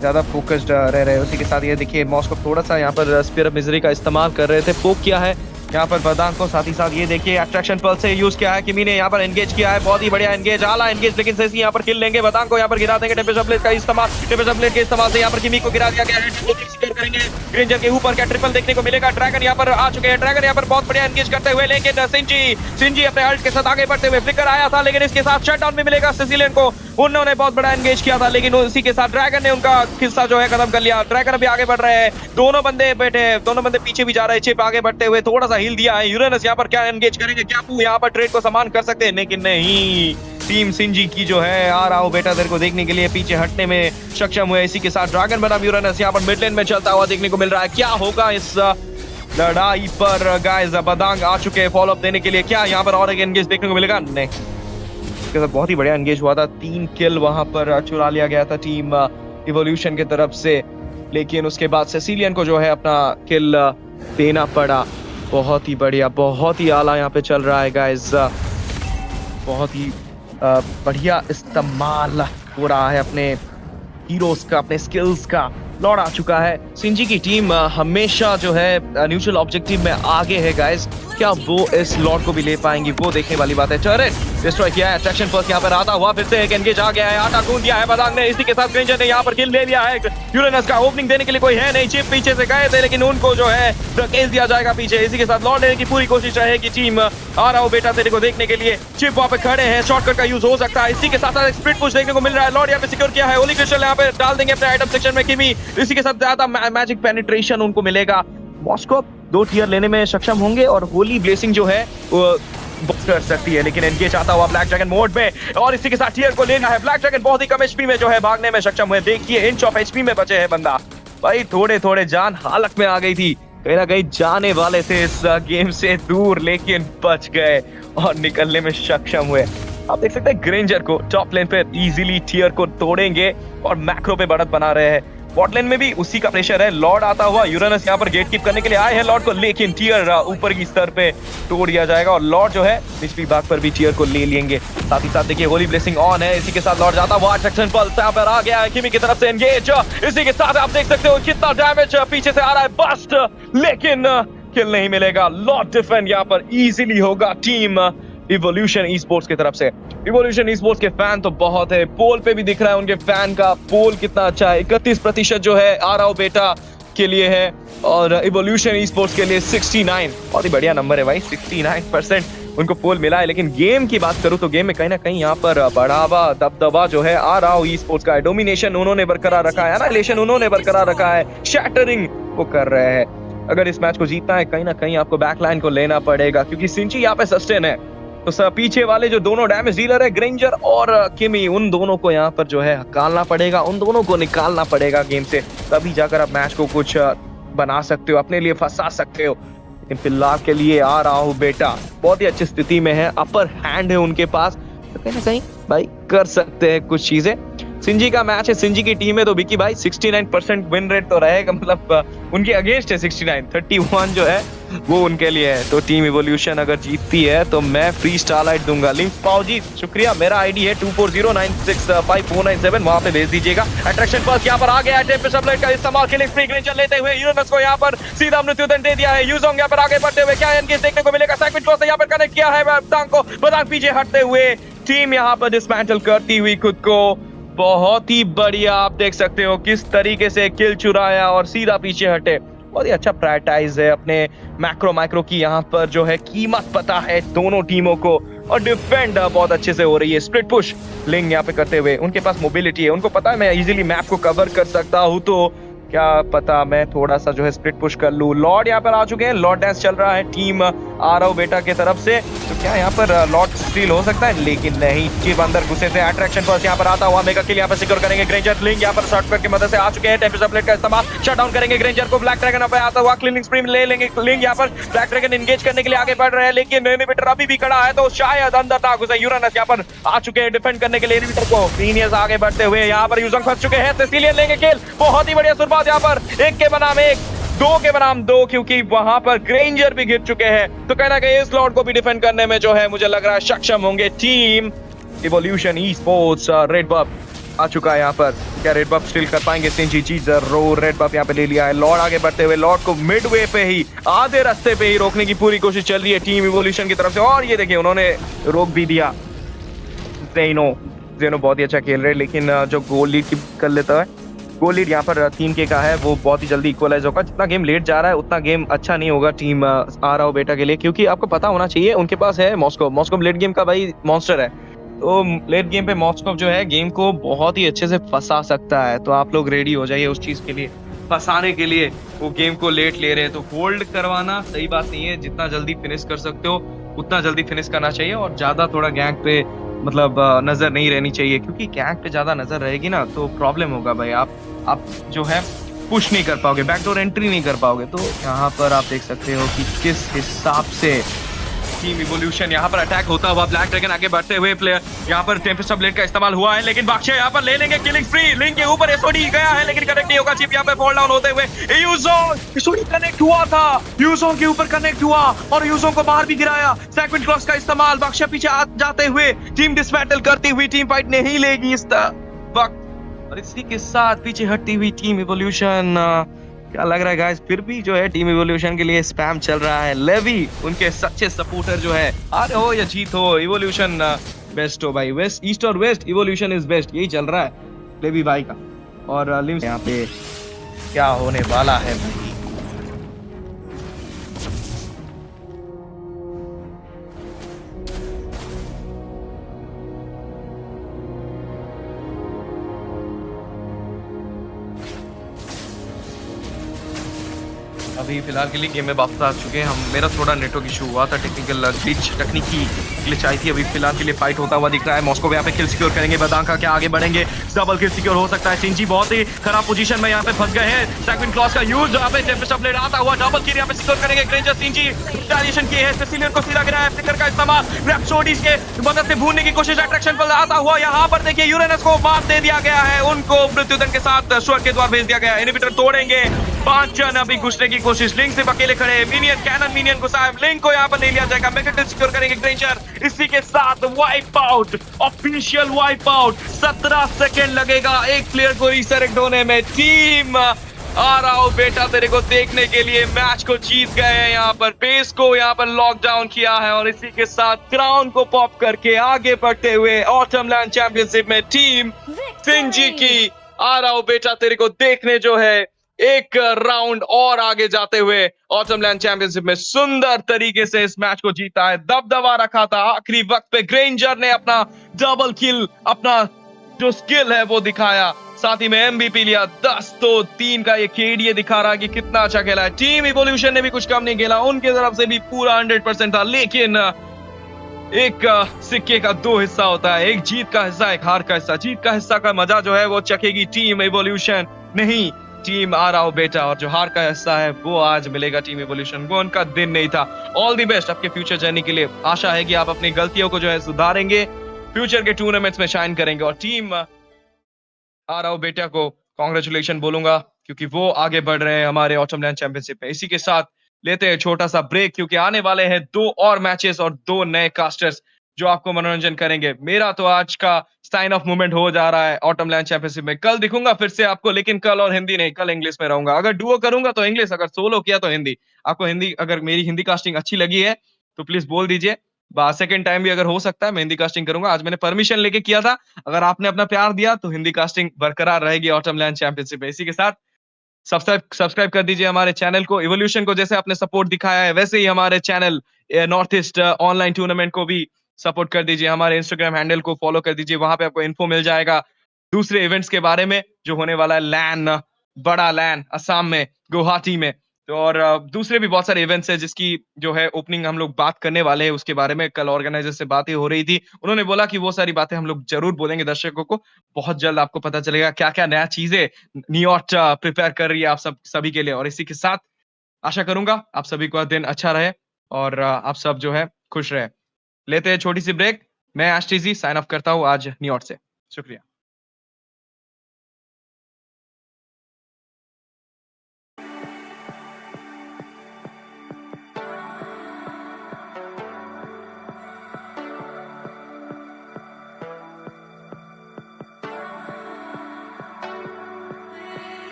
ज्यादा फोकस्ड रह रहे हैं। उसी के साथ ये देखिए मॉस्को थोड़ा सा यहाँ पर स्पीयर ऑफ मिजरी का इस्तेमाल कर रहे थे, पोक किया है यहाँ पर बदांग को। साथ ही साथ ये देखिए अट्रैक्शन पल्स से यूज किया है, किमी ने यहाँ पर एंगेज किया है, बहुत ही बढ़िया एंगेज, आला एंगेज, लेकिन सेसी यहाँ पर किल लेंगे, बदांग को यहाँ पर गिरा देंगे। टेम्परेचर प्लेट का इस्तेमाल, टेम्परेचर प्लेट के इस्तेमाल से यहाँ पर किमी को गिरा दिया गया है। सिक्योर करेंगे ग्रेंजर के ऊपर, क्या ट्रिपल देखने को मिलेगा? ड्रैगन यहाँ पर आ चुके हैं, ड्रैगन यहाँ पर बहुत बढ़िया एंगेज करते हुए, लेकिन सिंजी अपने अल्ट के साथ आगे बढ़ते हुए, फ्लिकर आया था लेकिन इसके साथ शटडाउन भी मिलेगा सिसिलियन को। उन्होंने बहुत बड़ा एंगेज किया था लेकिन उसी के साथ ड्रैगन ने उनका किस्सा जो है खत्म कर लिया। ड्रैगन अभी आगे बढ़ रहे हैं, दोनों बंदे बैठे, दोनों बंदे पीछे भी जा रहे हैं। चिप आगे बढ़ते हुए थोड़ा सा हिल दिया है। यूरेनस यहाँ पर क्या एंगेज करेंगे? क्या पू यहाँ पर ट्रेड को समान कर सकते हैं? लेकिन नहीं, टीम सिंजी की जो है आ रहा हूँ बेटा तेरे को देखने के लिए पीछे हटने में सक्षम हुए। इसी के साथ ड्रैगन बनाम यूरेनस यहाँ पर मिडलेन में चलता हुआ देखने को मिल रहा है। क्या होगा इस लड़ाई पर? गाइस बदांग आ चुके हैं फॉलो अप देने के लिए। क्या यहाँ पर और एक एंगेज देखने को मिलेगा? नहीं, इसके साथ बहुत ही बढ़िया एंगेज हुआ था, 3 किल वहां पर चुरा लिया गया था टीम इवोल्यूशन की तरफ से, लेकिन उसके बाद सेसिलियन को जो है अपना किल देना पड़ा। बहुत ही बढ़िया, बहुत ही आला यहाँ पे चल रहा है गाइस, बहुत ही बढ़िया इस्तेमाल हो रहा है अपने हीरोज का, अपने स्किल्स का। लौट आ चुका है सिंजी की टीम, हमेशा जो है न्यूट्रल ऑब्जेक्टिव में आगे है गाइस। क्या वो इस लॉर्ड को भी ले पाएंगी, वो देखने वाली बात है। टर्रेट डिस्ट्रॉय किया है, अट्रैक्शन फर्स्ट यहाँ पर आता हुआ, फिर से एक एंगेज आ गया है, आटा गूंद दिया है बदांग ने। इसी के साथ ग्रेंजर ने यहाँ पर किल ले लिया है। यूरेनस का ओपनिंग देने के लिए कोई है नहीं, चिप पीछे से गए थे लेकिन उनको जो है धकेल दिया जाएगा पीछे। इसी के साथ लॉर्ड लेने की पूरी कोशिश रहेगी टीम आ रहा हूँ बेटा तेरे को देखने के लिए। चिप वहाँ पे खड़े हैं, शॉर्टकट का यूज हो सकता है। इसी के साथ एक स्प्लिट पुश देखने को मिल रहा है। लॉर्ड यहाँ पे सिक्योर किया है, होली क्रिस्टल यहाँ पे डाल देंगे अपने आइटम सेक्शन में किमी। इसी के साथ ज्यादा मैजिक पेनिट्रेशन उनको मिलेगा। मॉस्को 2 टियर लेने में सक्षम होंगे और होली ब्लेसिंग जो है वो कर सकती है, लेकिन एनगेज आता हुआ ब्लैक ड्रैगन मोड में, और इसी के साथ टियर को लेना है। ब्लैक ड्रैगन बहुत ही कम एचपी में जो है भागने में सक्षम हुए। देखिए इंच ऑफ एचपी में बचे है बंदा, भाई थोड़े थोड़े जान हालत में आ गई थी, कहीं ना कहीं जाने वाले थे इस गेम से दूर, लेकिन बच गए और निकलने में सक्षम हुए। आप देख सकते हैं ग्रेंजर को टॉप लेन पे इजीली टियर को तोड़ेंगे और मैक्रो पे बढ़त बना रहे हैं। बॉट लेन में भी उसी का प्रेशर है। लॉर्ड आता हुआ, यूरेनस यहाँ पर गेट कीप करने के लिए आए हैं लॉर्ड को, लेकिन टियर ऊपर की स्तर पे तोड़ दिया जाएगा और लॉर्ड जो है निचली भाग पर भी टियर को ले लेंगे। साथ ही साथ देखिए होली ब्लेसिंग ऑन है। इसी के साथ लॉर्ड जाता हुआ, अट्रैक्शन पल्स यहाँ पर आ गया है किमी की तरफ से एंगेज। इसी के साथ आप देख सकते हो कितना डैमेज पीछे से आ रहा है, बस्ट, लेकिन किल नहीं मिलेगा। लॉर्ड डिफेंड यहाँ पर इजीली होगा टीम इवोल्यूशन ई स्पोर्ट्स की तरफ से। इवोल्यूशन ई स्पोर्ट्स के फैन तो बहुत है, पोल पे भी दिख रहा है उनके फैन का पोल कितना अच्छा है। 31% जो है आ रहा हो बेटा के लिए है और इवोल्यूशन ई स्पोर्ट्स के लिए 69, बहुत ही बढ़िया नंबर है भाई, 69% उनको पोल मिला है। लेकिन गेम की बात करूं तो गेम में कहीं ना कहीं यहाँ पर बढ़ावा दबदबा जो है आ रहा हो ई स्पोर्ट्स का है। डोमिनेशन उन्होंने बरकरार रखा है, एनाइलेशन उन्होंने बरकरार रखा है, शैटरिंग वो कर रहे हैं। अगर इस मैच को जीतना है कहीं ना कहीं आपको बैकलाइन को लेना पड़ेगा, क्योंकि सिंची यहाँ पे सस्टेन है। तो पीछे वाले जो दोनों डैमेज डीलर है ग्रेंजर और किमी, उन दोनों को यहाँ पर जो है हकालना पड़ेगा, उन दोनों को निकालना पड़ेगा गेम से, तभी जाकर आप मैच को कुछ बना सकते हो, अपने लिए फंसा सकते हो। लेकिन फिलहाल के लिए आ रहा हूँ बेटा बहुत ही अच्छी स्थिति में है, अपर हैंड है उनके पास, तो कहीं ना कहीं भाई कर सकते हैं कुछ चीजें। सिंजी का मैच है, सिंजी की टीम है, तो विकी भाई 69% विन रेट तो रहेगा, मतलब उनके अगेंस्ट है 69, 31 जो है वो उनके लिए है। तो टीम इवोल्यूशन अगर जीतती है तो मैं फ्री स्टारलाइट दूंगा। लिंक पाओ जी, शुक्रिया। मेरा आईडी है 2409654997, वहां पे भेज दीजिएगा। अट्रैक्शन फर्स्ट यहाँ पर आ गया है, टेम्परेचर प्लेट का इस्तेमाल किलिंग फ्री ग्रेंजर लेते हुए यूरेनस को यहाँ पर सीधा मृत्युदंड दे दिया है। यूजोंग यहाँ पर आगे बढ़ते हुए क्या एनगेज देखने को मिलेगा? सेगमेंट फर्स्ट यहाँ पर कनेक्ट किया है बदांग को, बदांग पीछे हटते हुए टीम यहाँ पर डिसमेंटल करती हुई खुद को। बहुत ही बढ़िया, आप देख सकते हो किस तरीके से किल चुराया और सीधा पीछे हटे। बहुत ही अच्छा प्रायोरिटाइज है, अपने मैक्रो माइक्रो की यहाँ पर जो है कीमत पता है दोनों टीमों को, और डिफेंड बहुत अच्छे से हो रही है। स्प्लिट पुश लिंग यहाँ पे करते हुए, उनके पास मोबिलिटी है, उनको पता है मैं इजीली मैप को कवर कर सकता हूँ, तो क्या पता मैं थोड़ा सा जो है स्प्लिट पुश कर लूं। लॉर्ड यहाँ पर आ चुके हैं, लॉर्ड डांस चल रहा है टीम आ रहा हूँ बेटा के तरफ से, तो क्या यहाँ पर लॉर्ड स्टील हो सकता है? लेकिन नहीं, चिप अंदर घुसे थे। अट्रैक्शन फर्स्ट यहाँ पर आता हुआ, मेगा किल यहाँ पर सिक्योर करेंगे ग्रेंजर। लिंग यहाँ पर शॉर्टकट की मदद से आ चुके हैं, टेम्परेचर प्लेट का इस्तेमाल, शट डाउन करेंगे ग्रेंजर को। ब्लैक ड्रैगन यहाँ पे आता हुआ, क्लीनिंग स्प्री ले लेंगे। लिंग यहाँ पर ब्लैक ड्रैगन एंगेज करने के लिए आगे बढ़ रहे हैं, लेकिन इनहिबिटर अभी भी खड़ा है, तो शायद अंदर ना घुसे। यूरेनस यहाँ पर आ चुके हैं डिफेंड करने के लिए इनहिबिटर को। सीनियर्स आगे बढ़ते हुए यहाँ पर यूजोंग फंस चुके हैं, सेसिलियन लेंगे किल। बहुत ही बढ़िया शुरुआत यहाँ पर, एक के बनाम एक, दो के बनाम दो, क्योंकि वहां पर ग्रेंजर भी गिर चुके हैं, तो कहना कहीं इस लॉर्ड को भी डिफेंड करने में जो है मुझे लग रहा है सक्षम होंगे team evolution e sports. Red बब आ चुका है यहाँ पर। क्या रेड बफ स्टिल कर पाएंगे सिंजी? जी जरूर, रेड बफ यहाँ पे ले लिया है। लॉर्ड आगे बढ़ते हुए लॉर्ड को मिड वे पे ही, आधे रास्ते पे ही रोकने की पूरी कोशिश चल रही है टीम इवोल्यूशन की तरफ से, और ये देखिए उन्होंने रोक भी दिया। जेनो बहुत ही अच्छा खेल रहे हैं, लेकिन जो गोल लीड की कर लेता है, गोल लीड यहाँ पर 3K का है, वो बहुत ही जल्दी इक्वलाइज होगा। जितना गेम लेट जा रहा है उतना गेम अच्छा नहीं होगा टीम आ रहा हो बेटा के लिए, क्योंकि आपको पता होना चाहिए उनके पास है मॉस्को लेट गेम का भाई मॉन्स्टर है। तो लेट गेम पे मॉस्को जो है गेम को बहुत ही अच्छे से फंसा सकता है, तो आप लोग रेडी हो जाइए उस चीज के लिए, फंसाने के लिए। वो गेम को लेट ले रहे हैं तो होल्ड करवाना सही बात नहीं है, जितना जल्दी फिनिश कर सकते हो उतना जल्दी फिनिश करना चाहिए, और ज्यादा थोड़ा गैंग पे मतलब नजर नहीं रहनी चाहिए, क्योंकि गैंग पे ज्यादा नजर रहेगी ना तो प्रॉब्लम होगा भाई। आप जो है पुश नहीं कर पाओगे, बैकडोर एंट्री नहीं कर पाओगे। तो यहाँ पर आप देख सकते हो कि किस हिसाब से टीम इवोल्यूशन यहाँ पर अटैक होता हुआ, ब्लैक ड्रैगन आगे बढ़ते हुए, प्लेयर यहाँ पर टेम्पेस्ट ब्लेड का इस्तेमाल हुआ है, लेकिन बादशाह यहाँ पर ले लेंगे किलिंग फ्री। लिंक के ऊपर एसओडी गया है लेकिन कनेक्ट नहीं होगा, चिप यहाँ पे फॉल डाउन होते हुए एसओडी कनेक्ट हुआ था, यूजों के ऊपर कनेक्ट हुआ और यूजों को बाहर भी गिराया। सेकंड क्रॉस का इस्तेमाल, बादशाह पीछे जाते हुए टीम डिसमेंटल करती हुई, टीम फाइट नहीं लेगी इस वक्त, और इसी के साथ पीछे हटती हुई टीम इवोल्यूशन। क्या लग रहा है गाइस, फिर भी जो है टीम इवोल्यूशन के लिए स्पैम चल रहा है। लेवी उनके सच्चे सपोर्टर जो है, हार हो या जीत हो, इवोल्यूशन बेस्ट हो भाई, वेस्ट ईस्ट और वेस्ट इवोल्यूशन इज बेस्ट, यही चल रहा है लेवी भाई का। और लिम्स यहाँ पे क्या होने वाला है भाई? अभी फिलहाल के लिए गेम में वापस आ चुके हैं हम। मेरा थोड़ा नेटवर्क इशू हुआ था, तकनीकी ग्लिच आई थी। अभी फिलहाल के लिए फाइट होता हुआ दिख रहा है। मॉस्को यहाँ पे किल सिक्योर करेंगे, बदांका क्या आगे बढ़ेंगे, डबल किल सिक्योर हो सकता है। सिंजी बहुत ही खराब पोजीशन में यहाँ पे फंस गए हैं। सेकंड क्लॉस का यूज यहाँ पे टेम्पेस्ट ब्लेड आता हुआ, डबल किल यहाँ पे सिक्योर करेंगे ग्रेंजर। सिंजी रिटेलिएशन किए हैं, सिसिलियन को सीधा गिराया, फ्लिकर का इस्तेमाल रैप्सोडीज के मदद से भूनने की कोशिश, अट्रैक्शन पर आता हुआ यहाँ पर देखिए यूरेनस को मार दे दिया गया है, उनको मृत्युदंड के साथ स्वर्ग के द्वार भेज दिया गया है। इनहिबिटर तोड़ेंगे, 5 जन अभी घुसने की कोशिश, लिंक सिर्फ अकेले खड़े हैं। मिनियन कैनन मिनियन को साहब लिंक को यहाँ पर ले लिया जाएगा, मेगा किल सिक्योर करेंगे ग्रेंजर। इसी के साथ wipe out, official wipe out. 17 second लगेगा एक प्लेयर को रिसरेक्ट होने में। टीम आ रहा हूं बेटा तेरे को देखने के लिए, मैच को जीत गए हैं यहाँ पर, बेस को यहाँ पर लॉकडाउन किया है, और इसी के साथ क्राउन को पॉप करके आगे बढ़ते हुए ऑटम लैंड चैंपियनशिप में टीम सिंजी की आ रहा हूं बेटा तेरे को देखने जो है एक राउंड और आगे जाते हुए ऑटम लैंड चैंपियनशिप में सुंदर तरीके से इस मैच को जीता है। दबदबा रखा था आखिरी वक्त पे, ग्रेंजर ने अपना डबल किल, अपना जो स्किल है वो दिखाया, साथ ही में एमवीपी लिया। 10-3 का ये केडीए दिखा रहा है कि कितना अच्छा खेला है। टीम इवोल्यूशन ने भी कुछ कम नहीं खेला, उनके तरफ से भी पूरा 100% था, लेकिन एक सिक्के का 2 हिस्सा होता है, एक जीत का हिस्सा, एक हार का हिस्सा। जीत का हिस्सा का मजा जो है वो चखेगी टीम इवोल्यूशन, नहीं टीम आ रहा हो बेटा, और जो हार का हिस्सा है वो आज मिलेगा टीम इवोल्यूशन को, उनका दिन नहीं था। ऑल द बेस्ट आपके फ्यूचर जर्नी के लिए, आशा है कि आप अपनी गलतियों को जो है सुधारेंगे, फ्यूचर के टूर्नामेंट्स में शाइन करेंगे, और टीम आ रहा हो बेटा को कॉन्ग्रेचुलेशन बोलूंगा, क्योंकि वो आगे बढ़ रहे हैं हमारे ऑटम लैंड चैंपियनशिप में। इसी के साथ लेते हैं छोटा सा ब्रेक, क्योंकि आने वाले हैं 2 और मैचेस और 2 नए कास्टर्स जो आपको मनोरंजन करेंगे। मेरा तो आज का साइन ऑफ मूवमेंट हो जा रहा है ऑटम लैंड चैंपियनशिप में। कल दिखूंगा फिर से आपको, लेकिन कल और हिंदी नहीं, कल इंग्लिश में रहूंगा। अगर डुओ करूंगा तो इंग्लिश, अगर सोलो किया तो हिंदी। आपको हिंदी, अगर मेरी हिंदी कास्टिंग अच्छी लगी है तो प्लीज बोल दीजिए। सेकंड टाइम भी अगर हो सकता है मैं हिंदी कास्टिंग करूंगा। आज मैंने परमिशन लेके किया था, अगर आपने अपना प्यार दिया तो हिंदी कास्टिंग बरकरार रहेगी ऑटम लैंड चैंपियनशिप में। इसी के साथ सब्सक्राइब कर दीजिए हमारे चैनल को। इवोल्यूशन को जैसे आपने सपोर्ट दिखाया है वैसे ही हमारे channel north east online tournament को भी सपोर्ट कर दीजिए। हमारे इंस्टाग्राम हैंडल को फॉलो कर दीजिए, वहां पे आपको इन्फो मिल जाएगा दूसरे इवेंट्स के बारे में जो होने वाला है लैन, बड़ा लैन असम में, गुवाहाटी में। तो और दूसरे भी बहुत सारे इवेंट्स हैं जिसकी जो है ओपनिंग हम लोग बात करने वाले हैं उसके बारे में। कल ऑर्गेनाइजर से बातें हो रही थी, उन्होंने बोला कि वो सारी बातें हम लोग जरूर बोलेंगे दर्शकों को। बहुत जल्द आपको पता चलेगा क्या क्या नया चीजें नियॉट प्रिपेयर कर रही है आप सभी के लिए। और इसी के साथ आशा करूंगा आप सभी का दिन अच्छा रहे और आप सब जो है खुश रहे। लेते हैं छोटी सी ब्रेक। मैं एशटीजी साइन ऑफ करता हूँ आज न्यूयॉर्क से। शुक्रिया।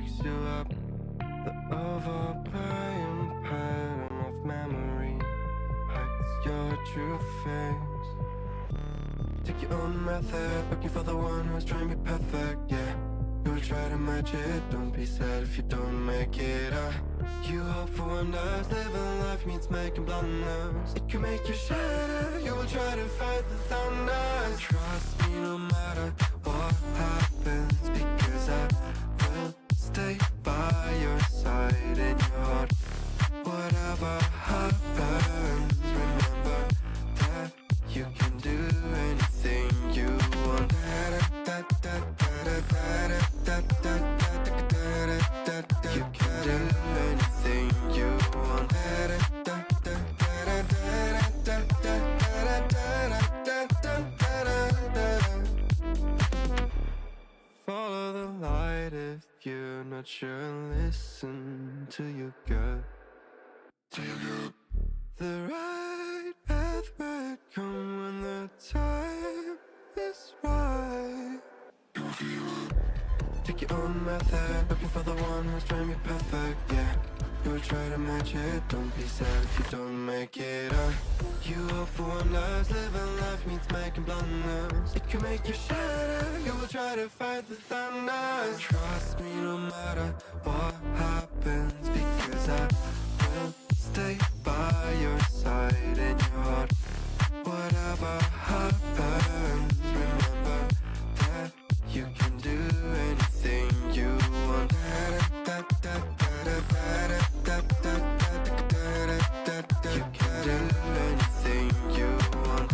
wakes you up. The overplaying pattern of memory hides your true face. Take your own method, looking for the one who's trying to be perfect, yeah. You'll try to match it, don't be sad if you don't make it. You hope for wonders, living life means making blunders. It can make you shatter, you will try to fight the thunders. Trust me no matter what happens, because I will stay by your side in your heart. Whatever happens, remember that you can do anything you want. You can do anything you want. Follow the light if you're not sure. Listen to your gut. The right path will come when the time is right. Take your own method, looking for the one who's trying to be perfect, yeah. You will try to match it, don't be sad if you don't make it. You hope for wonders, living life means making blunders. It can make you shatter, you will try to fight the thunders. Trust me no matter what happens, because I will stay by your side in your heart. Whatever happens, remember that you can do anything you want. You can do anything you want.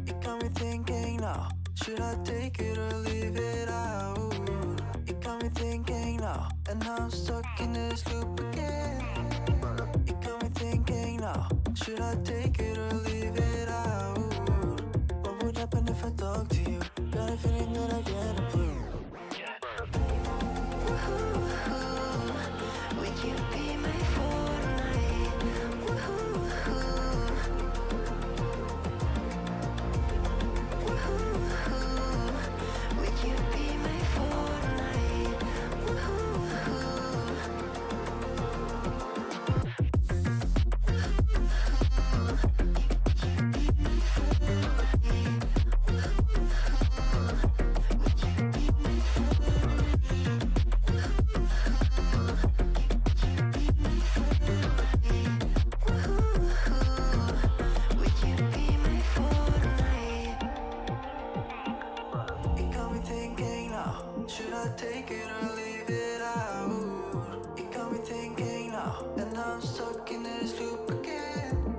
It got me thinking now, should I take it or leave it out? It got me thinking now, and now I'm stuck in this loop again. It got me thinking now, should I take it or leave it out? What would happen if I talk to you? Got a feeling that I get a clue. Would you be my Fortnite? Would you be my Fortnite? Would you be my Fortnite? It got me thinking now, should I take it or leave it out? It got me thinking now, and now I'm stuck in this loop again.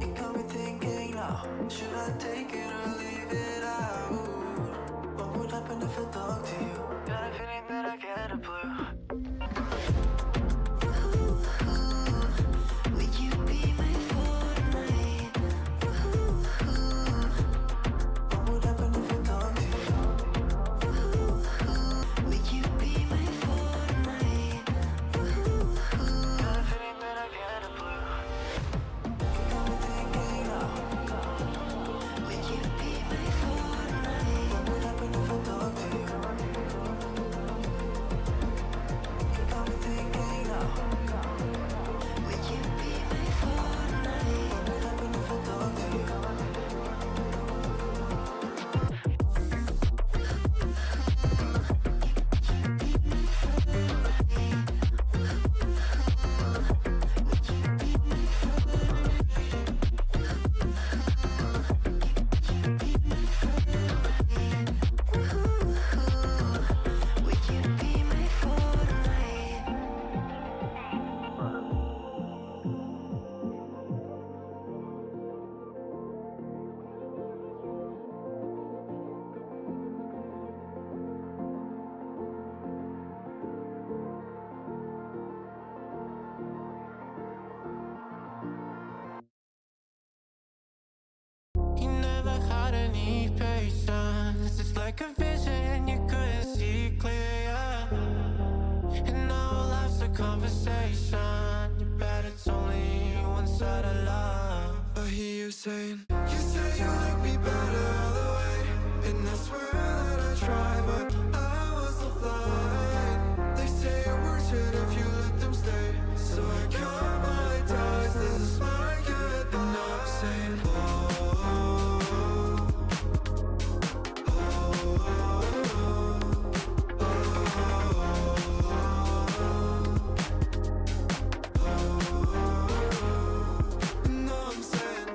It got me thinking now, should I take it or leave it out? What would happen if I talk to you? Got a feeling that I get a blue. Would you be my Fortnite? What would happen if I talk to you? Would you be my Fortnite? Got a feeling that I get a blue. It got me thinking now. Would you be my Fortnite? What would happen if I talk to you? It got me thinking now. Would you be my Fortnite? What would happen if I talk to you? Would you be my Fortnite? You never had any patience. It's like a vision you couldn't see clear, yeah. And now life's a conversation. You bet it's only one side of love. I hear you saying, you say you like me better all the way. And I swear that I try, but I was so blind. They say it works it if you let them stay. So I count my ties, this is my good. And now I'm saying, and now I'm saying,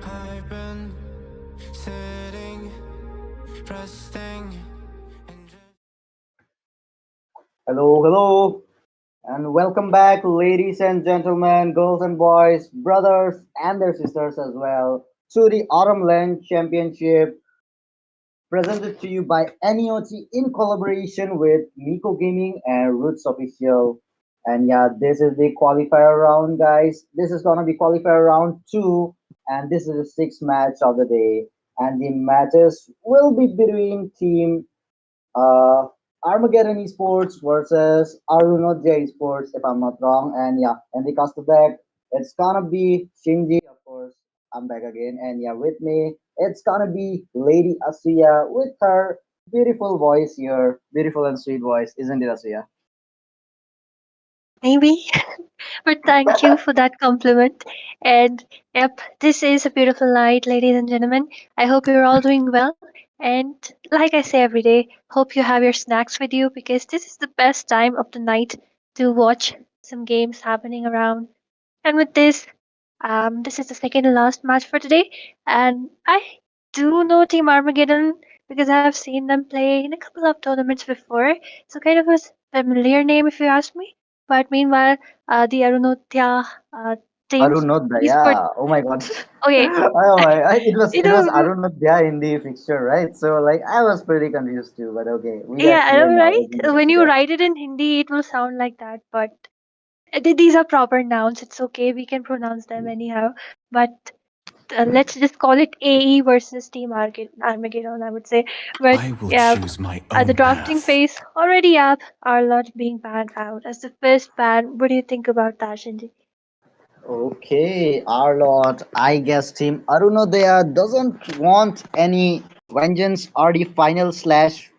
I've been sitting, resting, and just Hello, hello, and welcome back, ladies and gentlemen, girls and boys, brothers and their sisters as well, to the Autumn Land Championship presented to you by NEOT in collaboration with Miko Gaming and Roots Official. And yeah, this is the qualifier round, guys. This is gonna be qualifier round two, and this is the sixth match of the day. And the matches will be between team uh, Armageddon Esports versus Arunodya Esports, if I'm not wrong. And yeah, and the cast deck, it's gonna be Shinji, of course. I'm back again, and yeah, with me, it's gonna be Lady Asuya with her beautiful voice here, beautiful and sweet voice, isn't it, Asuya? Maybe. But thank you for that compliment. And yep, this is a beautiful night, ladies and gentlemen. I hope you're all doing well. And like I say every day, hope you have your snacks with you because this is the best time of the night to watch some games happening around. And with this, this is the second and last match for today. And I do know Team Armageddon because I have seen them play in a couple of tournaments before. So kind of a familiar name if you ask me. But meanwhile, the Arunotya teams, these were Arunodaya. Oh my god. okay. Oh my, You it was know, Arunodaya in the fixture, right? So like I was pretty confused too, but okay, we are yeah, I clear know, now. right? When you write it in Hindi, it will sound like that, but these are proper nouns. It's okay. We can pronounce them anyhow. But let's just call it AE versus Team Armageddon, I would say. But I will yeah, choose my at the own drafting path. phase, already up, Arlott being banned out as the first ban. What do you think about that, Shinji? Okay, our Lord, I guess Team Arunodaya doesn't want any vengeance or the final slash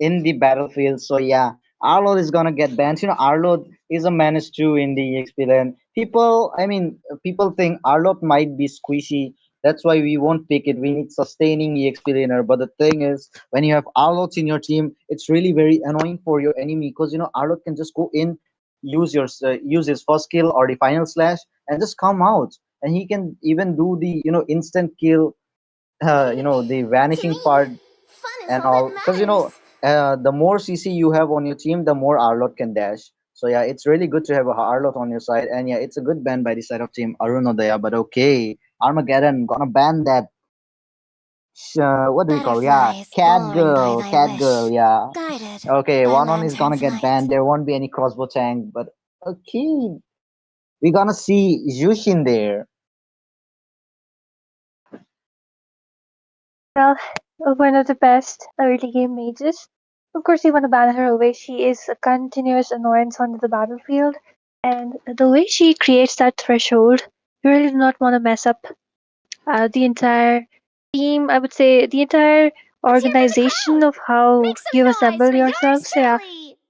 in the battlefield. So yeah, Arlod is gonna get banned. You know, Arlod is a menace too in the EXP lane. People think Arlod might be squishy. That's why we won't pick it. We need sustaining EXP laner. But the thing is, when you have Arlods in your team, it's really very annoying for your enemy because you know Arlod can just go in, use his first kill or the final slash, and just come out. And he can even do the instant kill, the vanishing part and all because the more CC you have on your team, the more Arlot can dash. So yeah, it's really good to have a Arlot on your side, and yeah, it's a good ban by the side of Team Arunodaya. But okay, Armageddon gonna ban that. What do we call? Yeah, cat girl. Yeah. Okay, one is gonna get banned. There won't be any crossbow tank, but okay, we're gonna see Yushin there. Well, one of the best early game mages. Of course, you want to ban her away. She is a continuous annoyance on the battlefield, and the way she creates that threshold, you really do not want to mess up the entire team. I would say the entire organization of how you assemble yourself. So yeah,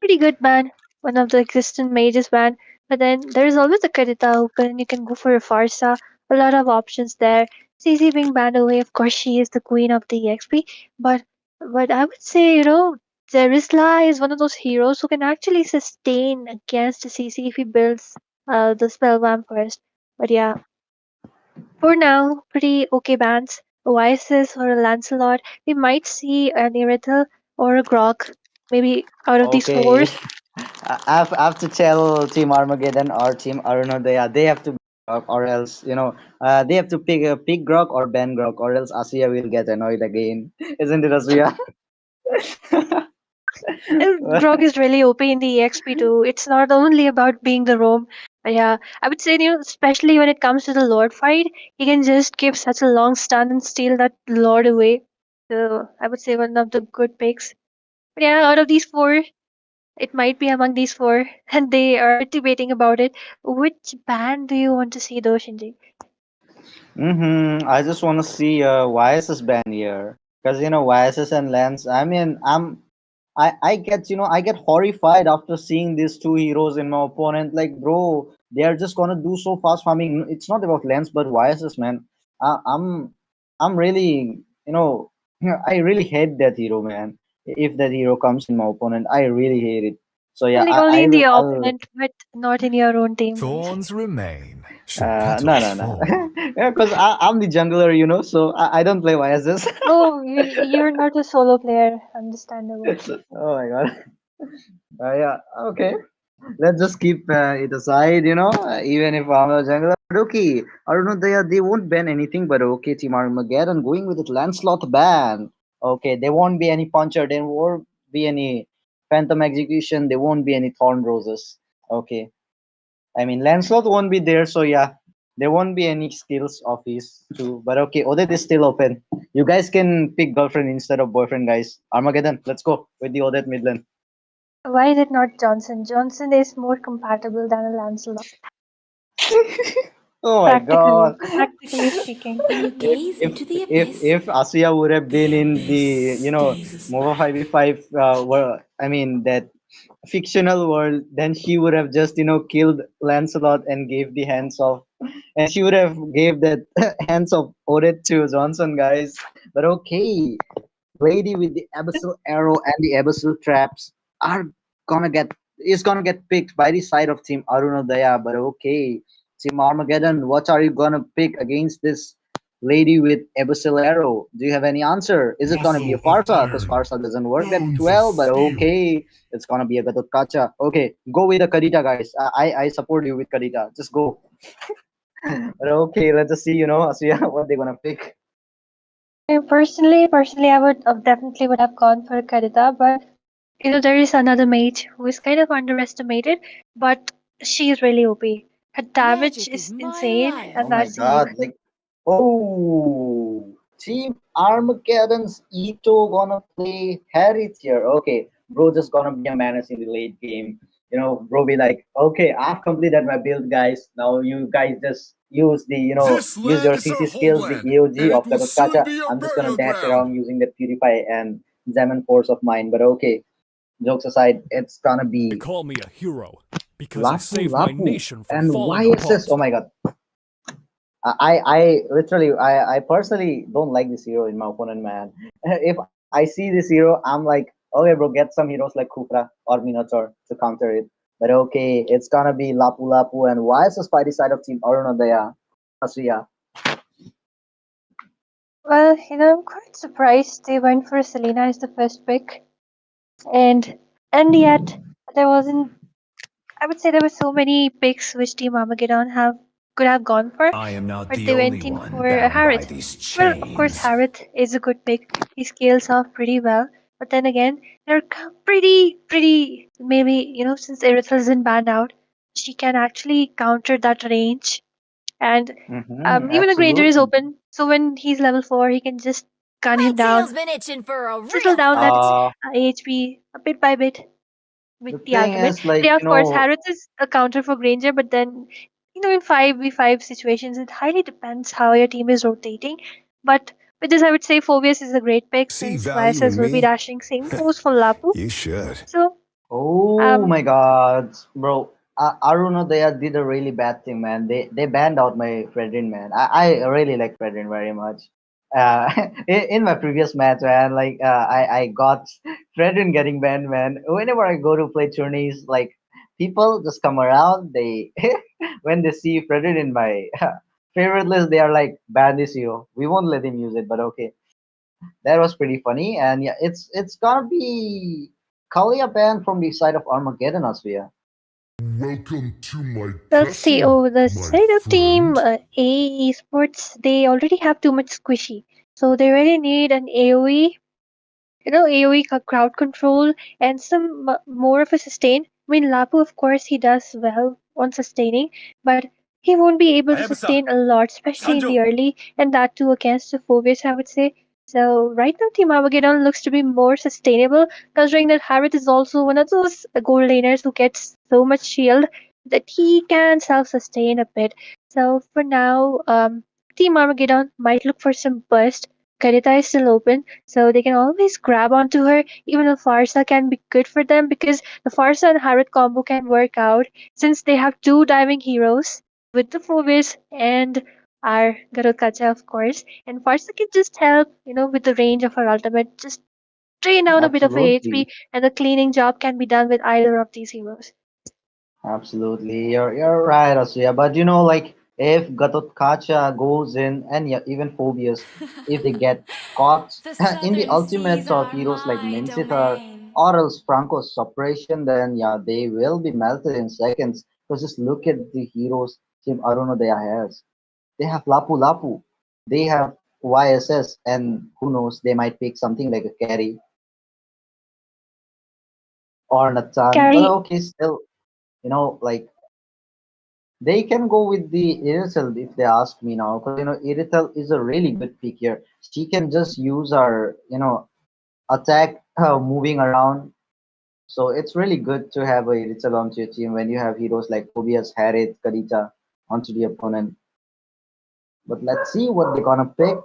pretty good ban. One of the existing mages ban. But then there's always a Kadita open. You can go for a Farsa. A lot of options there. CC being banned away. Of course, she is the queen of the EXP. But I would say Zerisla is one of those heroes who can actually sustain against the CC if he builds the spellbomb first. But yeah, for now, pretty okay bans. Oasis or a Lancelot. We might see an Irithel or a Grok. Maybe out of these four. Okay, I have to tell Team Armageddon or Team Arunodaya they have to be Grok or else they have to pick Grok or ban Grok or else Asiya will get annoyed again, isn't it, Asiya? Grog is really OP in the EXP too. It's not only about being the roam. But yeah, I would say, especially when it comes to the Lord fight, he can just give such a long stun and steal that Lord away. So I would say one of the good picks. But yeah, out of these four, it might be among these four, and they are debating about it. Which band do you want to see though, Shinji? I just want to see YSS ban here because YSS and Lance. I mean, I get horrified after seeing these two heroes in my opponent. Like, bro, they are just gonna do so fast farming. It's not about Lance, but YSS, man. I, I'm I'm really I really hate that hero, man. If that hero comes in my opponent, I really hate it. So yeah, Well, like only I in the will. I'll, opponent, but not in your own team, right? Thorns remain. Should no, petals no, no. fall? Yeah, because I'm the jungler, so I don't play YSS. Oh, you're not a solo player. Understandable. Oh my god. Yeah, okay. Let's just keep it aside, even if I'm a jungler. But okay, I don't know, they won't ban anything, but okay, Team Armageddon going with it. Lancelot ban. Okay, there won't be any puncher, there won't be any phantom execution, there won't be any thorn roses. Okay. I mean, Lancelot won't be there, so yeah, there won't be any skills of his too. But okay, Odette is still open. You guys can pick girlfriend instead of boyfriend, guys. Armageddon, let's go with the Odette Midland. Why is it not Johnson? Johnson is more compatible than a Lancelot, Oh my god. practically speaking. When you gaze if into the abyss, if Asuya would have the been in the abyss stays. MOBA 5v5 I mean that fictional world, then she would have just killed Lancelot and gave the hands of, and she would have gave that hands of Odette to Johnson, guys. But okay, lady with the abyssal arrow and the abyssal traps are gonna get is gonna get picked by the side of Team Arunodaya. But okay, Team Armageddon, what are you gonna pick against this lady with abyssal arrow? Do you have any answer? Is it gonna be a Muscle of Farsa? Because iron, Farsa doesn't work that bones of well. But steel. okay, it's gonna be a Gatotkacha. Okay, go with the Kadita, guys. I support you with Kadita. Just go. But okay, let's just see. Asuya, what they're gonna pick. And personally, I would definitely would have gone for Karita, but there is another mage who is kind of underestimated, but she is really OP. Her damage Magic is is my insane, Oh and life. my that's god, Eve. like, oh, Team Armageddon's Ito gonna play Harith here. Okay, bro just gonna be a menace in the late game. Bro be like, okay, I've completed my build, guys. Now you guys just use This use land your is our CC skills, the homeland, and EOG it of will soon Katotkacha. be our I'm just gonna burial dash ground. around using that Purify and Zaman Force of mine. But okay, jokes aside, it's gonna They be call me a hero because I Lapu saved my Lapu nation from and falling YSS. Oh apart. my god, I literally, I personally don't like this hero in my opponent, man. If I see this hero, I'm like, okay, bro, get some heroes like Kufra or Minotaur to counter it. But okay, it's gonna be Lapu Lapu, and why is the Spidey side of Team Arunodaya? Asuya. Well, I'm quite surprised they went for Selena as the first pick, and yet there wasn't. I would say there were so many picks which Team Armageddon have could have gone for, I am not but the they only went in one for a bound by Harith. these Well, of course, chains. Harith is a good pick. He scales off pretty well, but then again, they're pretty. Maybe since Erythel isn't banned out, she can actually counter that range, and even the Granger is Absolutely. open. So when he's level 4, he can just gun My him down, tail's been itching for a whittle real down that fight. HP a bit by bit with The the thing ultimate. is, But like, yeah, of course, Harrods is a counter for Granger, but then, in 5v5 situations, it highly depends how your team is rotating. But with this, I would say Phobius is a great pick See since value YSS in will be me? dashing. Same goes for Lapu. You should. So, oh um, my God, bro. Arunodaya did a really bad thing, man. They banned out my Fredrin, man. I really like Fredrin very much. In my previous match, man, like I got Fredrin getting banned, man. Whenever I go to play tourneys, like people just come around. They when they see Fredrin in my favorite list, they are like, ban this hero. We won't let him use it, but okay, that was pretty funny. And yeah, it's gonna be Kalia ban from the side of Armageddon, Asvia. Welcome to my let's see. castle, Oh, the my side of team friend. A esports, they already have too much squishy. So they really need an AoE AoE crowd control and some more of a sustain. I mean, Lapu, of course, he does well on sustaining, but he won't be able to sustain a lot, especially in the early, and that too against the Phobius, I would say. So right now, Team Armageddon looks to be more sustainable, considering that Harith is also one of those gold laners who gets so much shield that he can self-sustain a bit. So for now, Team Armageddon might look for some burst. Karita is still open, so they can always grab onto her. Even a Farsa can be good for them because the Farsa and Harith combo can work out since they have two diving heroes with the Phobis and our Garukacha, of course. And Farsa can just help, with the range of her ultimate, just drain down a bit of her Absolutely. HP, and the cleaning job can be done with either of these heroes. Absolutely, you're right, Asuya. But like if Gatotkacha goes in, and yeah, even Phobius, if they get caught The in the southern seas ultimates of are heroes like my Mincitar domain. or else Franco's suppression, then yeah, they will be melted in seconds. Because just look at the heroes Team Arunodaya has. They have Lapu Lapu, they have YSS, and who knows, they might pick something like a carry or Nathan. But Carry, okay, still, like they can go with the Irithel if they ask me now, because Irithel is a really good pick here. She can just use her attack moving around. So it's really good to have a Irithel onto your team when you have heroes like Tobias, Harith, Kadita onto the opponent. But let's see what they're gonna pick.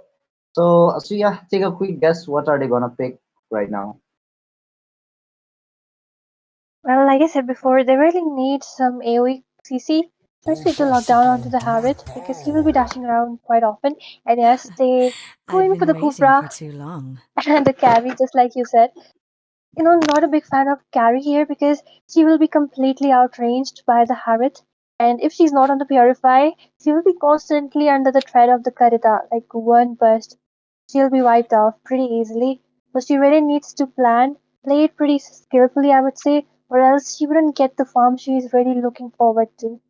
So yeah, take a quick guess. What are they gonna pick right now? Well, like I said before, they really need some AoE CC, especially to lock down onto the Harriet, because he will be dashing around quite often. And yes, they go I've in for been the waiting for Kufra too long. and the carry, just like you said. Not a big fan of carry here because she will be completely outranged by the Harriet. And if she's not on the Purify, she will be constantly under the threat of the Karita, like one burst. She'll be wiped off pretty easily. So she really needs to play it pretty skillfully, I would say, or else she wouldn't get the farm she is really looking forward to.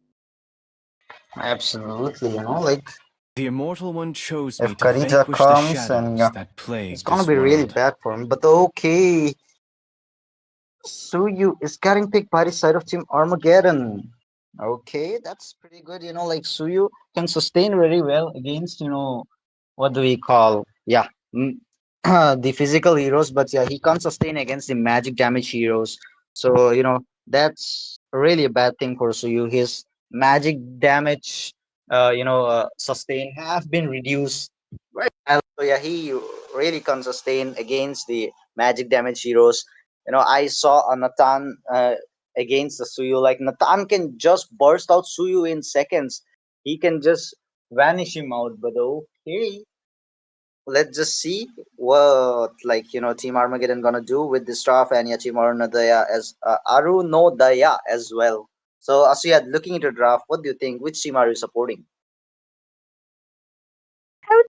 Absolutely, like The Immortal One chose me if to Khadija vanquish the comes and shadows yeah, that it's plague gonna this be really world. bad for him. But okay, Suyu is getting picked by the side of Team Armageddon. Okay, that's pretty good. Like Suyu can sustain very well against, what do we call? Yeah, mm, the physical heroes, but yeah, he can't sustain against the magic damage heroes. So, that's really a bad thing for Suyu. His magic damage, sustain have been reduced. Right. So yeah, he really can't sustain against the magic damage heroes. I saw a Nathan against the Suyu. Like Nathan can just burst out Suyu in seconds. He can just vanish him out. But okay, let's just see what Team Armageddon gonna do with this draft and yeah, Team Arunodaya as well. So Asuya, looking into draft, what do you think? Which team are you supporting? I would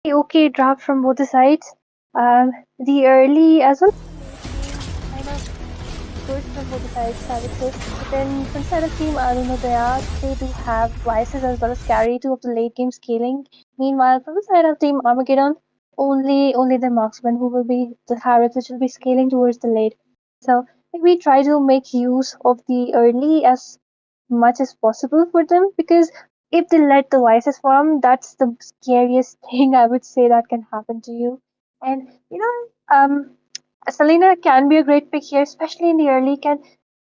say okay draft from both the sides. The early as well as the late game kind of good from both the sides, I would say. But then from the side of Team Arunodaya, they do have Vices as well as carry two of the late game scaling. Meanwhile, from the side of Team Armageddon, only the marksman who will be the Harrods which will be scaling towards the late. So we try to make use of the early as much as possible for them because if they let the Vices form, that's the scariest thing I would say that can happen to you. And Selena can be a great pick here, especially in the early, can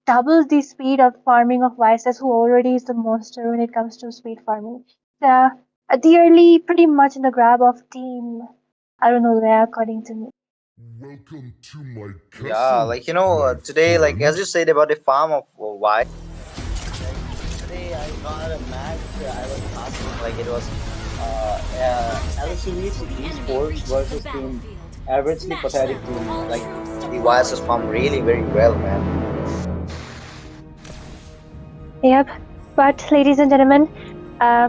double the speed of farming of Vices, who already is the monster when it comes to speed farming. Uh, at the early, pretty much in the grab of team, I don't know, there, according to me. Welcome to my Yeah, castle, my today, as friend. you said about the farm of why. Today I got a match. I was asking it was LCV's esports versus team averagely pathetic team. Like the YSS farm really very well, man. Yep. But, ladies and gentlemen,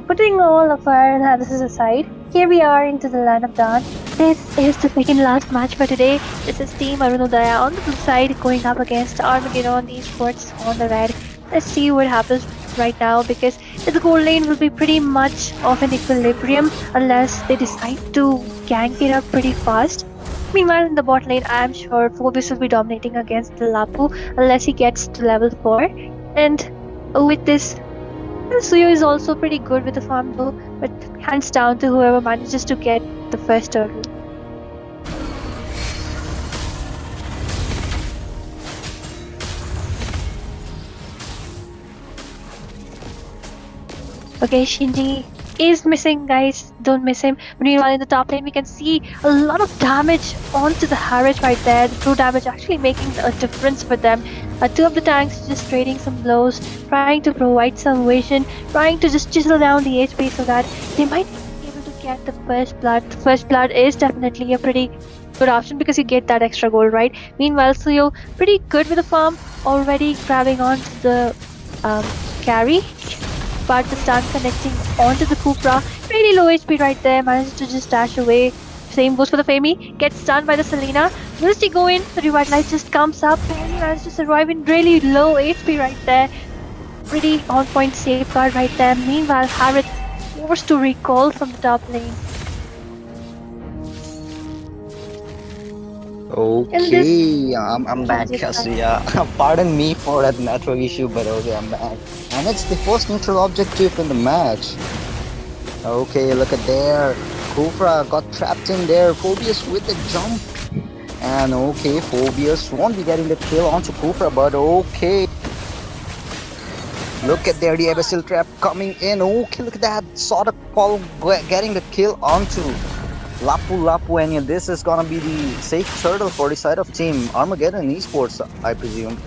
putting all of our analysis aside, here we are into the land of dawn. This is the second last match for today. This is Team Arunodaya on the blue side going up against Armageddon Esports on the red. Let's see what happens right now because the gold lane will be pretty much of an equilibrium unless they decide to gank it up pretty fast. Meanwhile, in the bot lane, I'm sure Phoebus will be dominating against the Lapu unless he gets to level 4. And with this, Suyo is also pretty good with the farm though, but hands down to whoever manages to get the first turtle. Okay, Shinji is missing, guys. Don't miss him. Meanwhile, in the top lane, we can see a lot of damage onto the Harriet right there. The true damage actually making a difference for them. Two of the tanks just trading some blows, trying to provide some vision, trying to just chisel down the HP so that they might be able to get the first blood. First blood is definitely a pretty good option because you get that extra gold, right? Meanwhile, Suyo pretty good with the farm, already grabbing onto the carry, but the stun connecting onto the Cupra. Really low HP right there, manages to just dash away. Same goes for the Femi, gets stunned by the Selena. Will she go in? The Revitalize just comes up and he manages to survive in really low HP right there. Pretty on point safeguard right there. Meanwhile, Harriet forced to recall from the top lane. Okay, I'm back, Just Kasuya. Pardon me for that network issue, but okay, I'm back. And it's the first neutral objective in the match. Okay, look at there. Kufra got trapped in there. Phobius with the jump. And okay, Phobius won't be getting the kill onto Kufra, but okay. Look at there, the Abyssal Trap coming in. Okay, look at that. Saw the Paul getting the kill onto Lapu Lapu, and yeah, this is gonna be the safe turtle for the side of team Armageddon Esports, I presume.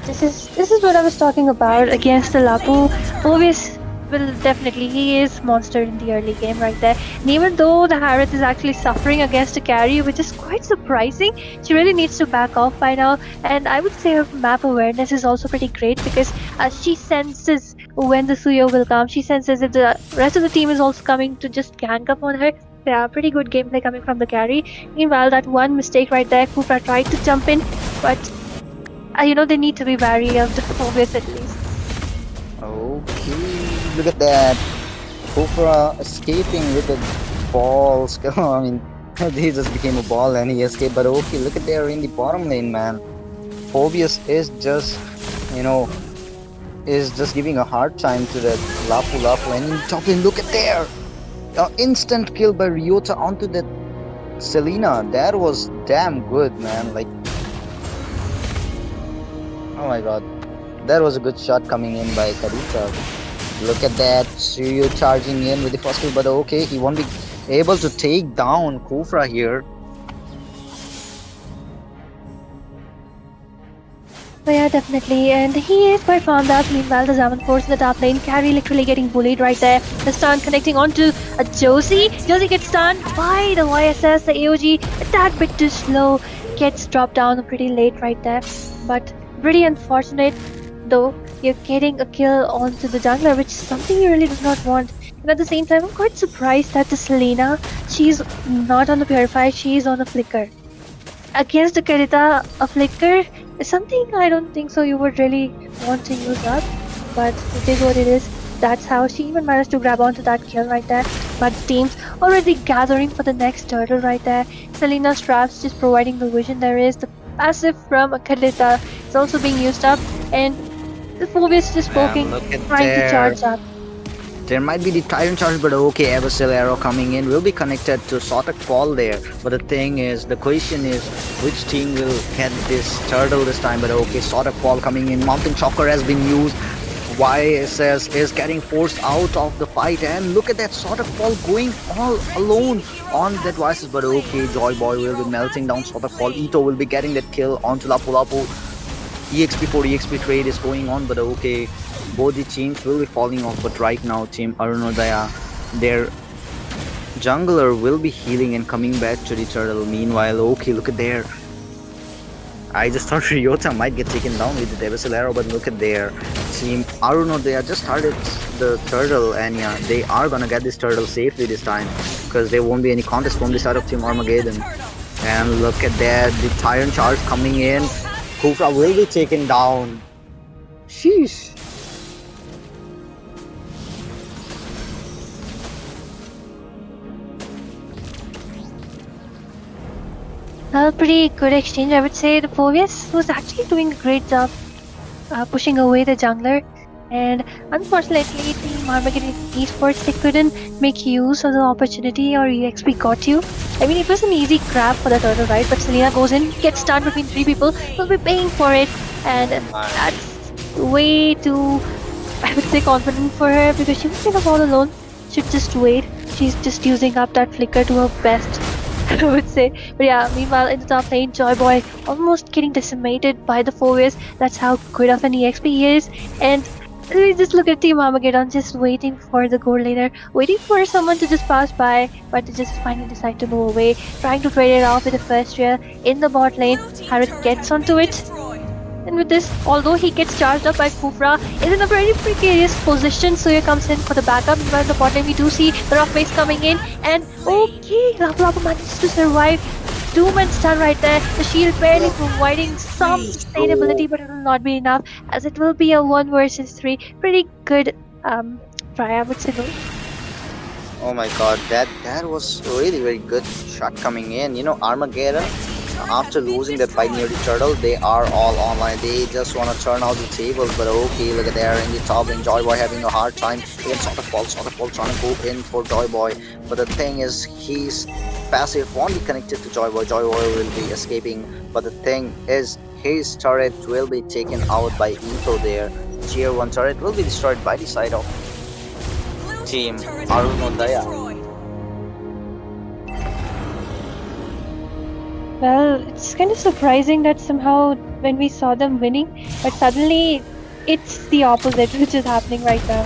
This is what I was talking about against the Lapu. Obvious will definitely he is monster in the early game right there. And even though the Harith is actually suffering against a carry, which is quite surprising, she really needs to back off by now. And I would say her map awareness is also pretty great because she senses when the Suyo will come. She senses if the rest of the team is also coming to just gang up on her. Yeah, pretty good gameplay coming from the carry. Meanwhile, that one mistake right there, Kufra tried to jump in, but they need to be wary of the phobias at least. Okay, look at that. Kufra escaping with the balls. I mean, he just became a ball and he escaped. But okay, look at there in the bottom lane, man. Phobius you know, is just giving a hard time to that Lapu Lapu. And in top lane, look at there. Instant kill by Ryota onto that Selena. That was damn good, man. Like, oh my god. That was a good shot coming in by Karita. Look at that. Suryo charging in with the first kill, but okay, he won't be able to take down Kufra here. So yeah, definitely. And he is quite farmed up. Meanwhile, the Zaman Force in the top lane, carry literally getting bullied right there. The stun connecting onto a Josie. Josie gets stunned by the YSS, the AOG. That bit too slow. Gets dropped down pretty late right there. But pretty unfortunate though. You're getting a kill onto the jungler, which is something you really do not want. And at the same time, I'm quite surprised that the Selena, she's not on the Purifier, she's on a Flicker. Against the Karita, a Flicker is something I don't think so you would really want to use up, but it is what it is. That's how she even managed to grab onto that kill right there. But the team's already gathering for the next turtle right there. Selena's traps just providing the vision there is. The passive from Karita is also being used up, and the Phobius just poking, trying to charge up. There might be the Tyrant charge, but okay, Abyssal Arrow coming in will be connected to Sotak Fall there. But the question is, which team will get this turtle this time? But okay, Sotak Fall coming in, Mountain Choker has been used. YSS is getting forced out of the fight, and look at that Sotak Fall going all alone on that YSS. But okay, Joy Boy will be melting down Sotak Fall. Ito will be getting that kill onto Lapu Lapu. EXP for EXP trade is going on, but okay, both the teams will be falling off. But right now, Team Arunodaya, their jungler will be healing and coming back to the turtle. Meanwhile, okay, look at there. I just thought Ryota might get taken down with the Abyssal Arrow, but look at there. Team Arunodaya just started the turtle, and yeah, they are gonna get this turtle safely this time because there won't be any contest from the side of Team Armageddon. And look at that, the Tyrant charge coming in. Kufra will be taken down. Sheesh. Pretty good exchange, I would say. The Phobius was actually doing a great job pushing away the jungler. And unfortunately, Team Armageddon Esports, they couldn't make use of the opportunity, or EXP got you. I mean, it was an easy grab for the turtle, right? But Selena goes in, gets stunned between 3 people, will be paying for it. And that's way too, I would say, confident for her because she was kind of all alone. Should just wait. She's just using up that flicker to her best, I would say. But yeah, meanwhile, in the top lane, Joy Boy almost getting decimated by the Phobius. That's how good of an EXP he is. And we just look at Team Armageddon just waiting for the gold laner, waiting for someone to just pass by, but they just finally decide to move away, trying to trade it off with the first rail in the bot lane. Harith gets onto it. And with this, although he gets charged up by Kufra, is in a very precarious position. Suya comes in for the backup. Meanwhile, in the bot lane, we do see the rock base coming in. And okay, Lapu Lapu manages to survive. Doom and stun right there. The shield barely providing some sustainability, but it will not be enough as it will be a 1 versus 3. Pretty good try, I would say though. Oh my god, that was really very good shot coming in. You know, Armageddon, after losing that fight near the turtle, they are all online. They just want to turn out the tables, but okay, look at there in the top lane, Joy Boy having a hard time. Again, Sotak Fall trying to go in for Joy Boy. But the thing is, his passive won't be connected to Joy Boy. Joy Boy will be escaping. But the thing is, his turret will be taken out by Ito there. Tier 1 turret will be destroyed by the side of Team Arunodaya. Well, it's kind of surprising that somehow when we saw them winning, but suddenly it's the opposite which is happening right now.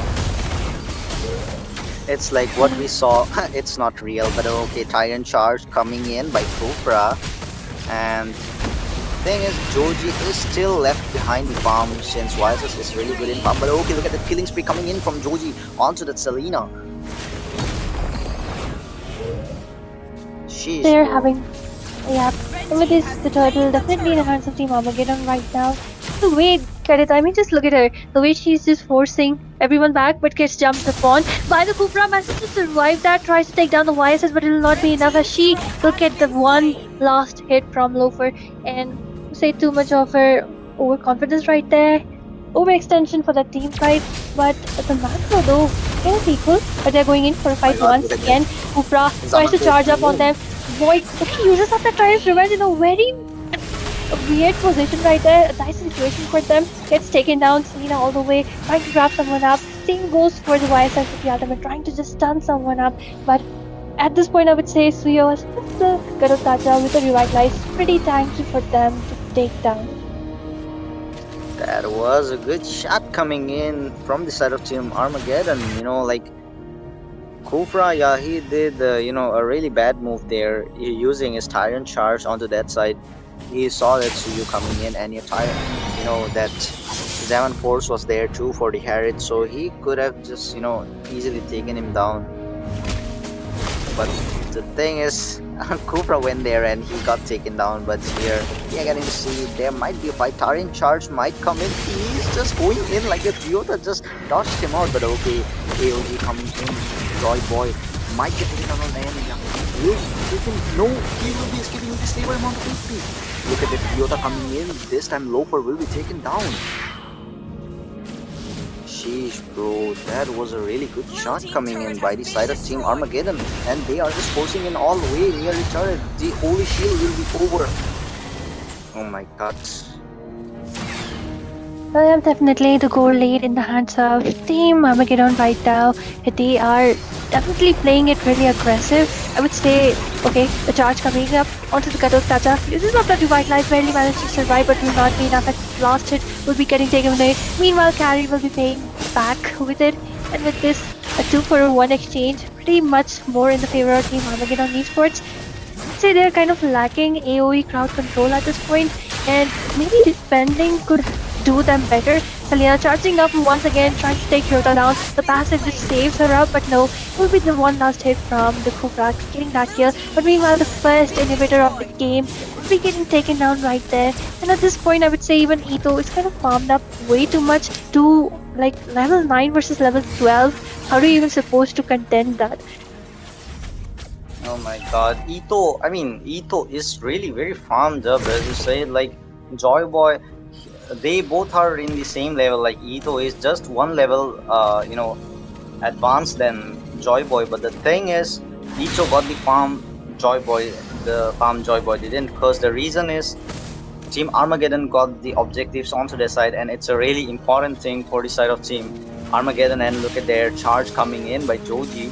It's like what we saw. It's not real, but okay. Tyrant charge coming in by Kufra, and thing is, Joji is still left behind the farm since Wysis is really good in farm. But okay, look at the killing spree coming in from Joji onto that Selena. Sheesh, They're bro. having, yeah, and with this, the turtle definitely in the hands of Team Armageddon right now. The way, Credit, I mean, just look at her. The way she's just forcing everyone back, but gets jumped upon by the Kufra. Manages to survive that, tries to take down the YSS, but it will not be enough as she will get the one last hit from Loafer. And to say too much of her overconfidence right there, overextension for the team fight. But the macro, though, kind of equal, but they're going in for a Oh my fight god, once look at again. that. Kufra tries to Zaman charge up coming on in. them. Void, okay, uses up that Triumph's Revenge in a very weird position right there. A nice situation for them. Gets taken down. Selena all the way, trying to grab someone up. Same goes for the YSS with the ultimate, trying to just stun someone up. But at this point, I would say Suyo as well as the Garotacha with the revitalize. Pretty tanky for them to take down. That was a good shot coming in from the side of Team Armageddon. Like Kufra, yeah, he did, a really bad move there. Using his Tyrant charge onto that side. He saw that Suyu coming in, and that Zaman Force was there too for the Harriet, so he could have just, easily taken him down. But the thing is, Kufra went there and he got taken down. But here, we are getting to see there might be a fight. Tarian charge might come in. He's just going in like a Ryota just dodged him out. But okay, AOG coming in. Joy Boy might get taken down on the end. Will taken. No, he will be escaping with the stable amount of HP. Look at the Ryota coming in. This time Loafer will be taken down. Sheesh, bro, that was a really good shot coming in by the side of Team Armageddon, and they are just forcing in all the way near each other. The Holy Shield will be over. Oh my god. Well, I'm definitely the goal lead in the hands of Team Armageddon right now. They are definitely playing it really aggressive. I would say, okay, the charge coming up onto the Gatot Tata. This is not that Revitalize barely managed to survive, but will not be enough. At last hit will be getting taken away. Meanwhile, Carry will be paying back with it. And with this, a 2-for-1 exchange, pretty much more in the favor of Team Armageddon esports. I'd say they're kind of lacking AoE crowd control at this point, and maybe defending could do them better. Selena charging up once again, trying to take Ryota down. The passive just saves her up, but no, it will be the one last hit from the Kufra, getting that kill. But meanwhile, the first inhibitor of the game will be getting taken down right there. And at this point, I would say even Ito is kind of farmed up way too much to like level 9 versus level 12. How are you even supposed to contend that? Oh my god. Ito is really very farmed up, as you said. Like, Joy Boy, they both are in the same level. Like, Ito is just one level, advanced than Joy Boy. But the thing is, Ito got the farm Joy Boy, the farm Joy Boy didn't. Because the reason is, Team Armageddon got the objectives onto their side, and it's a really important thing for the side of Team Armageddon. And look at their charge coming in by Joji.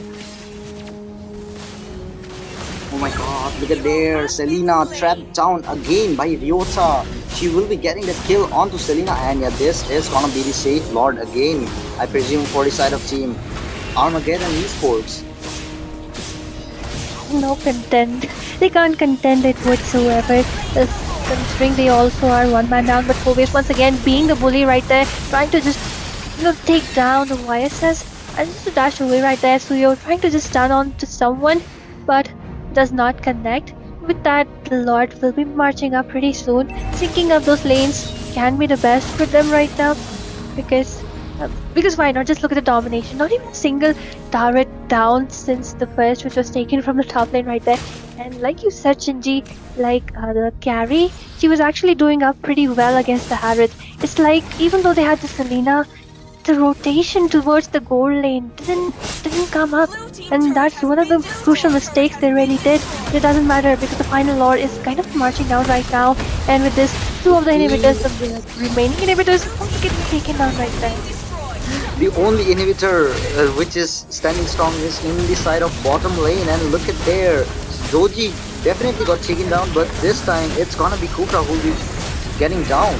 Oh my god, look at there. Selena trapped down again by Ryota. She will be getting the kill onto Selena, and yeah, this is gonna be the safe lord again, I presume, for the side of Team Armageddon Esports. No contend. They can't contend it whatsoever. Considering they also are one man down, but Kobe's once again being the bully right there, trying to just take down the YSS and just to dash away right there. Suyo trying to just stun on to someone, but does not connect. With that, the Lord will be marching up pretty soon. Syncing up those lanes can be the best for them right now, because why not? Just look at the domination. Not even a single turret down since the first, which was taken from the top lane right there. And like you said, Shinji, like the carry, she was actually doing up pretty well against the Harith. It's like even though they had the Selena, the rotation towards the gold lane didn't come up, and that's one of the crucial mistakes they really did. It doesn't matter because the final lord is kind of marching down right now, and with this, two of the inhibitors, the remaining inhibitors, also getting taken down right there. The only inhibitor which is standing strong is in the side of bottom lane, and look at there. Joji definitely got taken down, but this time it's gonna be Kukra who'll be getting down.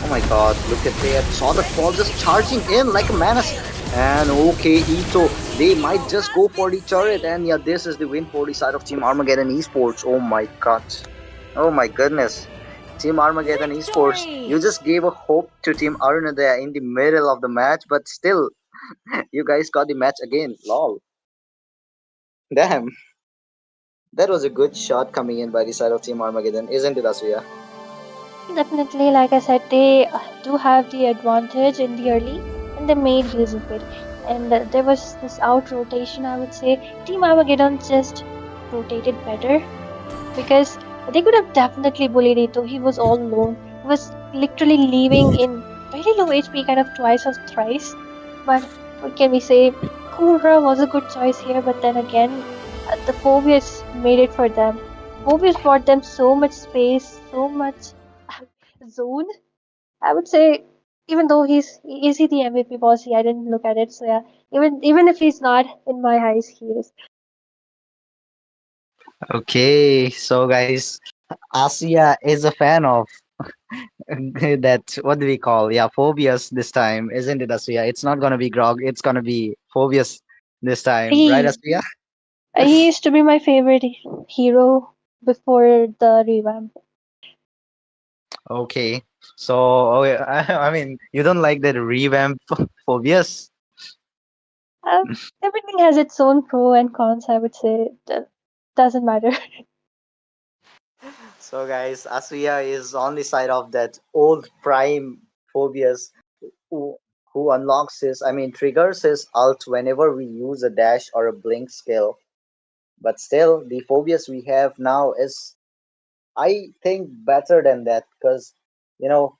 Oh my god, look at that. Saw the fall just charging in like a menace. And okay, Ito, they might just go for the turret. And yeah, this is the win for the side of Team Armageddon Esports. Oh my god. Oh my goodness. Team Armageddon Esports, you Victory! just gave a hope to Team Arunadaya in the middle of the match, but still, you guys got the match again. Lol. Damn. That was a good shot coming in by the side of Team Armageddon, isn't it, Asuya? Definitely, like I said, they do have the advantage in the early, and they made use of it. And there was this out rotation, I would say. Team Armageddon just rotated better because they could have definitely bullied Ito. He was all alone. He was literally leaving in very low HP, kind of twice or thrice. But what can we say? Kura was a good choice here, but then again, the Phobius made it for them. Phobius brought them so much space, so much zone. I would say, even though is he the MVP boss? I didn't look at it, so yeah. Even if he's not in my eyes, he is. Okay, so guys, Asia is a fan of that. What do we call? Yeah, phobias this time, isn't it, Asia? It's not gonna be Grog. It's gonna be phobias this time, right, He Asia? he used to be my favorite hero before the revamp. Okay, so I mean, you don't like that revamp phobias? Uh, Everything has its own pro and cons. I would say doesn't matter. So guys, Asuya is on the side of that old prime phobias who who unlocks his, I mean, triggers his ult whenever we use a dash or a blink skill. But still, the phobias we have now is, I think, better than that because, you know,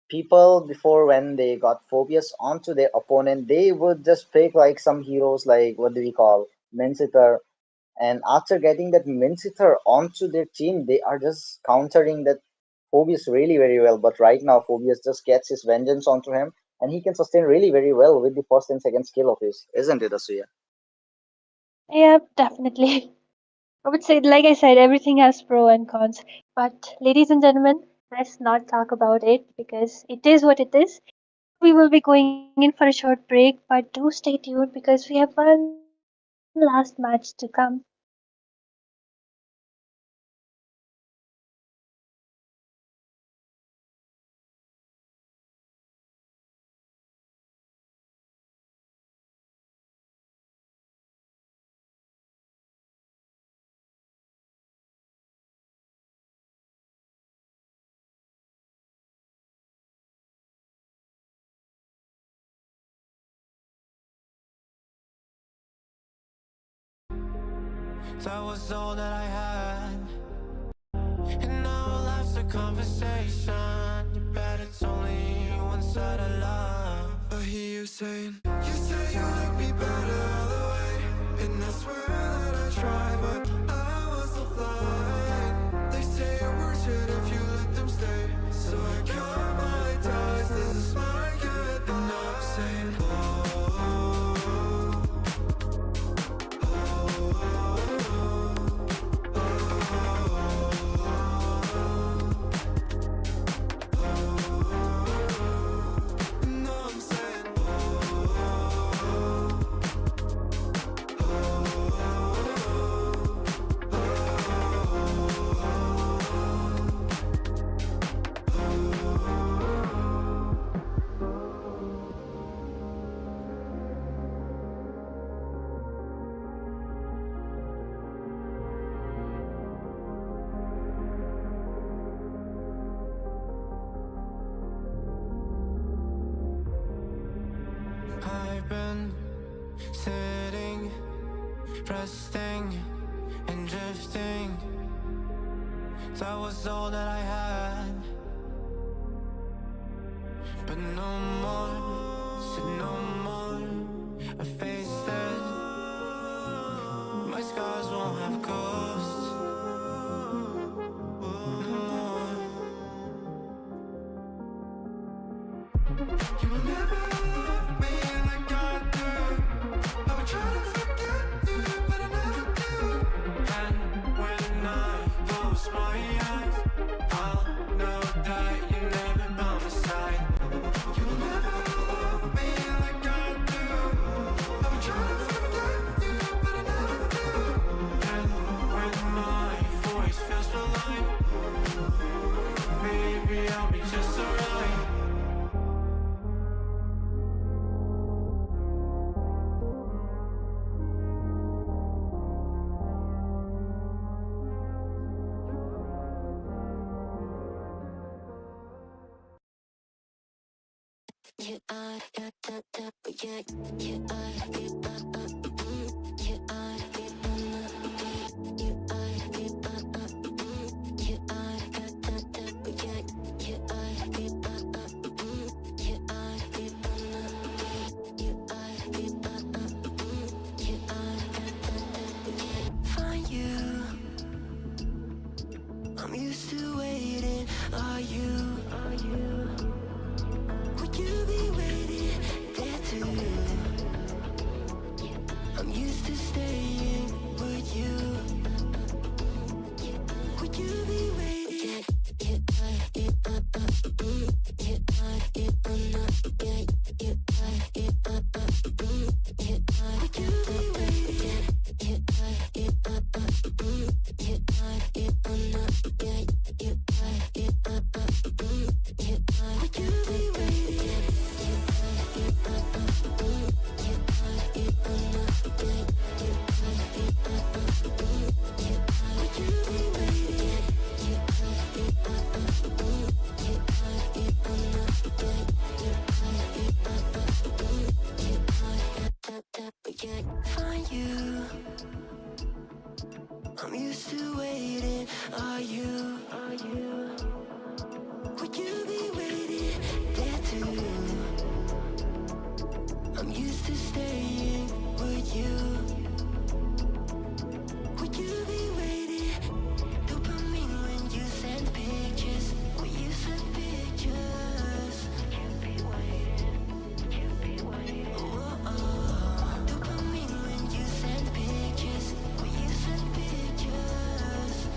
people before when they got phobias onto their opponent, they would just pick like some heroes like what do we call Minciter, and after getting that Minciter onto their team, they are just countering that Phobius really very well. But right now, Phobius just gets his vengeance onto him, and he can sustain really very well with the first and second skill of his, isn't it, Asuya? Yeah, definitely. I would say, like I said, everything has pro and cons. But ladies and gentlemen, let's not talk about it because it is what it is. We will be going in for a short break, but do stay tuned because we have one last match to come. That was all that I had. And now life's a conversation. You bet it's only one side of love. I hear you saying, you say you like me better all the way. And I swear that I try, but I was so blind. They say your words hurt if you let them stay. So I count my ties, this is my good. And now I'm saying, I've been sitting, resting, and drifting. That was all that I had. But no more, said no more. I faced it. My scars won't have ghosts. No more. You will never love me like I do. I would try to forget you, but I never do. And when Find you. I'm used to waiting. Are you? Would you be waiting there too? I'm used to staying. Would you? Would you be waiting? Would you be waiting? Would you be waiting? Would you be waiting? Find you. I'm used to waiting. Are you? Would you be waiting there too? I'm used to staying. Would you? Would you be waiting? Dopamine when you send pictures. When you send pictures. Oh, dopamine when you send pictures. When you send pictures.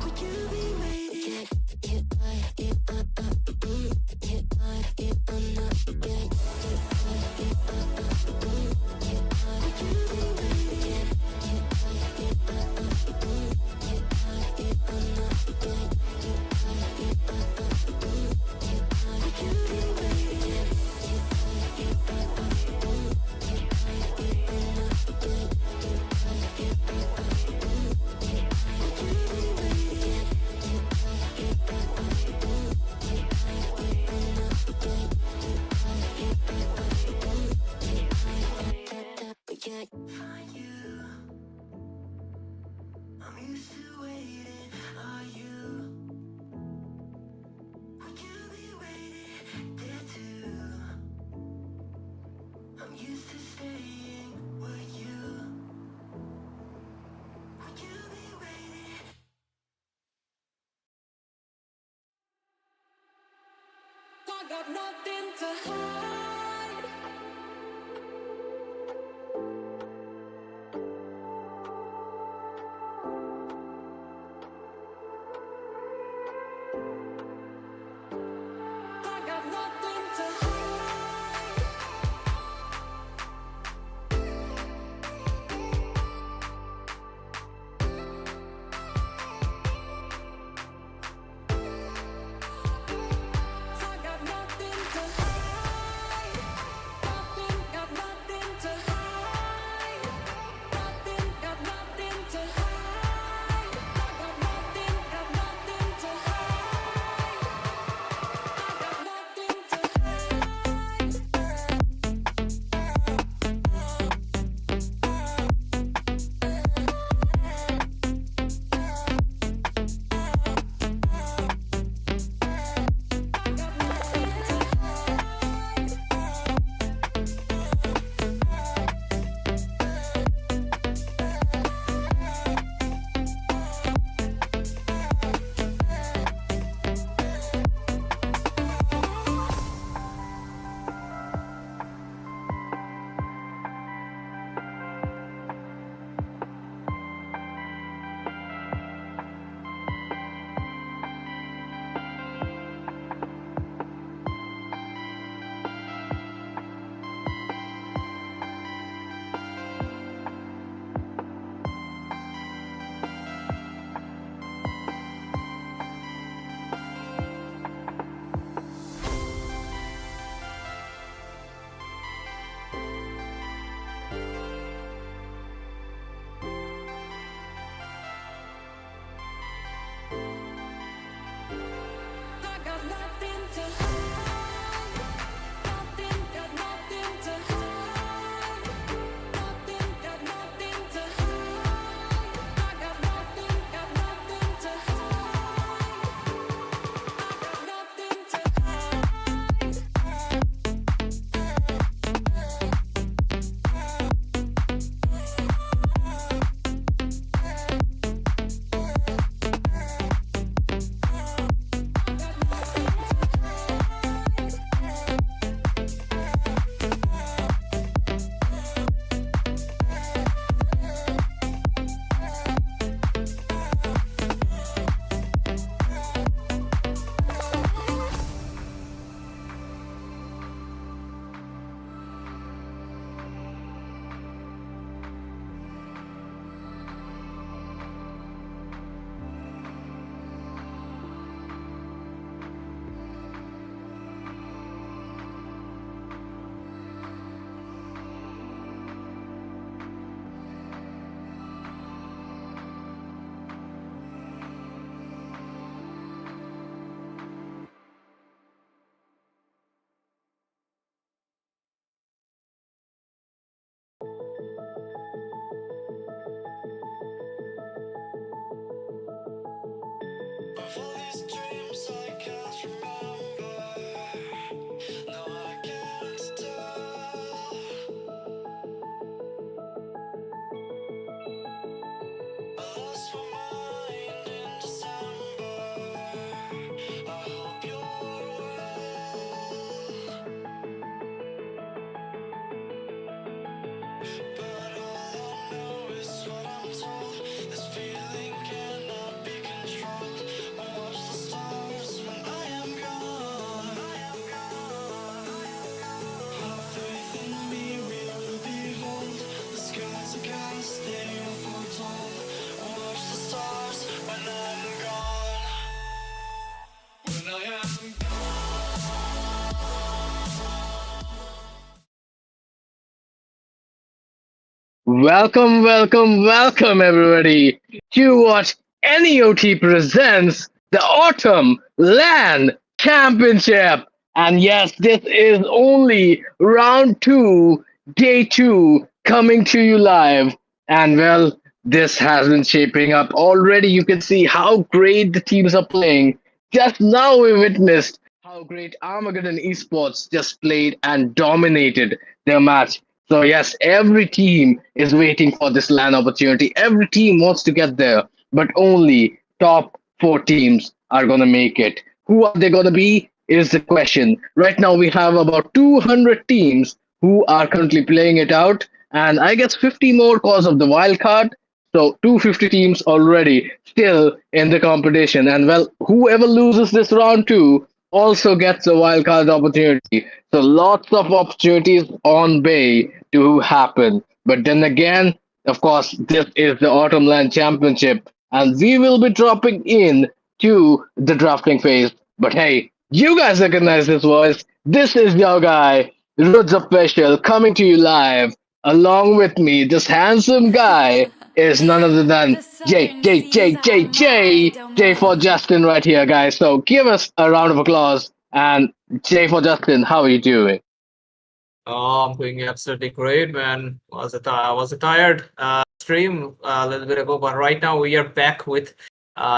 Would you be waiting? Find you. I'm used to waiting. Are you? Would you be waiting there too? I'm used to staying. Would you? Would you be waiting? I got nothing to hide. I got nothing to hide. I got nothing to hide. Nothing, got nothing to hide. Nothing, got nothing to hide. I got nothing to hide. I got nothing to I got nothing to hide. Welcome, welcome, welcome, everybody, to what NEOT presents the Autumn LAN Championship. And yes, this is only round two, day two, coming to you live. And well, this has been shaping up already. You can see how great the teams are playing. Just now, we witnessed how great Armageddon Esports just played and dominated their match. So yes, every team is waiting for this LAN opportunity. Every team wants to get there, but only top four teams are gonna make it. Who are they gonna be? Is the question. Right now we have about 200 teams who are currently playing it out, and I guess 50 more cause of the wild card. So 250 teams already still in the competition, and well, whoever loses this round two also gets a wild card opportunity. So lots of opportunities on bay to happen. But then again, of course, this is the Autumn Land Championship, and we will be dropping in to the drafting phase. But hey, you guys recognize this voice. This is your guy, Roods Official, coming to you live. Along with me, this handsome guy is none other than J for Justin right here, guys. So give us a round of applause. And J for Justin, how are you doing? Oh, I'm doing absolutely great, man. Was a tired stream a little bit ago, but right now we are back with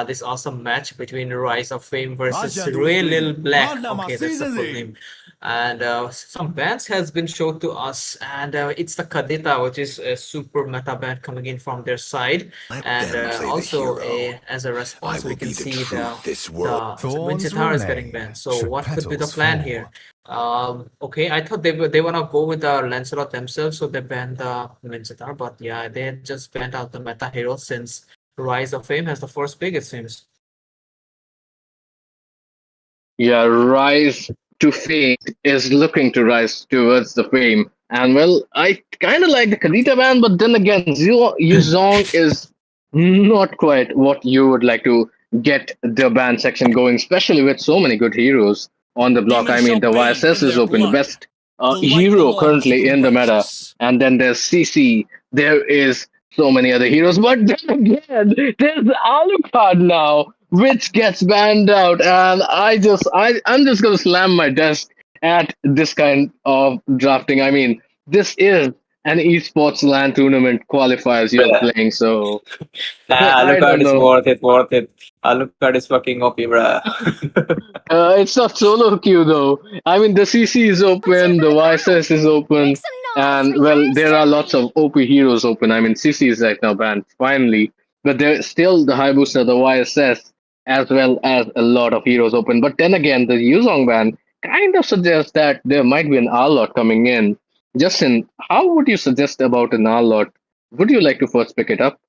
this awesome match between Rise of Fame versus Ray Lil Black. Okay, that's the full name. And some bands has been shown to us, and it's the Kadita, which is a super meta band coming in from their side, and also as a response, we can see the Winsitara is getting banned. So what could be the plan here? Okay, I thought they wanna go with the Lancelot themselves, so they banned the Winsitara, but yeah, they just banned out the meta hero since Rise of Fame has the first pick, it seems. Yeah, Rise to Fame is looking to rise towards the fame. And well, I kind of like the Kadita band, but then again, Yuzong is not quite what you would like to get the band section going, especially with so many good heroes on the block. I mean, the YSS is open, the best hero currently in the meta. And then there's CC. There is so many other heroes. But then again, there's Alucard now, which gets banned out. And I'm just gonna slam my desk at this kind of drafting. I mean, this is an esports LAN tournament qualifiers you're playing, so Nah, I don't Alucard is know. worth it. Alucard is fucking OP, bruh. It's not solo queue though. I mean, the CC is open, the YSS is open, and well, there are lots of OP heroes open. I mean, CC is right now banned finally, but there's still the high booster, the YSS, as well as a lot of heroes open. But then again, the Yuzong ban kind of suggests that there might be an R-lot coming in. Justin, how would you suggest about an R-lot? Would you like to first pick it up?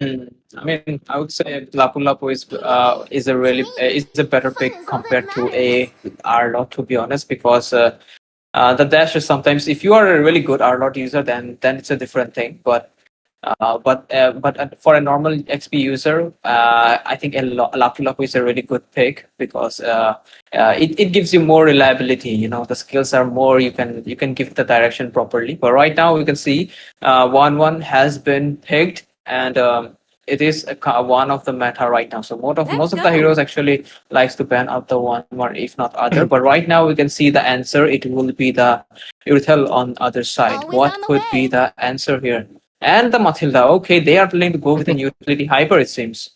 I mean, I would say Lapu Lapu is a really is a better pick compared to a Arlot, to be honest, because the dash is sometimes, if you are a really good Arlot user, then it's a different thing. But for a normal XP user, I think Lapu Lapu is a really good pick because it gives you more reliability. You know, the skills are more. You can give the direction properly. But right now we can see 1-1 has been picked, and it is one of the meta right now. So most of the heroes actually likes to ban out the 1-1, if not other. But right now we can see the answer. It will be the Urtel on other side. What could be the answer here? And the Matilda. Okay, they are planning to go with an utility hyper, it seems.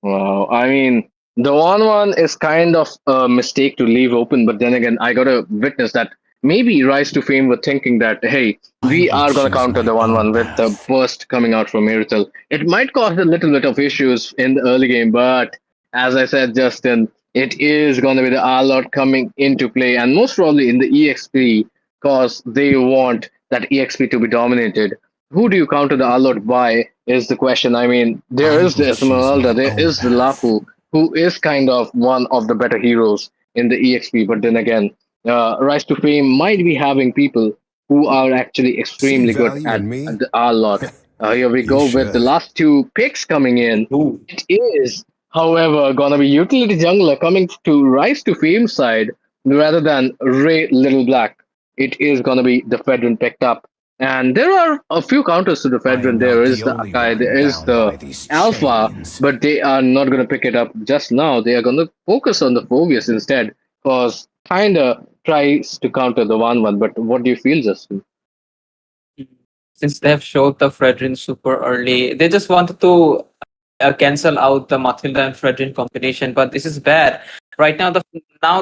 Wow, I mean, The 1-1 is kind of a mistake to leave open, but then again, I gotta witness that maybe Rise to Fame were thinking that, hey, I we will are gonna choose counter the my own 1-1 with the path. burst coming out from Miracle. It might cause a little bit of issues in the early game, but as I said, Justin, it is gonna be the R-Lot coming into play, and most probably in the EXP, because they want that EXP to be dominated. Who do you counter the R-Lot by is the question. I mean, there I is the will choose Esmeralda, my there own is the path. Lafu, who is kind of one of the better heroes in the EXP. But then again, Rise to Fame might be having people who are actually See extremely good value in at me? the R lot. Here we You go with the should. last two picks coming in. Ooh. It is, however, gonna be Utility Jungler coming to Rise to Fame side rather than Ray Little Black. It is gonna be the Fedrin picked up. And there are a few counters to the I am Fedrin. There not is the the only Akai, one there is bound the by these Alpha, chains. but they are not going to pick it up just now. They are going to focus on the Phobius instead, because kinda tries to counter the 1-1. But what do you feel, Justin? Since they have showed the Fredrin super early, they just wanted to cancel out the Matilda and Fredrin combination, but this is bad. Right now, the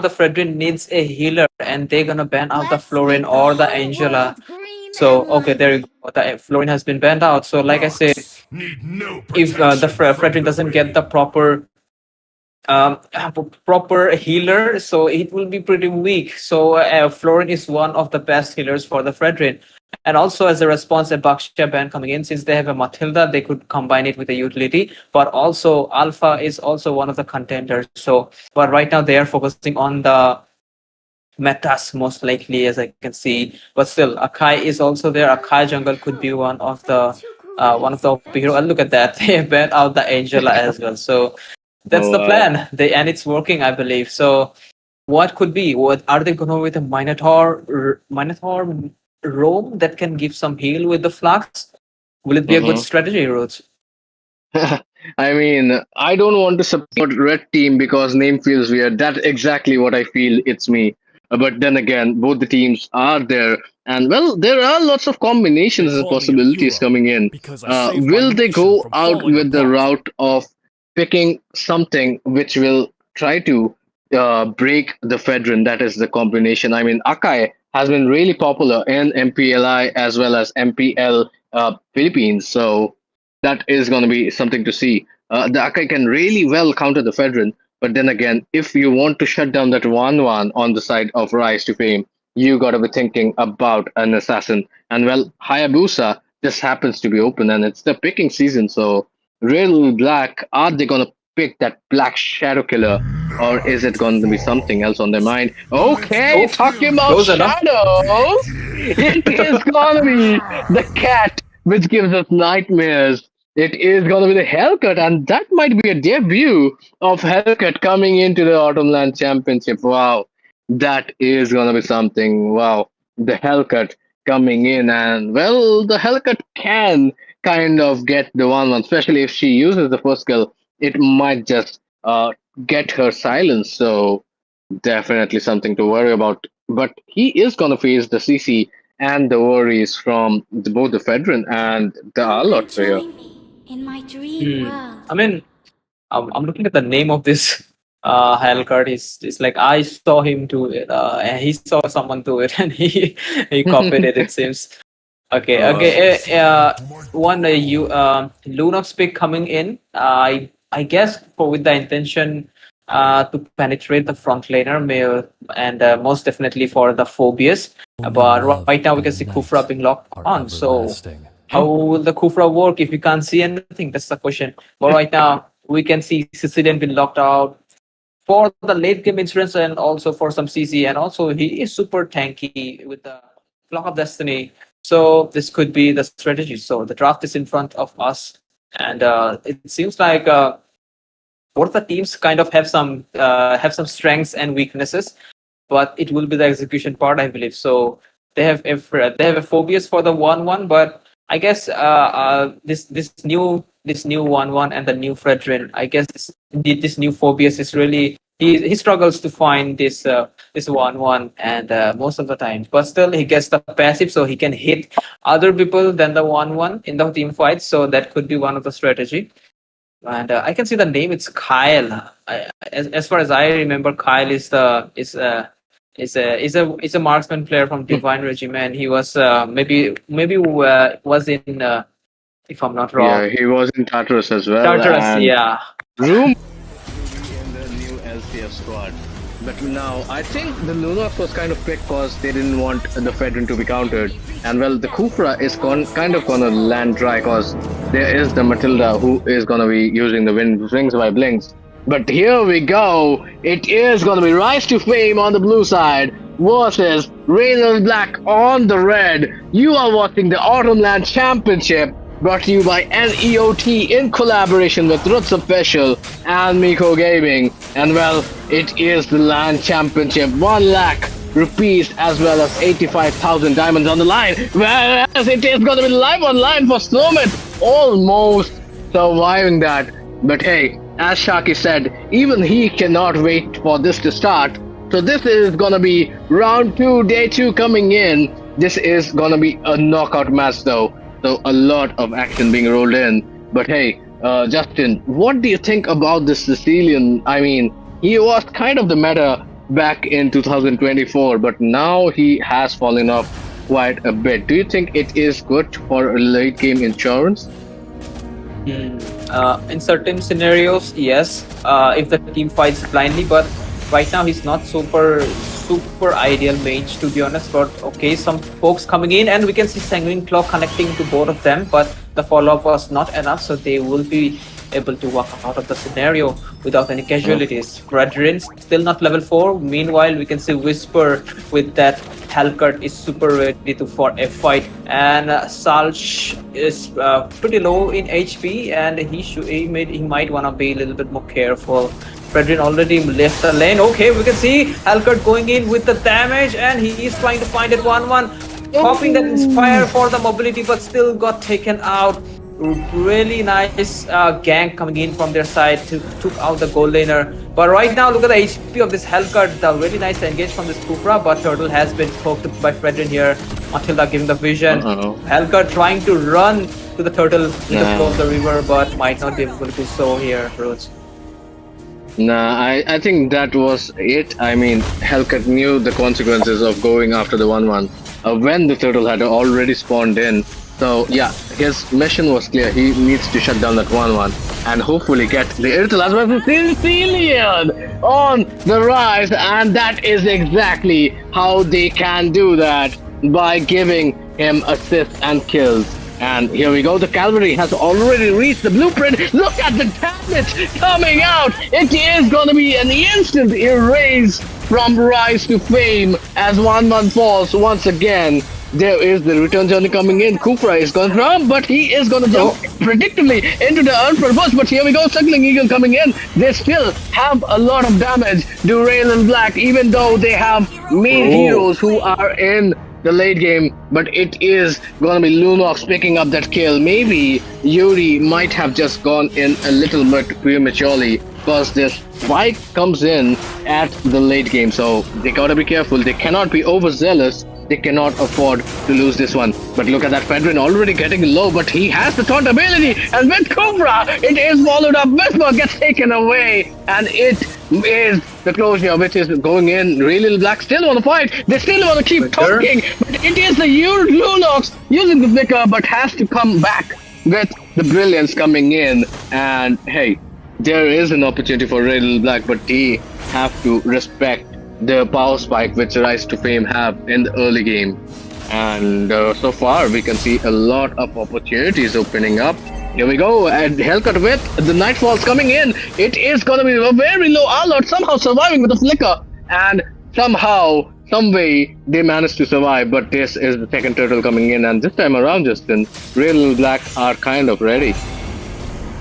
Fredrin needs a healer, and they're gonna ban out the Let's Florin make the or the whole Angela. world green So and okay, there you lively. go. The Florin has been banned out. So like I said, Rocks need no if the protection from Fredrin the doesn't get the rain. proper healer, so it will be pretty weak. So Florin is one of the best healers for the Fredrin. And also as a response, a Baksha ban coming in, since they have a Matilda, they could combine it with a utility. But also Alpha is also one of the contenders. So, but right now they are focusing on the metas most likely, as I can see. But still, Akai is also there. Akai jungle could be one of the OP hero. And look at that, they banned out the Angela as well. So that's Oh, the plan. And it's working, I believe. So what could be? What are they going to with a Minotaur roam that can give some heal with the flux? Will it be a good uh-huh. strategy, Roots? I mean, I don't want to support Red Team because name feels weird. That's exactly what I feel. It's me. But then again, both the teams are there, and well, there are lots of They combinations and call me a possibilities hero coming in. because I saved my Will they nation go from out falling with the apart. route of picking something which will try to break the Fedrin? That is the combination. I mean, Akai has been really popular in MPLI as well as MPL Philippines, so that is going to be something to see. The Akai can really well counter the Fedrin, but then again, if you want to shut down that 1-1 on the side of Rise to Fame, you got to be thinking about an assassin. And well, Hayabusa just happens to be open, and it's the picking season. So, Real Black, are they going to pick that Black Shadow Killer, or is it going to be something else on their mind? Let's Okay, Oh, get talking him about close enough. shadows, it is going to be the cat which gives us nightmares. It is going to be the Hellcat, and that might be a debut of Hellcat coming into the Autumnland Championship. Wow, that is going to be something. Wow, the Hellcat coming in, and well, the Hellcat can kind of get the 1-1, especially if she uses the first skill. It might just get her silence, so definitely something to worry about. But he is going to face the CC and the worries from both the Fedrin and the Come and Arlot here. join me in my dream Hmm. world. I mean, I'm looking at the name of this Hellcard. It's like I saw him do it. And he saw someone do it, and he copied it. It seems. Okay, uh, okay. One you Lunox pick coming in. I guess for with the intention to penetrate the front laner, and most definitely for the Phobius. Only But right love now we can and see Kufra night being locked are on. So everlasting. how will the Kufra work if we can't see anything? That's the question. But right now we can see Sicilian being locked out for the late game insurance and also for some CC, and also he is super tanky with the Flock of Destiny. So this could be the strategy. So the draft is in front of us, and it seems like both the teams kind of have some strengths and weaknesses, but it will be the execution part, I believe. So they have a phobias for the 1-1, but I guess this new 1-1 and the new Fredrin, I guess this new phobias is really he struggles to find this 1-1 and most of the time, but still he gets the passive, so he can hit other people than the 1-1 in the team fight. So that could be one of the strategy. And I can see the name. It's Kyle. As far as I remember, Kyle is a marksman player from Divine Regiment. He was maybe was in if I'm not wrong. Yeah, he was in Tartarus as well, Tartarus, and yeah. Room in the new LCF squad. But now, I think the Lunox was kind of picked because they didn't want the Fedrin to be countered. And well, the Kufra is kind of gonna land dry because there is the Matilda who is gonna be using the wind rings by blinks. But here we go. It is gonna be Rise to Fame on the blue side versus Raynor Black on the red. You are watching the Autumn Land Championship, brought to you by NEOT in collaboration with Roots Official and Miko Gaming. And well, it is the LAN Championship. 1 lakh rupees as well as 85,000 diamonds on the line. Whereas it is going to be live online for Snowman. Almost surviving that. But hey, as Shaki said, even he cannot wait for this to start. So this is going to be round 2, day 2 coming in. This is going to be a knockout match though. So a lot of action being rolled in. But hey, Justin, what do you think about this Sicilian? I mean, he was kind of the meta back in 2024, but now he has fallen off quite a bit. Do you think it is good for a late game insurance? In certain scenarios, yes. If the team fights blindly, but right now he's not super ideal mage, to be honest. But okay, some folks coming in, and we can see Sanguine Claw connecting to both of them, but the follow-up was not enough, so they will be able to walk out of the scenario without any casualties. Fredrin still not level 4. Meanwhile, we can see Whisper with that Halkert is super ready for a fight, and Salch is pretty low in HP, and he might wanna be a little bit more careful. Fredrin already left the lane. Okay, we can see Halkert going in with the damage, and he is trying to find it 1-1. Popping that Inspire for the mobility, but still got taken out. Really nice gank coming in from their side to took out the gold laner. But right now, look at the HP of this Halkert. The really nice engage from this Kufra, but Turtle has been poked by Fredrin here. Matilda giving the vision. Halkert trying to run to the Turtle in the flow of the river, but might not be able to do so here, Roots. Nah, I think that was it. I mean, Hellcat knew the consequences of going after the 1-1 when the turtle had already spawned in. So yeah, his mission was clear. He needs to shut down that 1-1 and hopefully get the Irtle as well as Sicilian on the rise. And that is exactly how they can do that, by giving him assists and kills. And here we go, the cavalry has already reached the blueprint. Look at the damage coming out. It is going to be an instant erase from Rise to Fame as 1-1 falls once again. There is the return journey coming in. Kufra is going to jump, but he is going to jump predictably into the Earthfall Burst. But here we go, Circling Eagle coming in. They still have a lot of damage. Durail and Black, even though they have main heroes who are in the late game, but it is gonna be Lunox picking up that kill. Maybe Yuri might have just gone in a little bit prematurely because this fight comes in at the late game, so they gotta be careful. They cannot be overzealous. They cannot afford to lose this one. But look at that, Fedrin already getting low, but he has the taunt ability, and with Cobra, it is followed up. Whisper gets taken away, and it is the closure, which is going in. Really Little Black still want to fight. They still want to keep talking, but it is the Lunox using the flicker, but has to come back with the brilliance coming in. And hey, there is an opportunity for Really Little Black, but they have to respect the power spike which Rise to Fame have in the early game. And so far we can see a lot of opportunities opening up. Here we go, and Hellcut with the Nightfalls coming in. It is gonna be a very low alert, somehow surviving with the flicker, and somehow, some way they managed to survive. But this is the second turtle coming in, and this time around, Justin, Real Black are kind of ready.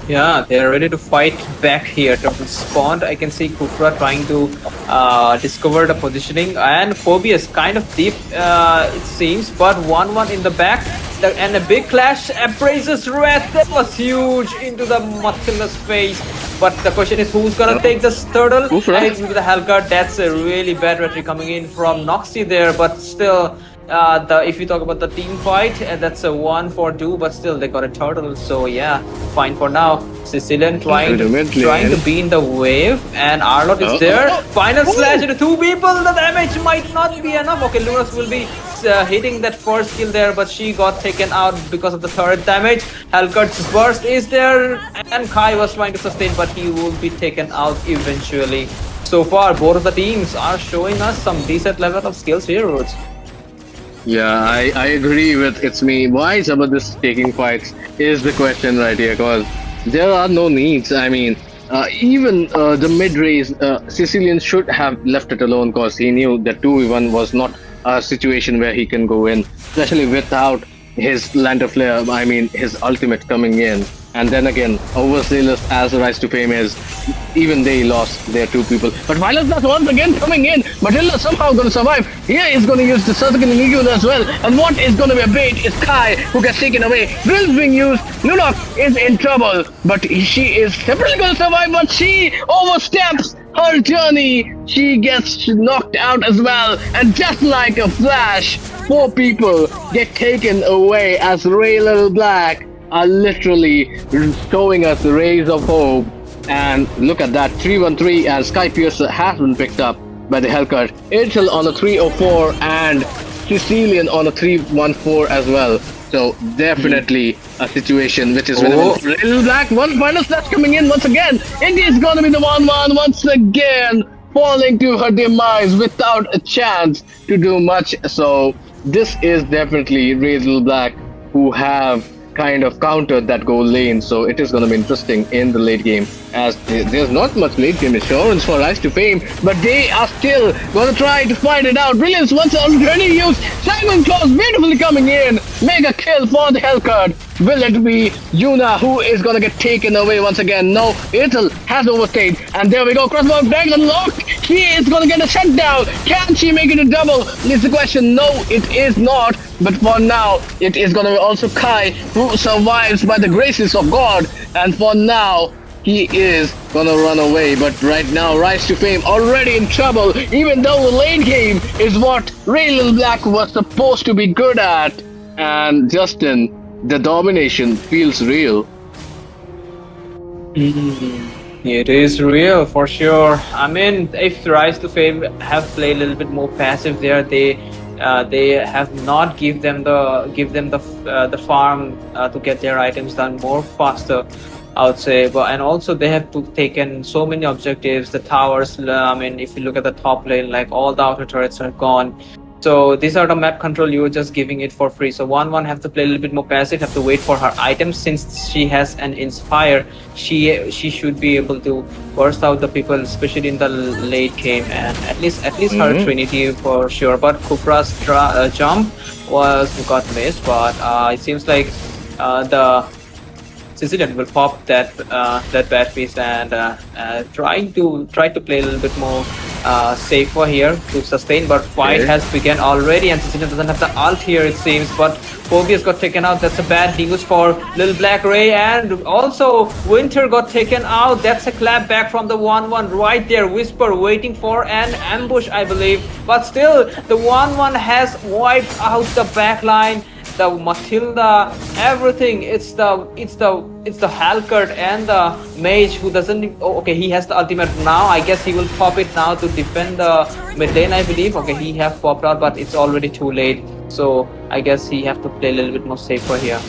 Yeah, they're ready to fight back here. Turtle spawned. I can see Kufra trying to discover the positioning, and Phobius kind of deep, it seems, but 1-1 in the back. And a big clash. Appraises Wrath. That was huge into the Matilda's face. But the question is, who's gonna take this turtle? And it's with the Halkard. That's a really bad retry coming in from Noxy there, but still if you talk about the team fight, that's a 1-4-2, but still they got a turtle. So yeah, fine for now. Sicilian trying to be in the wave, and Arlott is there. Final slash into two people. The damage might not be enough. Okay, Lunas will be hitting that first kill there, but she got taken out because of the third damage. Halkert's burst is there, and Kai was trying to sustain, but he will be taken out eventually. So far, both of the teams are showing us some decent level of skills here, Roots. Yeah, I agree with It's Me. Why Zabardast taking fights is the question right here, because there are no needs. I mean, even the mid-race, Sicilian should have left it alone, because he knew that 2v1 was not a situation where he can go in, especially without his Lantern Flare, I mean, his ultimate coming in. And then again, Overzealous as the Rise to Fame is, even they lost their two people. But Violence Blast once again coming in. Matilda somehow going to survive. Here is going to use the Circling Eagle as well. And what is going to be a bait is Kai, who gets taken away. Drills being used. Lunok is in trouble. But she is separately going to survive. But she oversteps her journey. She gets knocked out as well. And just like a flash, 4 people get taken away as Ray Little Black are literally showing us the rays of hope. And look at that, 3-1-3, and Sky Piercer has been picked up by the Hellcat. Intel on a 3-0-4 and Sicilian on a 3-1-4 as well. So definitely a situation which is winnable. Little Black, one final slash coming in once again. It is gonna be the 1-1 once again, falling to her demise without a chance to do much. So this is definitely Little Black who have kind of countered that goal lane, so it is going to be interesting in the late game, as there's not much late game insurance for Rise to Fame, but they are still going to try to find it out. Brilliance once already used. Simon Claus beautifully coming in. Mega kill for the Hellcat. Will it be Yuna who is going to get taken away once again? No, Ital has overstayed, and there we go. Crossbow bag unlocked. He is going to get a shutdown. Can she make it a double? Is the question. No, it is not. But for now, it is going to be also Kai who survives by the graces of God. And for now, he is going to run away. But right now, Rise to Fame already in trouble. Even though the late game is what Ray Little Black was supposed to be good at. And Justin, the domination feels real. It is real for sure. I mean, if Rise to Fame have played a little bit more passive there, they have not give them the farm to get their items done more faster, I would say. But and also they have taken so many objectives. The towers. I mean, if you look at the top lane, like all the outer turrets are gone. So these are the map control you were just giving it for free. So 1-1 have to play a little bit more passive, have to wait for her items. Since she has an Inspire, she should be able to burst out the people, especially in the late game, and at least her Trinity for sure. But Kufra's jump got missed, but it seems like the Sicilian will pop that bad piece and try to play a little bit more safer here to sustain. But fight has begun already, and Sicilian doesn't have the ult here, it seems. But Phobius got taken out. That's a bad news for Little Black Ray, and also Winter got taken out. That's a clap back from the 1-1 right there. Whisper waiting for an ambush, I believe. But still, the 1-1 has wiped out the backline. The Matilda, everything. It's the Halkert and the Mage who doesn't. Oh, okay, he has the ultimate now. I guess he will pop it now to defend the mid lane, I believe. Okay, he have popped out, but it's already too late. So I guess he have to play a little bit more safer here.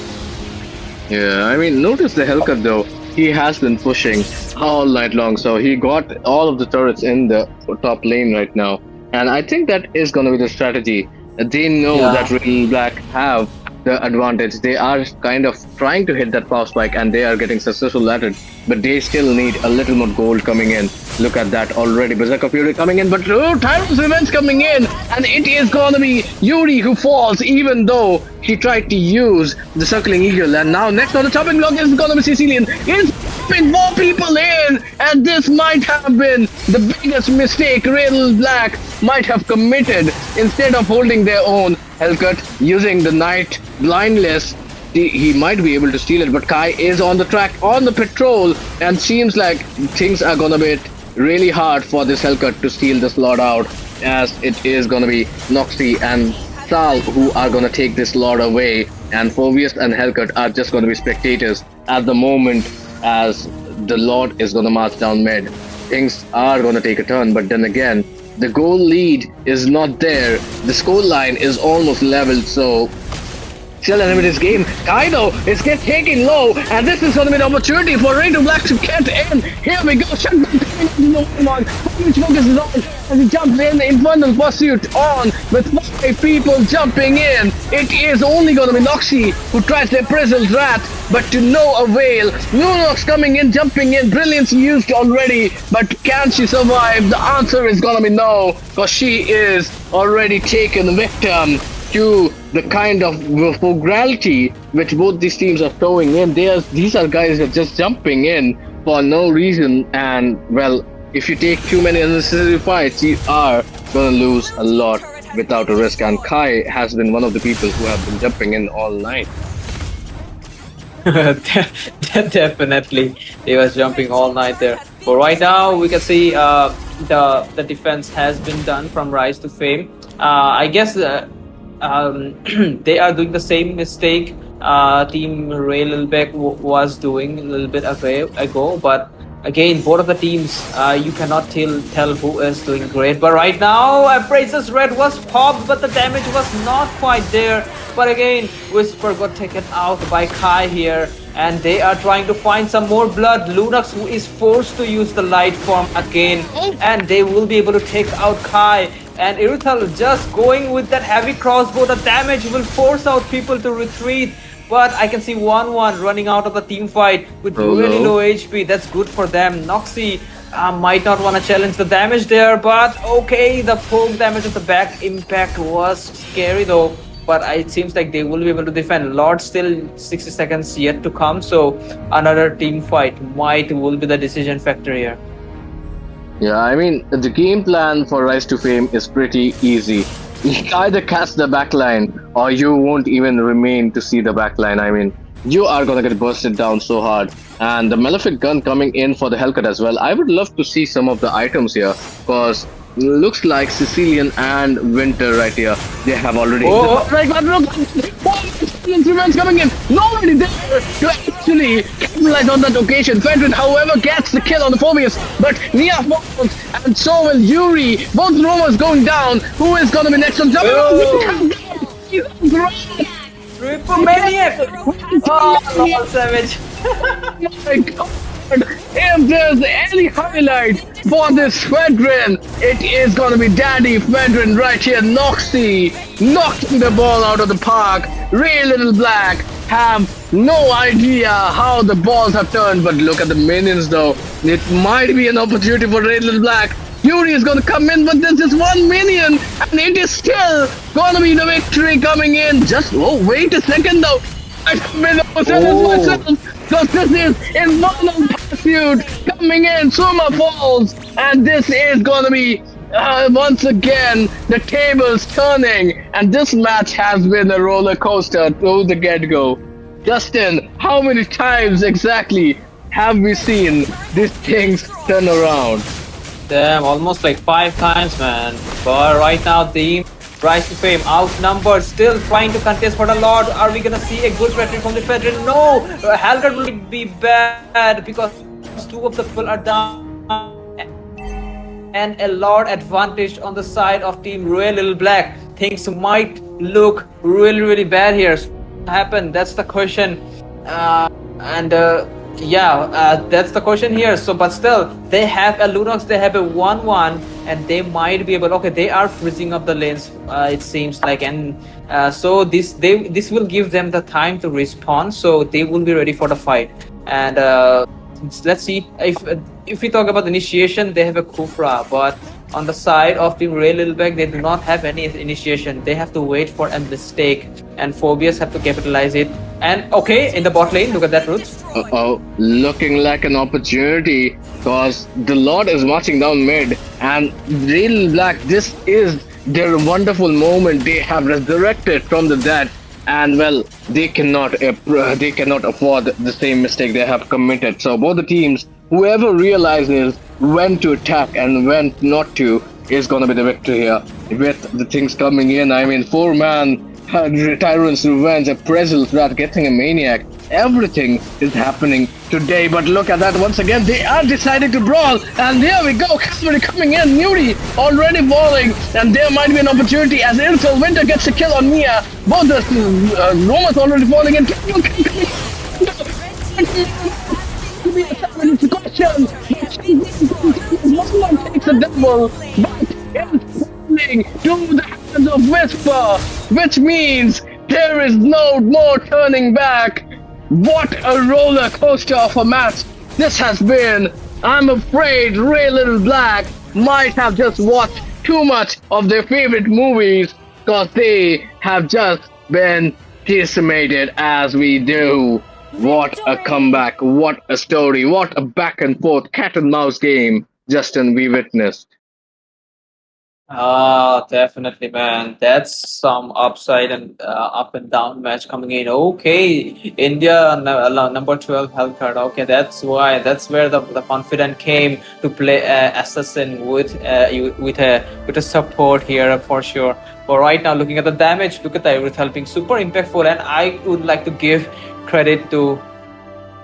Yeah, I mean, notice the Hellcat though. He has been pushing all night long, so he got all of the turrets in the top lane right now, and I think that is going to be the strategy. They know that Little Black have the advantage. They are kind of trying to hit that power spike, and they are getting successful at it. But they still need a little more gold coming in. Look at that already. Berserker Fury coming in, but Tyro's Revenge coming in, and it is gonna be Yuri who falls, even though he tried to use the Circling Eagle. And now next on the chopping block is gonna be Sicilian. It's putting 4 people in, and this might have been the biggest mistake Little Black might have committed. Instead of holding their own, Hellcat using the Knight blindless, he might be able to steal it, but Kai is on the track, on the patrol, and seems like things are gonna be really hard for this Hellcat to steal the slot out, as it is gonna be Noxy and Sal who are gonna take this Lord away, and Phobius and Hellcut are just gonna be spectators at the moment as the Lord is gonna march down mid. Things are gonna take a turn, but then again, the goal lead is not there. The score line is almost leveled, so still enemy this game. Kaido is get taken low, and this is going to be an opportunity for Ray to Black to get in. Here we go. Shutdown coming into the one. Which focuses on as he jumps in. Infernal pursuit on with 5 people jumping in. It is only going to be Noxy who tries to imprison Rat, but to no avail. Lunox coming in, jumping in. Brilliance used already, but can she survive? The answer is going to be no, because she is already taken victim to the kind of frugality which both these teams are throwing in. These are guys that are just jumping in for no reason, and well, if you take too many unnecessary fights, you are gonna lose a lot without a risk. And Kai has been one of the people who have been jumping in all night. Definitely, he was jumping all night there. But right now, we can see the defense has been done from Rise to Fame. I guess they are doing the same mistake Team Ray Lilbeck was doing a little bit ago. But again, both of the teams, you cannot tell who is doing great. But right now, Abraser's Red was popped, but the damage was not quite there. But again, Whisper got taken out by Kai here, and they are trying to find some more blood. Lunox, who is forced to use the light form again, and they will be able to take out Kai. And Iruthal just going with that heavy crossbow. The damage will force out people to retreat. But I can see 1-1 running out of the team fight with really low HP. That's good for them. Noxy might not want to challenge the damage there, but okay, the poke damage of the back impact was scary though. But it seems like they will be able to defend. Lord still 60 seconds yet to come, so another team fight will be the decision factor here. Yeah, I mean, the game plan for Rise to Fame is pretty easy. You either catch the backline, or you won't even remain to see the backline. I mean, you are gonna get bursted down so hard. And the Malefic gun coming in for the Hellcat as well. I would love to see some of the items here, because looks like Sicilian and Winter right here. They have already. Instruments coming in. Nobody there to actually capitalize on that occasion. Fedrin, however, gets the kill on the Phobius, but Nia falls, and so will Yuri. Both Romas going down. Who is gonna be next on top? Triple Maniac! Oh, Lord Savage. Oh my God. If there's any highlight for this Fedrin, it is gonna be Daddy Fedrin right here. Noxy knocking the ball out of the park. Ray Little Black have no idea how the balls have turned, but look at the minions though. It might be an opportunity for Ray Little Black. Yuri is gonna come in, but there's just one minion, and it is still gonna be the victory coming in. Just wait a second though. I've been myself. So this is Infernal Pursuit coming in. Suma falls, and this is gonna be once again the tables turning, and this match has been a roller coaster to the get-go. Justin, how many times exactly have we seen these things turn around? Damn, almost like 5 times, man. But right now, the Rise to Fame outnumbered, still trying to contest for the Lord. Are we gonna see a good retreat from the Federal? No! Halgard will be bad because 2 of the people are down. And a Lord advantage on the side of Team Royal Little Black. Things might look really bad here. So what happened? That's the question. That's the question here. So, but still, they have a Lunox, they have a 1-1, and they might be able. Okay, they are freezing up the lanes. It seems like, and so this will give them the time to respawn. So they will be ready for the fight. And let's see if we talk about initiation, they have a Kufra, but on the side of Team Ray Littleback, they do not have any initiation. They have to wait for a mistake, and Phobius have to capitalize it. And okay, in the bot lane, look at that route. Looking like an opportunity, because the Lord is marching down mid, and Ray Littleback, this is their wonderful moment. They have resurrected from the dead, and well, they cannot afford the same mistake they have committed. So both the teams, whoever realizes when to attack and when not to, is gonna be the victor here. with the things coming in. I mean, four-man Tyrant's Revenge, a Prezzel threat, getting a Maniac. Everything is happening today, but look at that once again. They are deciding to brawl, and here we go. Cavalry coming in. Nuri already falling, and there might be an opportunity as Irthel Winter gets a kill on Mia. Both the Romas already falling in. It's a question. One takes a double, but it's falling to the hands of Whisper, which means there is no more turning back. What a roller coaster of a match this has been. I'm afraid Ray Little Black might have just watched too much of their favorite movies because they have just been decimated as we do. What a comeback, what a story, what a back and forth cat and mouse game, Justin, we witnessed. Ah, definitely, man. That's some upside and up and down match coming in. Okay, India number 12 health card. Okay, that's why. That's where the confident came to play assassin with a support here for sure. But right now, looking at the damage, look at the Everett helping super impactful, and I would like to give credit to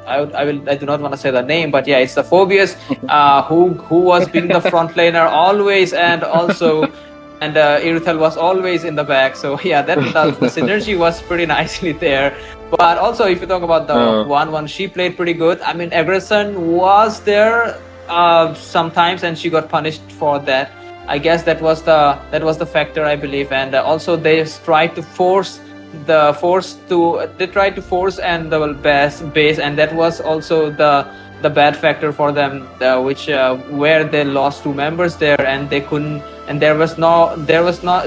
I do not want to say the name, but yeah, it's the Phobius who was being the frontliner always, and also Irithel was always in the back. So yeah, the synergy was pretty nicely there. But also, if you talk about the 1-1, she played pretty good. I mean, aggression was there sometimes, and she got punished for that. I guess that was the factor, I believe, and also they tried to force they tried to force and the base, and that was also the bad factor for them, which where they lost two members there, and they couldn't, and there was no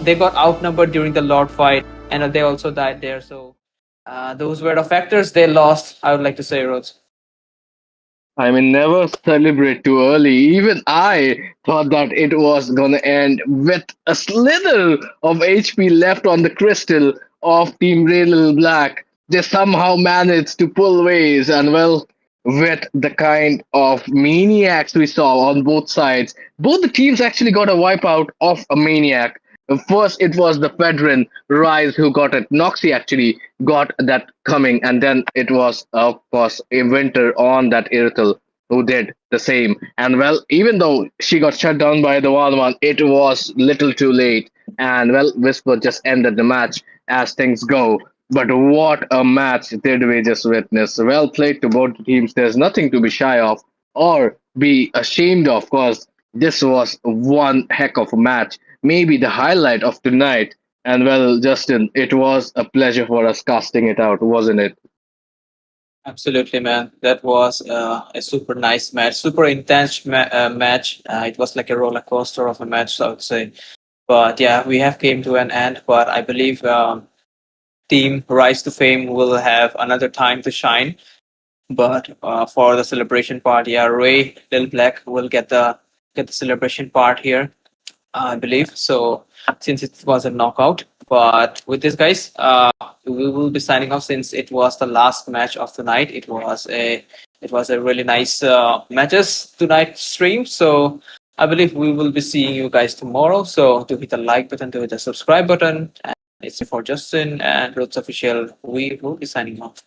they got outnumbered during the Lord fight, and they also died there. So those were the factors they lost, I would like to say, Rhodes. I mean, never celebrate too early. Even I thought that it was gonna end with a slither of HP left on the crystal of Team Rail Black. They somehow managed to pull ways, and well, with the kind of maniacs we saw on both sides, both the teams actually got a wipeout of a maniac. First, it was the Fedrin Rise who got it. Noxy actually got that coming, and then it was, of course, a Winter on that Irithel who did the same. And well, even though she got shut down by the wild one, it was little too late. And well, Whisper just ended the match as things go. But what a match did we just witness? Well played to both teams. There's nothing to be shy of or be ashamed of, because this was one heck of a match. Maybe the highlight of tonight. And well, Justin, it was a pleasure for us casting it out, wasn't it? Absolutely, man. That was a super nice match, super intense match. It was like a roller coaster of a match, I would say. But yeah, we have came to an end. But I believe Team Rise to Fame will have another time to shine. But for the celebration part, yeah, Ray Lil Black will get the celebration part here, I believe. So since it was a knockout, but with this, guys, we will be signing off since it was the last match of the night. It was a really nice matches tonight stream. So I believe we will be seeing you guys tomorrow. So to hit the like button, to hit the subscribe button, and it's for Justin and Roots Official. We will be signing off.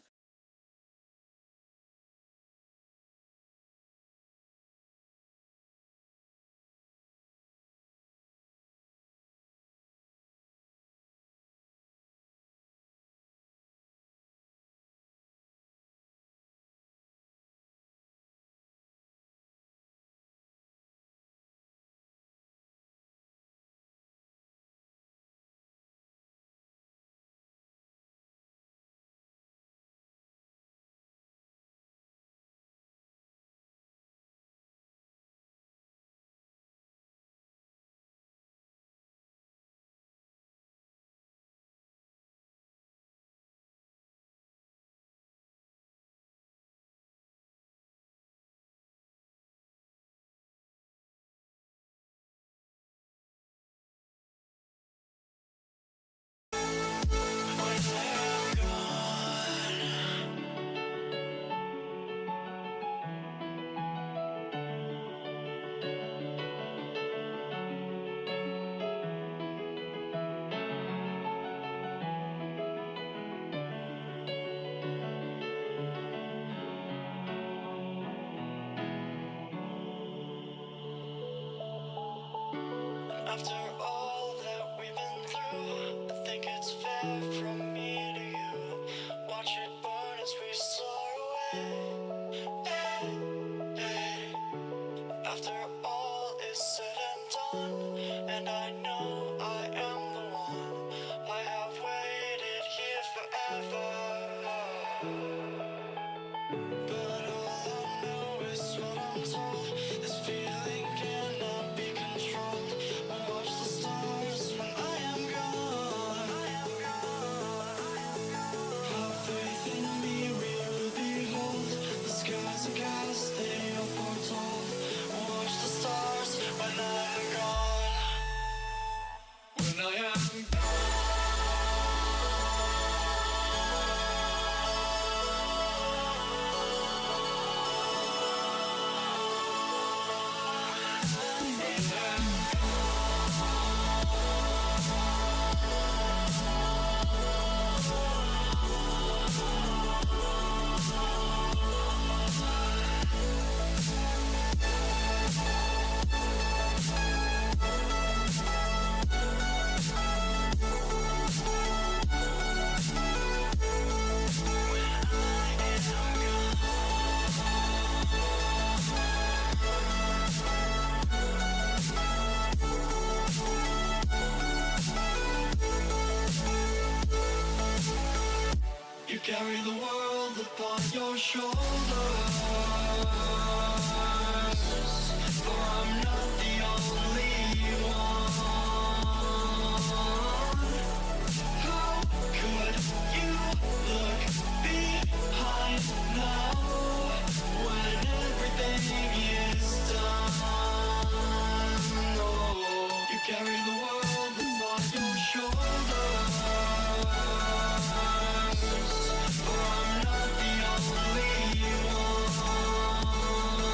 After all that we've been through, I think it's fair from me to you. Watch it burn as we soar away. Hey, hey. After all is said and done, and I know I am the one, I have waited here forever. But all I know is what I'm told. This feeling cannot be controlled. But watch the stars when I am gone. Have faith in me, we will behold. The skies are cast, they are foretold. Watch the stars when I am gone. When I am gone. You carry the world upon your shoulders, for I'm not the only one. How could you look behind now when everything is done? Oh, you carry the world upon your shoulders. For I'm not the only one.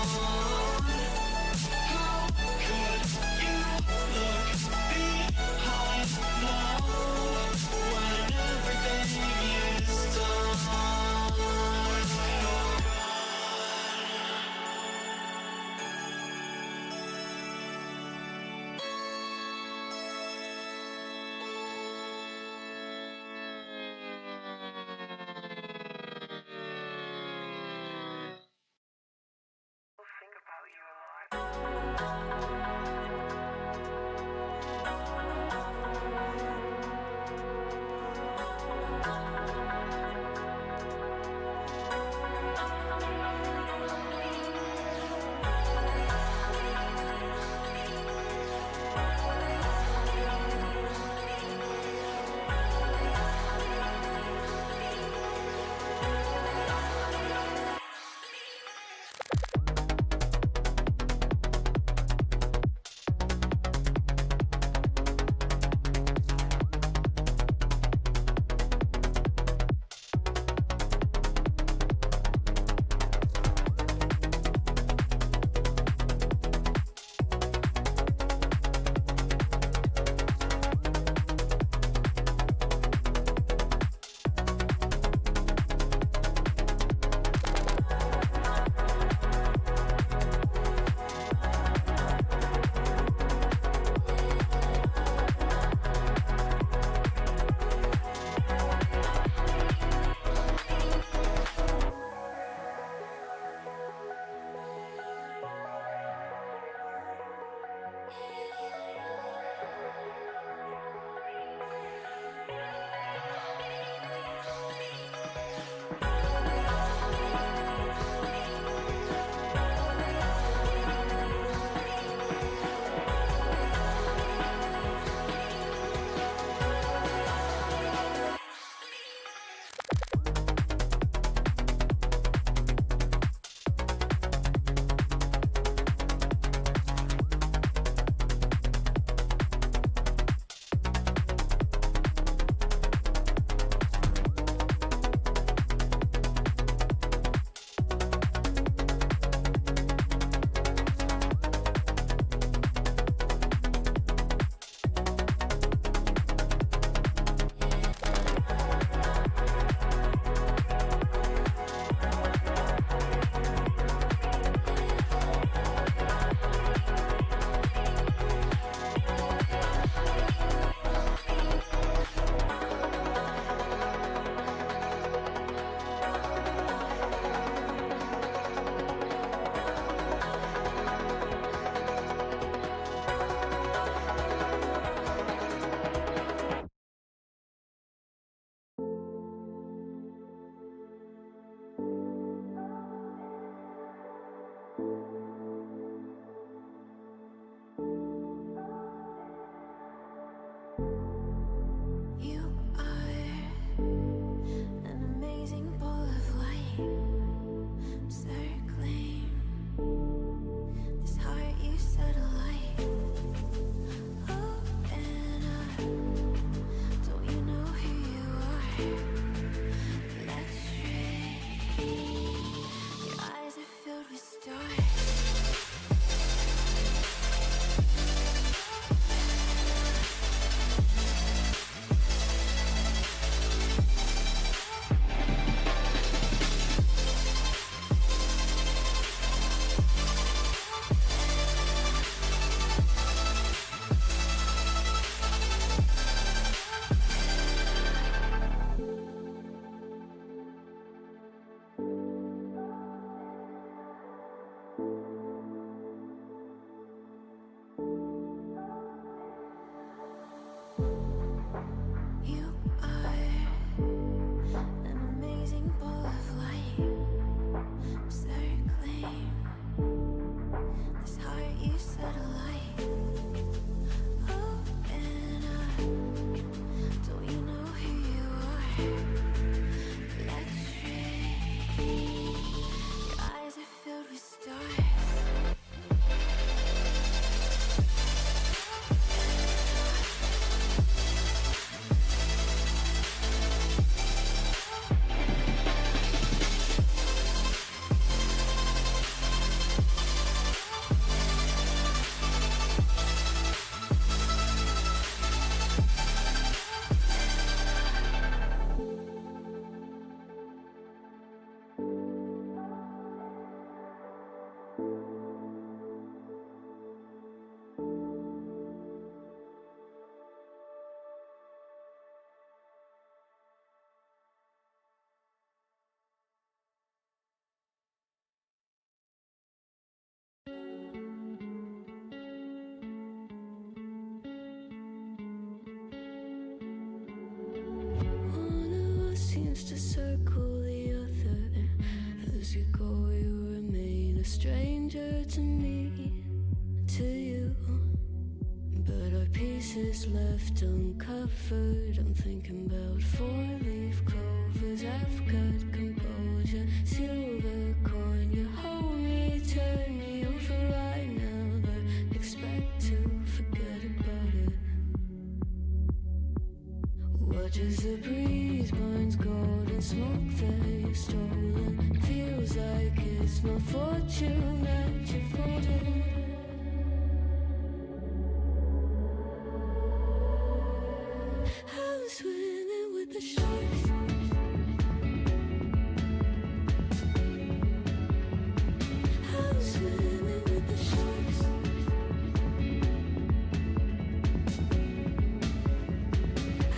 You are an amazing ball of light, circling this heart you set alight. Open up, don't you know who you are? Electric, your eyes are filled with stars. You are an amazing ball of light, circling this heart you set alight. Open up, don't you know who you are? Electric, your eyes are filled with stars. One of us seems to circle the other. As you go, you remain a stranger to me, to you. But our pieces left uncovered. I'm thinking about four-leaf clovers. I've got composure, silver coin. You hold me, turn me over right now, but expect to forget about it. Watch as the breeze burns golden smoke that you've stolen. Feels like it's my fortune that you're folding. I'm swimming with the sharks. I'm swimming with the sharks.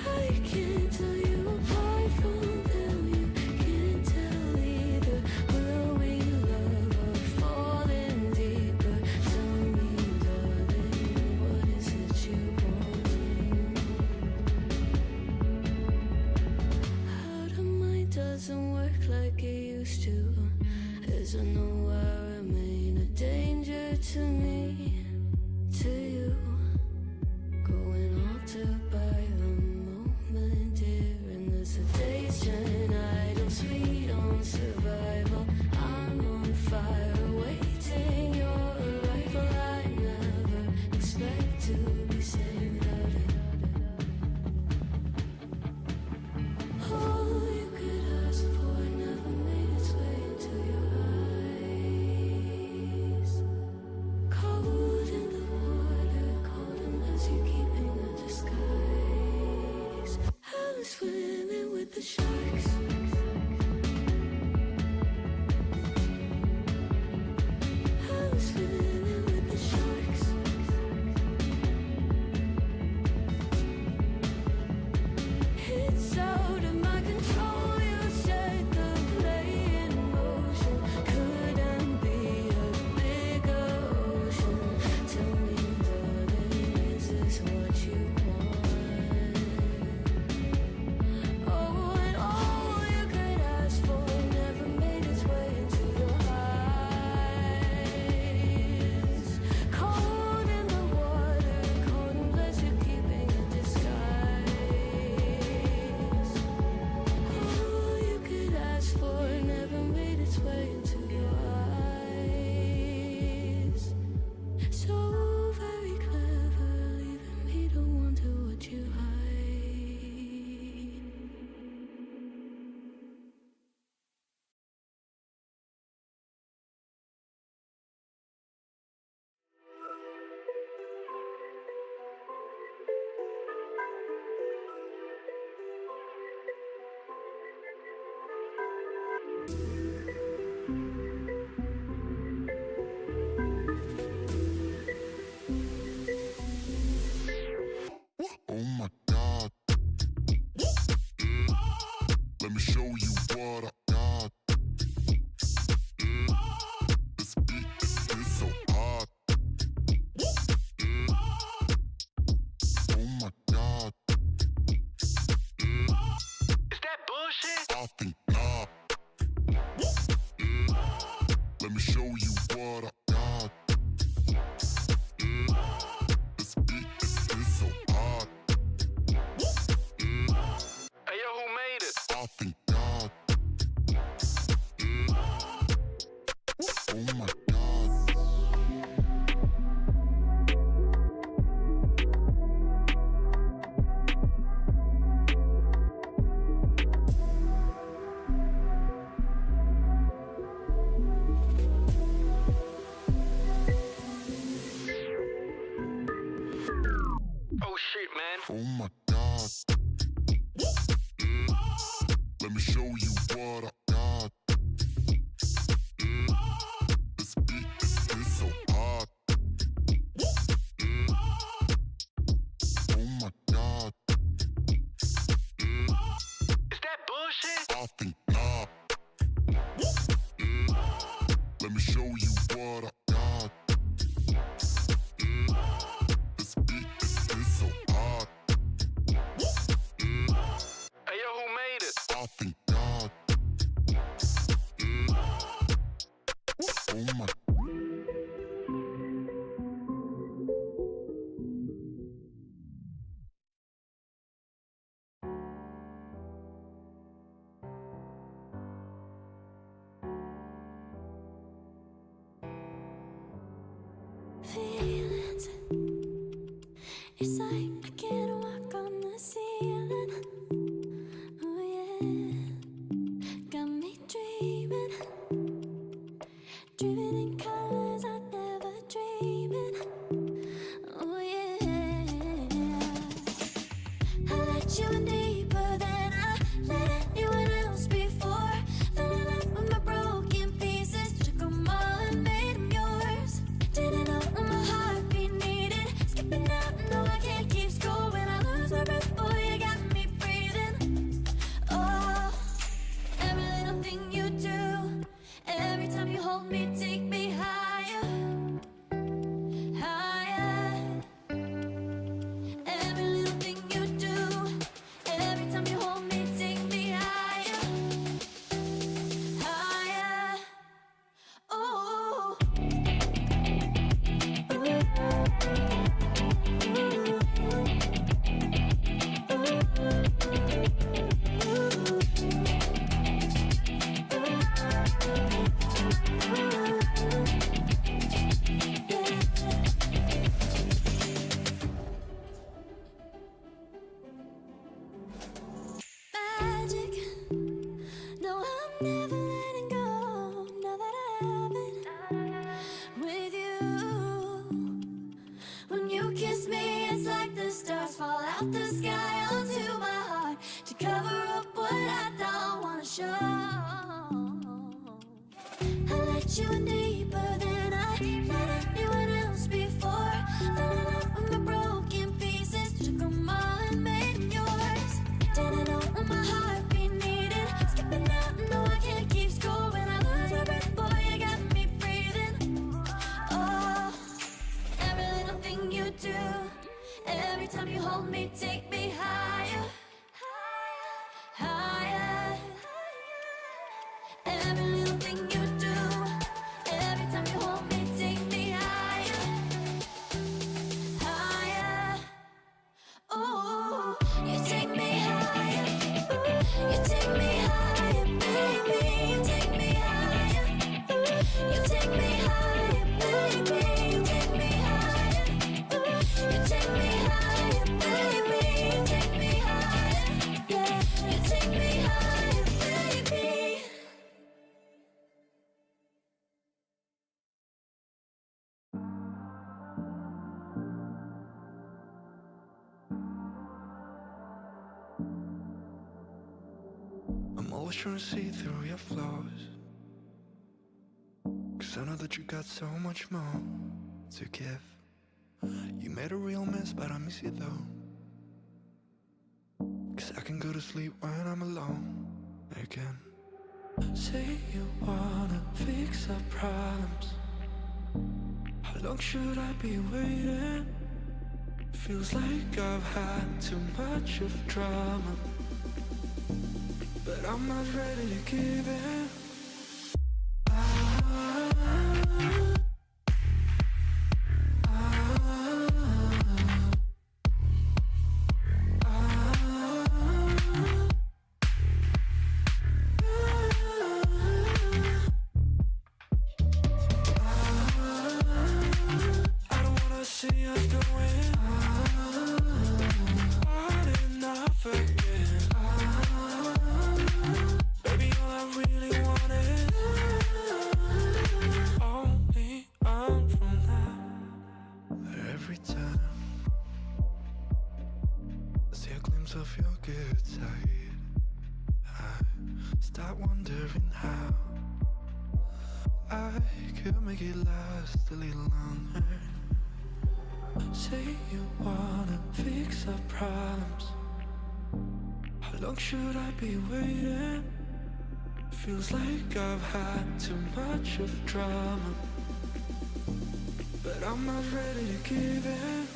I can't tell you apart from them. You can't tell either. Will we love or fall in deeper? I thank God. Oh my God. Oh shit, man. Oh my God. Let me show you what I got. This beat is so hot. Oh my God. Is that bullshit? I think not. Let me show you what I got. This beat is so hot. Hey yo, who made it? I thank God. Oh my. Feelings, it's like I can't walk on the ceiling. Oh yeah, got me dreaming, dreaming in colors I never dreamed in. Oh yeah, I let you in deeper than I let anyone else before. Fell in love with my broken pieces, took them all and made them yours. Didn't know what my heartbeat needed, skipping out, no I can't keep score. When I lose my breath, boy, you got me breathing. Oh, every little thing you do, every time you hold me, take me higher, higher. Every little thing you do, every time you hold me, take me higher, higher. Oh. Magic, no, I'm never letting go. Now that I have it with you, when you kiss me, it's like the stars fall out the sky onto my heart to cover up what I don't wanna show. I let you in deeper than I let anyone else before. Fell in love with my broken pieces, took them all and made them yours. Didn't know what my heartbeat needed, skipping out, no I can't keep score. When I lose my breath, boy, you got me breathing. Oh, every little thing you do, every time you hold me, take me higher, higher. Every little thing you do, every time you hold me, take me higher, higher. Oh, you take me higher, you take me higher, baby, you take me higher, you take me higher, baby, you take me higher, you take me higher, baby, you take me higher, yeah, you take me higher, baby. I'm always trying to see through your flaws, 'cause I know that you got so much more to give. You made a real mess, but I miss you though, 'cause I can go to sleep when I'm alone again. Say you wanna fix our problems, how long should I be waiting? Feels like I've had too much of drama, but I'm not ready to give in. see a glimpse of your good side, I start wondering how I could make it last a little longer. Say you wanna fix our problems. How long should I be waiting? Feels like I've had too much of drama, but I'm not ready to give in.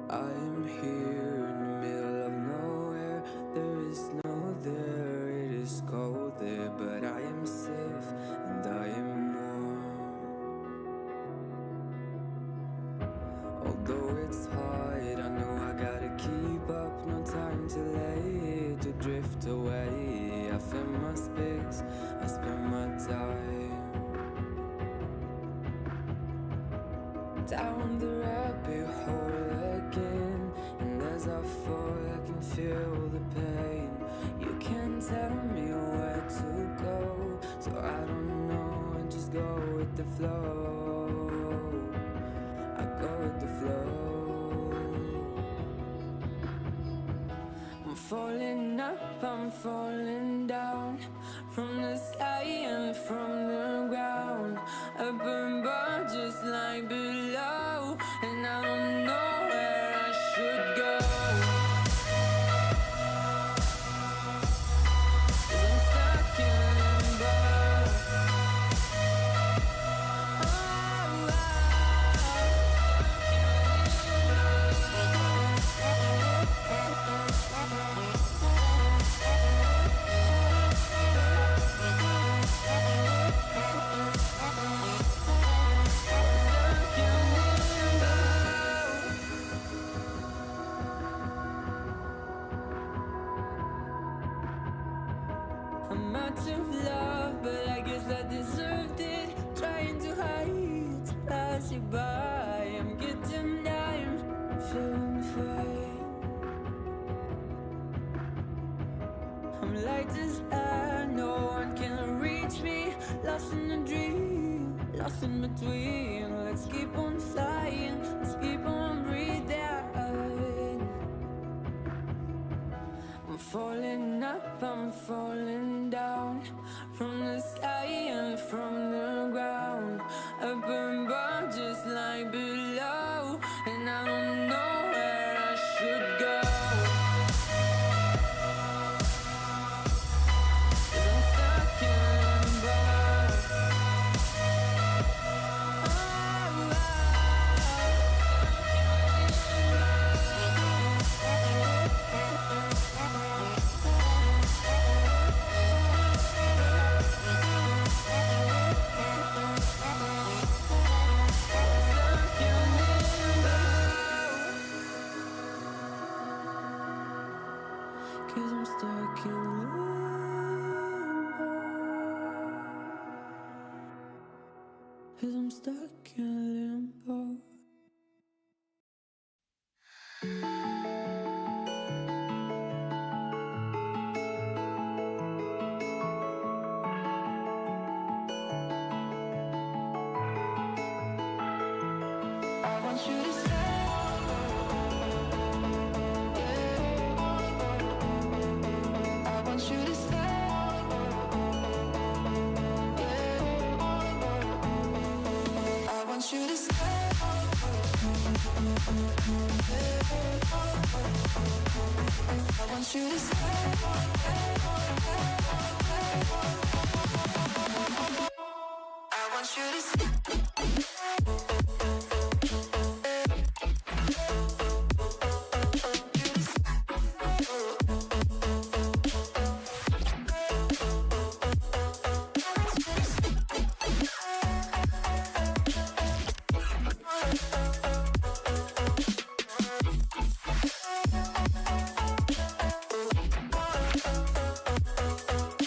I am here in the middle of nowhere. There is no there, it is cold there, but I am safe and I am warm. Although it's hard, I know I gotta keep up. No time to lay, to drift away. I find my space, I spend my time down the rabbit hole again. And as I fall, I can feel the pain. You can't tell me where to go, so I don't know, I just go with the flow. I go with the flow. I'm falling up, I'm falling down, from the sky and from the ground. Up above just like below, and I don't know where I should go. 'Cause I'm stuck in limbo. I'm out of love, but I guess I deserved it. Trying to hide, to pass you by. I'm getting down, feeling fine. I'm light as air, no one can reach me. Lost in a dream, lost in between. Let's keep on flying, let's keep on breathing. I'm falling up, I'm falling down, from the sky and from the ground. Up above just like below, and I don't know where I should go. 'Cause I'm stuck in limbo. Cause I'm stuck in limbo. Cause I'm stuck in limbo. I want you to stay. I want you to stay. I want you to I want you to stay. I want you to stay.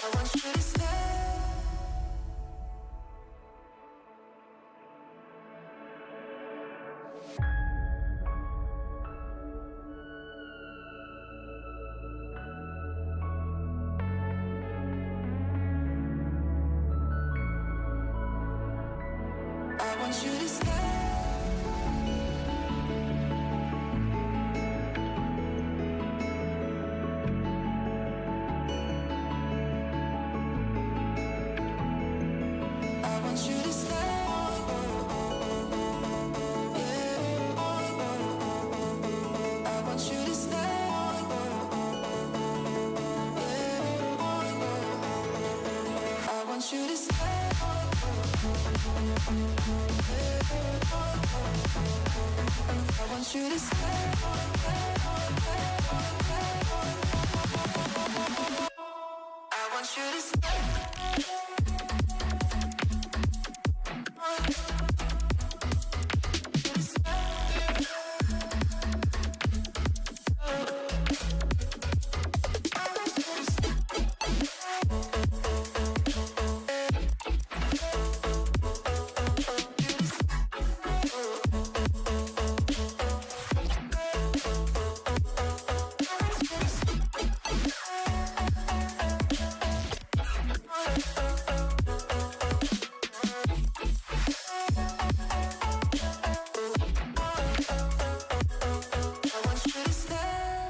I want you to stay. I want you to stay. I want you to stay. I want you to stay. I want you to stay. I want you to stay. I want you to stay.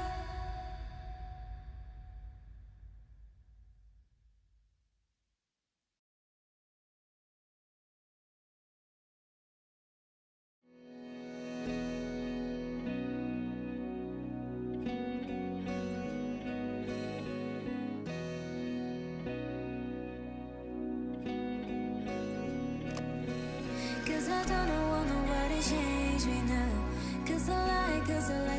Cause I don't know, want nobody change me now. Cause I like